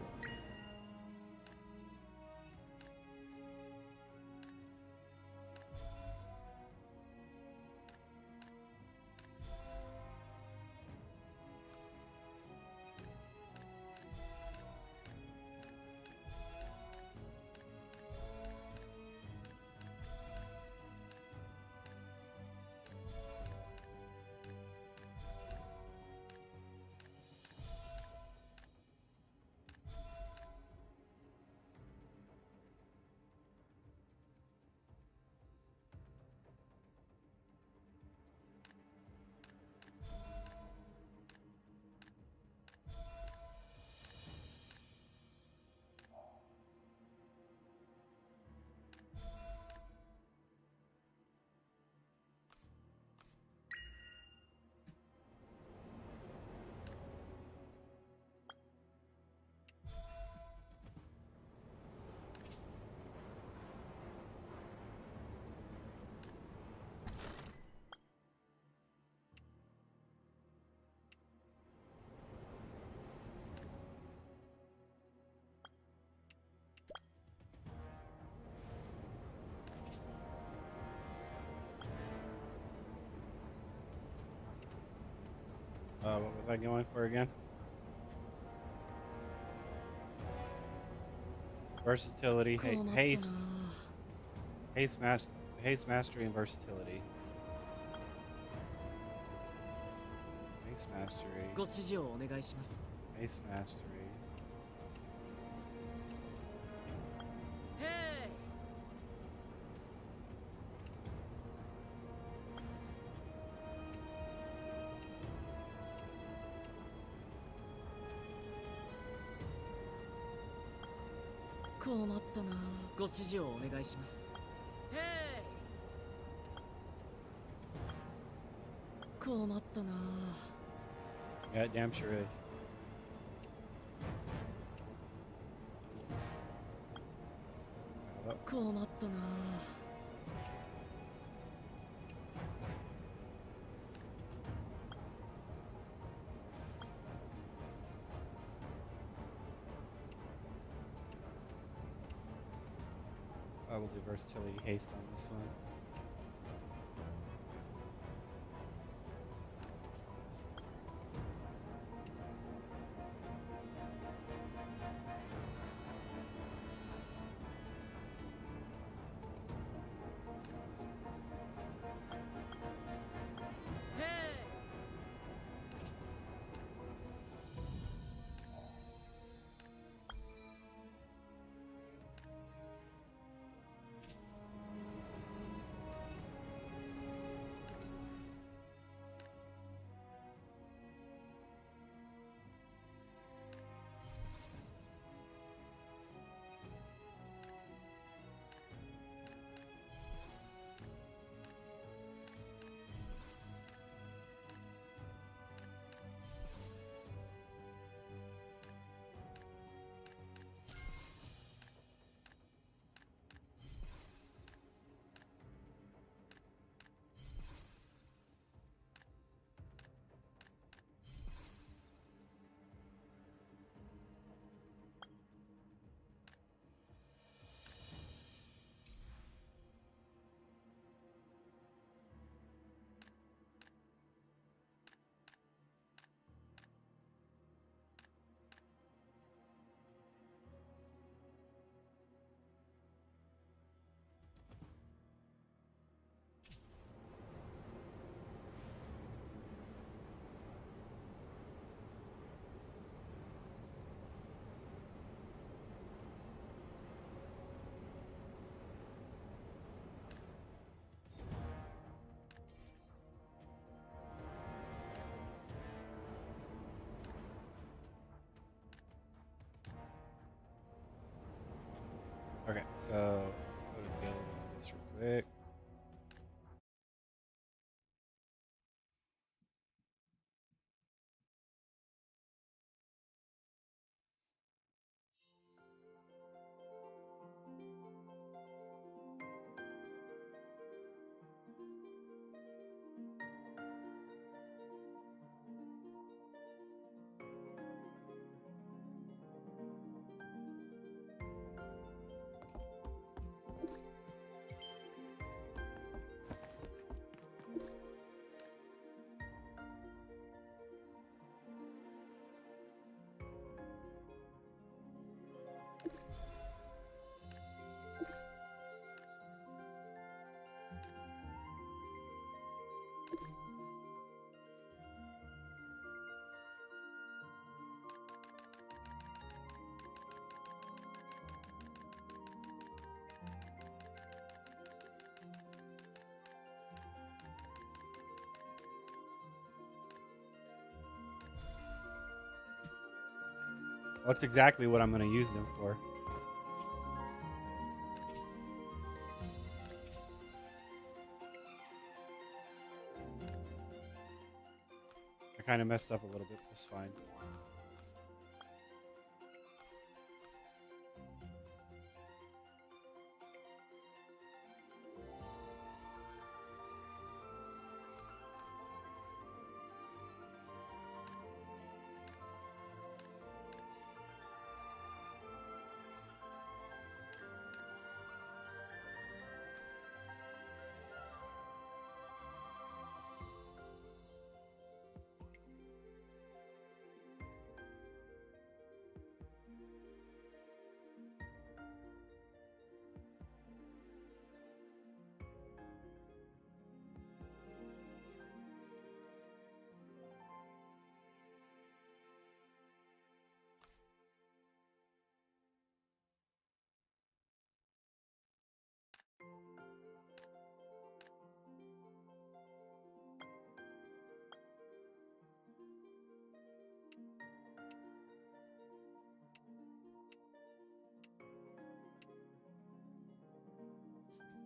What was I going for again? Versatility, haste, haste mastery, and versatility. Haste mastery. ご指示をお願いします。 Haste mastery. Hey! 困ったな。ご指示をお願いします。Hey! 困ったな。 Yeah, it damn sure is. Oh, 困ったな。 I will do versatility haste on this one. Okay, so go to guild on this real quick. That's exactly what I'm going to use them for. I kind of messed up a little bit. That's fine.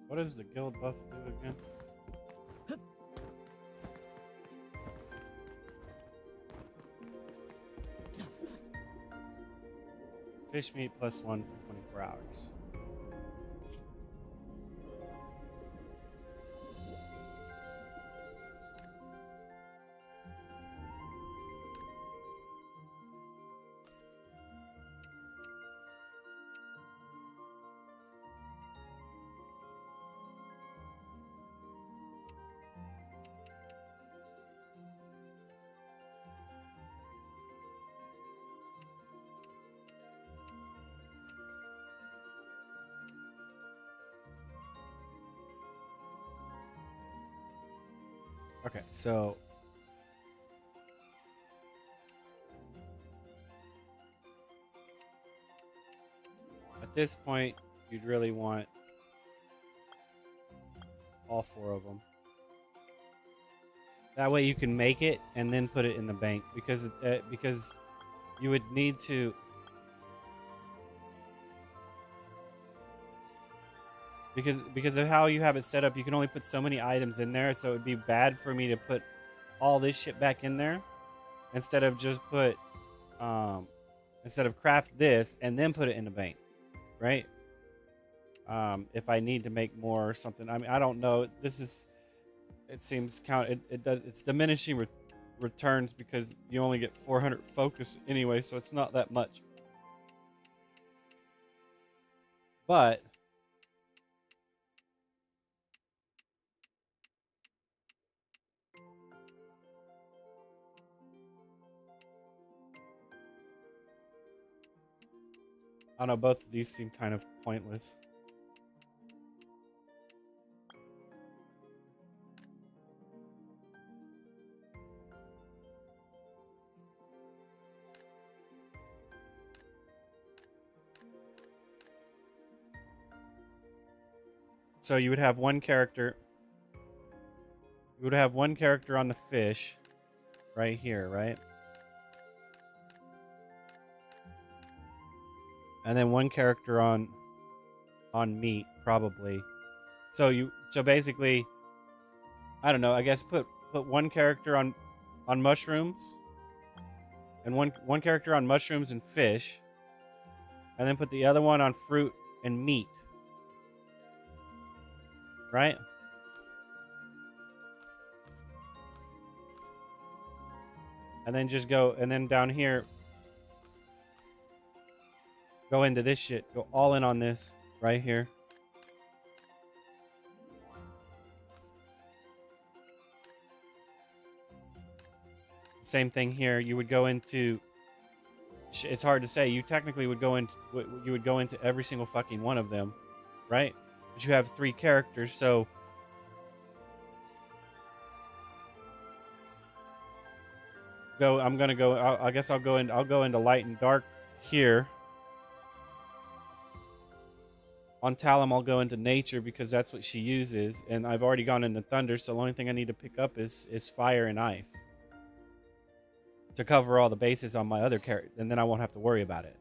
What does the guild buff do again? Fish meat +1 for 24 hours. Okay, so at this point, you'd really want all 4 of them. That way you can make it and then put it in the bank because you would need to. Because of how you have it set up, you can only put so many items in there, so it would be bad for me to put all this shit back in there instead of just put instead of craft this and then put it in the bank, right? If I need to make more or something. I mean, I don't know. This is, it seems it's diminishing returns because you only get 400 focus anyway, so it's not that much. But I don't know, both of these seem kind of pointless. So you would have one character. You would have one character on the fish right here, right? And then one character on meat, probably. So basically, I don't know, I guess put one character on mushrooms and one character on mushrooms and fish, and then put the other one on fruit and meat. Right? And then just go, and then down here, go into this shit. Go all in on this right here. Same thing here. You would go into, it's hard to say. You technically would go into every single fucking one of them, right? But you have 3 characters, so I guess I'll go into light and dark here. On Talum, I'll go into nature because that's what she uses, and I've already gone into thunder, so the only thing I need to pick up is fire and ice. to cover all the bases on my other character, and then I won't have to worry about it.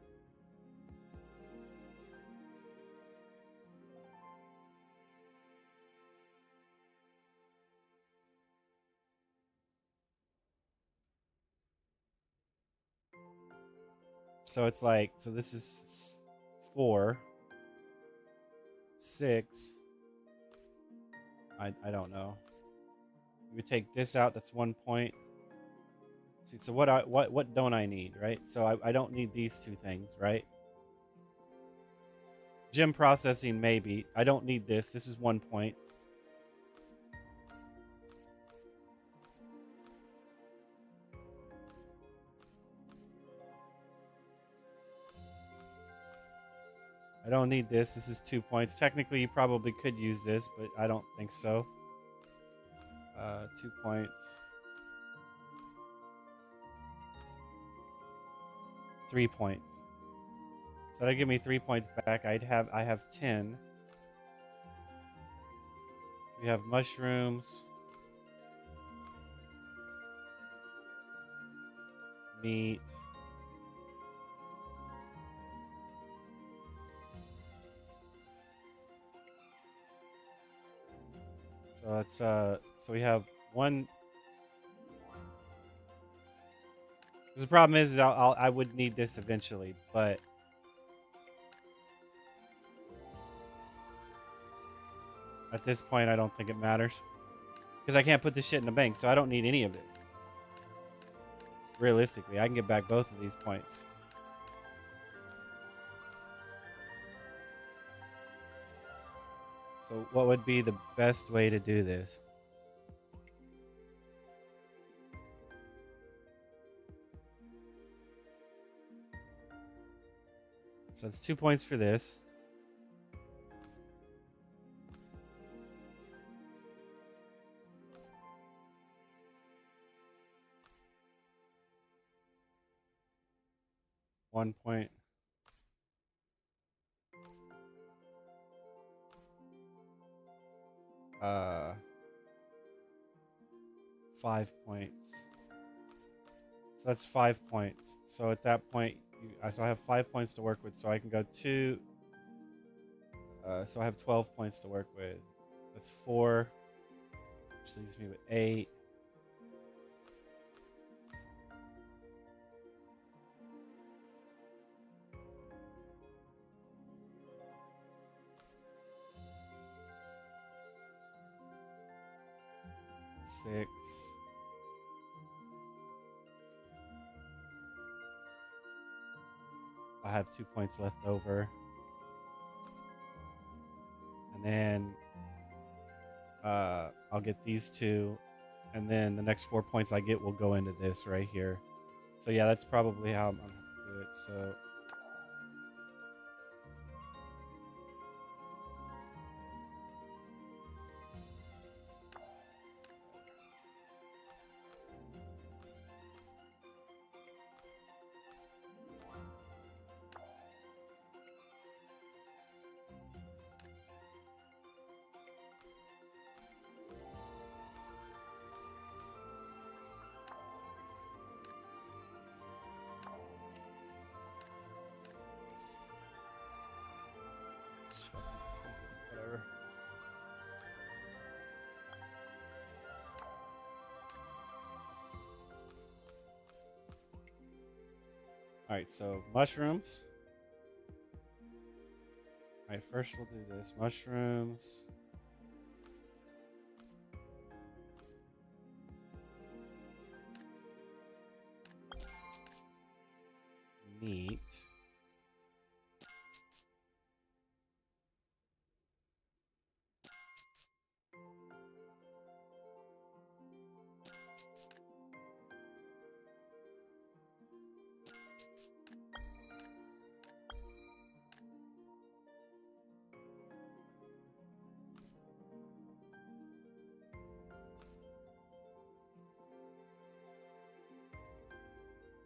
So it's like, so this is 4, 6. I don't know. We take this out. That's 1 point. See, so what don't I need, right? So I don't need these 2 things, right? Gem processing, maybe. I don't need this. This is 1 point. I don't need this. This is 2 points. Technically, you probably could use this, but I don't think so. 2 points. 3 points. So that'd give me 3 points back. I have 10. So we have mushrooms. Meat. So it's so we have 1. The problem is I would need this eventually, but at this point I don't think it matters because I can't put this shit in the bank, so I don't need any of this. Realistically, I can get back both of these points. So what would be the best way to do this? So it's 2 points for this. One point. Uh, 5 points. So that's 5 points. So at that point, so I have 5 points to work with. So I can go 2. So I have 12 points to work with. That's 4. Which leaves me with 8. Six. I have 2 points left over. And then I'll get these 2. And then the next 4 points I get will go into this right here. So yeah, that's probably how I'm going to do it. So whatever. All right, so mushrooms. All right, first we'll do this. Mushrooms. Meat.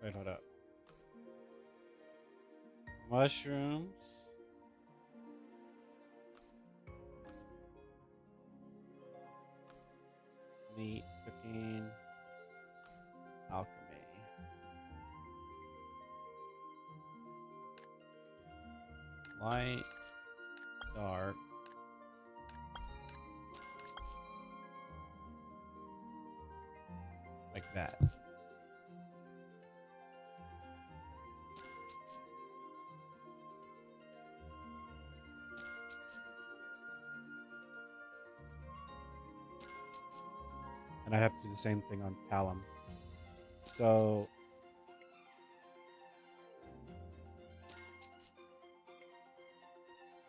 Wait, hold up. Mushrooms. Meat, cooking, alchemy. Light, dark. Like that. And I'd have to do the same thing on Talum. So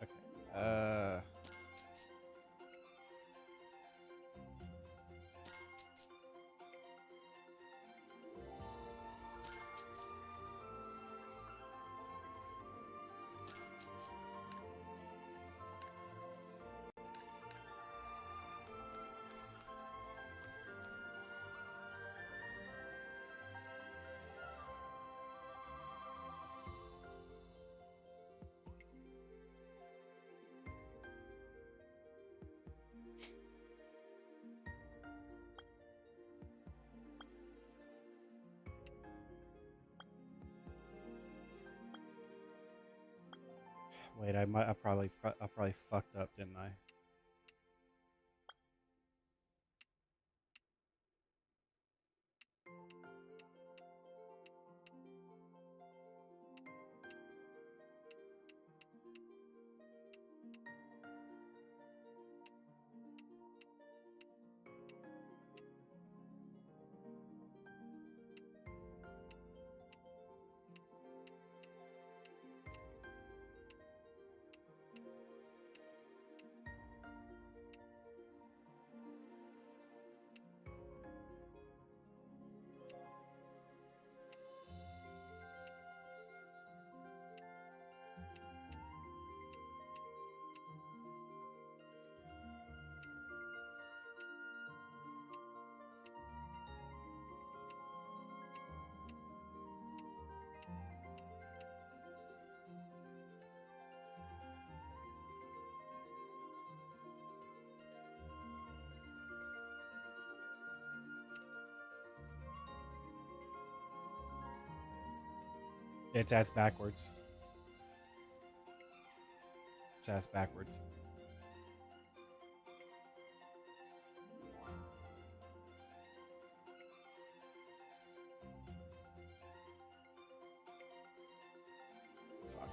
okay. Wait, I probably fucked up, didn't I? It's ass backwards. It's ass backwards. Fuck.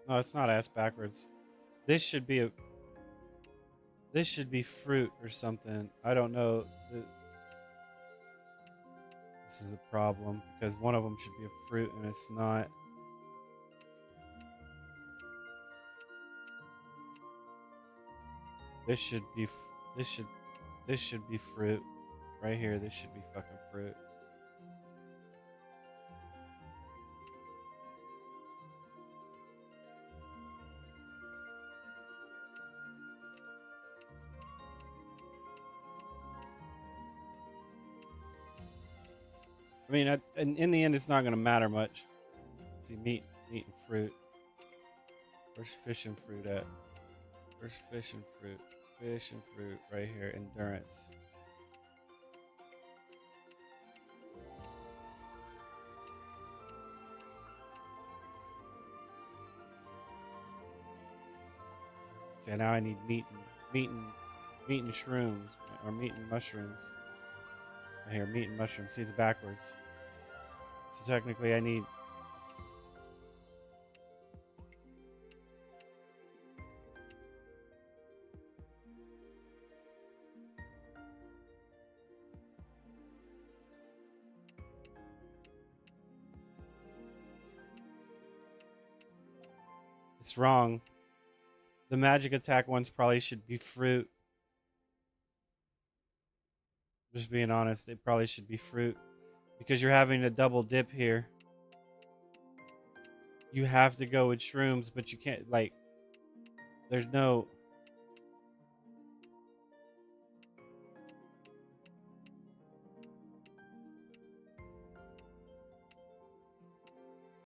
No, it's not ass backwards. This should be fruit or something. I don't know. This is a problem because one of them should be a fruit and it's not. This should be fruit. Right here, this should be fucking fruit. I mean, in the end, it's not going to matter much. See, meat and fruit. Where's fish and fruit at? Where's fish and fruit? Fish and fruit right here. Endurance. See, now I need meat and Meat and shrooms. Or meat and mushrooms. Here, meat and mushrooms. See, it's backwards. So technically I need... It's wrong. The magic attack ones probably should be fruit. Just being honest, it probably should be fruit. Because you're having a double dip here. You have to go with shrooms, but you can't, like... There's no...